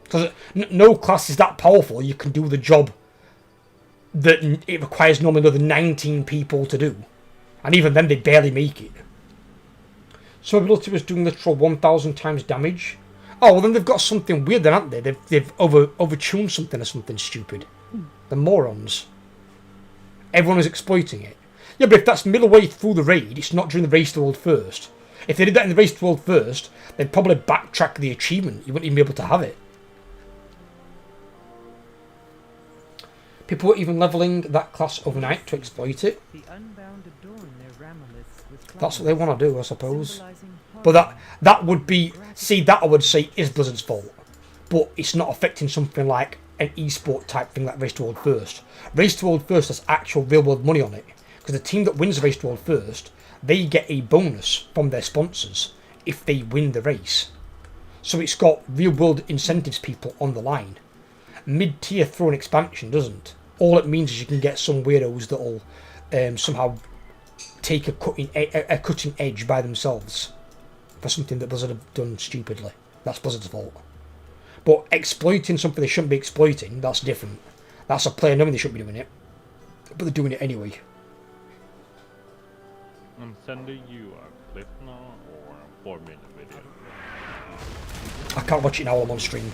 Because no class is that powerful. You can do the job that it requires normally another 19 people to do, and even then they barely make it. So ability was doing literal 1,000 times damage. Oh, well then they've got something weird then, haven't they? They've overtuned something or something stupid. The morons. Everyone is exploiting it. Yeah, but if that's middle way through the raid, it's not during the race to world first. If they did that in the race to world first, they'd probably backtrack the achievement. You wouldn't even be able to have it. People were even leveling that class overnight to exploit it. The Unbound adorn their ramoliths with That's what they want to do, I suppose. But that would be... See, that I would say is Blizzard's fault. But it's not affecting something like an esport type thing like Race to World First. Race to World First has actual real world money on it. Because the team that wins the Race to World First, they get a bonus from their sponsors if they win the race. So it's got real world incentives people on the line. Mid-tier through an expansion doesn't. All it means is you can get some weirdos that'll somehow take a cutting edge by themselves for something that Blizzard have done stupidly. That's Blizzard's fault. But exploiting something they shouldn't be exploiting, that's different. That's a player knowing they shouldn't be doing it, but they're doing it anyway. I'm sending you a clip now or a 4-minute video. I can't watch it now while I'm on stream.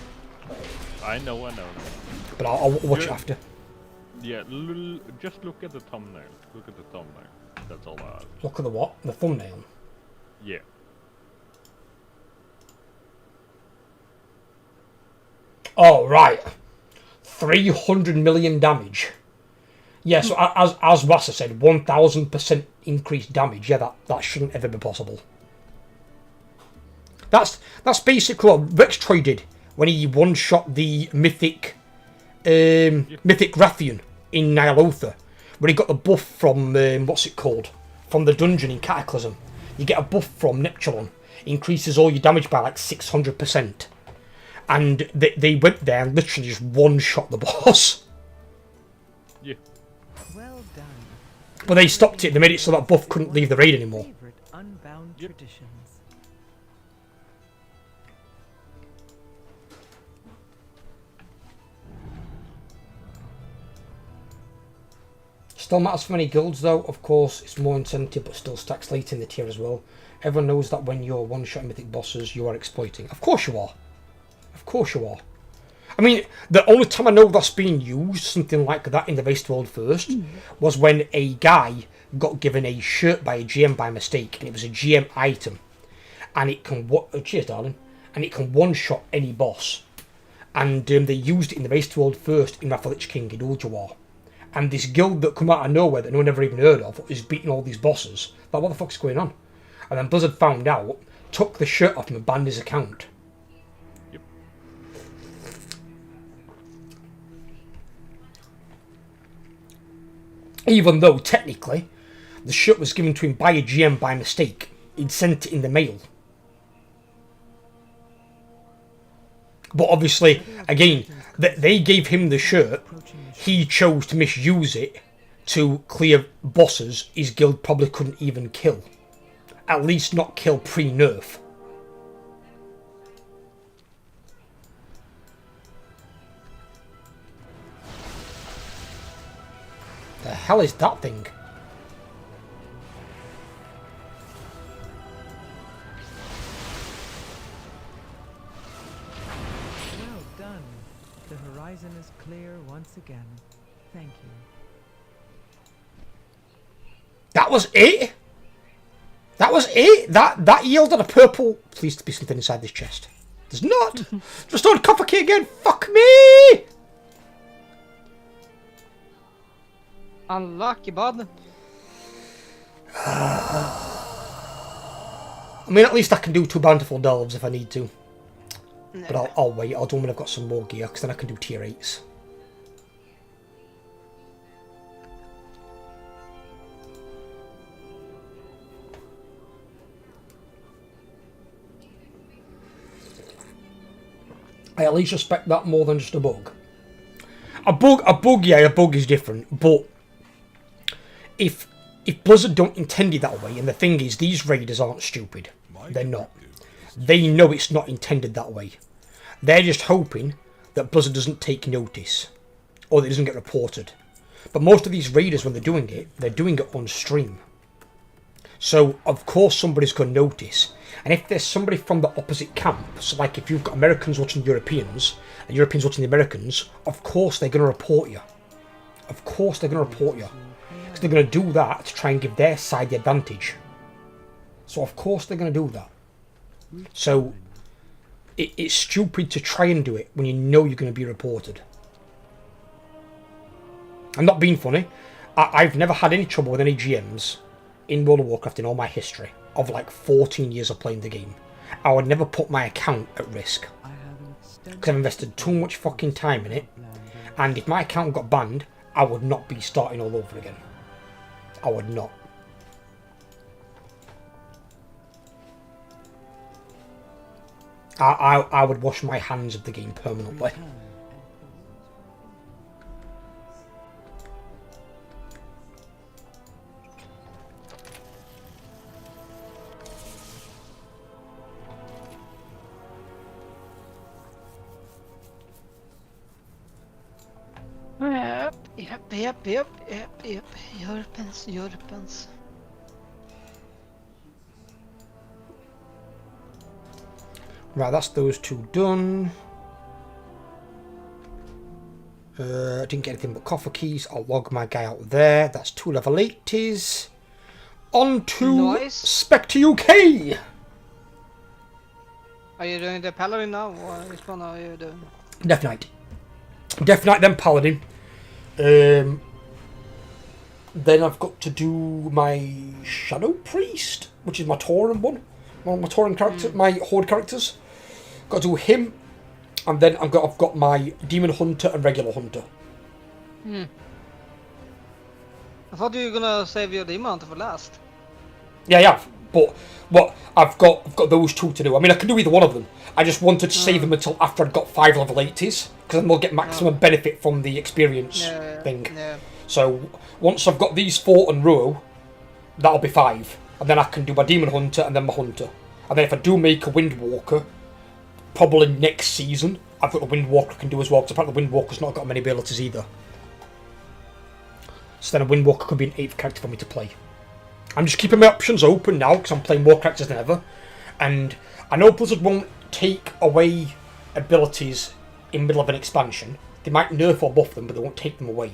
I know. But I'll watch it after. Yeah, just look at the thumbnail. Look at the thumbnail. That's all I ask. Look at the what? The thumbnail? Yeah. Oh, right. 300 million damage. Yeah, so as Rasa said, 1000% increased damage. Yeah, that shouldn't ever be possible. That's basically what Rextroy did when he one-shot the mythic Rathian in Nyalotha, where he got the buff from what's it called? From the dungeon in Cataclysm. You get a buff from Neptulon. It increases all your damage by like 600%. And they went there and literally just one-shot the boss. Yeah. Well done. But they stopped it. They made it so that buff couldn't leave the raid anymore. Favorite Unbound traditions. Still matters for many guilds though. Of course, it's more incentive, but still stacks late in the tier as well. Everyone knows that when you're one-shotting mythic bosses, you are exploiting. Of course you are. Of course you are. I mean, the only time I know that's being used, something like that in the Race to World First, was when a guy got given a shirt by a GM by mistake, and it was a GM item. And it can... cheers, darling. And it can one-shot any boss. And they used it in the Race to World First in Wrath of the Lich King in Uljawar. And this guild that come out of nowhere that no one ever even heard of is beating all these bosses. Like, what the fuck's going on? And then Blizzard found out, took the shirt off him and banned his account. Yep. Even though, technically, the shirt was given to him by a GM by mistake. He'd sent it in the mail. But obviously, again, they gave him the shirt. He chose to misuse it to clear bosses his guild probably couldn't even kill. At least not kill pre-nerf. The hell is that thing? Well done. The horizon is clear once again. Thank you. That was it? That was it. That yielded a purple. Please to be something inside this chest. There's not. Restored copper key again. Fuck me. Unlucky, bud. I mean, at least I can do 2 bountiful delves if I need to. But I'll wait. I'll do them when I've got some more gear, because then I can do tier 8s. I at least respect that more than just a bug. A bug, yeah, a bug is different. But if Blizzard don't intend it that way, and the thing is, these raiders aren't stupid. They're not. They know it's not intended that way. They're just hoping that Blizzard doesn't take notice, or that it doesn't get reported. But most of these raiders, when they're doing it on stream. So, of course, somebody's going to notice. And if there's somebody from the opposite camp, so like if you've got Americans watching Europeans, and Europeans watching the Americans, of course they're going to report you. Of course they're going to report you. Because they're going to do that to try and give their side the advantage. So of course they're going to do that. So, it's stupid to try and do it when you know you're going to be reported. I'm not being funny. I've never had any trouble with any GMs in World of Warcraft in all my history of like 14 years of playing the game. I would never put my account at risk. Because I've invested too much fucking time in it. And if my account got banned, I would not be starting all over again. I would not. I would wash my hands of the game permanently. Yep. Europeans. Right, that's those 2 done. Didn't get anything but coffer keys. I'll log my guy out there. That's 2 level 80s. On to Spectre UK! Are you doing the Paladin now, or which one are you doing? Death Knight. Death Knight, then Paladin. Then I've got to do my Shadow Priest, which is my Tauren one. One of my Tauren characters, my Horde characters. Got to do him, and then I've got my Demon Hunter and regular Hunter. I thought you were gonna save your Demon Hunter for last. Yeah, but I've got those 2 to do. I mean, I can do either one of them. I just wanted to save them until after I'd got 5 level 80s, because then we'll get maximum benefit from the experience thing. Yeah. So once I've got these 4 in row, that'll be 5, and then I can do my Demon Hunter and then my Hunter. And then if I do make a Windwalker, probably next season, I've got the Windwalker I can do as well, because apparently the Windwalker's not got many abilities either. So then a Windwalker could be an 8th character for me to play. I'm just keeping my options open now, because I'm playing more characters than ever. And I know Blizzard won't take away abilities in the middle of an expansion. They might nerf or buff them, but they won't take them away.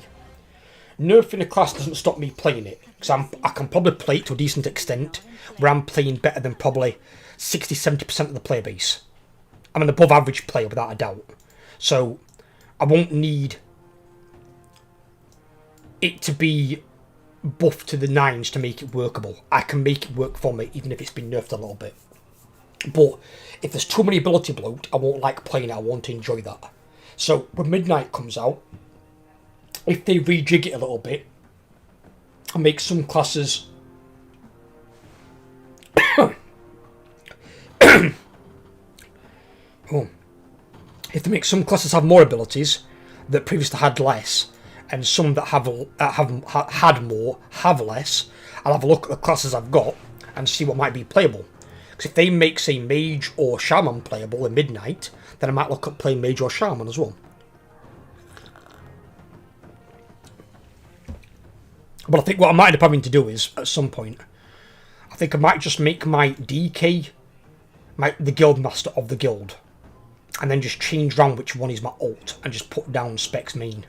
Nerfing a class doesn't stop me playing it, because I can probably play it to a decent extent, where I'm playing better than probably 60-70% of the player base. I'm an above average player without a doubt. So I won't need it to be buffed to the 9s to make it workable. I can make it work for me, even if it's been nerfed a little bit. But if there's too many ability bloat, I won't like playing it. I won't enjoy that. So when Midnight comes out, if they rejig it a little bit and make some classes if they make some classes have more abilities that previously had less, and some that have had more have less, I'll have a look at the classes I've got and see what might be playable. Because if they make, say, Mage or Shaman playable in Midnight, then I might look at playing Mage or Shaman as well. But I think what I might end up having to do is, at some point, I think I might just make my DK the guild master of the guild, and then just change around which one is my alt, and just put down Specs main.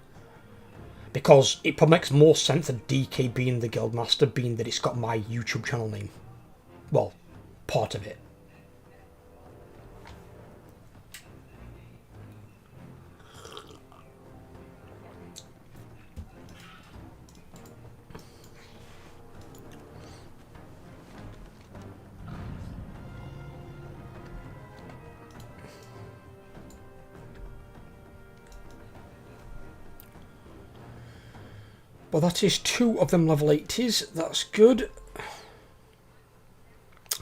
Because it probably makes more sense than DK being the guild master, being that it's got my YouTube channel name. Well, part of it. Well, that is 2 of them level 80s. That's good.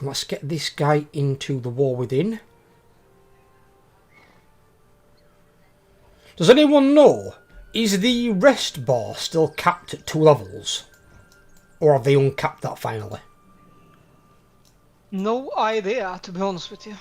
Let's get this guy into the War Within. Does anyone know, is the rest bar still capped at 2 levels? Or have they uncapped that finally? No idea, to be honest with you.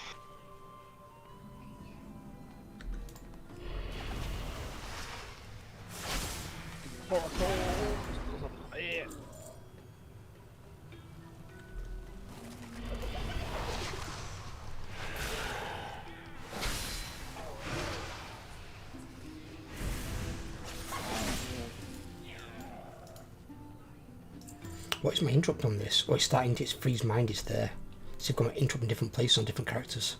What is my interrupt on this? Oh, it's starting to, its freeze mind is there. So you've got my interrupt in different places on different characters.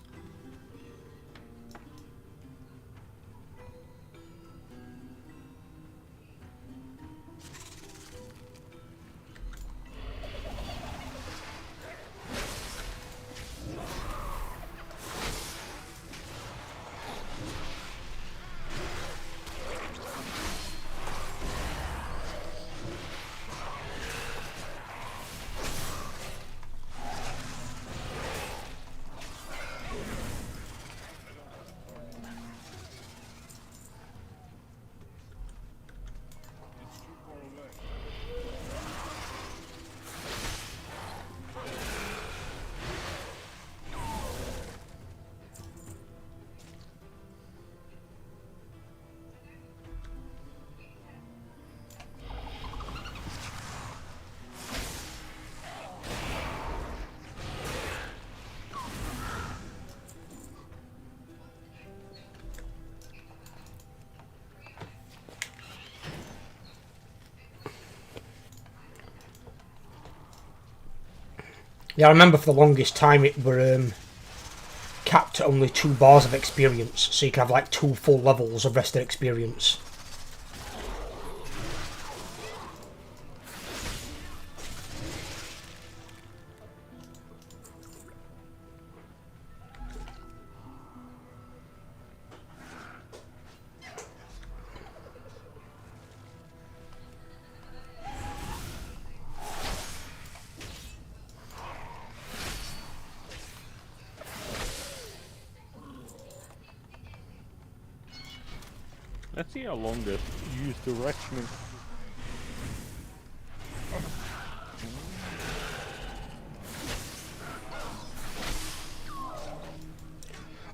Yeah, I remember for the longest time it were capped at only 2 bars of experience, so you could have like 2 full levels of rested experience. Let's see how long this use direction.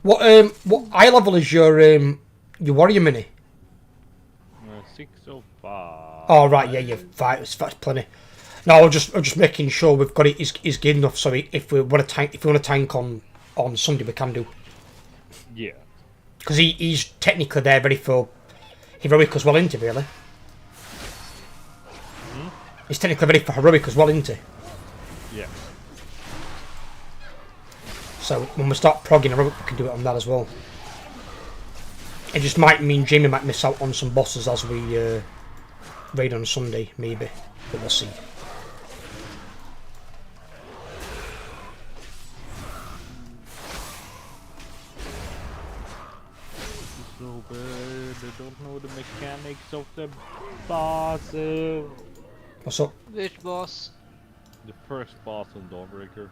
What eye level is your warrior mini? 605. Oh right, yeah, 5. That's plenty. No, I'm just making sure we've got it is good enough. So if we want to tank on Sunday, we can do. Yeah. Because he's technically there ready for heroic as well, isn't he, really? He's technically ready for heroic as well, isn't he? Yeah. So when we start progging heroic, we can do it on that as well. It just might mean Jamie might miss out on some bosses as we raid on Sunday, maybe. But we'll see. So bad, I don't know the mechanics of the bosses. What's up? Which boss? The first boss on Dawnbreaker.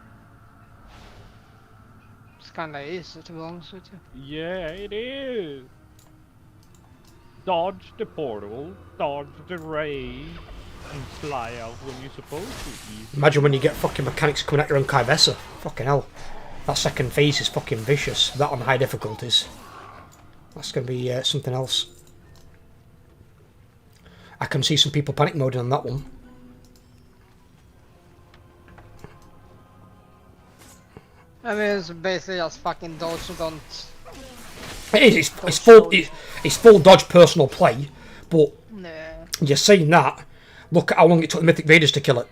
It's kinda easy, to be honest with you. Yeah, it is. Dodge the portal, dodge the ray, and fly out when you're supposed to. Imagine when you get fucking mechanics coming at you on Kaivessa. Fucking hell. That second phase is fucking vicious. That on high difficulties. That's going to be something else. I can see some people panic moding on that one. I mean, it's basically just fucking dodge and don't... It is, it's full dodge personal play, but Nah. you're saying that, look at how long it took the Mythic Raiders to kill it.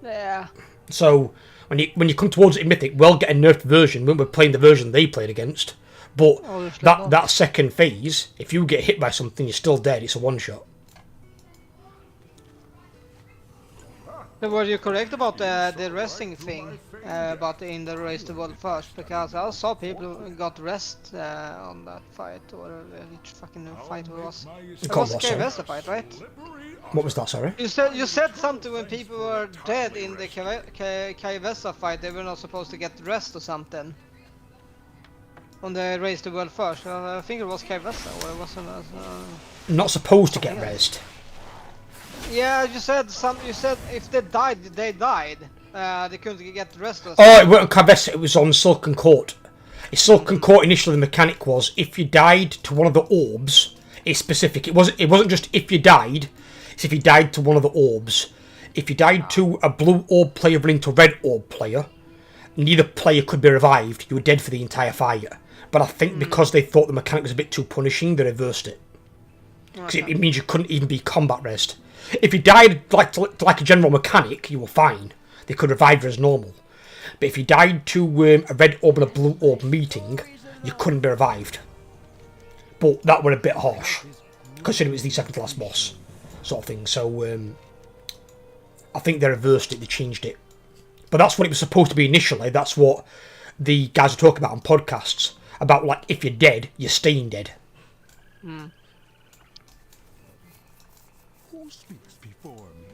Yeah. So, When you come towards it in Mythic, we'll get a nerfed version when we're playing the version they played against. But that second phase, if you get hit by something, you're still dead. It's a one-shot. Were you correct about the resting thing? About in the race to world first? Because I saw people got rest on that fight, or which fucking fight it was. It was a Kavessa fight, right? What was that, sorry? You said something when people were dead in the Kavessa fight, they were not supposed to get rest or something. On the race to world first. I think it was Kavessa, or it wasn't. Not supposed to get rest. Yeah, you said if they died, they died. They couldn't get the rest of Oh, it wasn't Kavessa, it was on Silken Court. In Silken Court, initially the mechanic was, if you died to one of the orbs, it's specific. It wasn't just if you died, it's if you died to one of the orbs. If you died to a blue orb player running to a red orb player, neither player could be revived. You were dead for the entire fight. But I think because they thought the mechanic was a bit too punishing, they reversed it. Because it means you couldn't even be combat rest. If you died like a general mechanic, you were fine. They could revive you as normal. But if you died to a red orb and a blue orb meeting, you couldn't be revived. But that were a bit harsh, considering it was the second to last boss, sort of thing. So I think they reversed it, they changed it. But that's what it was supposed to be initially. That's what the guys were talking about on podcasts. About, like, if you're dead, you're staying dead. Who speaks before me?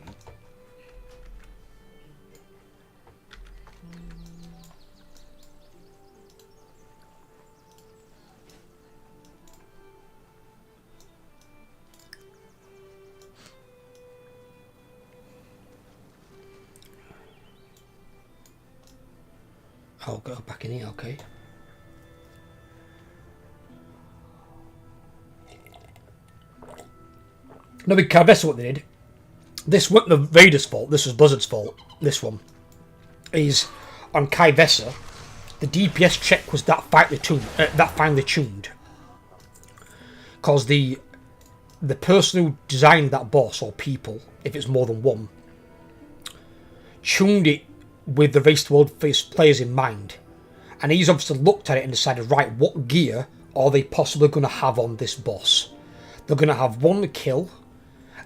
I'll go back in here, okay. No, with Kavessa, what they did, this wasn't the Raiders' fault, this was Blizzard's fault, this one, is on Kavessa, the DPS check was that finely tuned. Because the person who designed that boss, or people, if it's more than one, tuned it with the Race to World players in mind. And he's obviously looked at it and decided, right, what gear are they possibly going to have on this boss? They're going to have one kill,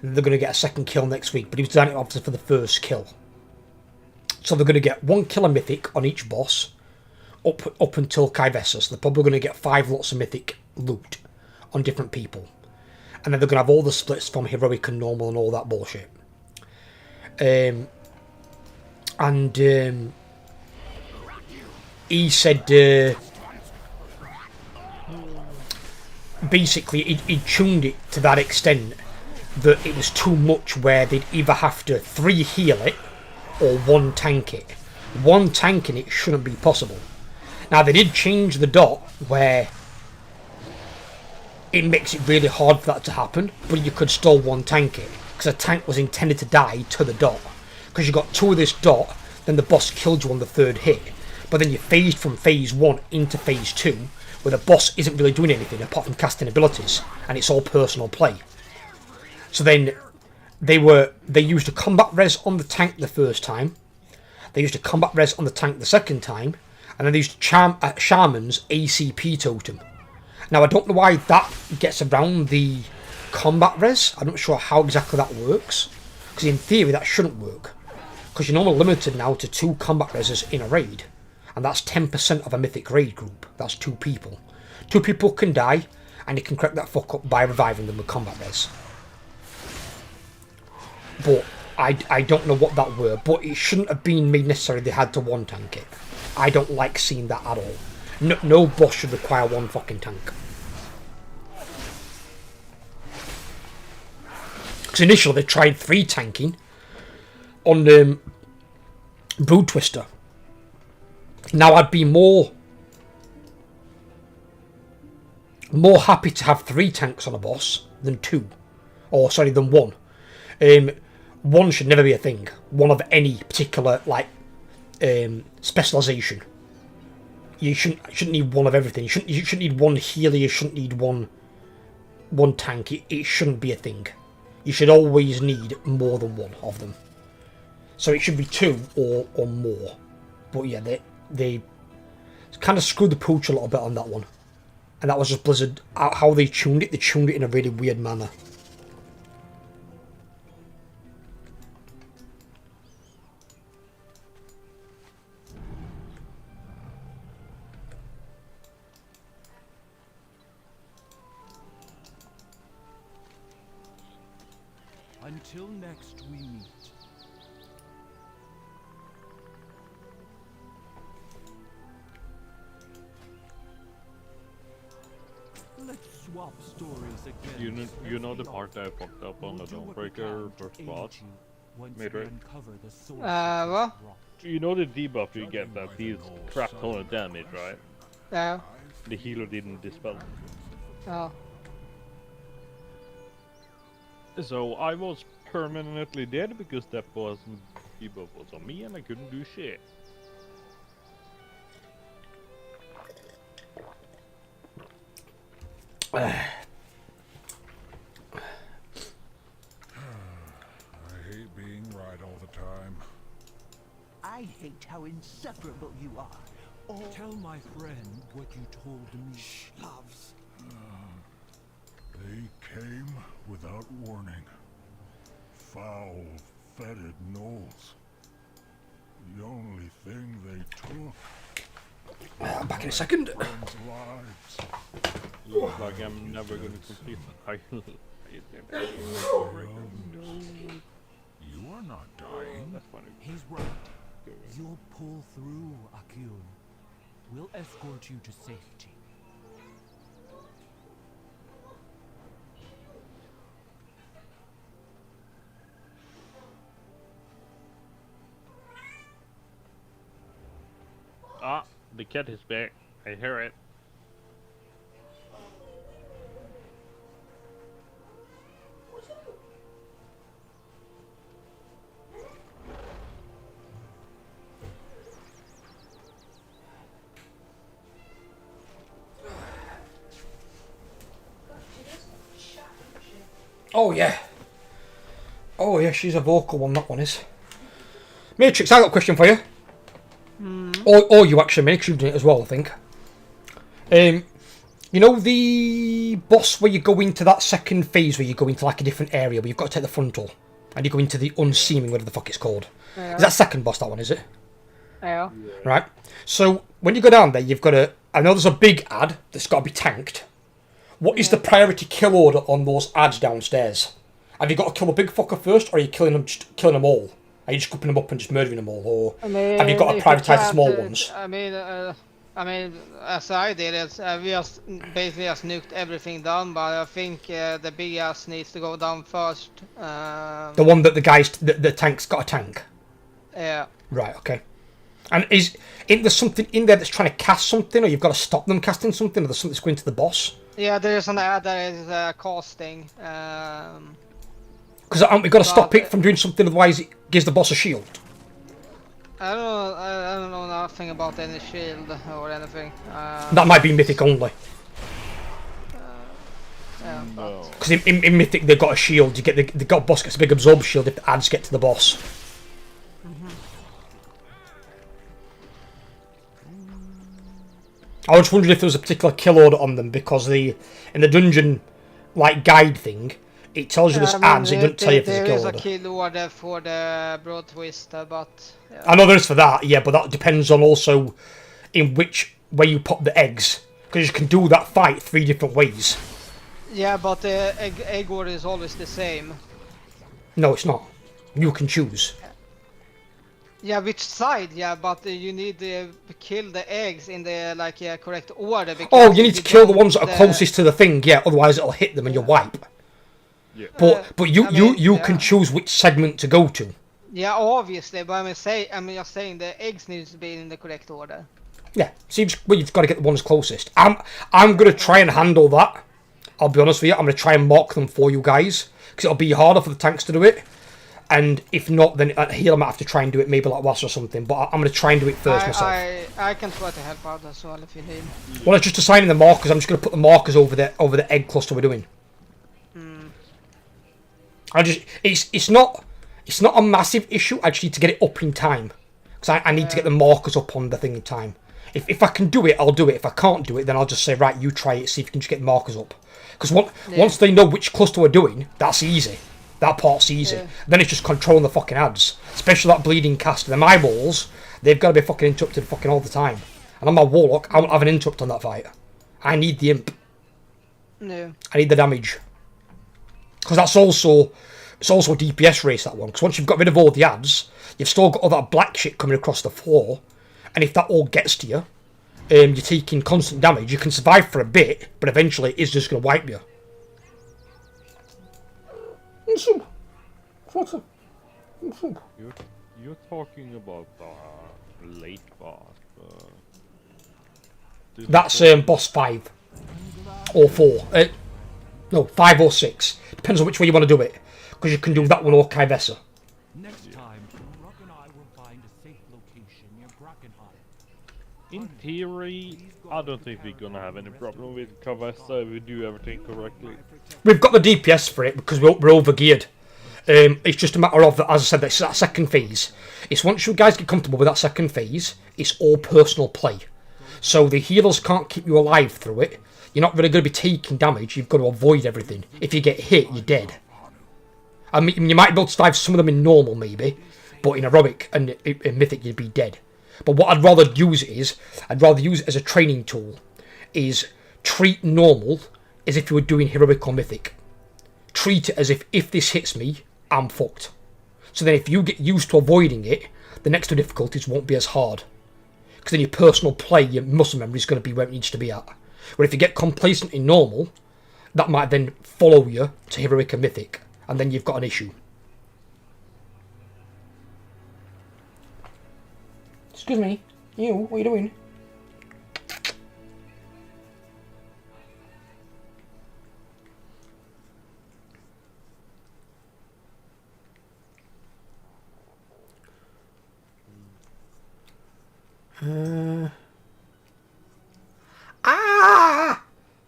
and they're going to get a second kill next week, but he was designing it obviously for the first kill. So they're going to get one kill of Mythic on each boss, up until Kavessa, so they're probably going to get 5 lots of Mythic loot on different people. And then they're going to have all the splits from Heroic and Normal and all that bullshit. He said basically he tuned it to that extent that it was too much, where they'd either have to 3 heal it or 1 tank it. 1 tanking it shouldn't be possible. Now they did change the dot where it makes it really hard for that to happen, but you could still 1 tank it, because a tank was intended to die to the dot. Because you got 2 of this dot, then the boss killed you on the 3rd hit, but then you phased from phase 1 into phase 2, where the boss isn't really doing anything apart from casting abilities, and it's all personal play. So then they used a combat res on the tank the first time, they used a combat res on the tank the second time, and then they used Shaman's ACP totem. Now I don't know why that gets around the combat res. I'm not sure how exactly that works, because in theory that shouldn't work, because you're normally limited now to 2 combat reses in a raid, and that's 10% of a mythic raid group. That's 2 people. 2 people can die, and you can correct that fuck up by reviving them with combat res. But I don't know what that were, but it shouldn't have been made necessary they had to 1 tank it. I don't like seeing that at all. No boss should require 1 fucking tank. Because initially they tried 3 tanking on Brood Twister. Now I'd be more happy to have 3 tanks on a boss than 2. Or sorry, than 1. 1 should never be a thing. 1 of any particular specialization. You shouldn't need 1 of everything. You shouldn't need 1 healer. You shouldn't need one tank. It shouldn't be a thing. You should always need more than 1 of them. So it should be 2 or more. But yeah, they kind of screwed the pooch a little bit on that one. And that was just Blizzard, how they tuned it in a really weird manner. Until next we meet. Let's swap stories again. You know the part I fucked up on the Dawnbreaker first boss? Made right? What? You know the debuff you get that deals crap ton of damage, right? Yeah. The healer didn't dispel it. Oh. So I was permanently dead because that was debuff was on me and I couldn't do shit. I hate being right all the time. I hate how inseparable you are. Oh. Tell my friend what you told me. Loves. They came without warning. Foul-fetid gnolls. The only thing they took. I'm back in a second. Friends' lives. Looks like I'm never gonna complete the title. You are not dying. That's funny. He's right. You'll pull through, Akun. We'll escort you to safety. Ah, the cat is back. I hear it. Oh yeah. Oh yeah, she's a vocal one, that one is. Matrix, I got a question for you. Or you actually, Matrix, you've done it as well, I think. You know the boss where you go into that second phase where you go into like a different area where you've got to take the frontal and you go into the unseeming, whatever the fuck it's called. Yeah. Is that second boss, that one, is it? Yeah. Right. So when you go down there, you've got to. I know there's a big ad that's got to be tanked. What is the priority kill order on those ads downstairs? Have you got to kill the big fucker first, or are you killing them all? Are you just scooping them up and just murdering them all, or have you got to prioritise the small ones? I mean, as I did it, we just basically just nuked everything down, but I think the big ass needs to go down first. The one that the tank's got a tank. Yeah. Right. Okay. And is there something in there that's trying to cast something, or you've got to stop them casting something, or there's something that's going to the boss? Yeah, there's an ad that is casting. Because aren't we got to stop it from doing something, otherwise it gives the boss a shield? I don't know nothing about any shield or anything. That might be Mythic only. Yeah, because in Mythic they've got a shield. They got a boss gets a big absorb shield if the ads get to the boss. I was wondering if there was a particular kill order on them, because in the dungeon like guide thing, it tells you there's ads. It doesn't tell you if there's a kill order. There is a kill order for the Broad Twister, but yeah. I know there is for that, yeah, but that depends on also in which way you pop the eggs, because you can do that fight 3 different ways. Yeah, but the egg order is always the same. No, it's not. You can choose. Yeah, which side? Yeah, but you need to kill the eggs in the correct order. Oh, you need to kill the ones that are closest to the thing. Yeah, otherwise it'll hit them and you'll wipe. Yeah. But you can choose which segment to go to. Yeah, obviously, but I'm just saying the eggs needs to be in the correct order. Yeah, so you've got to get the ones closest. I'm gonna try and handle that. I'll be honest with you. I'm gonna try and mark them for you guys, because it'll be harder for the tanks to do it. And if not, then here I might have to try and do it maybe like Wass or something. But I'm going to try and do it first myself. I can try to help out as well if you need. Well, it's just assigning the markers. I'm just going to put the markers over the egg cluster we're doing. It's not a massive issue. I just need to get it up in time, Because I need to get the markers up on the thing in time. If I can do it, I'll do it. If I can't do it, then I'll just say, right, you try it, see if you can just get the markers up. Because once they know which cluster we're doing, that's easy. That part's easy. Yeah. Then it's just controlling the fucking ads. Especially that bleeding caster. Them eyeballs, they've got to be fucking interrupted fucking all the time. And on my Warlock, I won't have an interrupt on that fight. I need the imp. Yeah. I need the damage. Because it's also a DPS race, that one. Because once you've got rid of all the ads, you've still got all that black shit coming across the floor. And if that all gets to you, you're taking constant damage. You can survive for a bit, but eventually it's just going to wipe you. You're talking about late boss. That's boss 5. Or 4. No, 5 or 6. Depends on which way you want to do it. Because you can do that one or Kivessa. Next time, Rock and I will find a safe location near Brackenheim. In theory, I don't think we're gonna have any problem with Kavessa if we do everything correctly. We've got the DPS for it because we're overgeared. It's just a matter of, as I said, that's that second phase. It's once you guys get comfortable with that second phase, it's all personal play. So the healers can't keep you alive through it. You're not really going to be taking damage. You've got to avoid everything. If you get hit, you're dead. I mean, you might be able to survive some of them in normal, maybe, but in heroic and in mythic, you'd be dead. But what I'd rather use it as a training tool, is treat normal as if you were doing heroic or mythic. Treat it as if this hits me, I'm fucked. So then if you get used to avoiding it, the next two difficulties won't be as hard. Because then your personal play, your muscle memory is going to be where it needs to be at. Where if you get complacent in normal, that might then follow you to heroic and mythic, and then you've got an issue. Excuse me, you, what are you doing?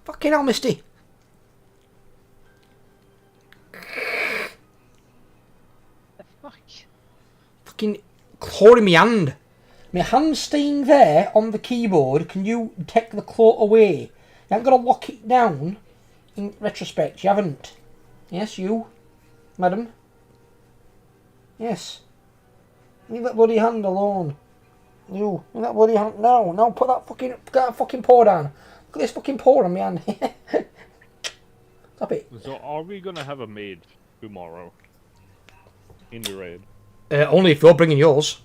Fucking hell, Misty. Fucking claw in my hand. My hand's staying there on the keyboard. Can you take the claw away? You haven't got to lock it down. In retrospect, you haven't. Yes, you, madam. Yes. Leave that bloody hand alone. You, leave that bloody hand. No, no, put that fucking paw down. Look at this fucking paw on my hand. Stop it. So are we gonna have a maid tomorrow? In the raid? Only if you're bringing yours.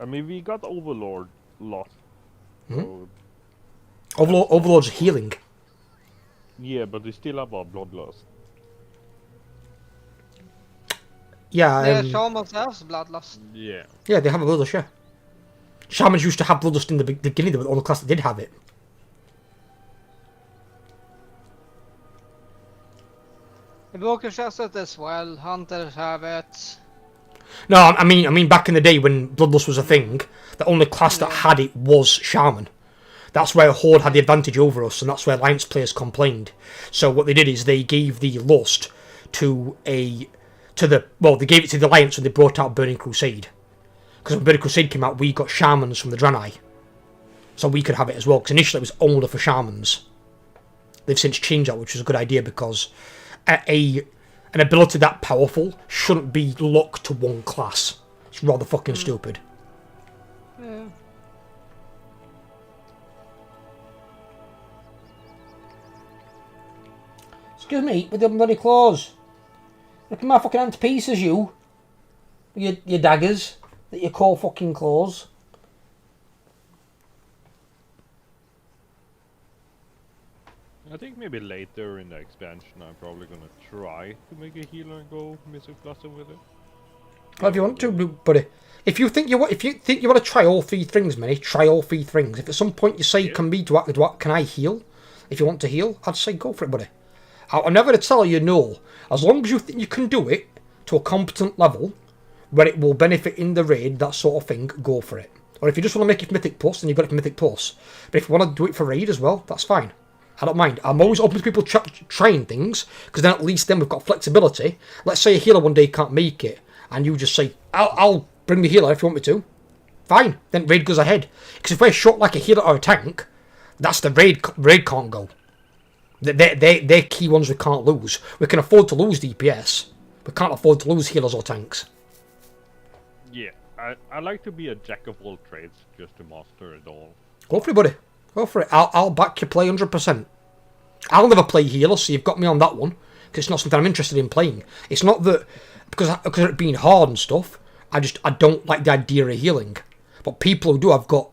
I mean, we got Overlord lot. So... Overlord's healing. Yeah, but we still have our Bloodlust. Yeah, Shamans have bloodlust. Yeah. Yeah, they have a bloodlust, yeah. Shamans used to have bloodlust in the beginning, they were the only class that did have it. Invokers has it as well, Hunters have it. No, I mean back in the day when bloodlust was a thing, the only class that had it was Shaman. That's where Horde had the advantage over us, and that's where Alliance players complained. So what they did is they gave the lust they gave it to the Alliance when they brought out Burning Crusade. Because when Burning Crusade came out, we got Shamans from the Draenei. So we could have it as well, because initially it was only for Shamans. They've since changed that, which is a good idea, because an ability that powerful shouldn't be locked to one class. It's rather fucking stupid. Yeah. Excuse me, with them bloody claws. Look at my fucking hand to pieces, you. Your daggers that you call fucking claws. I think maybe later in the expansion I'm probably gonna try to make a healer and go Missile Cluster with it. Well, if you want to, buddy. If you think you want to try all three things, Minnie, try all three things. If at some point you say, can I heal? If you want to heal, I'd say go for it, buddy. I'm never going to tell you no. As long as you think you can do it to a competent level, where it will benefit in the raid, that sort of thing, go for it. Or if you just want to make it Mythic Plus, then you've got it for Mythic Plus. But if you want to do it for raid as well, that's fine. I don't mind. I'm always open to people trying things, because then at least then we've got flexibility. Let's say a healer one day can't make it. and you just say, I'll bring the healer if you want me to, fine, then raid goes ahead. Because if we're short like a healer or a tank, that's the raid can't go. They're key ones we can't lose. We can afford to lose DPS. We can't afford to lose healers or tanks. Yeah, I like to be a jack of all trades just to master it all. Go for it, buddy. Go for it. I'll back your play 100%. I'll never play healer, so you've got me on that one. Because it's not something I'm interested in playing. It's not that because of it being hard and stuff. I don't like the idea of healing. But people who do, I've got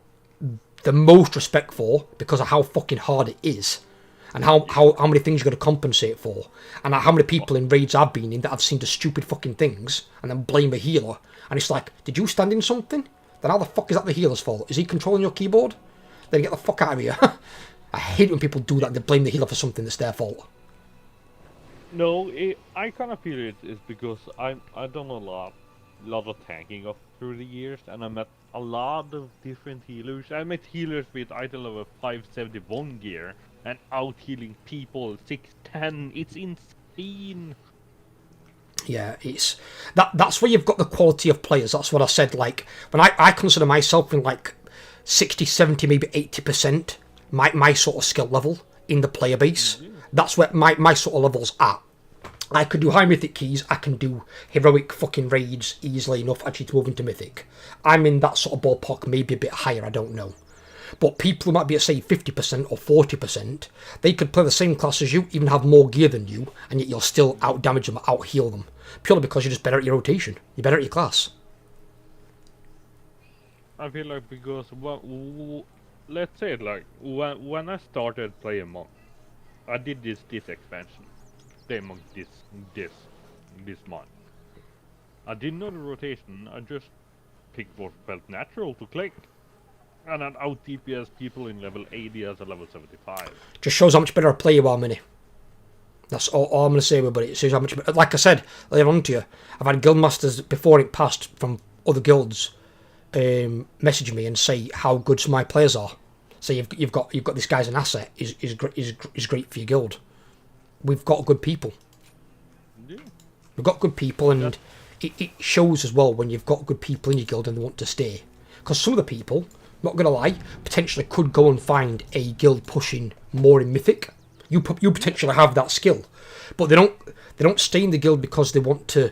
the most respect for because of how fucking hard it is. And how many things you've got to compensate for. And how many people in raids I've been in that I've seen the stupid fucking things and then blame a healer. And it's like, did you stand in something? Then how the fuck is that the healer's fault? Is he controlling your keyboard? Then get the fuck out of here. I hate when people do that and they blame the healer for something that's their fault. No, I kind of feel it's because I've done a lot of tanking through the years, and I met a lot of different healers. I met healers with item level 571 gear and out healing people 610. It's insane. Yeah, it's that's where you've got the quality of players. That's what I said. Like when I consider myself in like 60, 70, maybe 80%. My sort of skill level in the player base. Mm-hmm. That's where my sort of level's at. I could do high mythic keys, I can do heroic fucking raids easily enough actually to move into mythic. I'm in that sort of ballpark, maybe a bit higher, I don't know. But people who might be at say 50% or 40%, they could play the same class as you, even have more gear than you, and yet you'll still out damage them, out heal them. Purely because you're just better at your rotation. You're better at your class. I feel like because let's say it like when I started playing Monk, I did this expansion, play Monk this month. I didn't know the rotation. I just picked what felt natural to click, and then out DPS people in level 80 as a level 75. Just shows how much better a player you are, Mini. That's all I'm going to say about it. It shows how much better. Like I said earlier on to you, I've had guildmasters before it passed from other guilds message me and say how good some of my players are. So you've got this guy's an asset. Is great for your guild. We've got good people. Yeah. We've got good people, and it shows as well when you've got good people in your guild and they want to stay. Because some of the people, not gonna lie, potentially could go and find a guild pushing more in mythic. You potentially have that skill, but they don't stay in the guild because they want to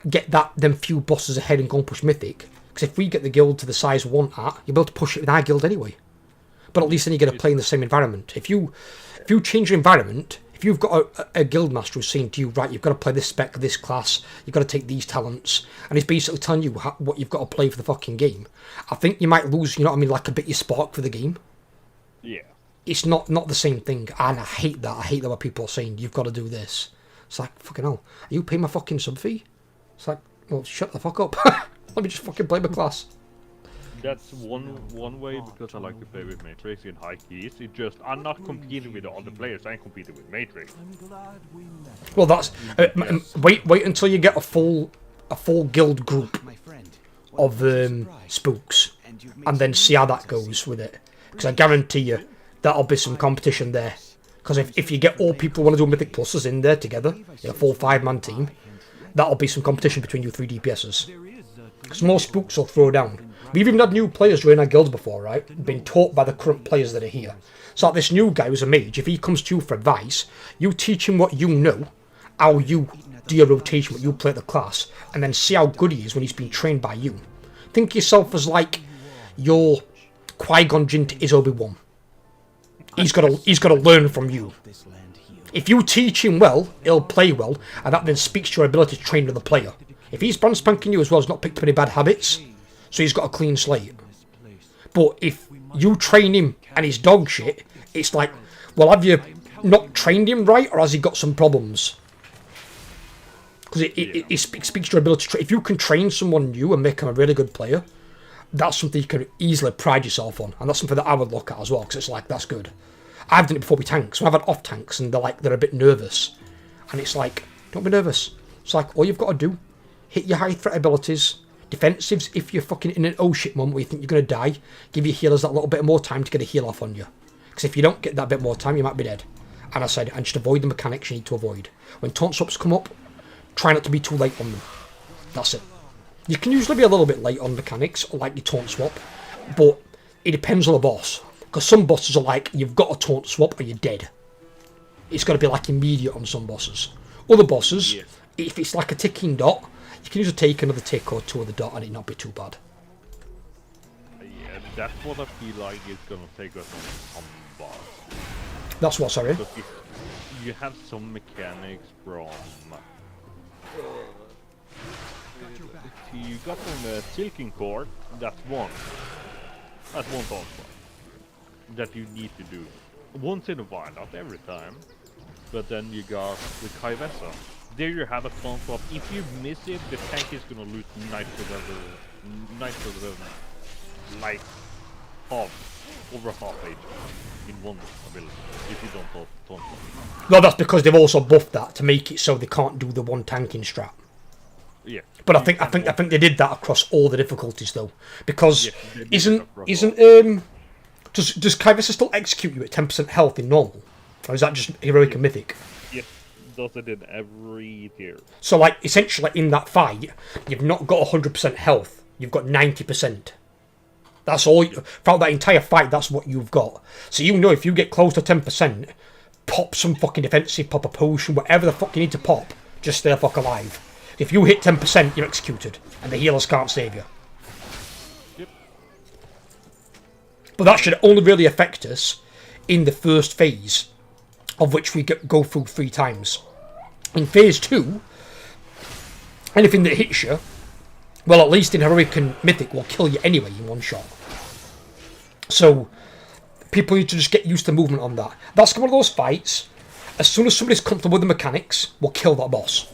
get them few bosses ahead and go and push mythic. Because if we get the guild to the size we want at, you'll be able to push it with our guild anyway. But at least then you get to play in the same environment. If you change your environment, if you've got a guild master who's saying to you, right, you've got to play this spec, this class, you've got to take these talents, and he's basically telling you what you've got to play for the fucking game, I think you might lose, you know what I mean, like a bit your spark for the game. Yeah. It's not the same thing, and I hate that. I hate that when people are saying, you've got to do this. It's like, fucking hell, are you paying my fucking sub fee? It's like, well, shut the fuck up. Let me just fucking play my class. That's one way, because I like to play with Matrix in high keys. It just, I'm not competing with the other players, I'm competing with Matrix. Well, that's wait until you get a full guild group of spooks, and then see how that goes with it. Because I guarantee you that'll be some competition there. Because if you get all people who want to do Mythic Pluses in there together in a full 5-man team, that'll be some competition between you 3 DPSs. Because more spooks will throw down. We've even had new players join our guilds before, right? Been taught by the current players that are here. So like this new guy who's a mage, if he comes to you for advice, you teach him what you know, how you do your rotation, what you play at the class, and then see how good he is when he's been trained by you. Think of yourself as like your Qui-Gon Jinn to his Obi-Wan. He's got to learn from you. If you teach him well, he'll play well, and that then speaks to your ability to train another player. If he's brand spanking you as well, he's not picked up any bad habits, so he's got a clean slate. But if you train him and he's dog shit, it's like, well, have you not trained him right, or has he got some problems? Because it speaks to your ability to if you can train someone new and make him a really good player, that's something you can easily pride yourself on, and that's something that I would look at as well, because it's like, that's good. I've done it before with tanks. When I've had off tanks and they're a bit nervous, and it's like, don't be nervous. It's like, all you've got to do, hit your high threat abilities, defensives if you're fucking in an oh shit moment where you think you're going to die, give your healers that little bit more time to get a heal off on you. Because if you don't get that bit more time, you might be dead. And I said, and just avoid the mechanics you need to avoid. When taunt ups come up, try not to be too late on them. That's it. You can usually be a little bit late on mechanics, like your taunt swap, but it depends on the boss. Because some bosses are like, you've got a taunt swap or you're dead. It's got to be like immediate on some bosses. Other bosses, if it's like a ticking dot, you can usually take another tick or two of the dot and it not be too bad. Yeah, that's what I feel like is gonna take us on some boss. That's what, sorry? Because you have some mechanics from... you got from the Silken Court, that's one. That's one taunt swap that you need to do. Once in a while, not every time. But then you got the Kaivessa. There you have a taunt swap. If you miss it, the tank is gonna lose 90% like over half HP in one ability if you don't taunt swap. Well, that's because they've also buffed that to make it so they can't do the one tanking strat. Yeah. But I think they did that across all the difficulties though, because does Kaivessa still execute you at 10% health in normal, or is that just heroic and mythic? Yes, does it in every tier. So like essentially in that fight, you've not got 100% health, you've got 90%. That's all. Throughout that entire fight, that's what you've got. So you know if you get close to 10%, pop some fucking defensive, pop a potion, whatever the fuck you need to pop, just stay the fuck alive. If you hit 10%, you're executed, and the healers can't save you. Yep. But that should only really affect us in the first phase, of which we go through 3 times. In phase 2, anything that hits you, well, at least in heroic and mythic, will kill you anyway in one shot. So people need to just get used to movement on that. That's one of those fights. As soon as somebody's comfortable with the mechanics, we'll kill that boss.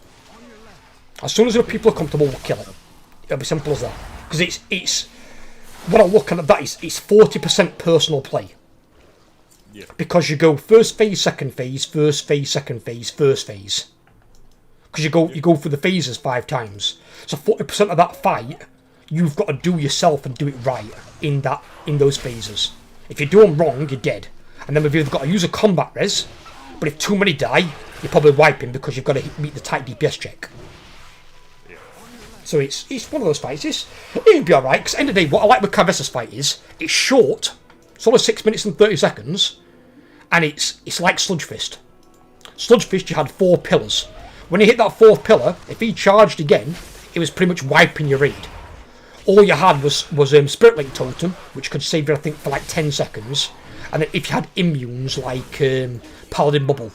As soon as people are comfortable, we'll kill it. It'll be simple as that. Because it's what I look at that is it's 40% personal play. Yeah. Because you go first phase, second phase, first phase, second phase, first phase. Because you go through the phases 5 times. So 40% of that fight, you've got to do yourself and do it right in those phases. If you do them wrong, you're dead. And then we've either got to use a combat res, but if too many die, you're probably wiping because you've got to meet the tight DPS check. So it's one of those fights. It'll be alright, because at the end of the day, what I like with Kaivessa's fight is, it's short, it's only 6 minutes and 30 seconds, and it's like Sludge Fist. Sludge Fist, you had 4 pillars. When you hit that 4th pillar, if he charged again, it was pretty much wiping your raid. All you had was Spirit Link Totem, which could save you, I think, for like 10 seconds, and then if you had immunes like Paladin Bubble,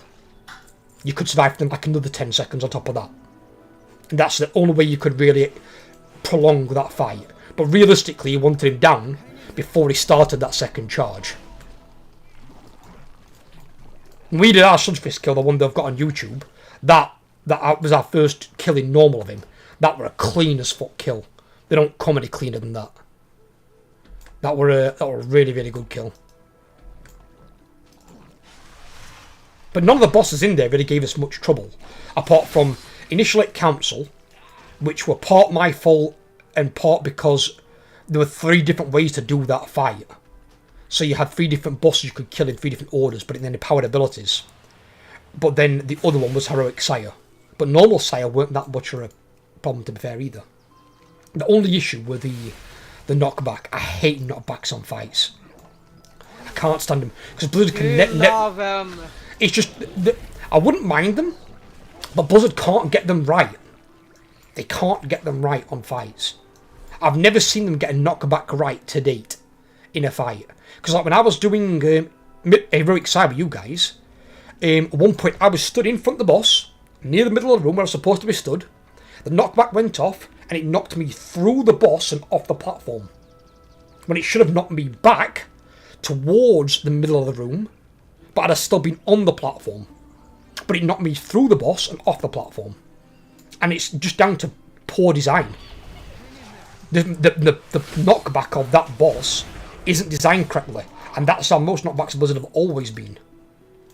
you could survive for them like another 10 seconds on top of that. And that's the only way you could really prolong that fight. But realistically, you wanted him down before he started that second charge. When we did our Sludge Fist kill, the one that I've got on YouTube, that was our first kill in normal of him. That were a clean as fuck kill. They don't come any cleaner than that. That were a really, really good kill. But none of the bosses in there really gave us much trouble, apart from initially at Council, which were part my fault and part because there were 3 different ways to do that fight. So you had 3 different bosses you could kill in 3 different orders, but then the powered abilities. But then the other one was Heroic Sire. But normal Sire weren't that much of a problem, to be fair, either. The only issue were the knockback. I hate knockbacks on fights. I can't stand them. Because Blizzard can... It's just... I wouldn't mind them, but Blizzard can't get them right. They can't get them right on fights. I've never seen them get a knockback right to date in a fight. Because like when I was doing Heroic Sire with you guys, at one point I was stood in front of the boss, near the middle of the room where I was supposed to be stood. The knockback went off, and it knocked me through the boss and off the platform. When it should have knocked me back towards the middle of the room, but I'd have still been on the platform. But it knocked me through the boss and off the platform. And it's just down to poor design. The knockback of that boss isn't designed correctly. And that's how most knockbacks of Blizzard have always been.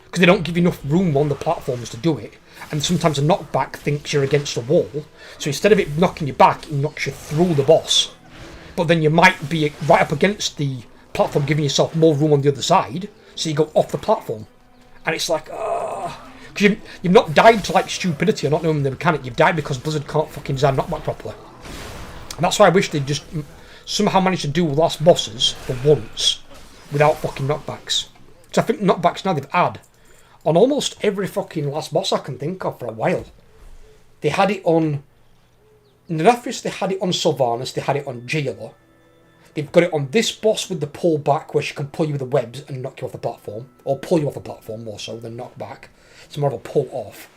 Because they don't give you enough room on the platforms to do it. And sometimes a knockback thinks you're against a wall. So instead of it knocking you back, it knocks you through the boss. But then you might be right up against the platform, giving yourself more room on the other side. So you go off the platform. And it's like, Because you've not died to like stupidity or not knowing the mechanic. You've died because Blizzard can't fucking design knockback properly. And that's why I wish they'd just somehow managed to do last bosses for once without fucking knockbacks. So I think knockbacks now they've had on almost every fucking last boss I can think of for a while. They had it on Nerafis, they had it on Sylvanas, they had it on Jailer. They've got it on this boss with the pull back where she can pull you with the webs and knock you off the platform. Or pull you off the platform more so than knock back. It's more of a pull off.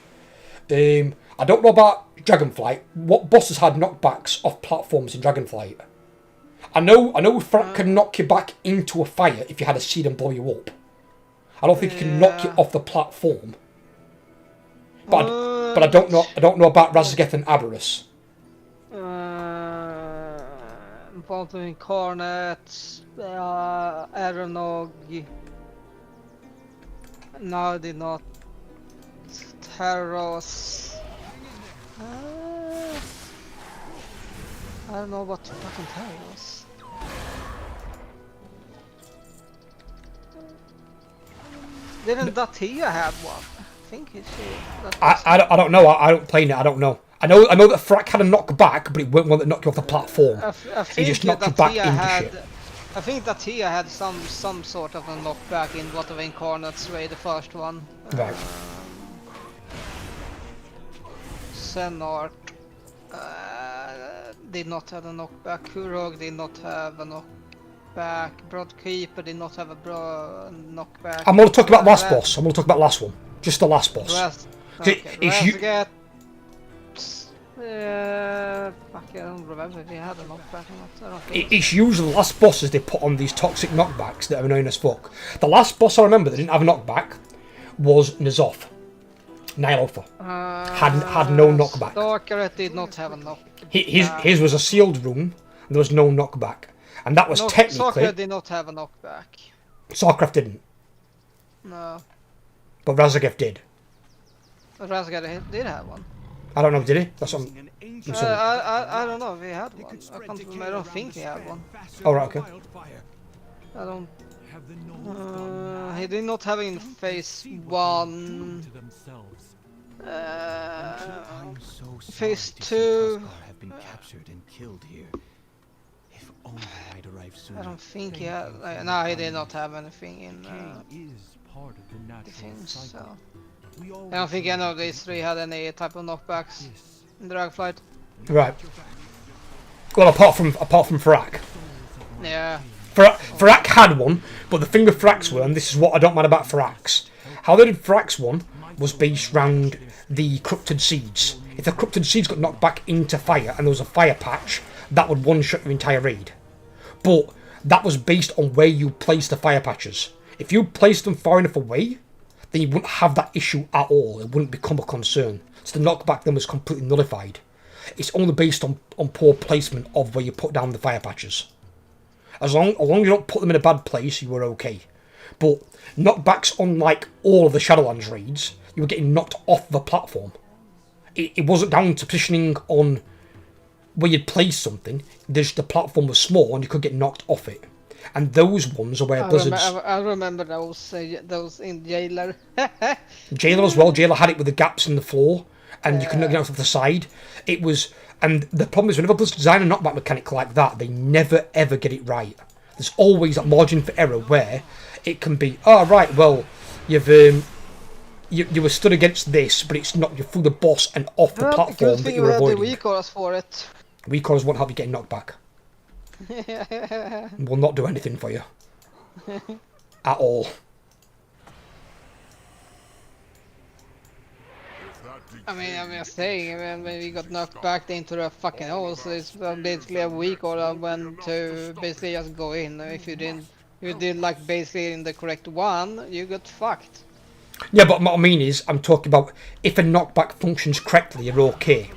I don't know about Dragonflight. What bosses had knockbacks off platforms in Dragonflight? I know Frak can knock you back into a fire if you had a seed and blow you up. I don't think he can knock you off the platform. But I don't know about Razageth and Aberrus. Vault of Incarnates, Aeronog. No, did not. Terros. I don't know about fucking Terros. Didn't Datia have one? I think it's. I don't know. I don't play it. I don't know. I know that Frak had a knockback, but it wasn't one that knocked you off the platform. He just knocked you back into shit. I think that Tia had some sort of a knockback in What of Incarnates Way, the first one. Right. Senart did not have a knockback. Kurog did not have a knockback. Broadkeeper did not have a knockback. I'm going to talk about last boss. I'm going to talk about last one. Just the last boss. Razageth. Fuck, I don't remember if he had a knockback or not. It's usually the last bosses they put on these toxic knockbacks that are annoying as fuck. The last boss I remember that didn't have a knockback was N'Zoth. Nylofa. Had no knockback. Stalker did not have a knockback. His was a sealed room, and there was no knockback. And that was technically... Stalker did not have a knockback. Warcraft didn't. No. But Razageth did. Razageth did have one. I don't know, did he? That's what I don't know if he had one. I don't think he had one. Oh, right, okay. I don't... he did not have it in phase 1. Phase 2... I don't think he had... no, he did not have anything in the things, so... I don't think any of these three had any type of knockbacks in Dragonflight. Right. Well, apart from Frak. Yeah. Frak had one, but the thing with Frak's were, and this is what I don't mind about Frak's, how they did Frak's one was based around the corrupted seeds. If the corrupted seeds got knocked back into fire and there was a fire patch, that would one-shot your entire raid. But that was based on where you placed the fire patches. If you placed them far enough away, then you wouldn't have that issue at all. It wouldn't become a concern. So the knockback then was completely nullified. It's only based on poor placement of where you put down the fire patches. As long as you don't put them in a bad place, you were okay. But knockbacks on like all of the Shadowlands raids, you were getting knocked off the platform. It wasn't down to positioning on where you'd place something. Just the platform was small and you could get knocked off it. And those ones are where Blizzard's... I remember those in Jailer. Jailer as well. Jailer had it with the gaps in the floor, and you couldn't get out off the side. It was... And the problem is, whenever Blizzard design a knockback mechanic like that, they never ever get it right. There's always that margin for error where it can be, oh right, well, you've you were stood against this, but it's not, you're through the boss and off the platform that you're avoiding. The weak for it. Weak orders won't help you get knocked back. Will not do anything for you. At all. I mean, I'm just saying, when we got knocked back into the fucking hole, so it's basically a weak order when to basically just go in. If you did like basically in the correct one, you got fucked. Yeah, but what I mean is, I'm talking about if a knockback functions correctly, you're okay.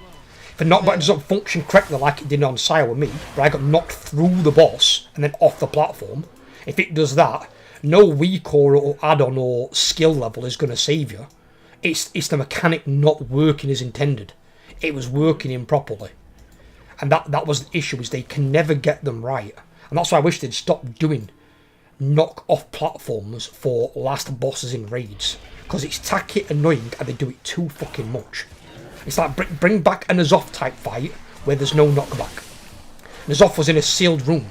If a knockback doesn't function correctly like it did on Sire with me, where I got knocked through the boss and then off the platform, if it does that, no weak or add-on or skill level is going to save you. It's the mechanic not working as intended. It was working improperly. And that was the issue, is they can never get them right. And that's why I wish they'd stop doing knock-off platforms for last bosses in raids. Because it's tacky, annoying, and they do it too fucking much. It's like bring back an Azoth type fight where there's no knockback. Azoth was in a sealed room.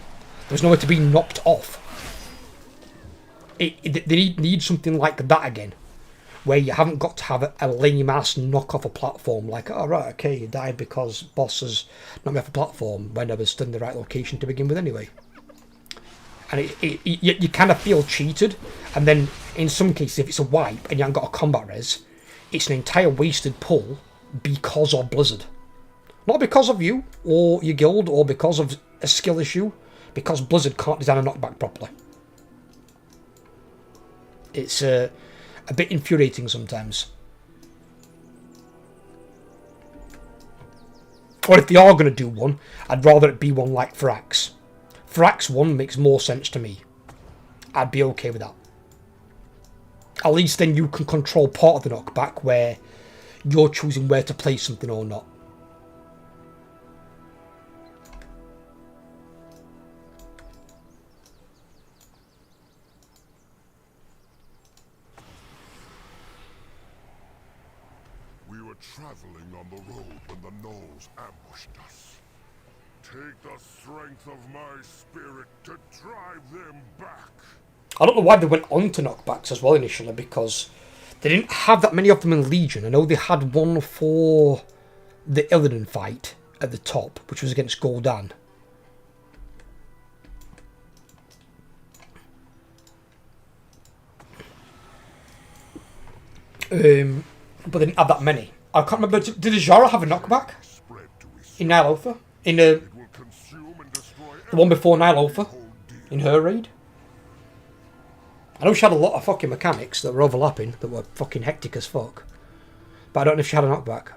There's nowhere to be knocked off. They need something like that again. Where you haven't got to have a lame ass knock off a platform like, oh right, okay, you died because boss has knocked me off a platform when I was stood in the right location to begin with anyway. And you kind of feel cheated, and then in some cases if it's a wipe and you haven't got a combat res, it's an entire wasted pull because of Blizzard. Not because of you, or your guild, or because of a skill issue, because Blizzard can't design a knockback properly. It's a bit infuriating sometimes. Or if they are going to do one, I'd rather it be one like Thrax. Thrax 1 makes more sense to me. I'd be okay with that. At least then you can control part of the knockback where you're choosing where to place something or not. We were traveling on the road when the gnolls ambushed us. Take the strength of my spirit to drive them back. I don't know why they went on to knockbacks as well initially, because they didn't have that many of them in Legion. I know they had one for the Illidan fight at the top, which was against Gul'dan. But they didn't have that many. I can't remember. Did Azara have a knockback in Ny'alotha? In the one before Ny'alotha? In her raid? I know she had a lot of fucking mechanics that were overlapping, that were fucking hectic as fuck. But I don't know if she had a knockback.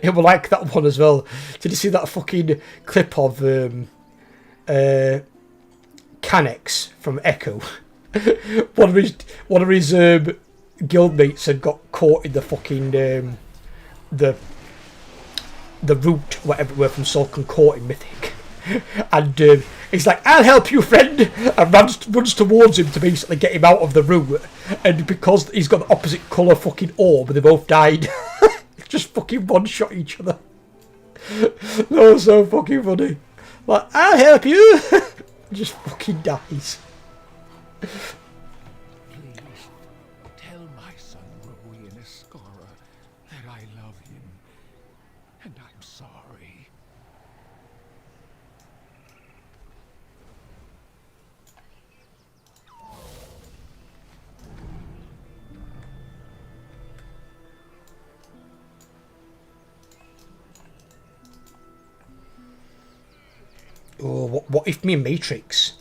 It was like that one as well. Did you see that fucking clip of Canex from Echo? one of his guildmates had got caught in the fucking the route, whatever it were, from Sulcan Court in Mythic. And he's like, I'll help you, friend, and runs towards him to basically get him out of the route. And because he's got the opposite colour fucking orb, they both died. Just fucking one-shot each other. That was so fucking funny. Like, I'll help you! Just fucking dies. Please, tell my son Rui and Escara that I love him, and I'm sorry. Oh, what if me and Matrix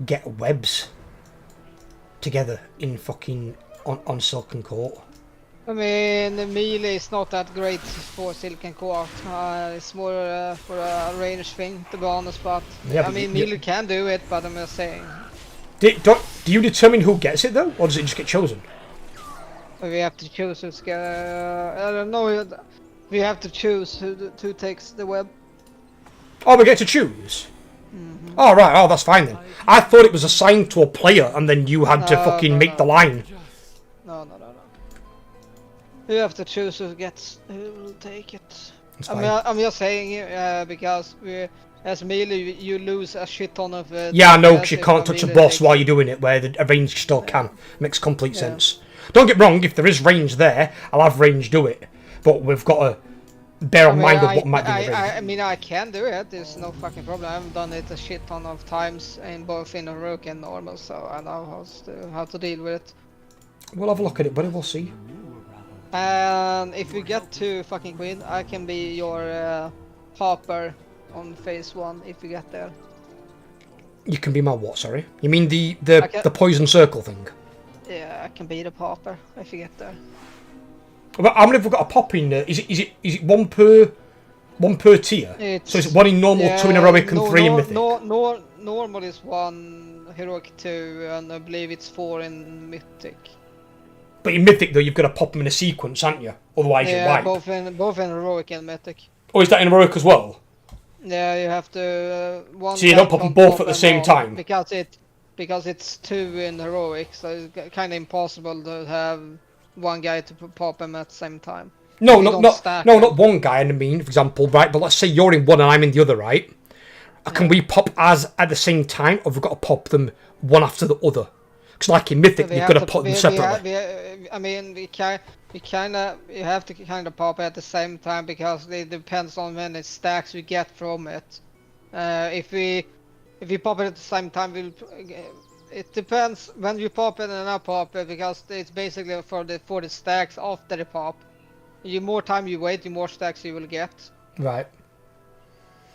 get webs together in fucking on Silken Court? I mean, the melee is not that great for Silken Court. It's more for a range thing, to be honest. But Yeah, I mean, melee can do it, but I'm just saying. Do you determine who gets it though, or does it just get chosen? We have to choose who's I don't know. We have to choose who takes the web. Oh, we get to choose? Mm-hmm. Oh, right. Oh, that's fine then. I thought it was assigned to a player and then you had to fucking make the line. No. You have to choose who will take it. I'm just saying because as melee you lose a shit ton of... yeah, I know, because you can't touch a boss while you're doing it, where a range still can. Makes complete sense. Don't get wrong, if there is range there, I'll have range do it. But we've got to bear in mind of what might be the range. I mean, I can do it. There's no fucking problem. I've done it a shit ton of times in both in Rook and normal, so I know how to deal with it. We'll have a look at it, buddy. We'll see. And if we get to fucking Queen, I can be your hopper on phase 1 if we get there. You can be my what? Sorry. You mean the poison circle thing? Yeah, I can be the popper if you get there. But how many have we got a pop in? Is it one per One per tier? So it's 1 in normal, 2 in heroic, and 3 in mythic? Normal is 1, heroic 2, and I believe it's 4 in mythic. But in mythic though, you've got to pop them in a sequence, haven't you? Otherwise you wipe. both in heroic and mythic. Oh, is that in heroic as well? Yeah, you have to one. So you don't pop them both at the same time? Because it's 2 in heroic, so it's kind of impossible to have one guy to pop them at the same time. No, not one guy. I mean, for example, right? But let's say you're in one and I'm in the other, right? Can we pop as at the same time, or have we got to pop them one after the other? Because like in mythic, you've got to put them separately. I mean, you have to kind of pop at the same time because it depends on when it stacks you get from it. If we pop it at the same time, it depends when you pop it and not pop it, because it's basically for the stacks after the pop. The more time you wait, the more stacks you will get. Right.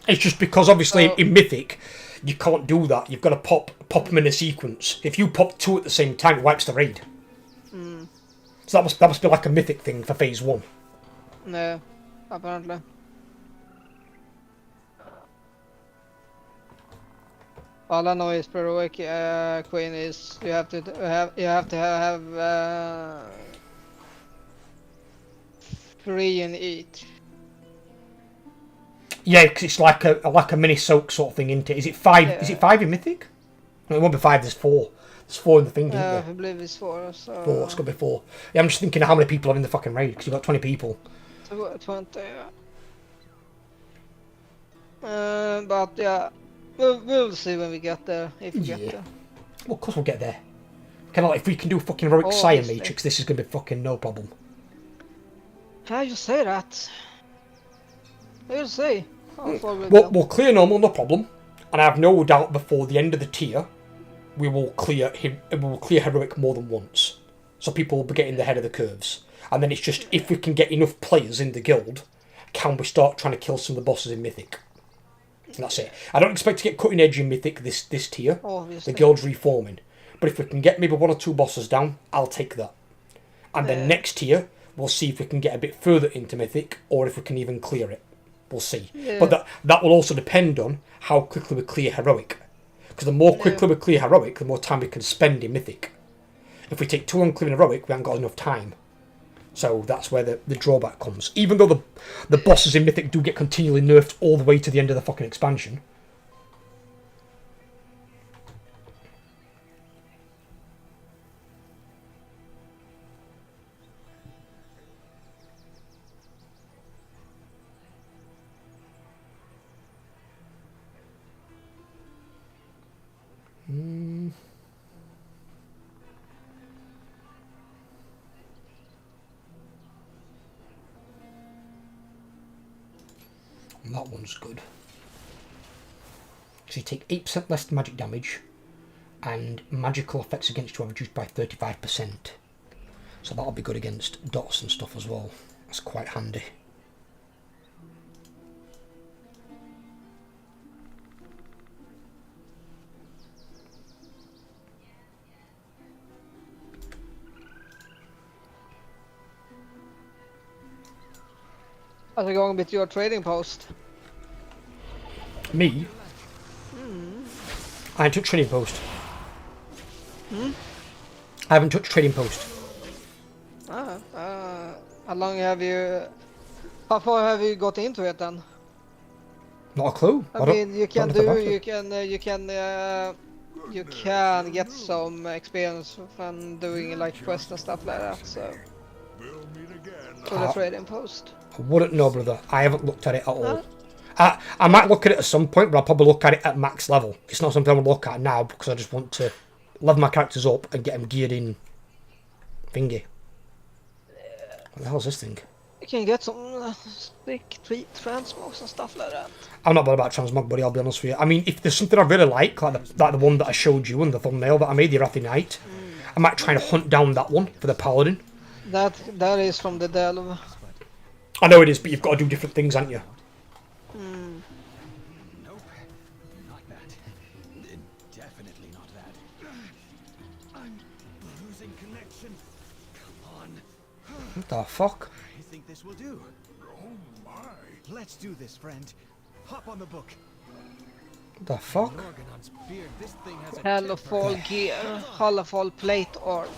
It's just because obviously in mythic, you can't do that. You've got to pop them in a sequence. If you pop 2 at the same time, it wipes the raid. So that must be like a mythic thing for phase 1. No, apparently. All I know is heroic queen is you have to have 3 in each. Yeah, because it's like a mini soak sort of thing, isn't it? Is it 5? Yeah. Is it 5 in mythic? No, it won't be 5. There's 4. There's 4 in the thing, isn't there? I believe it's 4. So 4. It's got to be 4. Yeah, I'm just thinking of how many people are in the fucking raid, because you've got 20 people. 20. But yeah, we'll see when we get there. If we get there. Well, of course we'll get there. Kind of like if we can do fucking heroic Sire Matrix, this is gonna be fucking no problem. How you say that? We'll see. We'll clear normal, no problem, and I have no doubt before the end of the tier, we will clear heroic more than once. So people will be getting the head of the curves, and then it's just if we can get enough players in the guild, can we start trying to kill some of the bosses in mythic? And that's it. I don't expect to get cutting edge in mythic this tier. Obviously. The guild's reforming, but if we can get maybe 1 or 2 bosses down, I'll take that. And then next tier, we'll see if we can get a bit further into mythic, or if we can even clear it. We'll see. Yeah. But that will also depend on how quickly we clear heroic. Because the more quickly we clear heroic, the more time we can spend in mythic. If we take too long clearing heroic, we haven't got enough time. So that's where the drawback comes. Even though the bosses in mythic do get continually nerfed all the way to the end of the fucking expansion. And that one's good. So you take 8% less magic damage, and magical effects against you are reduced by 35%. So that'll be good against dots and stuff as well. That's quite handy. How's it going with your trading post? Me? I haven't touched trading post. I haven't touched trading post. How long have you... How far have you got into it then? Not a clue. I mean, you can get some experience from doing like quests and stuff like that, so... For the trading post. I wouldn't know, brother. I haven't looked at it at all. I might look at it at some point, but I'll probably look at it at max level. It's not something I would look at now because I just want to level my characters up and get them geared in thingy. What the hell is this thing? You can get some big transmogs and stuff like that. I'm not bothered about transmog, buddy, I'll be honest with you. I mean, if there's something I really like the one that I showed you in the thumbnail that I made, the Arathi Knight, I might try and hunt down that one for the Paladin. That is from the Delve. I know it is, but you've got to do different things, haven't you? Nope, not that. Definitely not that. I'm losing connection. Come on. What the fuck? I think this will do. Let's do this, friend. Hop on the book. The fuck? Organon's beard, this thing has a Hellfall gear, Hellfall plate armor.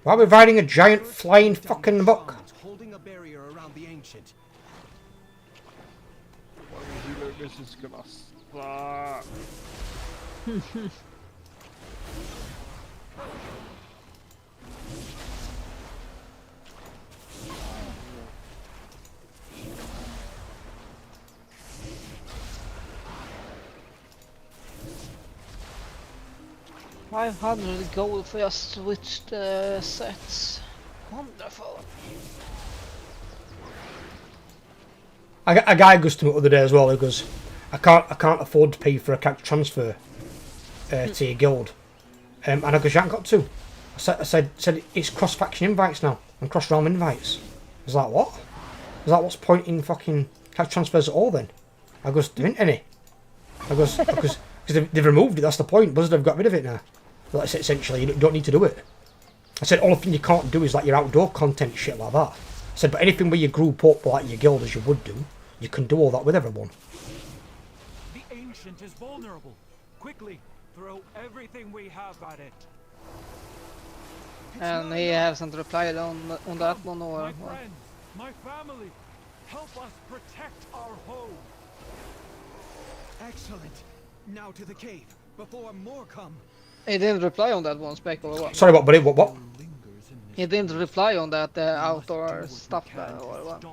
Why are we riding a giant flying fucking book? Holding a barrier around the ancient. This is gonna suck. $500 gold for just switch the sets. Wonderful. A guy goes to me the other day as well. He goes, I can't afford to pay for a character transfer to your guild. And I goes, you haven't got to. I said it's cross faction invites now and cross realm invites. I was like, what? I was like, what's the point in fucking character transfers at all then? I goes, there ain't any. I goes, because they've removed it. That's the point. Blizzard have got rid of it now. Like I said, essentially, you don't need to do it. I said, only thing you can't do is like your outdoor content shit like that. I said, but anything where you group up like your guild as you would do, you can do all that with everyone. The ancient is vulnerable. Quickly, throw everything we have at it. And he hasn't replied on that one or My friends, my family, help us protect our home. Excellent. Now to the cave before more come. he didn't reply on that one, Spec, or what? Sorry, buddy, what? He didn't reply on that outdoor stuff or what?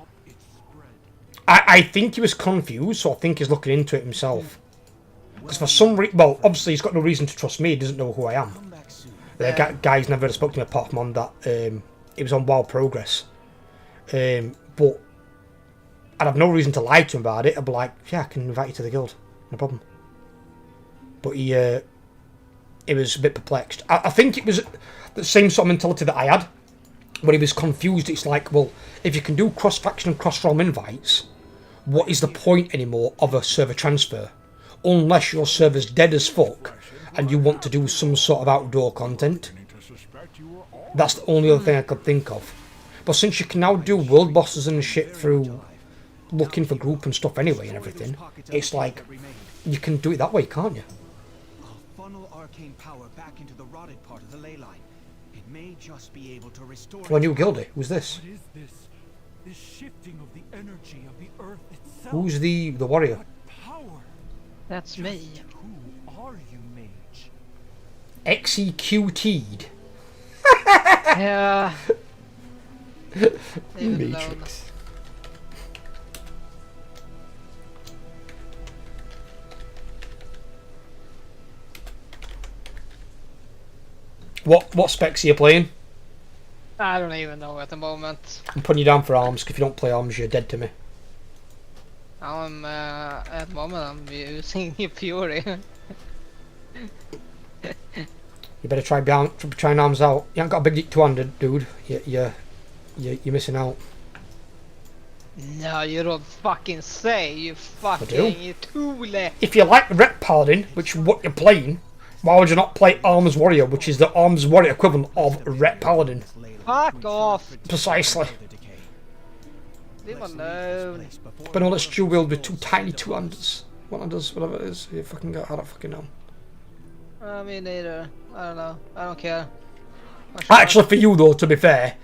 I think he was confused, so I think he's looking into it himself. Because for some reason, well, obviously he's got no reason to trust me. He doesn't know who I am. The guy's never spoke to me apart from on that. It was on Wild Progress. But I'd have no reason to lie to him about it. I'd be like, yeah, I can invite you to the guild, no problem. But he was a bit perplexed. I think it was the same sort of mentality that I had, where he was confused. It's like, well, if you can do cross-faction and cross-realm invites, what is the point anymore of a server transfer? Unless your server's dead as fuck and you want to do some sort of outdoor content. That's the only other thing I could think of. But since you can now do world bosses and shit through looking for group and stuff anyway and everything, it's like, you can do it that way, can't you? I'll funnel arcane power back into the rotted part of the ley line. It may just be able to restore. Well, new guildie. Who's this? What is this? This shifting of the energy of the earth itself. Who's the warrior? Power. That's me. Who are you, mage? Executed. Yeah. Matrix. What specs are you playing? I don't even know at the moment. I'm putting you down for arms, because if you don't play arms, you're dead to me. I'm at the moment I'm using Fury. You better try trying arms out. You ain't got a big dick 200, dude. You're missing out. No, you don't fucking say. You fucking you tool. If you like Rep Paladin, which is what you're playing, why would you not play Arms Warrior, which is the Arms Warrior equivalent of Rep Paladin? Fuck off. Precisely. Leave him alone. But no, let's dual wield with two tiny 200s. 100s, whatever it is. You fucking got. I don't fucking know. Me neither. I don't know. I don't care. Actually, for you though, to be fair,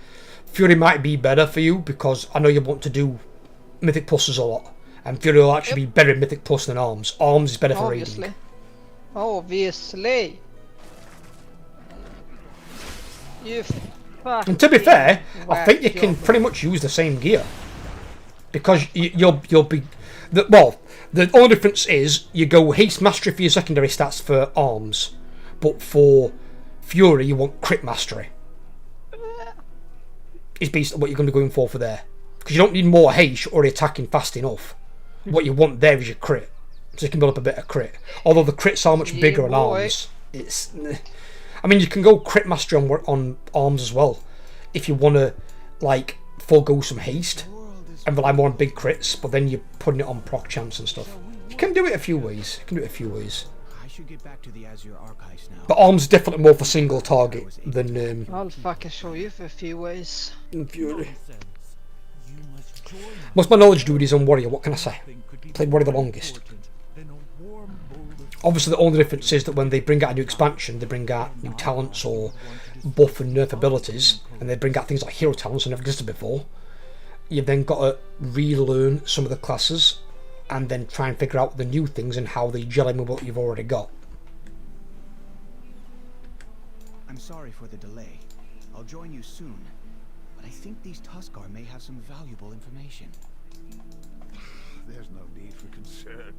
Fury might be better for you because I know you want to do Mythic Pluses a lot, and Fury will actually be better in Mythic Plus than Arms. Arms is better for raiding. Obviously. You and to be fair, I think you can pretty much use the same gear because you'll be the only difference is you go haste mastery for your secondary stats for Arms, but for Fury you want crit mastery. Is basically what you're going to be going for there, because you don't need more haste or attacking fast enough. What you want there is your crit, so you can build up a bit of crit. Although the crits are much bigger on Arms. I mean, you can go crit mastery on Arms as well if you want to like forego some haste and rely more on big crits, but then you're putting it on proc champs and stuff. You can do it a few ways. I should get back to the Azure archives now. But Arms is definitely more for single target than I'll fucking show you for a few ways. Fury. You must Most of my knowledge, dude, is on Warrior. What can I say? Played Warrior the longest. Obviously, the only difference is that when they bring out a new expansion, they bring out new talents or buff and nerf abilities, and they bring out things like hero talents that never existed before. You've then got to relearn some of the classes, and then try and figure out the new things and how they gel in with what you've already got. I'm sorry for the delay. I'll join you soon, but I think these Tuskarr may have some valuable information. There's no need for concern.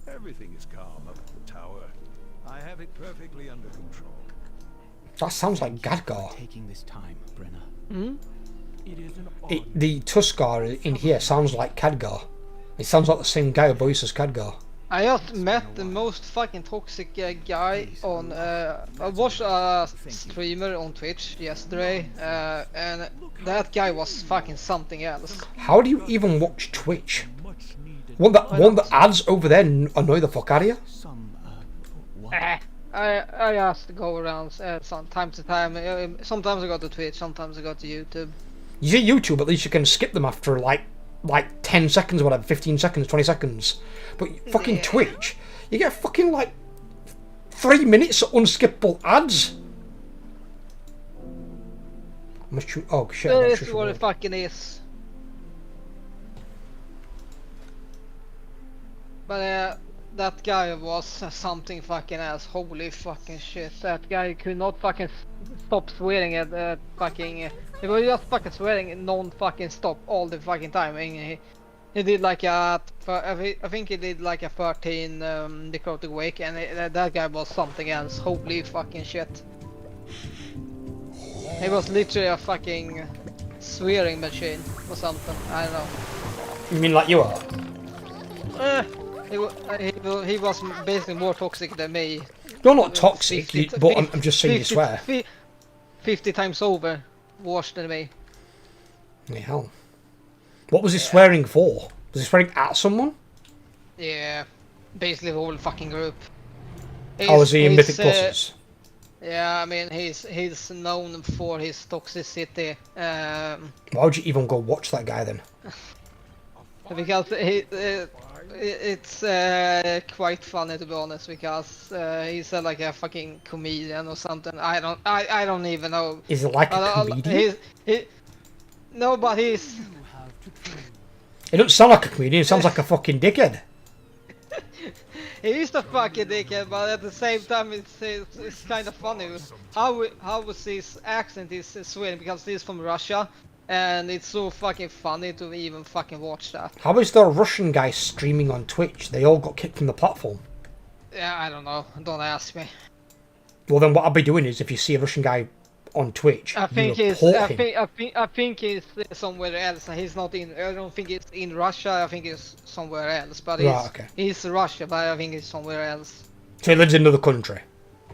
Everything is calm up at the tower. I have it perfectly under control. That sounds like Khadgar. Taking this time, Brenna. Hmm? It is an The Tuskarr in here sounds like Khadgar. It sounds like the same guy who voices Khadgar. I just met the most fucking toxic guy on. I watched a streamer on Twitch yesterday, and that guy was fucking something else. How do you even watch Twitch? One that ads over there annoy the fuck out of you? I have to go around from time to time. Sometimes I go to Twitch, sometimes I go to YouTube. You see YouTube, at least you can skip them after like 10 seconds or whatever, 15 seconds, 20 seconds. But fucking Twitch, you get fucking like 3 minutes of unskippable ads. Oh shit. This is what it fucking is. But that guy was something fucking else. Holy fucking shit. That guy could not fucking stop swearing at fucking... he was just fucking swearing non-fucking stop all the fucking time. And he did like a... I think he did like a 13 necrotic wake, and that guy was something else. Holy fucking shit. He was literally a fucking swearing machine or something. I don't know. You mean like you are? He was basically more toxic than me. You're not toxic, but I'm just saying you swear. 50 times over worse than me. Yeah, hell. What was he swearing for? Was he swearing at someone? Yeah, basically the whole fucking group. Oh, was he in Mythic Pluses? Yeah, I mean he's known for his toxicity. Why would you even go watch that guy then? Because it's quite funny, to be honest, because he's like a fucking comedian or something. I don't even know. Is he like a comedian? No, but he's... It doesn't sound like a comedian, it sounds like a fucking dickhead. He's the fucking dickhead, but at the same time it's kind of funny. How was his accent is Sweden, because he's from Russia. And it's so fucking funny to even fucking watch that. How is there a Russian guy streaming on Twitch? They all got kicked from the platform. Yeah, I don't know. Don't ask me. Well, then what I'll be doing is if you see a Russian guy on Twitch, I think he's somewhere else. He's not in. I don't think it's in Russia. I think he's somewhere else. But he's Russia, but I think he's somewhere else. So he lives in another country.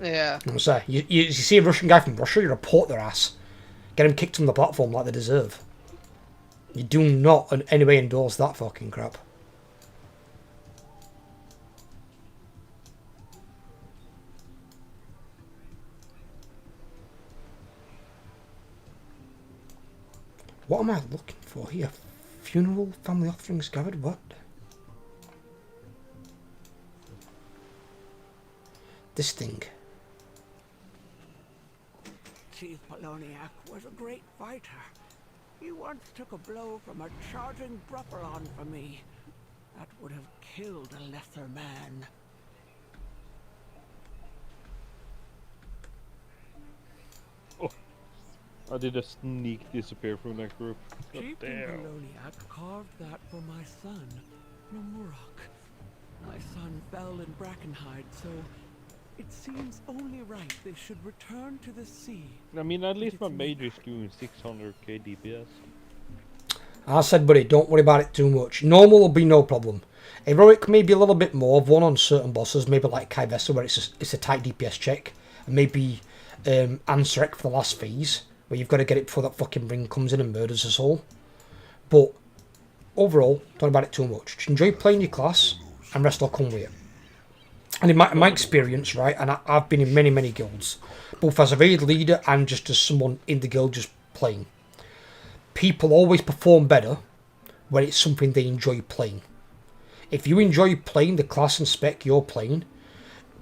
Yeah. I'm saying, you see a Russian guy from Russia, you report their ass. Get them kicked from the platform like they deserve. You do not in any way endorse that fucking crap. What am I looking for here? Funeral, family offerings gathered, what? This thing. Chief Poloniak was a great fighter. He once took a blow from a charging Bruffalon from me. That would have killed a lesser man. Oh, I did a sneak disappear from that group. Chief Poloniak carved that for my son, Nomurok. My son fell in Brackenhide, so it seems only right they should return to the sea. I mean, at least my mage is doing 600k DPS. I said, buddy, don't worry about it too much. Normal will be no problem. Heroic may be a little bit more of one on certain bosses, maybe like Kaivessa, where it's a tight DPS check. And maybe Ansarek for the last phase, where you've got to get it before that fucking ring comes in and murders us all. But overall, don't worry about it too much. Just enjoy playing your class, and rest will come with it. And in my experience, right, and I've been in many, many guilds, both as a raid leader and just as someone in the guild just playing, people always perform better when it's something they enjoy playing. If you enjoy playing the class and spec you're playing,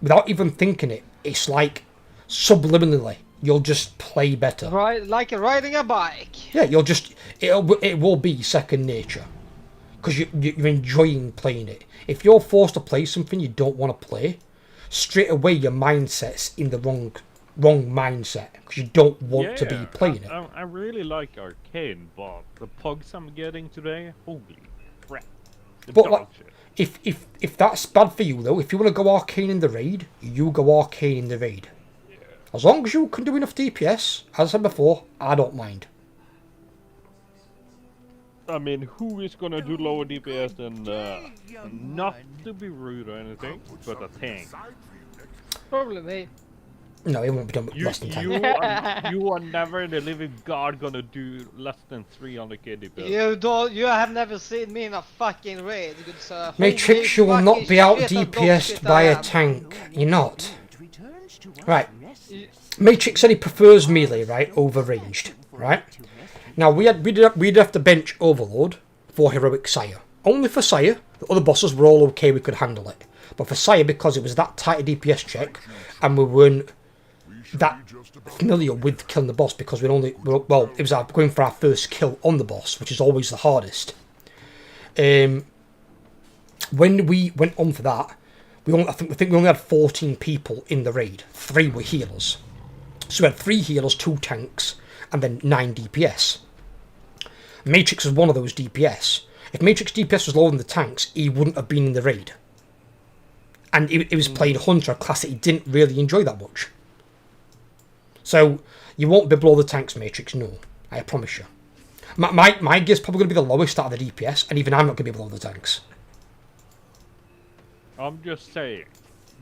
without even thinking it, it's like subliminally, you'll just play better. Right, like riding a bike. Yeah, it will be second nature. Because you're enjoying playing it. If you're forced to play something you don't want to play, straight away your mindset's in the wrong mindset. Because you don't want to be playing it. I really like Arcane, but the pugs I'm getting today, holy crap. But like, if that's bad for you though, if you want to go Arcane in the raid, you go Arcane in the raid. As long as you can do enough DPS, as I said before, I don't mind. I mean, who is gonna do lower DPS than, not to be rude or anything, but a tank? Probably me. No, it won't be done with less than 10. You are never in the living god gonna do less than 300k DPS. You have never seen me in a fucking raid, good sir. Matrix, you will not be out DPS'd by a tank. You're not. Right. Matrix said he prefers melee, right, over ranged, right? Now we'd have to bench Overlord for Heroic Sire. Only for Sire. The other bosses were all okay, we could handle it. But for Sire, because it was that tight a DPS check, and we weren't that familiar with killing the boss, because it was going for our first kill on the boss, which is always the hardest. When we went on for that, I think we only had 14 people in the raid. 3 were healers. So we had 3 healers, 2 tanks, and then 9 DPS. Matrix was one of those DPS. If Matrix DPS was lower than the tanks, he wouldn't have been in the raid. And he was playing Hunter, a class that he didn't really enjoy that much. So, you won't be below the tanks, Matrix, no. I promise you. My gear's probably going to be the lowest out of the DPS, and even I'm not going to be below the tanks. I'm just saying,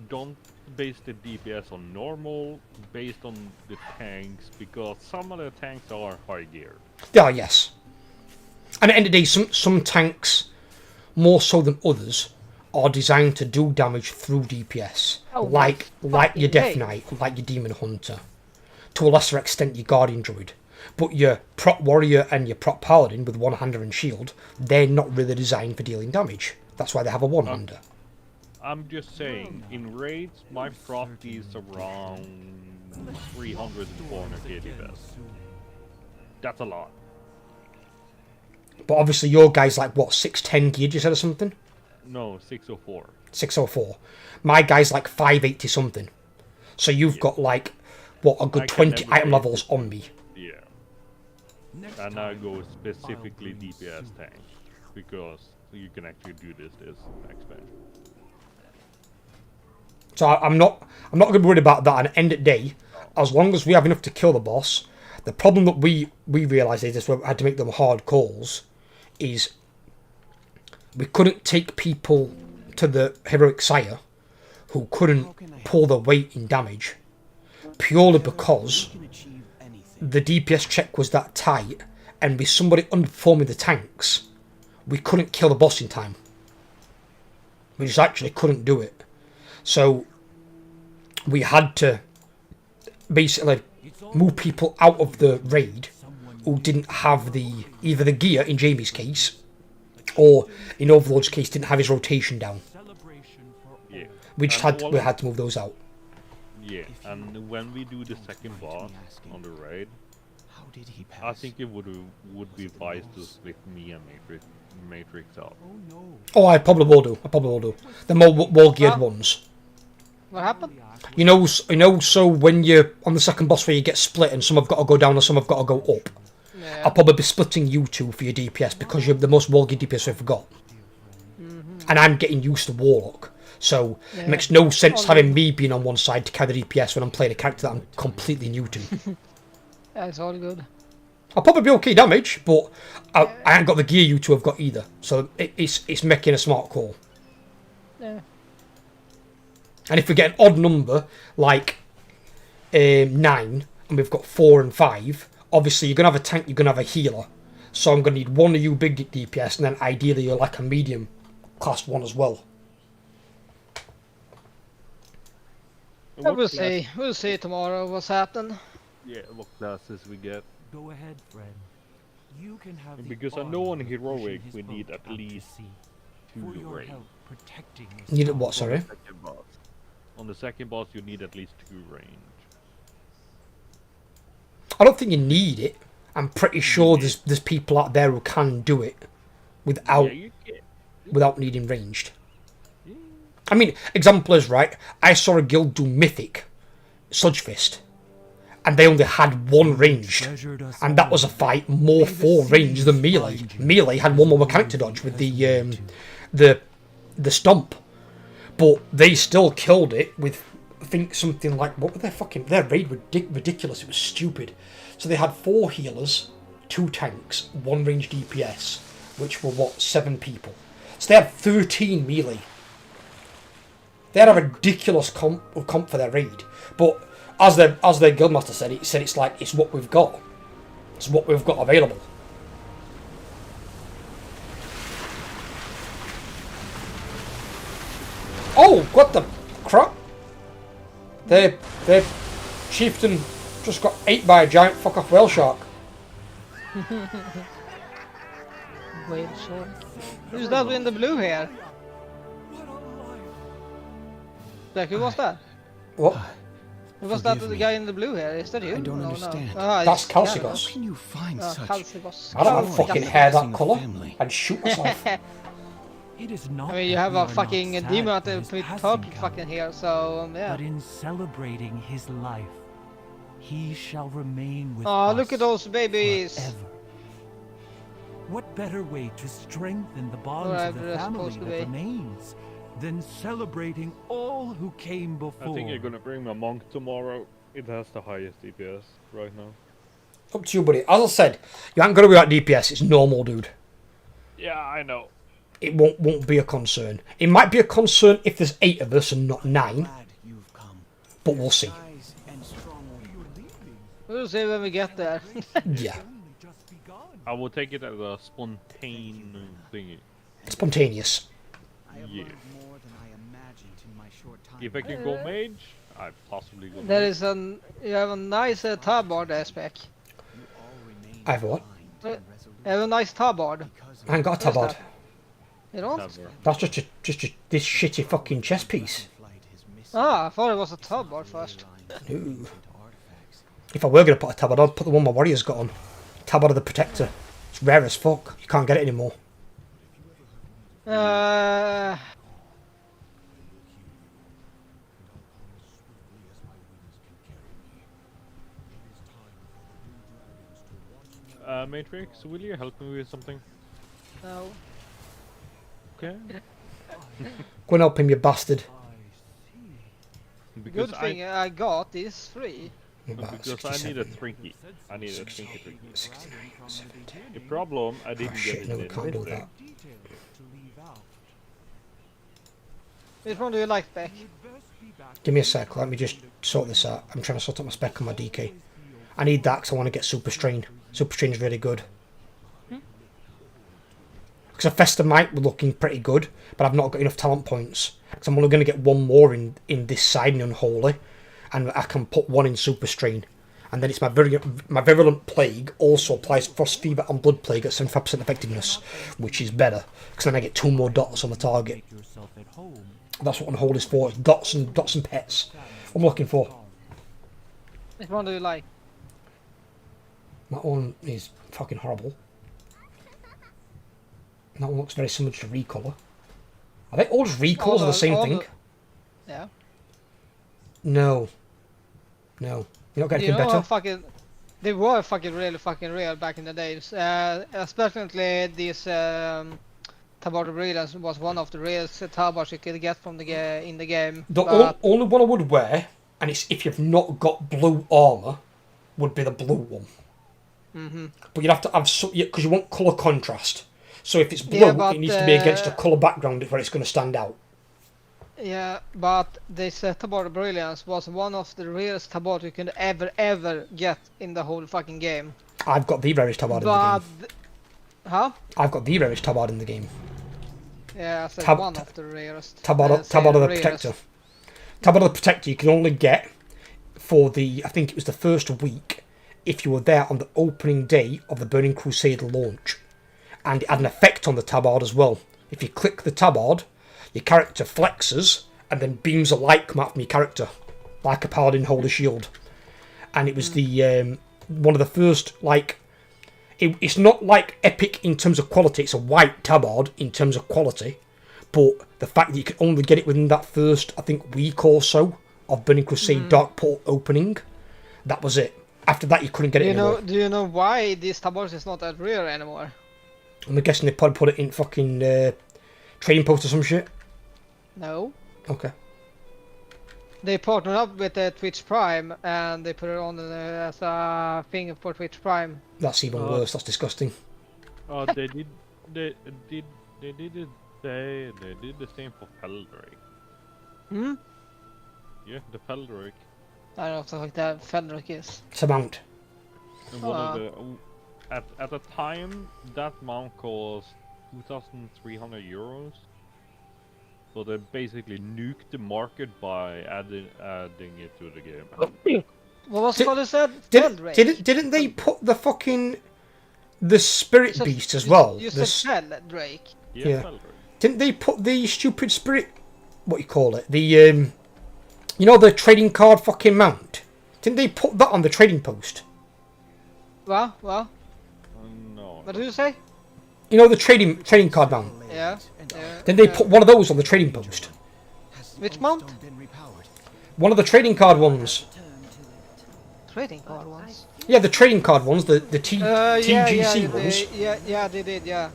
don't base the DPS on normal, based on the tanks, because some of the tanks are high geared. They are, yes. And at the end of the day, some tanks, more so than others, are designed to do damage through DPS. Like your Death Knight, like your Demon Hunter. To a lesser extent, your Guardian Druid. But your Prot Warrior and your Prot Paladin with one-hander and shield, they're not really designed for dealing damage. That's why they have a one-hander. I'm just saying, in raids, my prot is around 300 to 400k DPS. That's a lot. But obviously your guy's like, what, 610 geared, you said, or something? No, 604. 604. My guy's like 580 something. So you've got like, what, a good 20 item levels on me. Yeah. And I go specifically DPS tank, because you can actually do this expansion. So I'm not going to be worried about that. And at the end of the day, as long as we have enough to kill the boss, the problem that we realised is we had to make them hard calls, is we couldn't take people to the Heroic Sire who couldn't pull their weight in damage, purely because the DPS check was that tight, and with somebody underperforming the tanks, we couldn't kill the boss in time. We just actually couldn't do it. So we had to basically move people out of the raid who didn't have either the gear in Jamie's case, or in Overlord's case didn't have his rotation down. Yeah. We had to move those out. Yeah, and when we do the second boss on the raid, I think it would be wise to split me and Matrix out. Oh, I probably will do. The more geared ones. What happened? You know, so when you're on the second boss where you get split and some have got to go down and some have got to go up, yeah. I'll probably be splitting you two for your DPS, because you're the most geared DPS I've got. And I'm getting used to Warlock, so it makes no sense having me being on one side to carry the DPS when I'm playing a character that I'm completely new to. Yeah, it's all good. I'll probably be okay damage, but I ain't got the gear you two have got either, so it's making a smart call. Yeah. And if we get an odd number, like 9, and we've got 4 and 5, obviously you're going to have a tank, you're going to have a healer. So I'm going to need one of you big DPS, and then ideally you're like a medium class one as well. We'll see. We'll see tomorrow what's happening. Yeah, what classes we get. Go ahead, friend. You can have the Because I honor know on of heroic pushing his we need boat at out to least sea. 2 For your range. help protecting this Need town. what, sorry? On the second boss you need at least 2 range. I don't think you need it. I'm pretty sure there's people out there who can do it without without needing ranged. I mean, example is, right, I saw a guild do Mythic, Sludgefist, and they only had 1 ranged, and that was a fight more for range than melee. Melee had 1 more mechanic to dodge with the stomp, but they still killed it with, I think, something like, what were their raid ridiculous, it was stupid. So they had 4 healers, 2 tanks, 1 ranged DPS, which were, 7 people. So they had 13 melee. They had a ridiculous comp for their raid, but as their guildmaster said, it's like, it's what we've got. It's what we've got available. Oh, what the crap? Their chieftain just got ate by a giant fuck off whale shark. Whale shark. Who's that in the blue here? Like, who was that? What? Who was that the guy in the blue here? Is that you? I don't understand. No. Ah, That's it's Calcigos. How can you find such? Calcigos. I don't have fucking hair that colour. family? I'd shoot myself. It is not I mean, you that have we a are not fucking sad demon at for the his with passing, purple Count, fucking hair, so yeah. but in celebrating his life, he shall remain with Oh, us look at those babies! forever. What better way to strengthen the bonds of Whatever the they're family supposed to that be. remains than celebrating all who came before? I think you're gonna bring my monk tomorrow. It has the highest DPS right now. Up to you, buddy. As I said, you ain't gonna be at DPS. It's normal, dude. Yeah, I know. It won't be a concern. It might be a concern if there's 8 of us and not 9. But we'll see. We'll see when we get there. Yeah. I will take it as a spontaneous thingy. Spontaneous. Yeah. If I can go mage, I possibly go There mage. is you have a nice tabard there, Spec. I have what? You have a nice tabard. I ain't got a tabard. You don't? That's just this shitty fucking chess piece. Ah, I thought it was a tabard first. No. If I were going to put a tabard, I'd put the one my warrior's got on. Tabard of the Protector. It's rare as fuck. You can't get it anymore. Matrix, will you help me with something? No. Okay. Go and help him, you bastard. Because Good thing I got is free. Because I need a trinket. I need a trinket. The problem, I didn't get it no, we in can't do Mythic. that. Which one do you like, Spec? Give me a sec, let me just sort this out. I'm trying to sort out my spec on my DK. I need that because I want to get Super Strain. Super Strain is really good. Because a Festa Might were looking pretty good, but I've not got enough talent points. Because I'm only going to get 1 more in this side in Unholy, and I can put 1 in Super Strain. And then it's my Virulent Plague also applies Frost Fever and Blood Plague at 75% effectiveness, which is better, because then I get 2 more dots on the target. That's what Unholy is for, dots and pets. What I'm looking for. Which one do you like? That one is fucking horrible. That one looks very similar to Recolor. Are they all just recolors of the same thing? Yeah. No. No. You're not getting You anything know how better? fucking... They were really fucking real back in the days. Especially this Tabard Brilliance was one of the rarest tabards you could get from in the game. The only one I would wear, and it's if you've not got blue armour, would be the blue one. But you'd have to have because you want colour contrast. So if it's blue, it needs to be against a colour background where it's going to stand out. Yeah, but this Tabard Brilliance was one of the rarest Tabard you could ever get in the whole fucking game. I've got the rarest tabard in the game. Huh? I've got the rarest tabard in the game. Yeah, I said one of the rarest. Tabard of the Protector. Tabard of the Protector you can only get for I think it was the first week if you were there on the opening day of the Burning Crusade launch. And it had an effect on the tabard as well. If you click the tabard, your character flexes, and then beams of light come out from your character, like a paladin hold a shield. And it was the one of the first, like, it's not like epic in terms of quality, it's a white tabard in terms of quality, but the fact that you could only get it within that first, I think, week or so of Burning Crusade Dark Port opening, that was it. After that, you couldn't get it anymore. Do you know why these tabards is not that rare anymore? I'm guessing they probably put it in fucking trading post or some shit. No. Okay. They partnered up with Twitch Prime and they put it on as a thing for Twitch Prime. That's even worse. That's disgusting. Oh, they did. They did it. They did the same for Feldrick. Hmm. Yeah, the Feldrick. I don't know what that Feldrick is. It's a mount. And one of the at the time that mount cost 2,300 euros. So they basically nuked the market by adding it to the game. What was it called? You said Feldrick. Didn't they put the fucking the spirit beast as well? You said Feldrick. Yeah. Feldrick. Didn't they put the stupid spirit? What you call it? The you know, the trading card fucking mount. Didn't they put that on the trading post? Well. No. What did you say? You know, the trading card mount. Yeah. Then they put one of those on the trading post. Which mount? One of the trading card ones. Trading card ones? Yeah, the trading card ones, the TGC ones. Yeah, they did, yeah.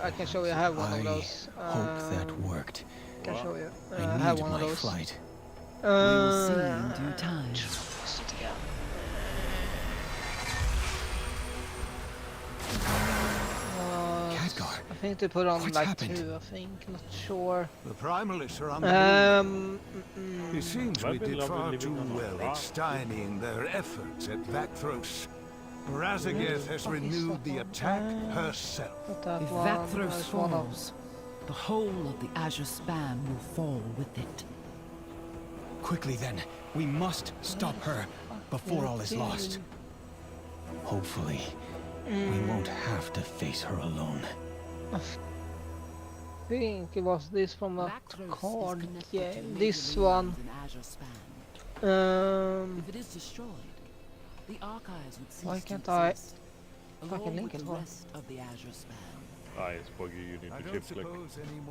I can show you, I have one of those. Hope that worked. I can show you. I I have need one of my those. flight. We will see in due time. I think they put on like two, I think, not sure. The primalists are on the It It seems we did far too well at stymieing their efforts at Vakthros. Razageth has renewed the attack herself. If Vakthros falls, the whole of the Azure Span will fall with it. Quickly then, we must stop her before all is lost. Hopefully, we won't have to face her alone. I think it was this from a card game. This one. If it is destroyed, the archives would cease Why can't I fucking along link with it? the rest of the Azure Span. It's buggy, you need to shift click.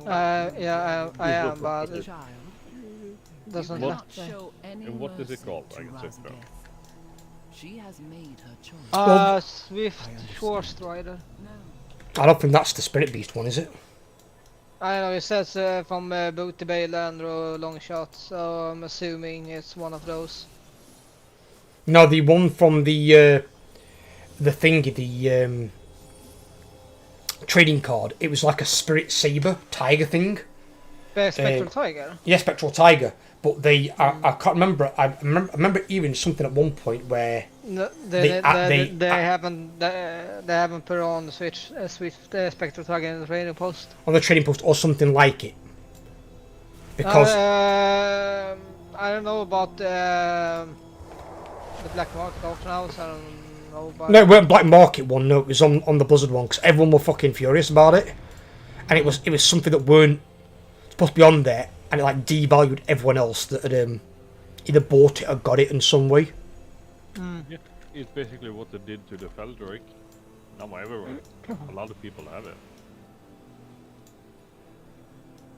Yeah, I am, but it doesn't What? let me. And what is it called? I can search now. She has made her choice. Swift Shore Strider. I don't think that's the spirit beast one, is it? I know, it says from Booty Bayland or Long Shot, so I'm assuming it's one of those. No, the one from the thingy, the trading card. It was like a spirit saber tiger thing. Spectral Tiger? Yeah, Spectral Tiger. But they, I can't remember. I remember hearing something at one point where No, they haven't put on the Swift Spectral Tiger in the trading post. on the trading post or something like it. Because I don't know about the Black Market Auction House. I don't know about. no, it weren't Black Market one. No, it was on the Blizzard one because everyone were fucking furious about it, and it was something that weren't supposed to be on there, and it like devalued everyone else that had either bought it or got it in some way. Yeah, it's basically what they did to the Feldrick. Now everywhere. A lot of people have it.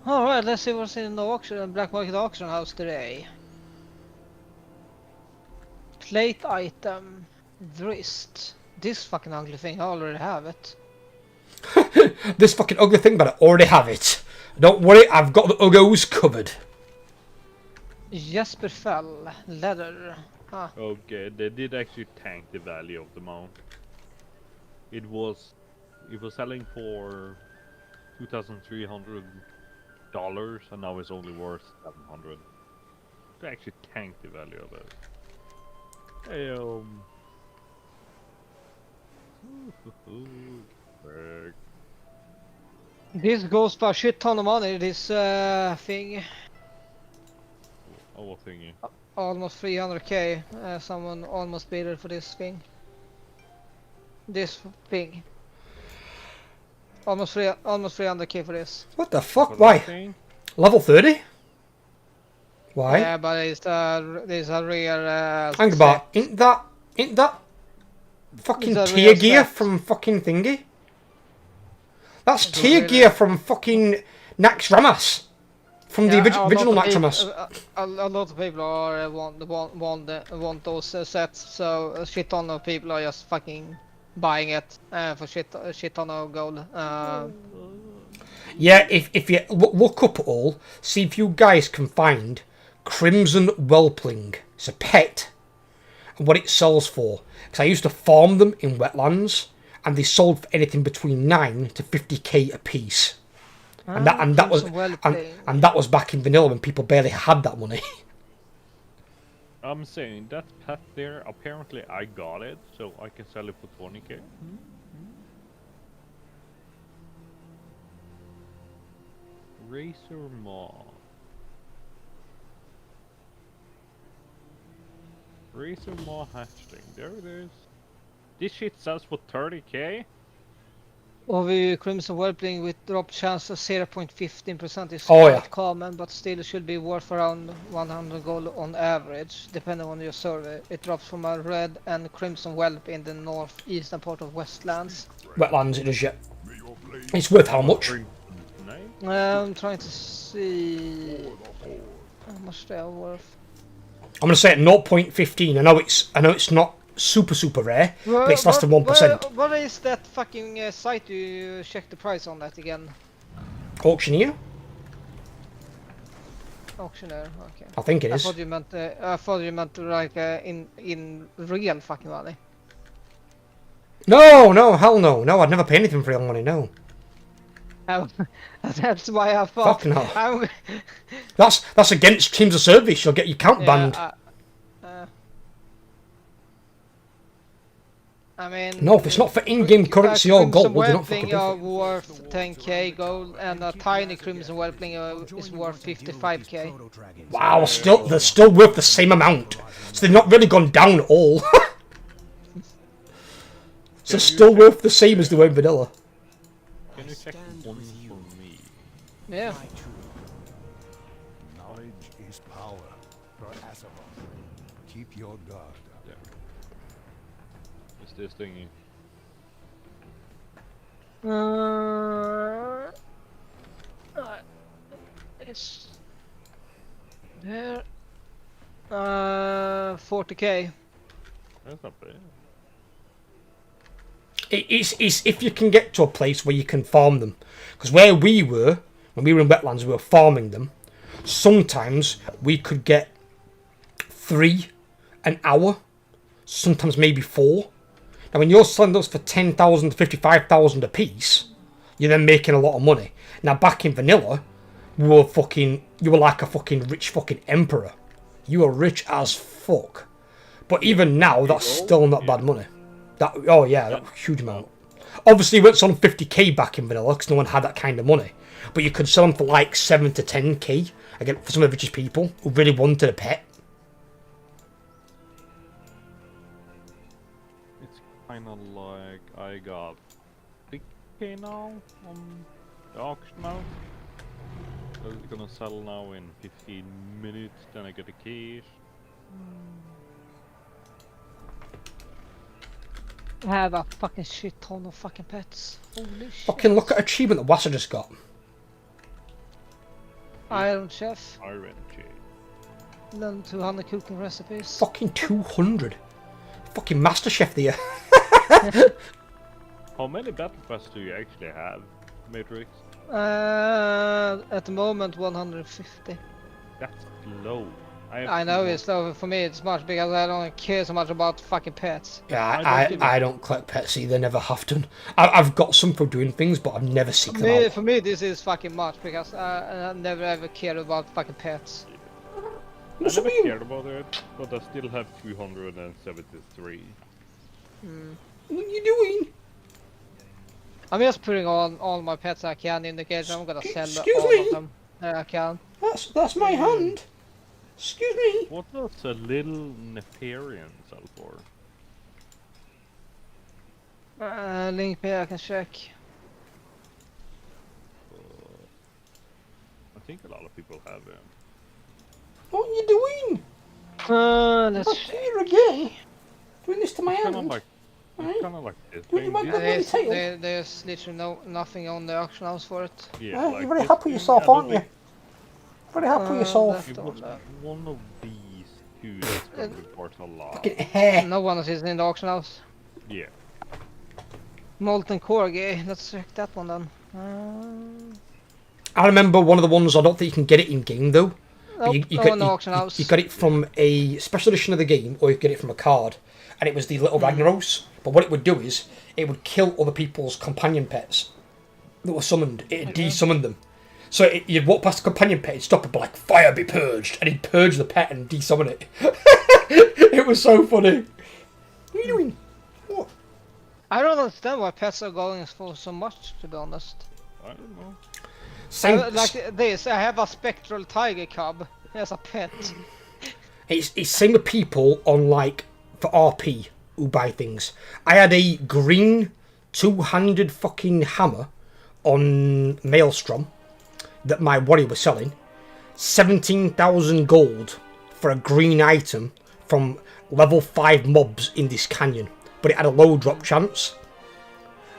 Alright, let's see what's in the auction, Black Market Auction House today. Plate item, wrist. This fucking ugly thing, I already have it. This fucking ugly thing, but I already have it. Don't worry, I've got the uggos covered. Jesper Fell, leather. Huh. Okay, they did actually tank the value of the mount. It was selling for $2,300, and now it's only worth $700. They actually tanked the value of it. Hey, This goes for a shit ton of money, this thing. Oh, what thingy? almost 300k. Someone almost paid it for this thing. This thing. Almost 300k for this. What the fuck? Why? Level 30? Why? Yeah, but it's a rare. Hang about. Ain't that fucking It's a tier real gear set. from fucking thingy? That's It's a tier really- gear from fucking Nax Ramas. From the original Nax Ramas. A lot of people are want those sets, so a shit ton of people are just fucking buying it for shit ton of gold. Yeah, if you look up all, see if you guys can find Crimson Whelpling. It's a pet. And what it sells for. Because I used to farm them in wetlands, and they sold for anything between 9 to 50k a piece. And that was back in vanilla when people barely had that money. I'm saying that pet there, apparently I got it, so I can sell it for 20k. Razor Maw. Razor Maw hatchling, there it is. This shit sells for 30k? Of Crimson Whelpling with drop chance of 0.15% is Oh, quite yeah. common, but still should be worth around 100 gold on average, depending on your survey. It drops from a red and crimson whelp in the northeastern part of Westlands. Wetlands, it is, yeah. It's worth how much? I'm trying to see how much they are worth. I'm gonna say at 0.15. I know it's not super rare, but it's less than 1%. What is that fucking site you check the price on that again? Auctioneer? Auctioneer, okay. I think it I is. thought you meant like in real fucking money. No, hell no. I'd never pay anything for real money, no. That's why I thought. Fuck no. That's against Teams of Service. You'll get your count banned. I mean, No, if it's not for in-game currency or gold, Crimson you're not fucking Whelpling are pay. worth 10k gold, and a tiny Crimson Whelpling is worth 55k. Wow, they're still worth the same amount. So they've not really gone down at all. So they're still worth the same as they were in vanilla. Can you check one for me? Yeah. Knowledge is power for Azeroth. Keep your guard up. Is this thingy? It's there. 40k. That's not bad. It's if you can get to a place where you can farm them. Because where we were, when we were in wetlands, we were farming them. Sometimes we could get 3 an hour. Sometimes maybe 4. Now when you're selling those for 10,000 to 55,000 a piece, you're then making a lot of money. Now back in vanilla, you were like a fucking rich fucking emperor. You were rich as fuck. But even now, that's still not bad money. That huge amount. Obviously, it went on 50k back in vanilla because no one had that kind of money. But you could sell them for like 7 to 10k again for some of the richest people who really wanted a pet. It's kind of like I got 6k now on the auction house. So it's gonna sell now in 15 minutes, then I get the keys. I have a fucking shit ton of fucking pets. Holy shit. Fucking look at achievement that Wassa just got. Iron Chef. Iron Chef. Learn 200 cooking recipes. Fucking 200. Fucking Master Chef there. How many battle passes do you actually have, Matrix? At the moment 150. That's low. I know it's low. For me it's much because I don't care so much about fucking pets. Yeah, I don't collect pets either, never have done. I've got some for doing things, but I've never seek them out. For me this is fucking much because I never ever cared about fucking pets. I never cared about it, but I still have 273. What are you doing? I'm just putting on all my pets I can in the cage. I'm gonna sell Excuse all me? of them I can. That's my hand. Excuse me. What does a little Nefarian sell for? Link me, I can check. I think a lot of people have it. What are you doing? Let's Not here again. Doing this to my hand. It's kind of like this. There's literally nothing on the auction house for it. Yeah, you're very happy with yourself, aren't you? Very happy with yourself. It was one of these two that's going to be worth a lot. No one is in the auction house. Yeah. Molten Corgi, let's check that one then. I remember one of the ones, I don't think you can get it in game though. Nope, you in the auction house. You got it from a special edition of the game, or you get it from a card. And it was the little Ragnaros. But what it would do is, it would kill other people's companion pets that were summoned. It'd de-summon them. So you'd walk past the companion pet, it'd stop and be like, fire be purged. And he'd purge the pet and de-summon it. It was so funny. What are you doing? What? I don't understand why pets are going for so much, to be honest. I don't know. Like this, I have a spectral tiger cub as a pet. It's same with people on like for RP who buy things. I had a green two-handed fucking hammer on Maelstrom that my warrior was selling. 17,000 gold for a green item from level 5 mobs in this canyon. But it had a low drop chance.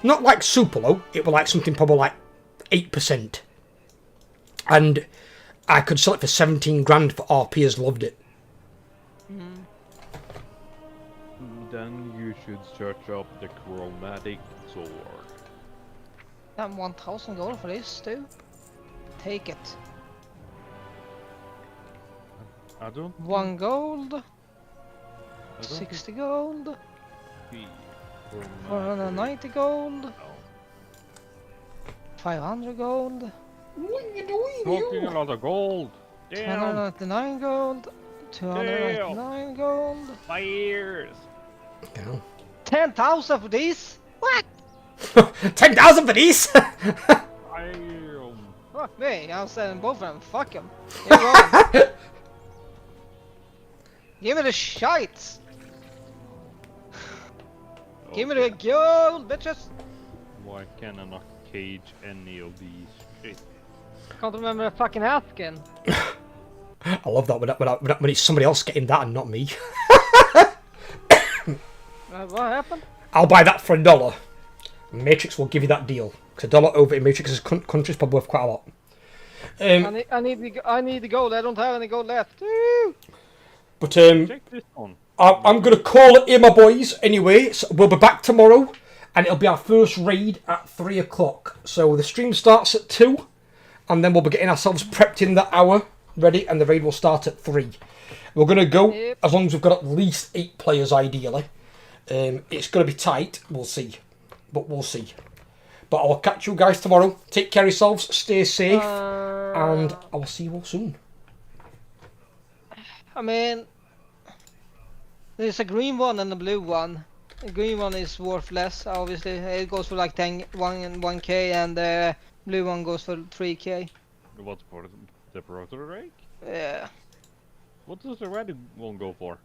Not like super low, it was like something probably like 8%. And I could sell it for 17 grand for RPers loved it. Then you should search up the chromatic sword. I'm 1,000 gold for this too. Take it. I don't. 1 gold. 60 gold. 490 gold. 500 gold. What are you doing? Talking a lot of gold. Damn. 299 gold. 299 gold. My ears. Down. 10,000 for these? What? 10,000 for these? Fuck me, I'm selling both of them. Fuck them. Give me the shites. Give me the gold, bitches. Why can I not cage any of these shit? Can't remember the fucking asking. I love that when it's somebody else getting that and not me. What happened? I'll buy that for $1. Matrix will give you that deal. Because $1 over in Matrix's country is probably worth quite a lot. I need the gold. I don't have any gold left. But check this one. I'm going to call it here, my boys. Anyway, so we'll be back tomorrow. And it'll be our first raid at 3 o'clock. So the stream starts at 2. And then we'll be getting ourselves prepped in that hour. Ready. And the raid will start at 3. We're going to go as long as we've got at least 8 players, ideally. It's going to be tight. We'll see. But we'll see. But I'll catch you guys tomorrow. Take care of yourselves. Stay safe. And I will see you all soon. I mean, there's a green one and a blue one. The green one is worth less, obviously. It goes for like 1k, and the blue one goes for 3k. What's for the Proto Rake? Yeah. What does the red one go for?